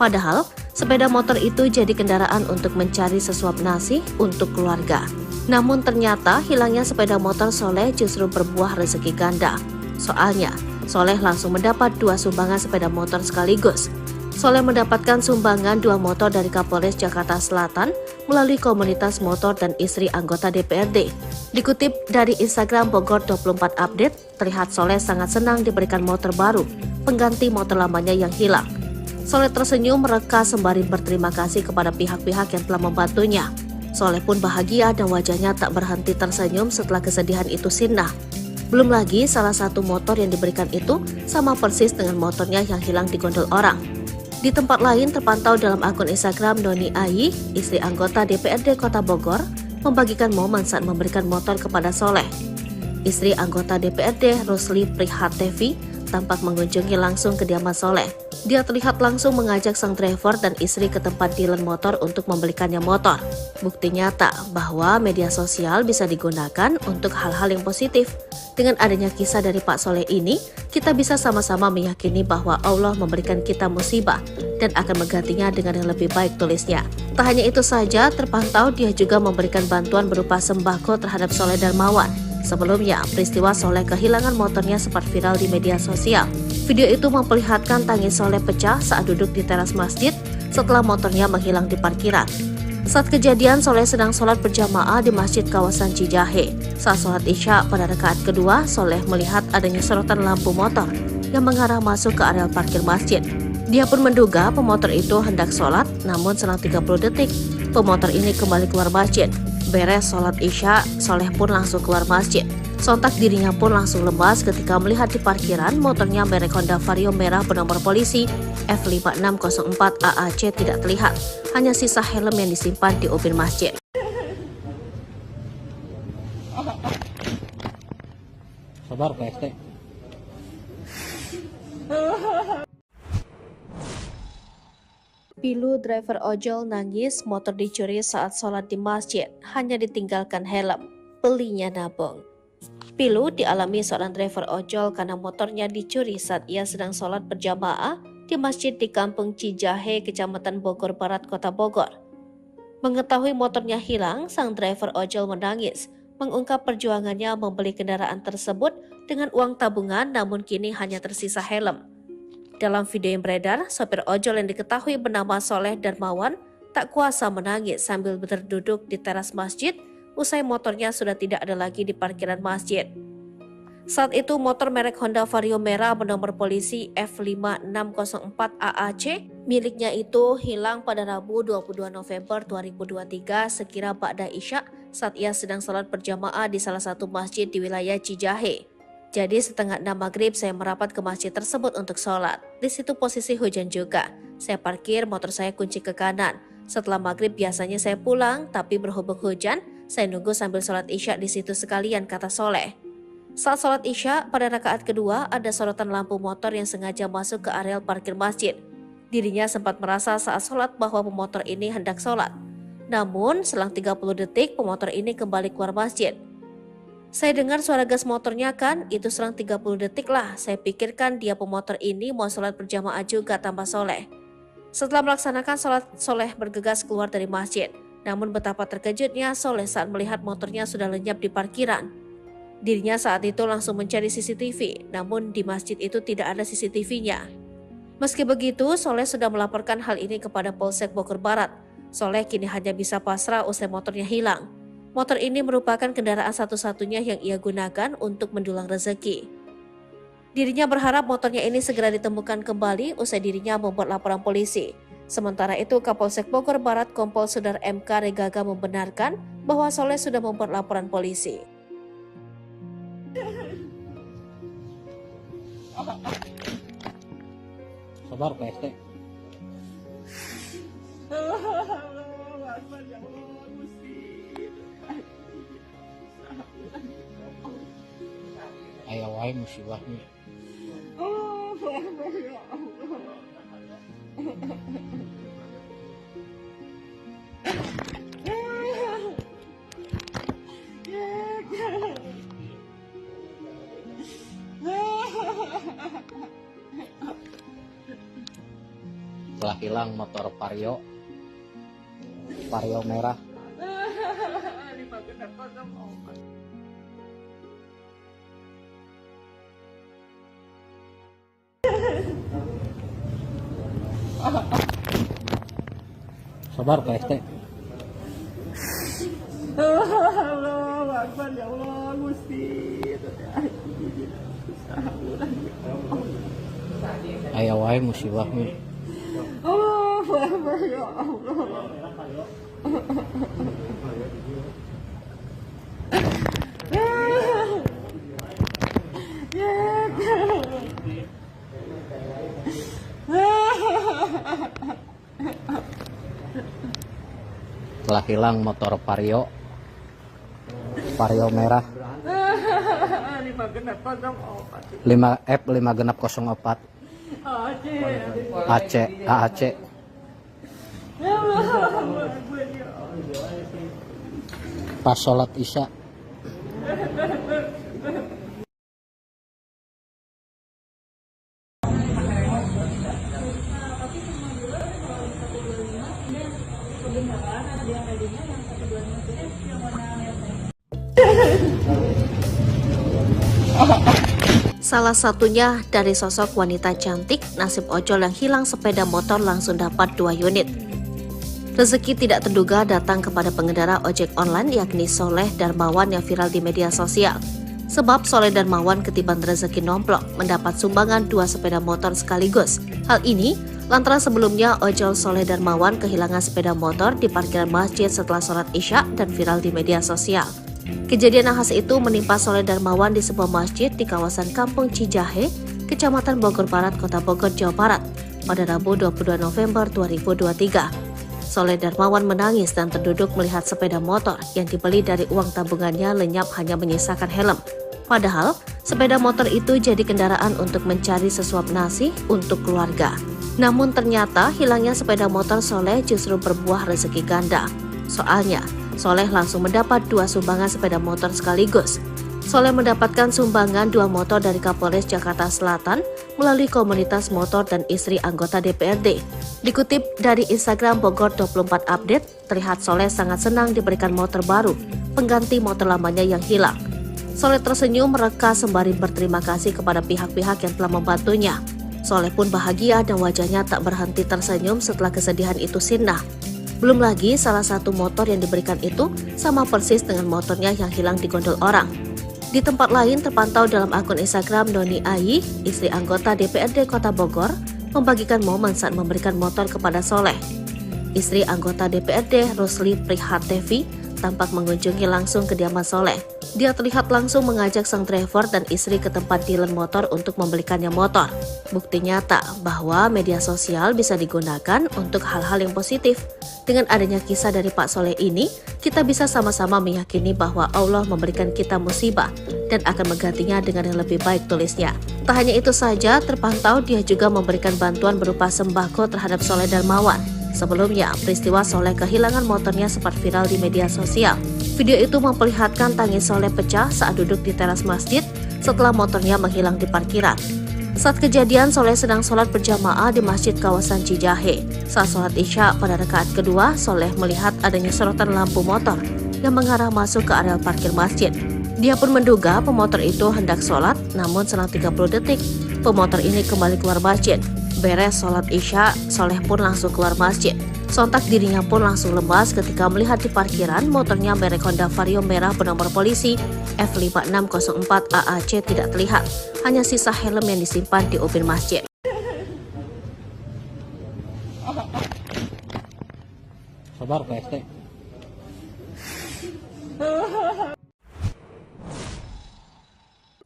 Speaker 2: Padahal, sepeda motor itu jadi kendaraan untuk mencari sesuap nasi untuk keluarga. Namun ternyata hilangnya sepeda motor Soleh justru berbuah rezeki ganda. Soalnya, Soleh langsung mendapat 2 sumbangan sepeda motor sekaligus. Soleh mendapatkan sumbangan 2 motor dari Kapolres Jakarta Selatan melalui komunitas motor dan istri anggota DPRD. Dikutip dari Instagram Bogor 24 Update, terlihat Soleh sangat senang diberikan motor baru, pengganti motor lamanya yang hilang. Soleh tersenyum mereka sembari berterima kasih kepada pihak-pihak yang telah membantunya. Soleh pun bahagia dan wajahnya tak berhenti tersenyum setelah kesedihan itu sirna. Belum lagi salah satu motor yang diberikan itu sama persis dengan motornya yang hilang di gondol orang. Di tempat lain terpantau dalam akun Instagram Noni Ayi, istri anggota DPRD Kota Bogor, membagikan momen saat memberikan motor kepada Soleh. Istri anggota DPRD Rusli Prihatevi tampak mengunjungi langsung kediaman Soleh. Dia terlihat langsung mengajak sang driver dan istri ke tempat dealer motor untuk membelikannya motor. Bukti nyata bahwa media sosial bisa digunakan untuk hal-hal yang positif. Dengan adanya kisah dari Pak Soleh ini, kita bisa sama-sama meyakini bahwa Allah memberikan kita musibah dan akan menggantinya dengan yang lebih baik, tulisnya. Tak hanya itu saja, terpantau dia juga memberikan bantuan berupa sembako terhadap Soleh Darmawan. Sebelumnya, peristiwa Soleh kehilangan motornya sempat viral di media sosial. Video itu memperlihatkan tangis Soleh pecah saat duduk di teras masjid setelah motornya menghilang di parkiran. Saat kejadian, Soleh sedang sholat berjamaah di masjid kawasan Cijahe. Saat sholat Isya pada rakaat kedua, Soleh melihat adanya sorotan lampu motor yang mengarah masuk ke areal parkir masjid. Dia pun menduga pemotor itu hendak sholat, namun selang 30 detik, pemotor ini kembali keluar masjid. Beres sholat Isya, Soleh pun langsung keluar masjid. Sontak dirinya pun langsung lemas ketika melihat di parkiran motornya merek Honda Vario merah bernomor polisi F5604 AAC tidak terlihat. Hanya sisa helm yang disimpan di ubin masjid.
Speaker 1: Sabar Pak ST.
Speaker 2: Pilu driver ojol nangis motor dicuri saat sholat di masjid, hanya ditinggalkan helm. Belinya nabung. Pilu dialami seorang driver ojol karena motornya dicuri saat ia sedang sholat berjamaah di masjid di Kampung Cijahe, Kecamatan Bogor Barat, Kota Bogor. Mengetahui motornya hilang, sang driver ojol menangis, mengungkap perjuangannya membeli kendaraan tersebut dengan uang tabungan namun kini hanya tersisa helm. Dalam video yang beredar, sopir ojol yang diketahui bernama Soleh Darmawan tak kuasa menangis sambil berduduk di teras masjid usai motornya sudah tidak ada lagi di parkiran masjid. Saat itu motor merek Honda Vario merah bernomor polisi F5604 AAC miliknya itu hilang pada Rabu 22 November 2023 sekira ba'da Isya saat ia sedang sholat berjamaah di salah satu masjid di wilayah Cijahe. Jadi setengah 6 maghrib saya merapat ke masjid tersebut untuk sholat. Di situ posisi hujan juga. Saya parkir motor saya kunci ke kanan. Setelah maghrib biasanya saya pulang, tapi berhubung hujan, saya nunggu sambil sholat Isya di situ sekalian, kata Soleh. Saat sholat Isya, pada rakaat kedua ada sorotan lampu motor yang sengaja masuk ke areal parkir masjid. Dirinya sempat merasa saat sholat bahwa pemotor ini hendak sholat. Namun, selang 30 detik pemotor ini kembali keluar masjid. Saya dengar suara gas motornya kan, itu selang 30 detik lah. Saya pikirkan dia pemotor ini mau sholat berjamaah juga, tambah Soleh. Setelah melaksanakan sholat, Soleh bergegas keluar dari masjid. Namun betapa terkejutnya Soleh saat melihat motornya sudah lenyap di parkiran. Dirinya saat itu langsung mencari CCTV, namun di masjid itu tidak ada CCTV-nya. Meski begitu, Soleh sudah melaporkan hal ini kepada Polsek Bogor Barat. Soleh kini hanya bisa pasrah usai motornya hilang. Motor ini merupakan kendaraan satu-satunya yang ia gunakan untuk mendulang rezeki. Dirinya berharap motornya ini segera ditemukan kembali usai dirinya membuat laporan polisi. Sementara itu, Kapolsek Bogor Barat Kompol Sudar MK Regaga membenarkan bahwa Soleh sudah membuat laporan polisi.
Speaker 1: Sabar Pak ST. Aya wae musibahnya. Telah hilang motor Vario merah. Sabar Pak ST.
Speaker 3: Allahu Akbar ya Allah Gusti.
Speaker 1: Aya wae musibah mi.
Speaker 3: Allahu Akbar ya Allah.
Speaker 1: Telah hilang motor Vario merah 5F 5 genap 04 AAC. Pas sholat isya.
Speaker 2: Salah satunya dari sosok wanita cantik, nasib ojol yang hilang sepeda motor langsung dapat 2 unit. Rezeki tidak terduga datang kepada pengendara ojek online yakni Soleh Darmawan yang viral di media sosial. Sebab Soleh Darmawan ketiban rezeki nomplok mendapat sumbangan 2 sepeda motor sekaligus. Hal ini lantaran sebelumnya ojol Soleh Darmawan kehilangan sepeda motor di parkiran masjid setelah sholat isya dan viral di media sosial. Kejadian nahas itu menimpa Soleh Darmawan di sebuah masjid di kawasan Kampung Cijahe, Kecamatan Bogor Barat, Kota Bogor, Jawa Barat, pada Rabu 22 November 2023. Soleh Darmawan menangis dan terduduk melihat sepeda motor yang dibeli dari uang tabungannya lenyap hanya menyisakan helm. Padahal, sepeda motor itu jadi kendaraan untuk mencari sesuap nasi untuk keluarga. Namun ternyata hilangnya sepeda motor Soleh justru berbuah rezeki ganda. Soalnya, Soleh langsung mendapat 2 sumbangan sepeda motor sekaligus. Soleh mendapatkan sumbangan 2 motor dari Kapolres Jakarta Selatan melalui komunitas motor dan istri anggota DPRD. Dikutip dari Instagram Bogor 24 Update, terlihat Soleh sangat senang diberikan motor baru, pengganti motor lamanya yang hilang. Soleh tersenyum mereka sembari berterima kasih kepada pihak-pihak yang telah membantunya. Soleh pun bahagia dan wajahnya tak berhenti tersenyum setelah kesedihan itu sirna. Belum lagi salah satu motor yang diberikan itu sama persis dengan motornya yang hilang di gondol orang. Di tempat lain terpantau dalam akun Instagram Doni Ayi, istri anggota DPRD Kota Bogor, membagikan momen saat memberikan motor kepada Soleh. Istri anggota DPRD Rusli Prihatevi tampak mengunjungi langsung kediaman Soleh. Dia terlihat langsung mengajak sang driver dan istri ke tempat dealer motor untuk membelikannya motor. Bukti nyata bahwa media sosial bisa digunakan untuk hal-hal yang positif. Dengan adanya kisah dari Pak Soleh ini, kita bisa sama-sama meyakini bahwa Allah memberikan kita musibah dan akan menggantinya dengan yang lebih baik, tulisnya. Tak hanya itu saja, terpantau dia juga memberikan bantuan berupa sembako terhadap Soleh Darmawan. Sebelumnya, peristiwa Soleh kehilangan motornya sempat viral di media sosial. Video itu memperlihatkan tangis Soleh pecah saat duduk di teras masjid setelah motornya menghilang di parkiran. Saat kejadian, Soleh sedang sholat berjamaah di masjid kawasan Cijahe. Saat sholat isya pada rakaat kedua, Soleh melihat adanya sorotan lampu motor yang mengarah masuk ke area parkir masjid. Dia pun menduga pemotor itu hendak sholat, namun selang 30 detik, pemotor ini kembali keluar masjid. Beres sholat isya, Soleh pun langsung keluar masjid. Sontak dirinya pun langsung lemas ketika melihat di parkiran motornya merek Honda Vario merah bernomor polisi F5604 AAC tidak terlihat. Hanya sisa helm yang disimpan di ubin masjid.
Speaker 1: Sabar Pak ST.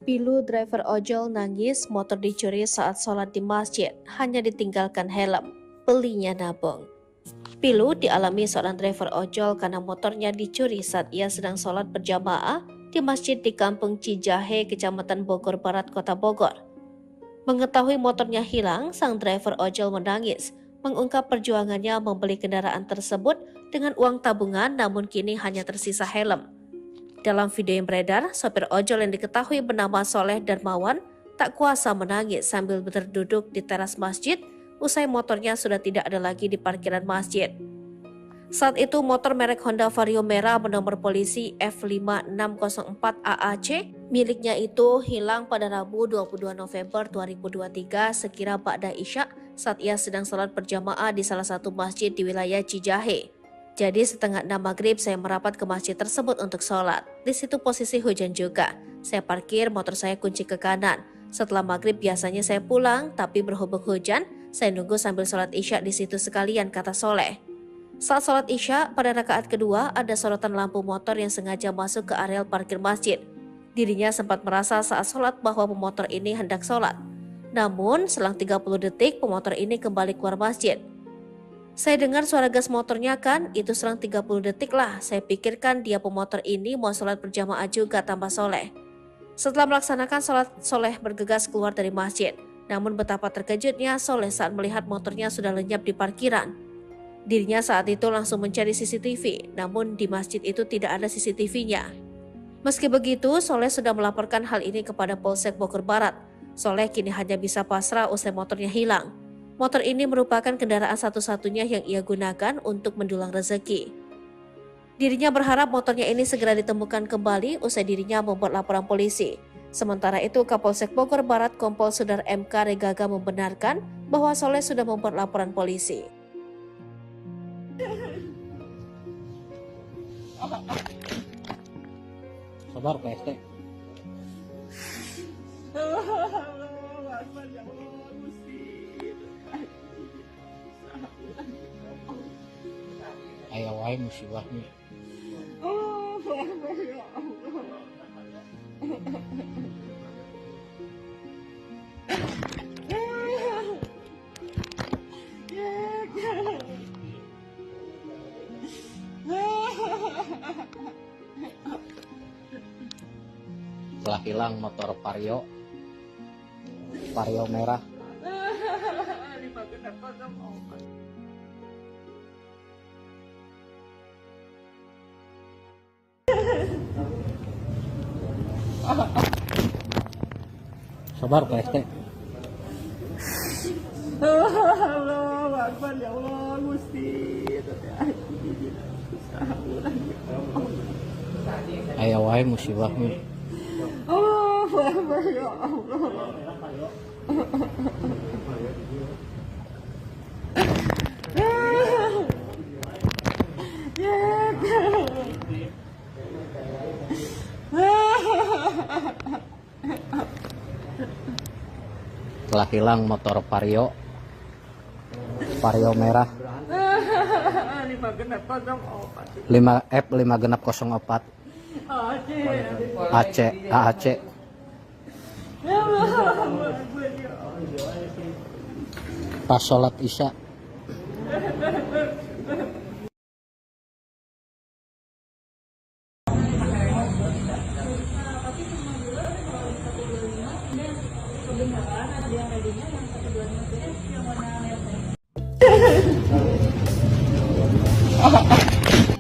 Speaker 2: Pilu driver ojol nangis motor dicuri saat sholat di masjid, hanya ditinggalkan helm. Belinya nabung. Pilu dialami seorang driver ojol karena motornya dicuri saat ia sedang sholat berjamaah di masjid di Kampung Cijahe, Kecamatan Bogor Barat, Kota Bogor. Mengetahui motornya hilang, sang driver ojol menangis, mengungkap perjuangannya membeli kendaraan tersebut dengan uang tabungan namun kini hanya tersisa helm. Dalam video yang beredar, sopir ojol yang diketahui bernama Soleh Darmawan tak kuasa menangis sambil berduduk di teras masjid usai motornya sudah tidak ada lagi di parkiran masjid. Saat itu motor merek Honda Vario merah bernomor polisi F5604 AAC miliknya itu hilang pada Rabu 22 November 2023 sekira ba'da Isya saat ia sedang sholat berjamaah di salah satu masjid di wilayah Cijahe. Jadi setengah 6 maghrib saya merapat ke masjid tersebut untuk sholat. Di situ posisi hujan juga. Saya parkir motor saya kunci ke kanan. Setelah maghrib biasanya saya pulang, tapi berhubung hujan, saya nunggu sambil sholat Isya di situ sekalian, kata Soleh. Saat sholat Isya, pada rakaat kedua ada sorotan lampu motor yang sengaja masuk ke areal parkir masjid. Dirinya sempat merasa saat sholat bahwa pemotor ini hendak sholat. Namun, selang 30 detik pemotor ini kembali keluar masjid. Saya dengar suara gas motornya kan, itu selang 30 detik lah. Saya pikirkan dia pemotor ini mau sholat berjamaah juga, tambah Soleh. Setelah melaksanakan sholat, Soleh bergegas keluar dari masjid. Namun betapa terkejutnya Soleh saat melihat motornya sudah lenyap di parkiran. Dirinya saat itu langsung mencari CCTV, namun di masjid itu tidak ada CCTV-nya. Meski begitu, Soleh sudah melaporkan hal ini kepada Polsek Bogor Barat. Soleh kini hanya bisa pasrah usai motornya hilang. Motor ini merupakan kendaraan satu-satunya yang ia gunakan untuk mendulang rezeki. Dirinya berharap motornya ini segera ditemukan kembali usai dirinya membuat laporan polisi. Sementara itu, Kapolsek Bogor Barat Kompol Sudar MK Regaga membenarkan bahwa Soleh sudah membuat laporan polisi.
Speaker 1: Sabar Pak ST.
Speaker 3: Allahu Akbar ya Allah Gusti.
Speaker 1: Aya wae musibahnya.
Speaker 3: Allahu Akbar ya Allah.
Speaker 1: Telah hilang motor Vario merah. Sabar Pak ST.
Speaker 3: Allahu Akbar ya Allah Gusti.
Speaker 1: Aya wae musibahnya.
Speaker 3: Allahu Akbar ya Allah.
Speaker 1: Telah hilang motor Vario merah 5F5604 AAC. Pas sholat Isya.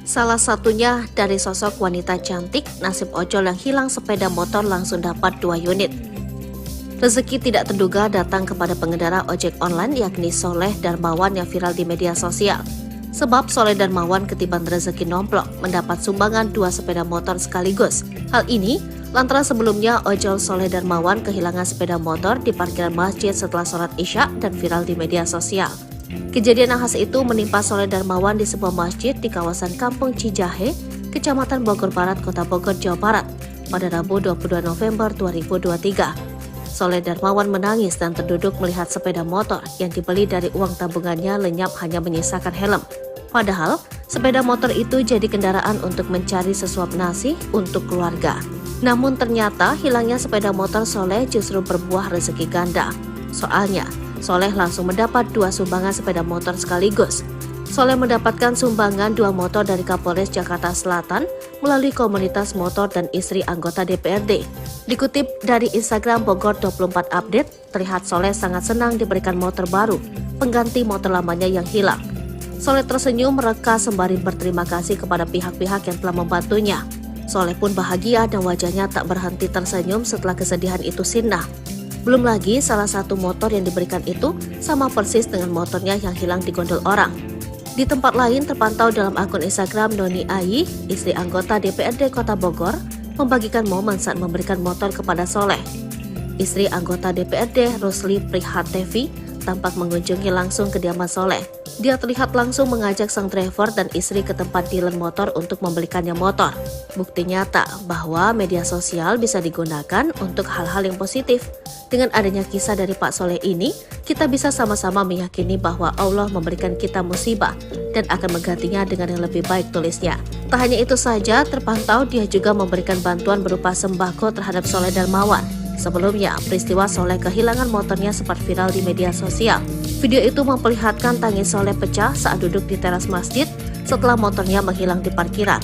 Speaker 2: Salah satunya dari sosok wanita cantik, nasib ojol yang hilang sepeda motor langsung dapat 2 unit. Rezeki tidak terduga datang kepada pengendara ojek online yakni Soleh Darmawan yang viral di media sosial. Sebab Soleh Darmawan ketiban rezeki nomplok mendapat sumbangan 2 sepeda motor sekaligus. Hal ini lantaran sebelumnya ojol Soleh Darmawan kehilangan sepeda motor di parkiran masjid setelah sholat Isya dan viral di media sosial. Kejadian nahas itu menimpa Soleh Darmawan di sebuah masjid di kawasan Kampung Cijahe, Kecamatan Bogor Barat, Kota Bogor, Jawa Barat, pada Rabu 22 November 2023. Soleh Darmawan menangis dan terduduk melihat sepeda motor yang dibeli dari uang tabungannya lenyap hanya menyisakan helm. Padahal, sepeda motor itu jadi kendaraan untuk mencari sesuap nasi untuk keluarga. Namun ternyata hilangnya sepeda motor Soleh justru berbuah rezeki ganda. Soalnya, Soleh langsung mendapat 2 sumbangan sepeda motor sekaligus. Soleh mendapatkan sumbangan 2 motor dari Kapolres Jakarta Selatan melalui komunitas motor dan istri anggota DPRD. Dikutip dari Instagram Bogor 24 Update, terlihat Soleh sangat senang diberikan motor baru, pengganti motor lamanya yang hilang. Soleh tersenyum mereka sembari berterima kasih kepada pihak-pihak yang telah membantunya. Soleh pun bahagia dan wajahnya tak berhenti tersenyum setelah kesedihan itu sinah. Belum lagi salah satu motor yang diberikan itu sama persis dengan motornya yang hilang di gondol orang. Di tempat lain terpantau dalam akun Instagram Noni Ai, istri anggota DPRD Kota Bogor, membagikan momen saat memberikan motor kepada Soleh. Istri anggota DPRD Rusli Prihatevi tampak mengunjungi langsung kediaman Soleh. Dia terlihat langsung mengajak sang driver dan istri ke tempat dealer motor untuk membelikannya motor. Bukti nyata bahwa media sosial bisa digunakan untuk hal-hal yang positif. Dengan adanya kisah dari Pak Soleh ini, kita bisa sama-sama meyakini bahwa Allah memberikan kita musibah dan akan menggantinya dengan yang lebih baik, tulisnya. Tak hanya itu saja, terpantau dia juga memberikan bantuan berupa sembako terhadap Soleh Darmawan. Sebelumnya, peristiwa Soleh kehilangan motornya sempat viral di media sosial. Video itu memperlihatkan tangis Soleh pecah saat duduk di teras masjid setelah motornya menghilang di parkiran.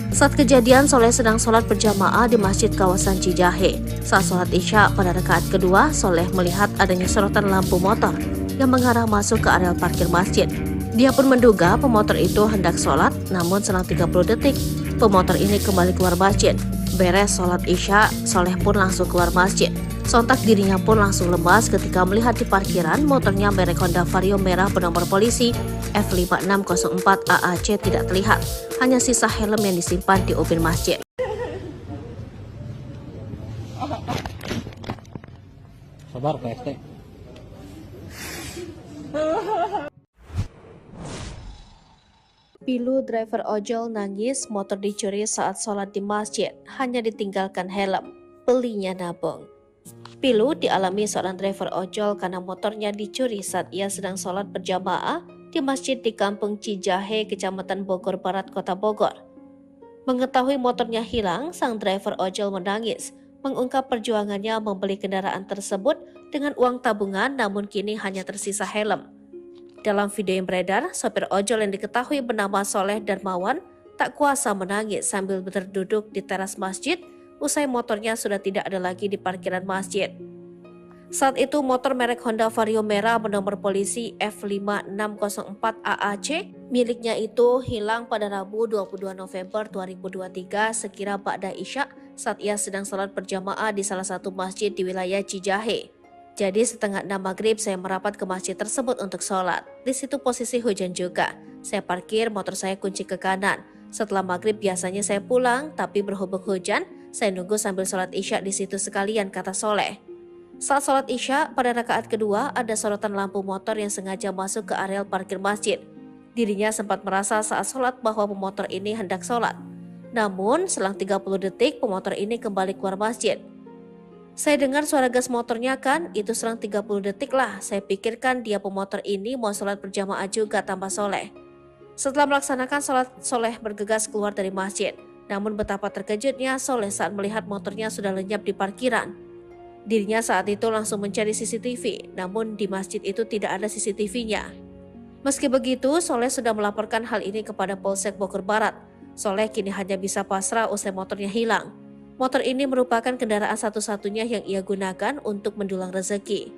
Speaker 2: Saat kejadian, Soleh sedang sholat berjamaah di masjid kawasan Cijahe. Saat sholat Isya pada rakaat kedua, Soleh melihat adanya sorotan lampu motor yang mengarah masuk ke areal parkir masjid. Dia pun menduga pemotor itu hendak sholat, namun selang 30 detik, pemotor ini kembali keluar masjid. Beres sholat Isya, Soleh pun langsung keluar masjid. Sontak dirinya pun langsung lemas ketika melihat di parkiran motornya merek Honda Vario merah bernomor polisi F5604 AAC tidak terlihat. Hanya sisa helm yang disimpan di ubin masjid.
Speaker 1: Sabar PST.
Speaker 2: Pilu driver ojol nangis motor dicuri saat sholat di masjid, hanya ditinggalkan helm. Belinya nabung. Pilu dialami seorang driver ojol karena motornya dicuri saat ia sedang sholat berjamaah di masjid di Kampung Cijahe, Kecamatan Bogor Barat, Kota Bogor. Mengetahui motornya hilang, sang driver ojol menangis, mengungkap perjuangannya membeli kendaraan tersebut dengan uang tabungan, namun kini hanya tersisa helm. Dalam video yang beredar, sopir ojol yang diketahui bernama Soleh Darmawan tak kuasa menangis sambil berduduk di teras masjid usai motornya sudah tidak ada lagi di parkiran masjid. Saat itu motor merek Honda Vario merah bernomor polisi F5604 AAC miliknya itu hilang pada Rabu 22 November 2023 sekira ba'da Isya saat ia sedang salat berjamaah di salah satu masjid di wilayah Cijahe. Jadi setengah 6 maghrib saya merapat ke masjid tersebut untuk sholat. Di situ posisi hujan juga. Saya parkir motor saya kunci ke kanan. Setelah maghrib biasanya saya pulang, tapi berhubung hujan, saya nunggu sambil sholat Isya di situ sekalian, kata Soleh. Saat sholat Isya, pada rakaat kedua ada sorotan lampu motor yang sengaja masuk ke areal parkir masjid. Dirinya sempat merasa saat sholat bahwa pemotor ini hendak sholat. Namun, selang 30 detik pemotor ini kembali keluar masjid. Saya dengar suara gas motornya kan, itu selang 30 detik lah. Saya pikirkan dia pemotor ini mau sholat berjamaah juga, tambah Soleh. Setelah melaksanakan sholat, Soleh bergegas keluar dari masjid. Namun betapa terkejutnya Soleh saat melihat motornya sudah lenyap di parkiran. Dirinya saat itu langsung mencari CCTV, namun di masjid itu tidak ada CCTV-nya. Meski begitu, Soleh sudah melaporkan hal ini kepada Polsek Bogor Barat. Soleh kini hanya bisa pasrah usai motornya hilang. Motor ini merupakan kendaraan satu-satunya yang ia gunakan untuk mendulang rezeki.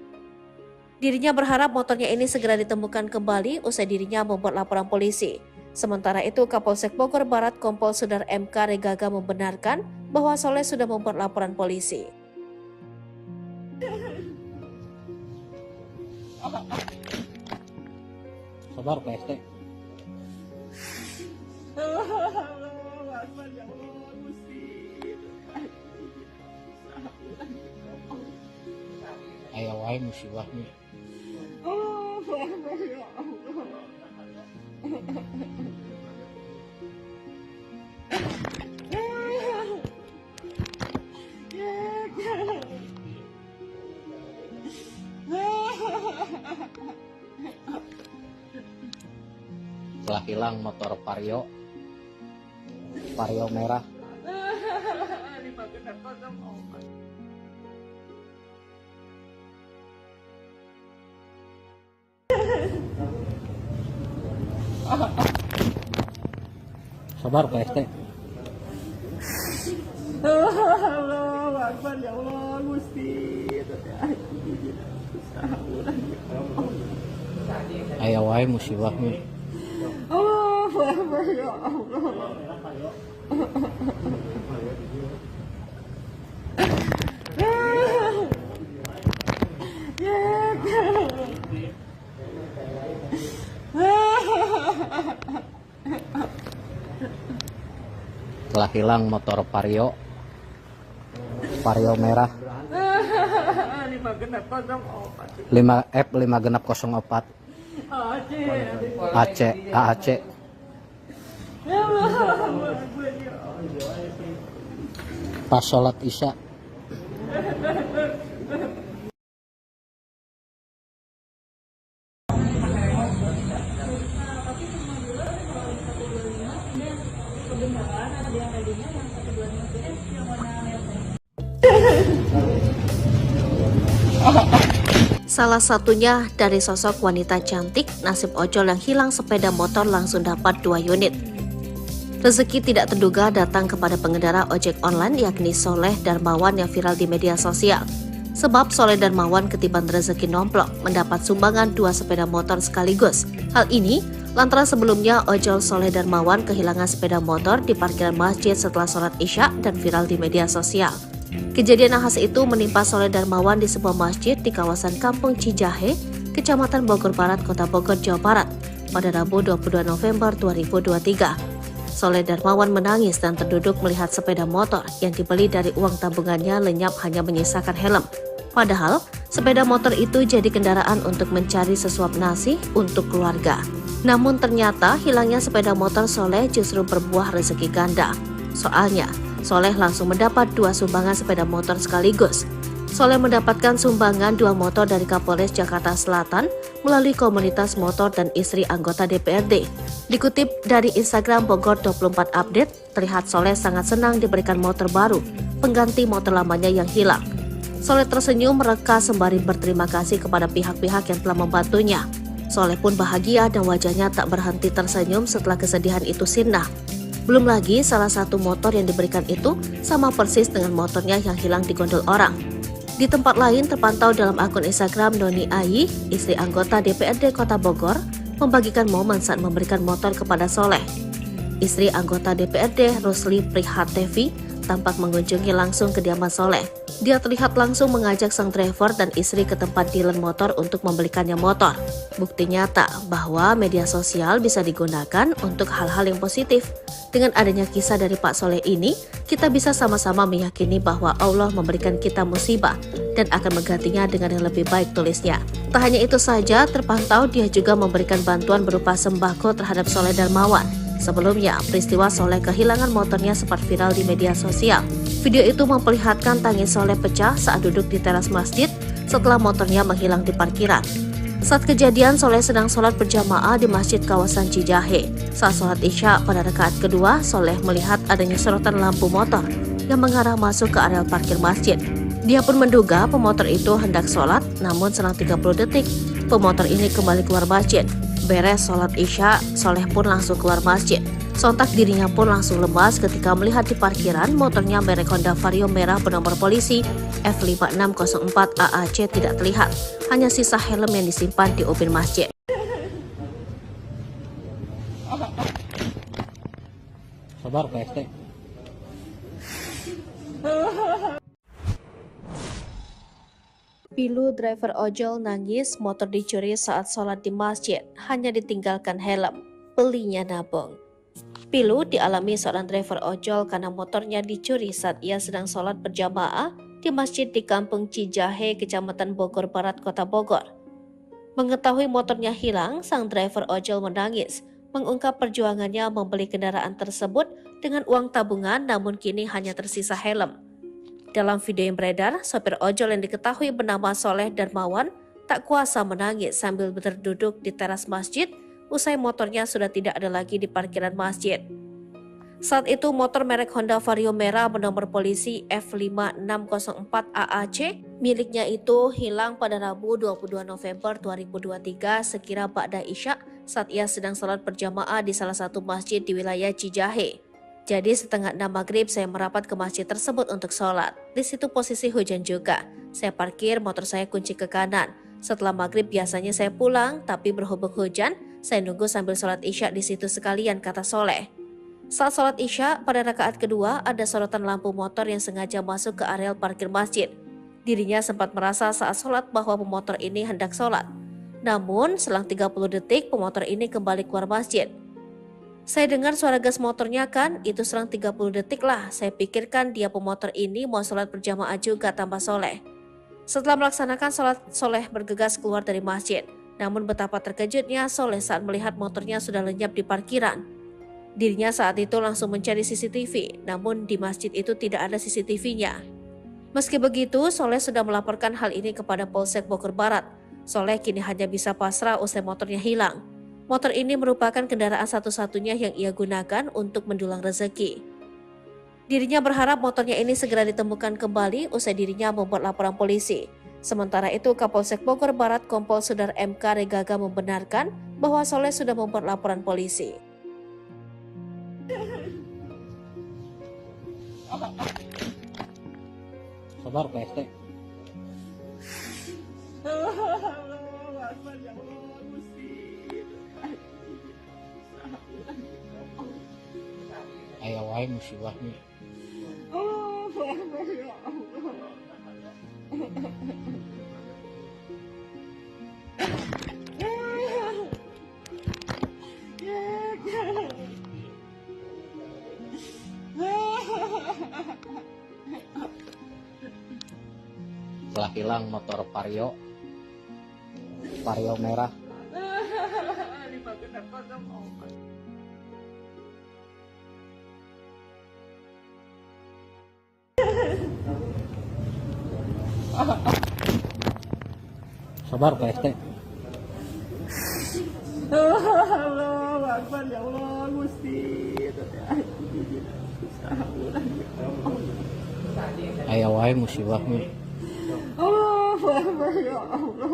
Speaker 2: Dirinya berharap motornya ini segera ditemukan kembali usai dirinya membuat laporan polisi. Sementara itu, Kapolsek Bogor Barat Kompol Sudar MK Regaga membenarkan bahwa Soleh sudah membuat laporan polisi.
Speaker 1: Sabar PST. Ayo wae musibahnya. Telah hilang motor Vario merah. Sabar PST.
Speaker 3: Allahu Akbar, ya Allah, Gusti.
Speaker 1: Ayo wae musibahnya.
Speaker 3: Allahu Akbar, ya Allah.
Speaker 1: Telah hilang motor Vario merah
Speaker 3: Lima genap kosong opat.
Speaker 1: 5 genap 04 AAC. Pas sholat isya.
Speaker 2: Salah satunya dari sosok wanita cantik, nasib ojol yang hilang sepeda motor langsung dapat 2 unit. Rezeki tidak terduga datang kepada pengendara ojek online yakni Soleh Darmawan yang viral di media sosial. Sebab Soleh Darmawan ketiban rezeki nomplok mendapat sumbangan 2 sepeda motor sekaligus. Hal ini lantaran sebelumnya ojol Soleh Darmawan kehilangan sepeda motor di parkiran masjid setelah sholat isya dan viral di media sosial. Kejadian nahas itu menimpa Soleh Darmawan di sebuah masjid di kawasan Kampung Cijahe, Kecamatan Bogor Barat, Kota Bogor, Jawa Barat pada Rabu 22 November 2023. Soleh Darmawan menangis dan terduduk melihat sepeda motor yang dibeli dari uang tabungannya lenyap hanya menyisakan helm. Padahal, sepeda motor itu jadi kendaraan untuk mencari sesuap nasi untuk keluarga. Namun ternyata hilangnya sepeda motor Soleh justru berbuah rezeki ganda. Soalnya, Soleh langsung mendapat 2 sumbangan sepeda motor sekaligus. Soleh mendapatkan sumbangan 2 motor dari Kapolres Jakarta Selatan melalui komunitas motor dan istri anggota DPRD. Dikutip dari Instagram Bogor 24 Update, terlihat Soleh sangat senang diberikan motor baru, pengganti motor lamanya yang hilang. Soleh tersenyum mereka sembari berterima kasih kepada pihak-pihak yang telah membantunya. Soleh pun bahagia dan wajahnya tak berhenti tersenyum setelah kesedihan itu sirna. Belum lagi salah satu motor yang diberikan itu sama persis dengan motornya yang hilang di gondol orang. Di tempat lain terpantau dalam akun Instagram Noni Ayi, istri anggota DPRD Kota Bogor, membagikan momen saat memberikan motor kepada Soleh. Istri anggota DPRD Rusli Prihatevi tampak mengunjungi langsung kediaman Soleh. Dia terlihat langsung mengajak sang driver dan istri ke tempat dealer motor untuk membelikannya motor. Bukti nyata bahwa media sosial bisa digunakan untuk hal-hal yang positif. Dengan adanya kisah dari Pak Soleh ini, kita bisa sama-sama meyakini bahwa Allah memberikan kita musibah dan akan menggantinya dengan yang lebih baik, tulisnya. Tak hanya itu saja, terpantau dia juga memberikan bantuan berupa sembako terhadap Soleh Darmawan. Sebelumnya, peristiwa Soleh kehilangan motornya sempat viral di media sosial. Video itu memperlihatkan tangis Soleh pecah saat duduk di teras masjid setelah motornya menghilang di parkiran. Saat kejadian, Soleh sedang sholat berjamaah di masjid kawasan Cijahe. Saat sholat isya pada rakaat kedua, Soleh melihat adanya sorotan lampu motor yang mengarah masuk ke areal parkir masjid. Dia pun menduga pemotor itu hendak sholat, namun selang 30 detik, pemotor ini kembali keluar masjid. Beres sholat isya, Soleh pun langsung keluar masjid. Sontak dirinya pun langsung lemas ketika melihat di parkiran motornya merek Honda Vario merah bernomor polisi F5604 AAC tidak terlihat. Hanya sisa helm yang disimpan di ubin masjid.
Speaker 1: Sabar Pak ST.
Speaker 2: Pilu driver ojol nangis motor dicuri saat sholat di masjid, hanya ditinggalkan helm. Belinya nabung. Pilu dialami seorang driver ojol karena motornya dicuri saat ia sedang sholat berjamaah di masjid di Kampung Cijahe, Kecamatan Bogor Barat, Kota Bogor. Mengetahui motornya hilang, sang driver ojol menangis, mengungkap perjuangannya membeli kendaraan tersebut dengan uang tabungan namun kini hanya tersisa helm. Dalam video yang beredar, sopir ojol yang diketahui bernama Soleh Darmawan tak kuasa menangis sambil berduduk di teras masjid usai motornya sudah tidak ada lagi di parkiran masjid. Saat itu motor merek Honda Vario merah bernomor polisi F5604 AAC miliknya itu hilang pada Rabu 22 November 2023 sekira ba'da isya saat ia sedang sholat berjamaah di salah satu masjid di wilayah Cijahe. Jadi setengah 6 maghrib saya merapat ke masjid tersebut untuk sholat. Di situ posisi hujan juga. Saya parkir motor saya kunci ke kanan. Setelah maghrib biasanya saya pulang, tapi berhubung hujan, saya nunggu sambil sholat isya di situ sekalian, kata Soleh. Saat sholat isya, pada rakaat kedua ada sorotan lampu motor yang sengaja masuk ke areal parkir masjid. Dirinya sempat merasa saat sholat bahwa pemotor ini hendak sholat. Namun, selang 30 detik pemotor ini kembali keluar masjid. Saya dengar suara gas motornya kan, itu selang 30 detik lah. Saya pikirkan dia pemotor ini mau sholat berjamaah juga tanpa soleh. Setelah melaksanakan sholat, Soleh bergegas keluar dari masjid. Namun betapa terkejutnya Soleh saat melihat motornya sudah lenyap di parkiran. Dirinya saat itu langsung mencari CCTV, namun di masjid itu tidak ada CCTV-nya. Meski begitu, Soleh sudah melaporkan hal ini kepada Polsek Bogor Barat. Soleh kini hanya bisa pasrah usai motornya hilang. Motor ini merupakan kendaraan satu-satunya yang ia gunakan untuk mendulang rezeki. Dirinya berharap motornya ini segera ditemukan kembali usai dirinya membuat laporan polisi. Sementara itu, Kapolsek Bogor Barat Kompol Sudar MK Regaga membenarkan bahwa Soleh sudah membuat laporan polisi.
Speaker 1: Sabar Pak ST.
Speaker 3: Allahu Akbar ya Allah Gusti.
Speaker 1: Aya wae musibahnya.
Speaker 3: Allahu Akbar ya Allah.
Speaker 1: Telah hilang motor Vario merah. Sabar Pak ST.
Speaker 3: Allahu Akbar ya Allah Gusti.
Speaker 1: Aya wae musibahnya.
Speaker 3: Allahu Akbar ya Allah.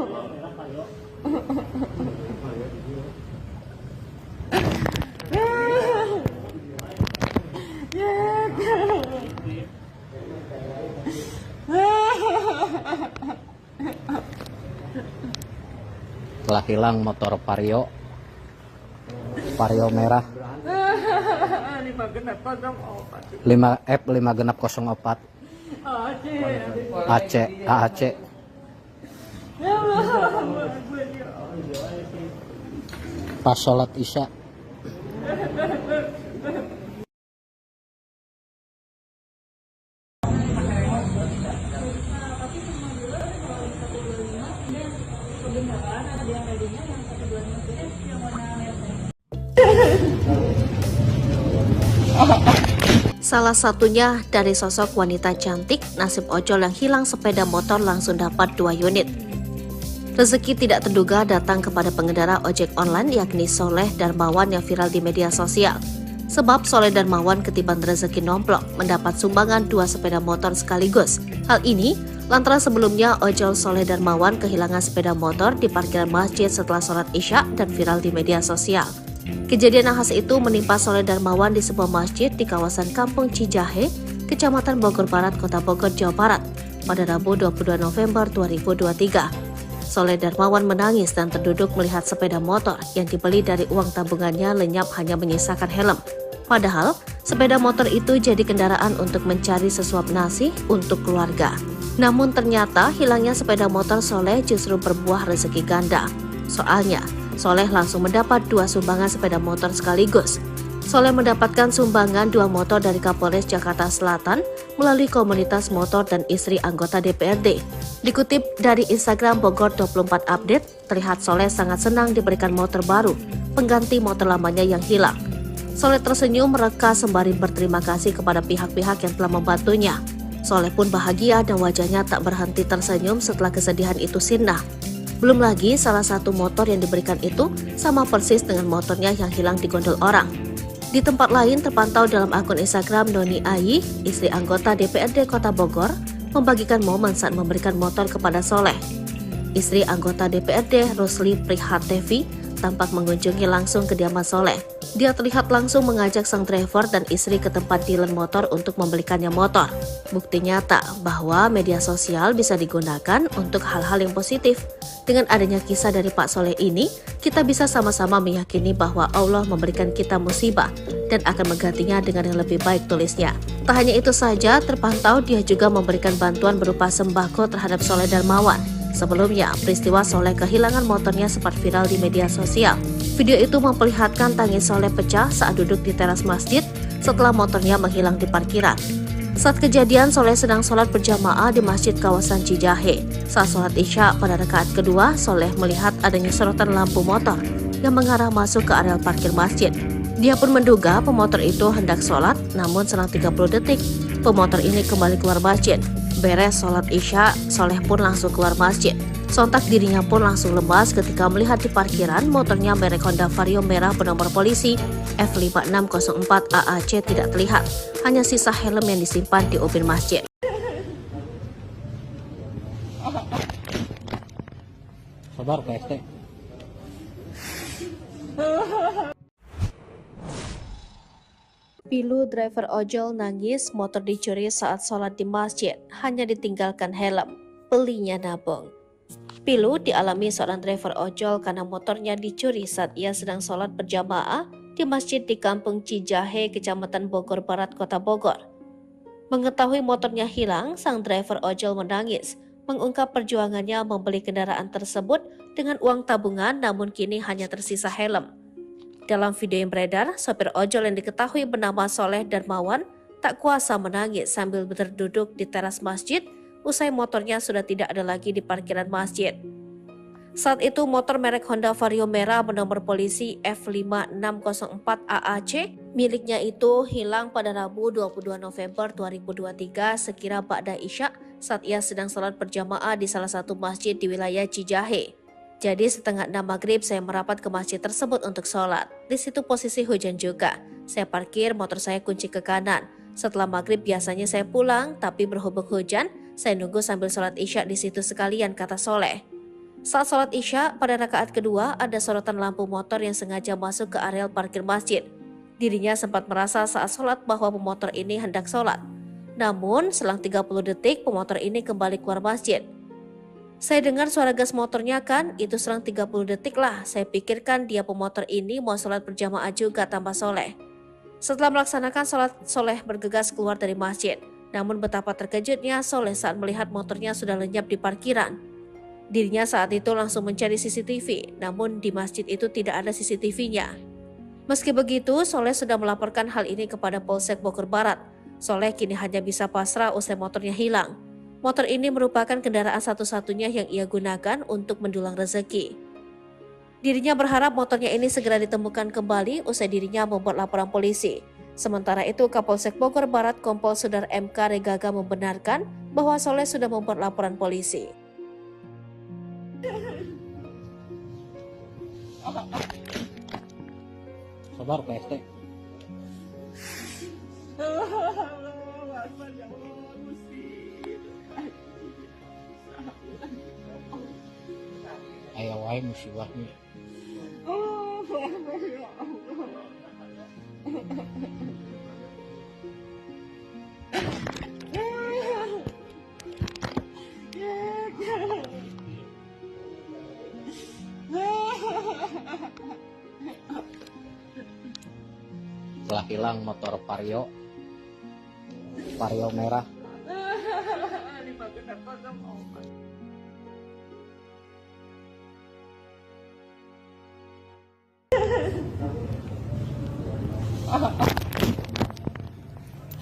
Speaker 1: Telah hilang motor Vario merah 5F5604 AAC. Pas sholat Isya.
Speaker 2: Salah satunya dari sosok wanita cantik, nasib ojol yang hilang sepeda motor langsung dapat 2 unit. Rezeki tidak terduga datang kepada pengendara ojek online yakni Soleh Darmawan yang viral di media sosial. Sebab Soleh Darmawan ketiban rezeki nomplok mendapat sumbangan 2 sepeda motor sekaligus. Hal ini lantaran sebelumnya ojol Soleh Darmawan kehilangan sepeda motor di parkiran masjid setelah sholat Isya dan viral di media sosial. Kejadian nahas itu menimpa Soleh Darmawan di sebuah masjid di kawasan Kampung Cijahe, Kecamatan Bogor Barat, Kota Bogor, Jawa Barat, pada Rabu 22 November 2023. Soleh Darmawan menangis dan terduduk melihat sepeda motor yang dibeli dari uang tabungannya lenyap hanya menyisakan helm. Padahal, sepeda motor itu jadi kendaraan untuk mencari sesuap nasi untuk keluarga. Namun ternyata hilangnya sepeda motor Soleh justru berbuah rezeki ganda. Soalnya, Soleh langsung mendapat 2 sumbangan sepeda motor sekaligus. Soleh mendapatkan sumbangan 2 motor dari Kapolres Jakarta Selatan melalui komunitas motor dan istri anggota DPRD. Dikutip dari Instagram Bogor 24 Update, terlihat Soleh sangat senang diberikan motor baru, pengganti motor lamanya yang hilang. Soleh tersenyum mereka sembari berterima kasih kepada pihak-pihak yang telah membantunya. Soleh pun bahagia dan wajahnya tak berhenti tersenyum setelah kesedihan itu sirna. Belum lagi salah satu motor yang diberikan itu sama persis dengan motornya yang hilang di gondol orang. Di tempat lain terpantau dalam akun Instagram Noni Ayi, istri anggota DPRD Kota Bogor, membagikan momen saat memberikan motor kepada Soleh. Istri anggota DPRD Rusli Prihatevi tampak mengunjungi langsung kediaman Soleh. Dia terlihat langsung mengajak sang driver dan istri ke tempat dealer motor untuk membelikannya motor. Bukti nyata bahwa media sosial bisa digunakan untuk hal-hal yang positif. Dengan adanya kisah dari Pak Soleh ini, kita bisa sama-sama meyakini bahwa Allah memberikan kita musibah dan akan menggantinya dengan yang lebih baik, tulisnya. Tak hanya itu saja, terpantau dia juga memberikan bantuan berupa sembako terhadap Soleh Darmawan. Sebelumnya, peristiwa Soleh kehilangan motornya sempat viral di media sosial. Video itu memperlihatkan tangis Soleh pecah saat duduk di teras masjid setelah motornya menghilang di parkiran. Saat kejadian, Soleh sedang sholat berjamaah di masjid kawasan Cijahe. Saat sholat Isya pada rakaat kedua, Soleh melihat adanya sorotan lampu motor yang mengarah masuk ke areal parkir masjid. Dia pun menduga pemotor itu hendak sholat, namun selang 30 detik, pemotor ini kembali keluar masjid. Beres sholat Isya, Soleh pun langsung keluar masjid. Sontak dirinya pun langsung lemas ketika melihat di parkiran motornya merek Honda Vario merah bernomor polisi F5604 AAC tidak terlihat. Hanya sisa helm yang disimpan di ubin masjid.
Speaker 1: Sabar PST.
Speaker 2: Pilu driver ojol nangis motor dicuri saat sholat di masjid, hanya ditinggalkan helm. Belinya nabung. Pilu dialami seorang driver ojol karena motornya dicuri saat ia sedang sholat berjamaah di masjid di Kampung Cijahe, Kecamatan Bogor Barat, Kota Bogor. Mengetahui motornya hilang, sang driver ojol menangis, mengungkap perjuangannya membeli kendaraan tersebut dengan uang tabungan namun kini hanya tersisa helm. Dalam video yang beredar, sopir ojol yang diketahui bernama Soleh Darmawan tak kuasa menangis sambil berduduk di teras masjid usai motornya sudah tidak ada lagi di parkiran masjid. Saat itu motor merek Honda Vario merah bernomor polisi F5604 AAC miliknya itu hilang pada Rabu 22 November 2023 sekira ba'da Isya saat ia sedang sholat berjamaah di salah satu masjid di wilayah Cijahe. Jadi setengah 6 maghrib saya merapat ke masjid tersebut untuk sholat. Di situ posisi hujan juga. Saya parkir motor saya kunci ke kanan. Setelah maghrib biasanya saya pulang, tapi berhubung hujan, saya nunggu sambil sholat Isya di situ sekalian, kata Soleh. Saat sholat Isya, pada rakaat kedua ada sorotan lampu motor yang sengaja masuk ke areal parkir masjid. Dirinya sempat merasa saat sholat bahwa pemotor ini hendak sholat. Namun, selang 30 detik pemotor ini kembali keluar masjid. Saya dengar suara gas motornya kan, itu selang 30 detik lah. Saya pikirkan dia pemotor ini mau sholat berjamaah juga, tambah Soleh. Setelah melaksanakan sholat, Soleh bergegas keluar dari masjid. Namun betapa terkejutnya Soleh saat melihat motornya sudah lenyap di parkiran. Dirinya saat itu langsung mencari CCTV, namun di masjid itu tidak ada CCTV-nya. Meski begitu, Soleh sudah melaporkan hal ini kepada Polsek Bogor Barat. Soleh kini hanya bisa pasrah usai motornya hilang. Motor ini merupakan kendaraan satu-satunya yang ia gunakan untuk mendulang rezeki. Dirinya berharap motornya ini segera ditemukan kembali usai dirinya membuat laporan polisi. Sementara itu, Kapolsek Bogor Barat Kompol Sudar MK Regaga membenarkan bahwa Soleh sudah membuat laporan polisi.
Speaker 1: Sabar PST. Ayo wae musibahnya. Telah hilang motor Vario merah.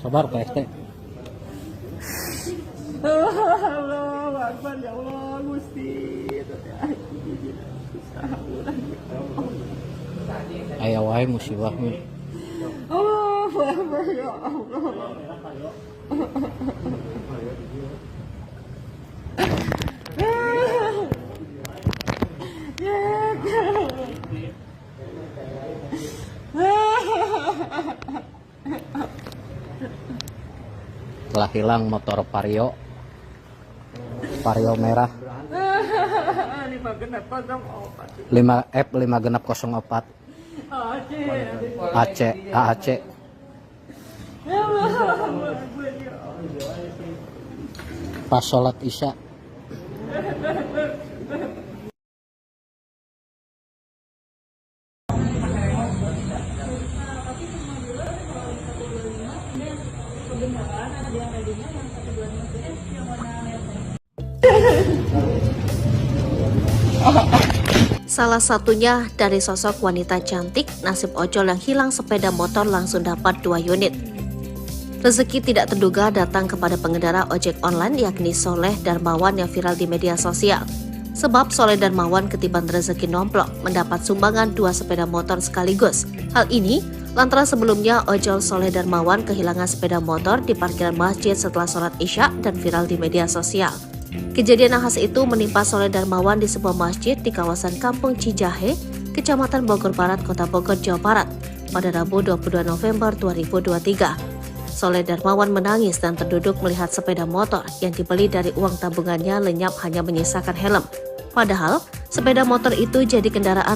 Speaker 1: Sabar PST.
Speaker 3: Allahu Akbar, ya Allah, Gusti.
Speaker 1: Ayo wae musibahnya.
Speaker 3: Allahu Akbar, ya Allah.
Speaker 1: Telah hilang motor Vario merah 5 F5604 AAC. Pas sholat Isya.
Speaker 2: Salah satunya dari sosok wanita cantik, nasib ojol yang hilang sepeda motor langsung dapat 2 unit. Rezeki tidak terduga datang kepada pengendara ojek online yakni Soleh Darmawan yang viral di media sosial. Sebab Soleh Darmawan ketiban rezeki nomplok mendapat sumbangan 2 sepeda motor sekaligus. Hal ini lantaran sebelumnya ojol Soleh Darmawan kehilangan sepeda motor di parkiran masjid setelah sholat Isya dan viral di media sosial. Kejadian nahas itu menimpa Soleh Darmawan di sebuah masjid di kawasan Kampung Cijahe, Kecamatan Bogor Barat, Kota Bogor, Jawa Barat pada Rabu 22 November 2023. Soleh Darmawan menangis dan terduduk melihat sepeda motor yang dibeli dari uang tabungannya lenyap hanya menyisakan helm. Padahal, sepeda motor itu jadi kendaraan